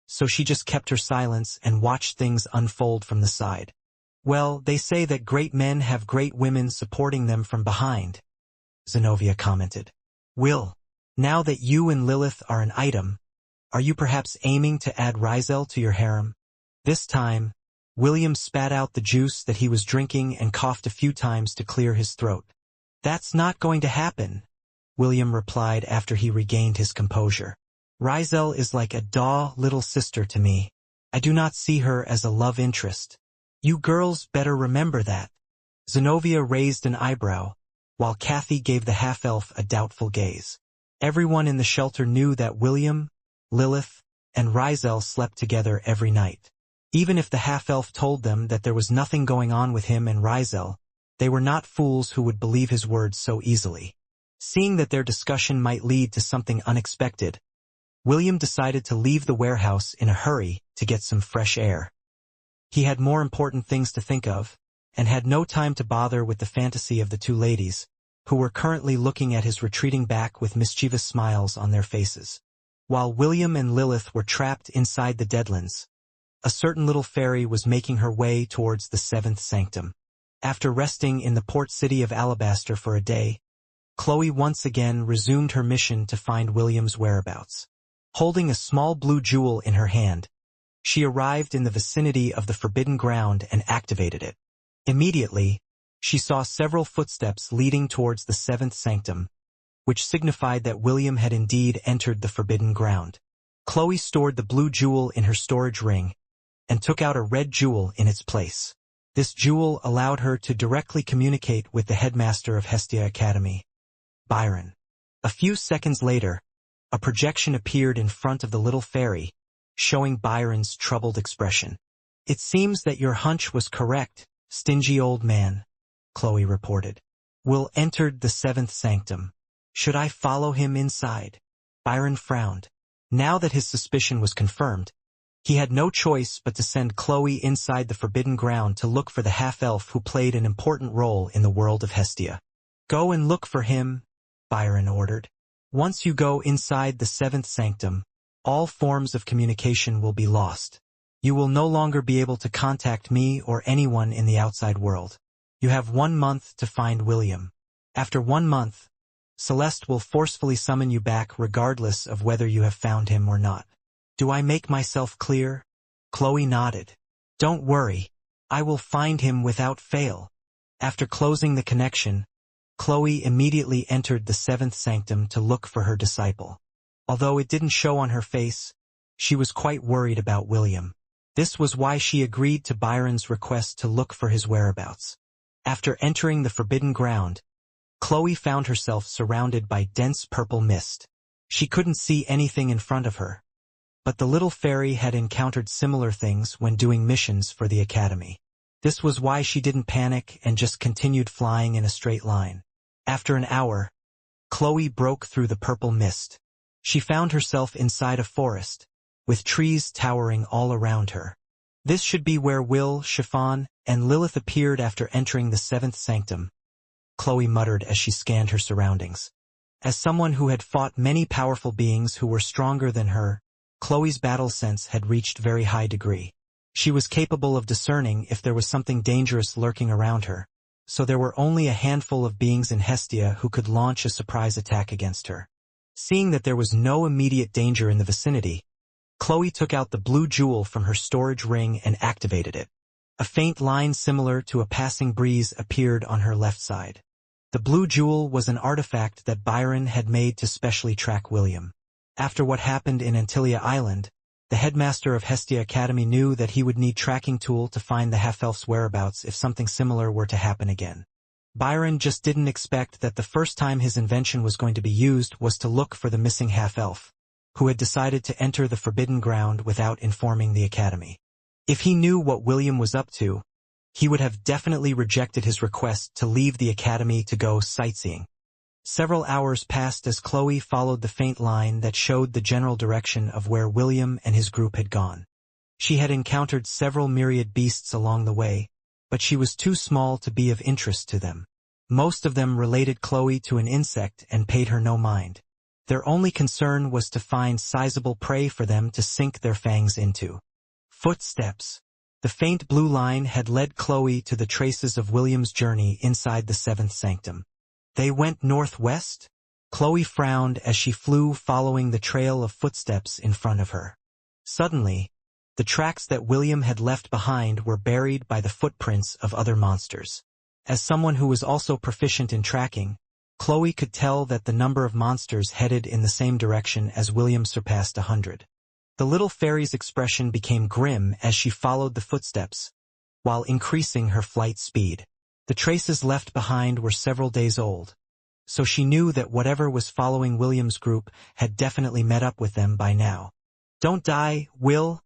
Speaker 1: so she just kept her silence and watched things unfold from the side. Well, they say that great men have great women supporting them from behind, Zenobia commented. Will, now that you and Lilith are an item, are you perhaps aiming to add Rizel to your harem? This time, William spat out the juice that he was drinking and coughed a few times to clear his throat. That's not going to happen, William replied after he regained his composure. Rizel is like a little sister to me. I do not see her as a love interest. You girls better remember that. Zenobia raised an eyebrow, while Kathy gave the half-elf a doubtful gaze. Everyone in the shelter knew that William, Lilith, and Rizel slept together every night. Even if the half-elf told them that there was nothing going on with him and Rizel, they were not fools who would believe his words so easily. Seeing that their discussion might lead to something unexpected, William decided to leave the warehouse in a hurry to get some fresh air. He had more important things to think of, and had no time to bother with the fantasy of the two ladies, who were currently looking at his retreating back with mischievous smiles on their faces. While William and Lilith were trapped inside the Deadlands, a certain little fairy was making her way towards the seventh sanctum. After resting in the port city of Alabaster for a day, Chloe once again resumed her mission to find William's whereabouts. Holding a small blue jewel in her hand, she arrived in the vicinity of the forbidden ground and activated it. Immediately, she saw several footsteps leading towards the seventh sanctum, which signified that William had indeed entered the forbidden ground. Chloe stored the blue jewel in her storage ring and took out a red jewel in its place. This jewel allowed her to directly communicate with the headmaster of Hestia Academy, Byron. A few seconds later, a projection appeared in front of the little fairy, showing Byron's troubled expression. It seems that your hunch was correct, stingy old man, Chloe reported. Will entered the seventh sanctum. Should I follow him inside? Byron frowned. Now that his suspicion was confirmed, he had no choice but to send Chloe inside the forbidden ground to look for the half-elf who played an important role in the world of Hestia. Go and look for him, Byron ordered. Once you go inside the seventh sanctum, all forms of communication will be lost. You will no longer be able to contact me or anyone in the outside world. You have 1 month to find William. After 1 month, Celeste will forcefully summon you back regardless of whether you have found him or not. Do I make myself clear? Chloe nodded. Don't worry, I will find him without fail. After closing the connection, Chloe immediately entered the seventh sanctum to look for her disciple. Although it didn't show on her face, she was quite worried about William. This was why she agreed to Byron's request to look for his whereabouts. After entering the forbidden ground, Chloe found herself surrounded by dense purple mist. She couldn't see anything in front of her. But the little fairy had encountered similar things when doing missions for the academy. This was why she didn't panic and just continued flying in a straight line. After an hour, Chloe broke through the purple mist. She found herself inside a forest, with trees towering all around her. This should be where Will, Chiffon, and Lilith appeared after entering the seventh sanctum, Chloe muttered as she scanned her surroundings. As someone who had fought many powerful beings who were stronger than her, Chloe's battle sense had reached very high degree. She was capable of discerning if there was something dangerous lurking around her, so there were only a handful of beings in Hestia who could launch a surprise attack against her. Seeing that there was no immediate danger in the vicinity, Chloe took out the blue jewel from her storage ring and activated it. A faint line similar to a passing breeze appeared on her left side. The blue jewel was an artifact that Byron had made to specially track William. After what happened in Antilia Island, the headmaster of Hestia Academy knew that he would need tracking tool to find the half-elf's whereabouts if something similar were to happen again. Byron just didn't expect that the first time his invention was going to be used was to look for the missing half-elf, who had decided to enter the forbidden ground without informing the academy. If he knew what William was up to, he would have definitely rejected his request to leave the academy to go sightseeing. Several hours passed as Chloe followed the faint line that showed the general direction of where William and his group had gone. She had encountered several myriad beasts along the way, but she was too small to be of interest to them. Most of them related Chloe to an insect and paid her no mind. Their only concern was to find sizable prey for them to sink their fangs into. Footsteps. The faint blue line had led Chloe to the traces of William's journey inside the seventh sanctum. They went northwest? Chloe frowned as she flew following the trail of footsteps in front of her. Suddenly, the tracks that William had left behind were buried by the footprints of other monsters. As someone who was also proficient in tracking, Chloe could tell that the number of monsters headed in the same direction as William surpassed 100. The little fairy's expression became grim as she followed the footsteps, while increasing her flight speed. The traces left behind were several days old, so she knew that whatever was following William's group had definitely met up with them by now. "Don't die, Will,"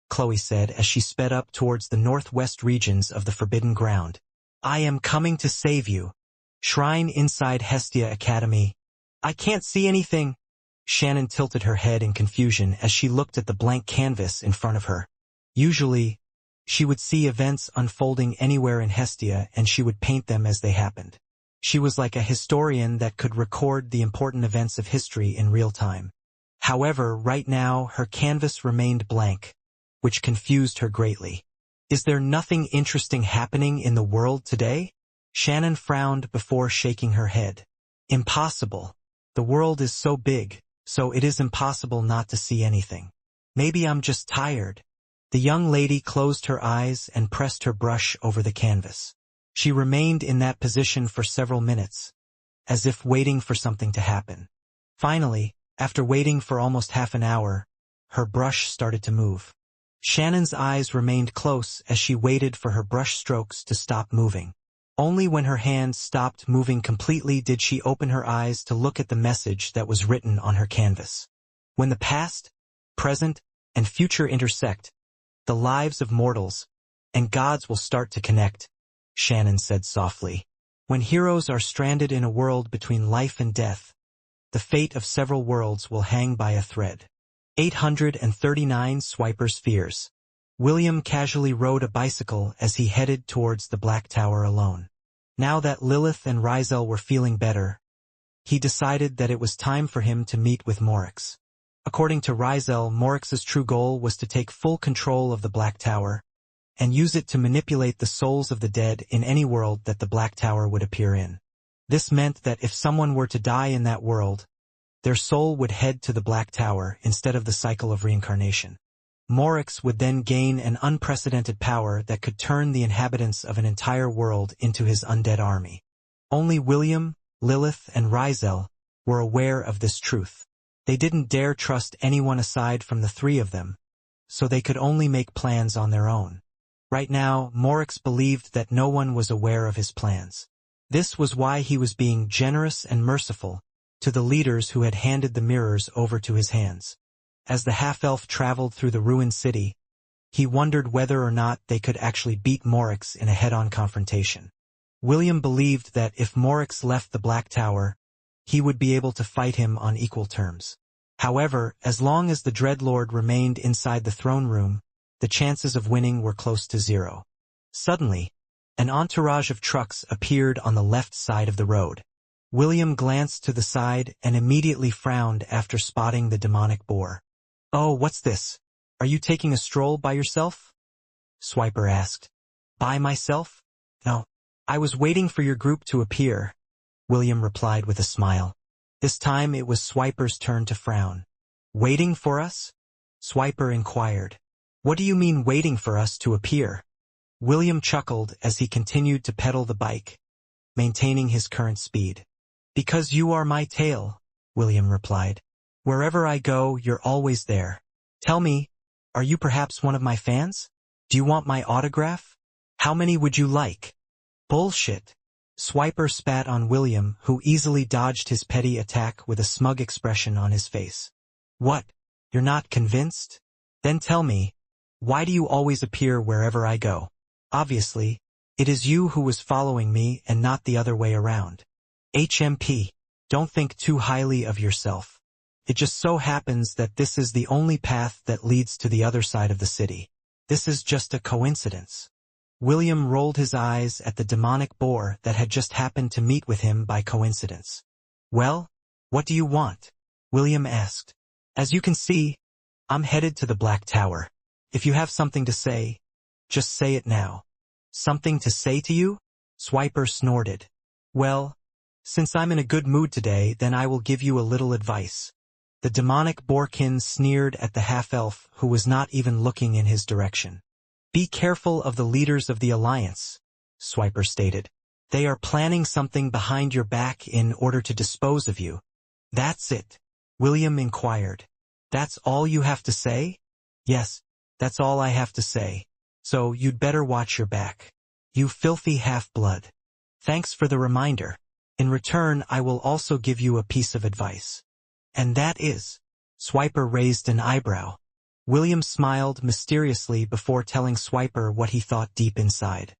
Speaker 1: Chloe said as she sped up towards the northwest regions of the Forbidden Ground. "I am coming to save you." Shrine inside Hestia Academy. "I can't see anything." Shannon tilted her head in confusion as she looked at the blank canvas in front of her. Usually, she would see events unfolding anywhere in Hestia and she would paint them as they happened. She was like a historian that could record the important events of history in real time. However, right now her canvas remained blank, which confused her greatly. "Is there nothing interesting happening in the world today?" Shannon frowned before shaking her head. "Impossible. The world is so big, so it is impossible not to see anything. Maybe I'm just tired." The young lady closed her eyes and pressed her brush over the canvas. She remained in that position for several minutes, as if waiting for something to happen. Finally, after waiting for almost half an hour, her brush started to move. Shannon's eyes remained close as she waited for her brush strokes to stop moving. Only when her hands stopped moving completely did she open her eyes to look at the message that was written on her canvas. "When the past, present, and future intersect, the lives of mortals and gods will start to connect," Shannon said softly. "When heroes are stranded in a world between life and death, the fate of several worlds will hang by a thread." 839 Swiper's Fears. William casually rode a bicycle as he headed towards the Black Tower alone. Now that Lilith and Rizel were feeling better, he decided that it was time for him to meet with Morix. According to Rizel, Morix's true goal was to take full control of the Black Tower and use it to manipulate the souls of the dead in any world that the Black Tower would appear in. This meant that if someone were to die in that world, their soul would head to the Black Tower instead of the cycle of reincarnation. Morix would then gain an unprecedented power that could turn the inhabitants of an entire world into his undead army. Only William, Lilith, and Rizel were aware of this truth. They didn't dare trust anyone aside from the three of them, so they could only make plans on their own. Right now, Morix believed that no one was aware of his plans. This was why he was being generous and merciful to the leaders who had handed the mirrors over to his hands. As the half-elf traveled through the ruined city, he wondered whether or not they could actually beat Morix in a head-on confrontation. William believed that if Morix left the Black Tower, he would be able to fight him on equal terms. However, as long as the Dreadlord remained inside the throne room, the chances of winning were close to zero. Suddenly, an entourage of trucks appeared on the left side of the road. William glanced to the side and immediately frowned after spotting the demonic boar. "Oh, what's this? Are you taking a stroll by yourself?" Swiper asked. "By myself? No. I was waiting for your group to appear," William replied with a smile. This time it was Swiper's turn to frown. "Waiting for us?" Swiper inquired. "What do you mean waiting for us to appear?" William chuckled as he continued to pedal the bike. maintaining his current speed. "Because you are my tail," William replied. "Wherever I go, you're always there. Tell me, are you perhaps one of my fans? Do you want my autograph? How many would you like?" "Bullshit." Swiper spat on William, who easily dodged his petty attack with a smug expression on his face. "What? You're not convinced? Then tell me, why do you always appear wherever I go? Obviously, it is you who was following me and not the other way around. HMP, don't think too highly of yourself. It just so happens that this is the only path that leads to the other side of the city. This is just a coincidence." William rolled his eyes at the demonic boar that had just happened to meet with him by coincidence. "Well, what do you want?" William asked. "As you can see, I'm headed to the Black Tower. If you have something to say, just say it now." "Something to say to you?" Swiper snorted. "Well, since I'm in a good mood today, then I will give you a little advice." The demonic boarkin sneered at the half-elf, who was not even looking in his direction. "Be careful of the leaders of the Alliance," Swiper stated. "They are planning something behind your back in order to dispose of you." "That's it?" William inquired. "That's all you have to say?" "Yes, that's all I have to say. So you'd better watch your back. You filthy half-blood. Thanks for the reminder. In return, I will also give you a piece of advice." "And that is?" Swiper raised an eyebrow. William smiled mysteriously before telling Swiper what he thought deep inside.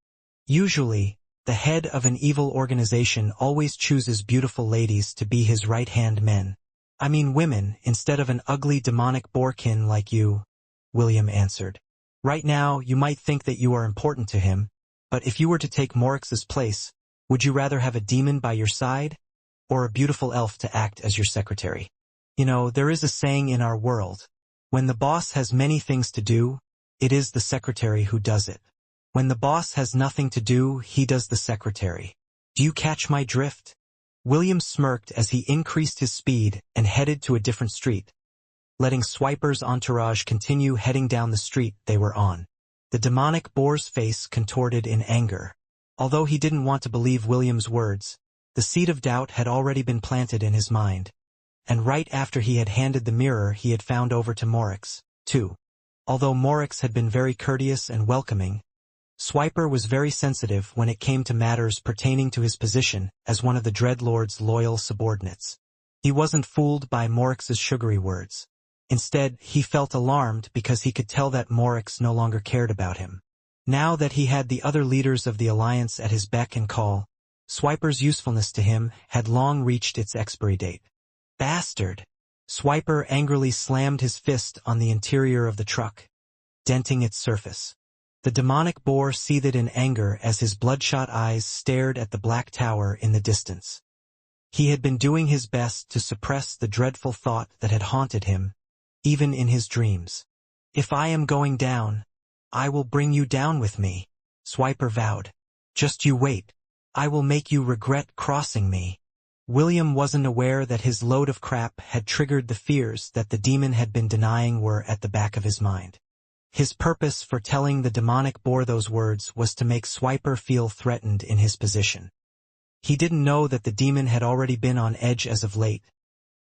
Speaker 1: "Usually, the head of an evil organization always chooses beautiful ladies to be his right-hand men. I mean women, instead of an ugly demonic boarkin like you," William answered. "Right now, you might think that you are important to him, but if you were to take Morix's place, would you rather have a demon by your side, or a beautiful elf to act as your secretary? You know, there is a saying in our world, when the boss has many things to do, it is the secretary who does it. When the boss has nothing to do, he does the secretary. Do you catch my drift?" William smirked as he increased his speed and headed to a different street, letting Swiper's entourage continue heading down the street they were on. The demonic boar's face contorted in anger. Although he didn't want to believe William's words, the seed of doubt had already been planted in his mind. And right after he had handed the mirror he had found over to Morix, too. Although Morix had been very courteous and welcoming, Swiper was very sensitive when it came to matters pertaining to his position as one of the Dreadlord's loyal subordinates. He wasn't fooled by Morix's sugary words. Instead, he felt alarmed because he could tell that Morix no longer cared about him. Now that he had the other leaders of the Alliance at his beck and call, Swiper's usefulness to him had long reached its expiry date. "Bastard!" Swiper angrily slammed his fist on the interior of the truck, denting its surface. The demonic boar seethed in anger as his bloodshot eyes stared at the Black Tower in the distance. He had been doing his best to suppress the dreadful thought that had haunted him, even in his dreams. "If I am going down, I will bring you down with me," Swiper vowed. "Just you wait. I will make you regret crossing me." William wasn't aware that his load of crap had triggered the fears that the demon had been denying were at the back of his mind. His purpose for telling the demonic boar those words was to make Swiper feel threatened in his position. He didn't know that the demon had already been on edge as of late,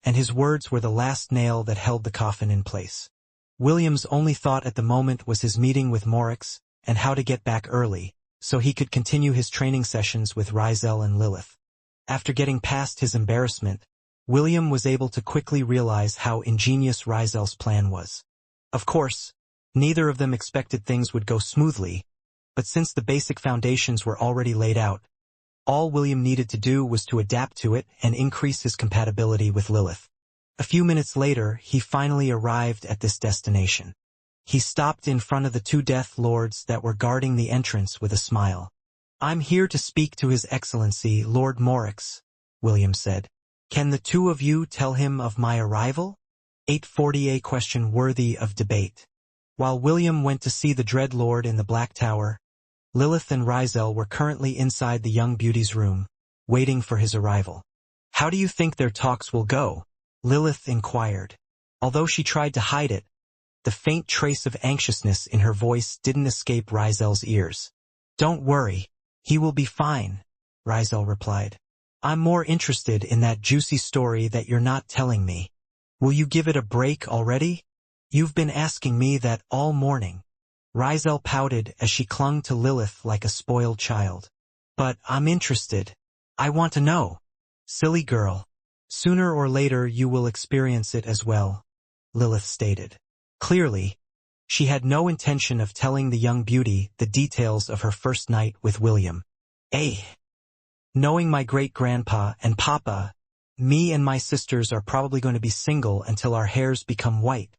Speaker 1: and his words were the last nail that held the coffin in place. William's only thought at the moment was his meeting with Morix and how to get back early, so he could continue his training sessions with Rizel and Lilith. After getting past his embarrassment, William was able to quickly realize how ingenious Rizel's plan was. Of course, neither of them expected things would go smoothly, but since the basic foundations were already laid out, all William needed to do was to adapt to it and increase his compatibility with Lilith. A few minutes later, he finally arrived at this destination. He stopped in front of the two Death Lords that were guarding the entrance with a smile. "I'm here to speak to His Excellency, Lord Morix," William said. "Can the two of you tell him of my arrival?" 840, a question worthy of debate. While William went to see the Dreadlord in the Black Tower, Lilith and Rizel were currently inside the young beauty's room, waiting for his arrival. "How do you think their talks will go?" Lilith inquired. Although she tried to hide it, the faint trace of anxiousness in her voice didn't escape Rizel's ears. "Don't worry, he will be fine," Rizel replied. I'm more interested in that juicy story that you're not telling me. Will you give it a break already? You've been asking me that all morning. Rizel pouted as she clung to Lilith like a spoiled child. But I'm interested. I want to know. Silly girl. Sooner or later you will experience it as well, Lilith stated. Clearly, she had no intention of telling the young beauty the details of her first night with William. Knowing my great-grandpa and papa, me and my sisters are probably going to be single until our hairs become white.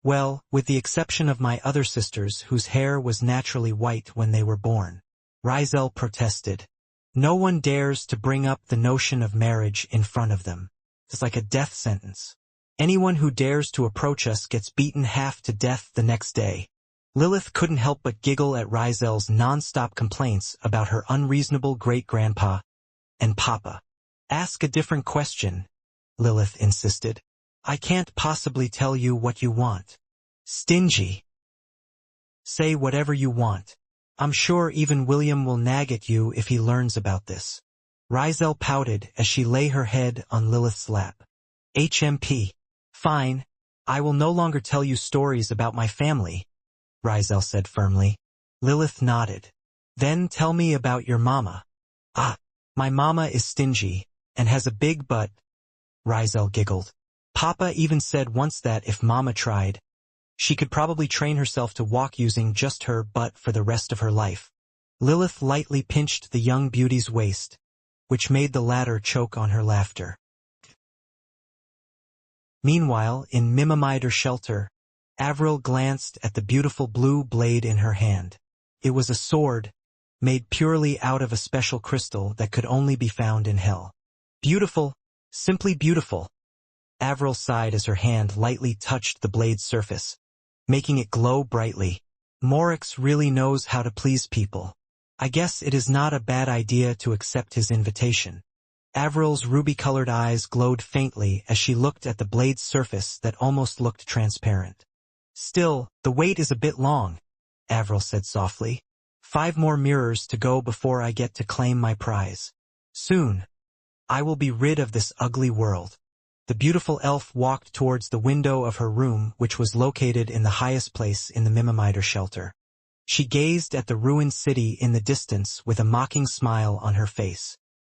Speaker 1: Well, with the exception of my other sisters whose hair was naturally white when they were born. Rizel protested. No one dares to bring up the notion of marriage in front of them. It's like a death sentence. Anyone who dares to approach us gets beaten half to death the next day. Lilith couldn't help but giggle at Rizel's non-stop complaints about her unreasonable great-grandpa and papa. Ask a different question, Lilith insisted. I can't possibly tell you what you want. Stingy. Say whatever you want. I'm sure even William will nag at you if he learns about this. Rizel pouted as she lay her head on Lilith's lap. HMP. Fine. I will no longer tell you stories about my family, Rizel said firmly. Lilith nodded. Then tell me about your mama. My mama is stingy and has a big butt, Rizel giggled. Papa even said once that if Mama tried, she could probably train herself to walk using just her butt for the rest of her life. Lilith lightly pinched the young beauty's waist, which made the latter choke on her laughter. Meanwhile, in Mimimider shelter, Avril glanced at the beautiful blue blade in her hand. It was a sword, made purely out of a special crystal that could only be found in hell. Beautiful, simply beautiful. Avril sighed as her hand lightly touched the blade's surface, making it glow brightly. Morix really knows how to please people. I guess it is not a bad idea to accept his invitation. Avril's ruby-colored eyes glowed faintly as she looked at the blade's surface that almost looked transparent. Still, the wait is a bit long, Avril said softly. 5 more mirrors to go before I get to claim my prize. Soon, I will be rid of this ugly world. The beautiful elf walked towards the window of her room, which was located in the highest place in the Mimimider shelter. She gazed at the ruined city in the distance with a mocking smile on her face.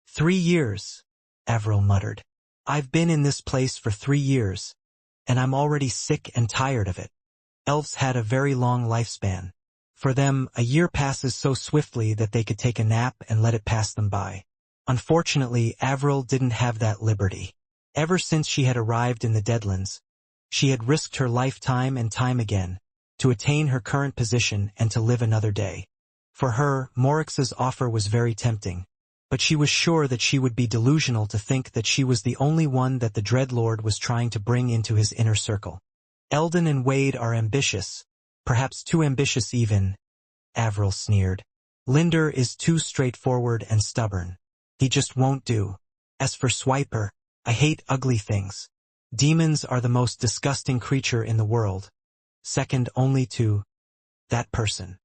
Speaker 1: 3 years, Avril muttered. I've been in this place for 3 years, and I'm already sick and tired of it. Elves had a very long lifespan. For them, a year passes so swiftly that they could take a nap and let it pass them by. Unfortunately, Avril didn't have that liberty. Ever since she had arrived in the Deadlands, she had risked her lifetime and time again to attain her current position and to live another day. For her, Morix's offer was very tempting, but she was sure that she would be delusional to think that she was the only one that the Dreadlord was trying to bring into his inner circle. Eldon and Wade are ambitious, perhaps too ambitious even, Avril sneered. Linder is too straightforward and stubborn. He just won't do. As for Swiper, I hate ugly things. Demons are the most disgusting creature in the world, second only to that person.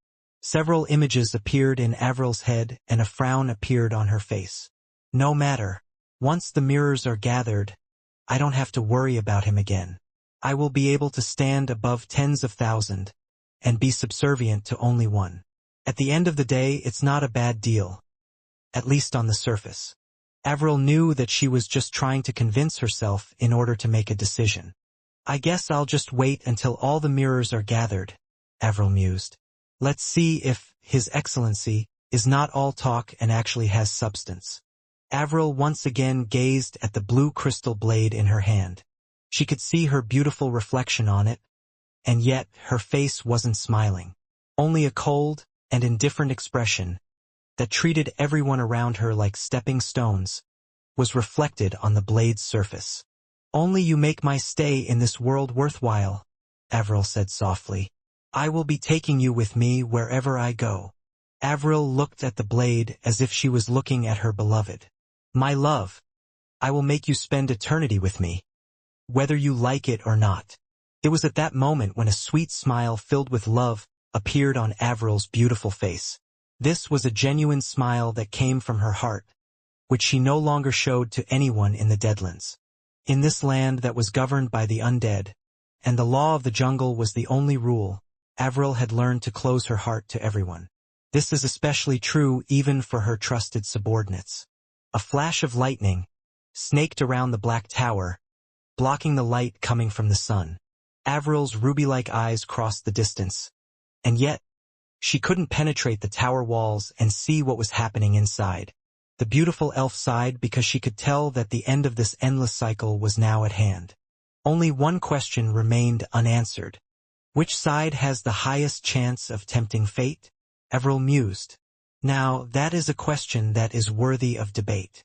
Speaker 1: Several images appeared in Avril's head and a frown appeared on her face. No matter. Once the mirrors are gathered, I don't have to worry about him again. I will be able to stand above tens of thousands and be subservient to only one. At the end of the day, it's not a bad deal. At least on the surface. Avril knew that she was just trying to convince herself in order to make a decision. I guess I'll just wait until all the mirrors are gathered, Avril mused. Let's see if His Excellency is not all talk and actually has substance. Avril once again gazed at the blue crystal blade in her hand. She could see her beautiful reflection on it, and yet her face wasn't smiling. Only a cold and indifferent expression that treated everyone around her like stepping stones was reflected on the blade's surface. Only you make my stay in this world worthwhile, Avril said softly. I will be taking you with me wherever I go. Avril looked at the blade as if she was looking at her beloved. My love, I will make you spend eternity with me, whether you like it or not. It was at that moment when a sweet smile filled with love appeared on Avril's beautiful face. This was a genuine smile that came from her heart, which she no longer showed to anyone in the Deadlands. In this land that was governed by the undead, and the law of the jungle was the only rule, Avril had learned to close her heart to everyone. This is especially true even for her trusted subordinates. A flash of lightning snaked around the black tower, blocking the light coming from the sun. Avril's ruby-like eyes crossed the distance, and yet, she couldn't penetrate the tower walls and see what was happening inside. The beautiful elf sighed because she could tell that the end of this endless cycle was now at hand. Only one question remained unanswered. Which side has the highest chance of tempting fate? Avril mused. Now, that is a question that is worthy of debate.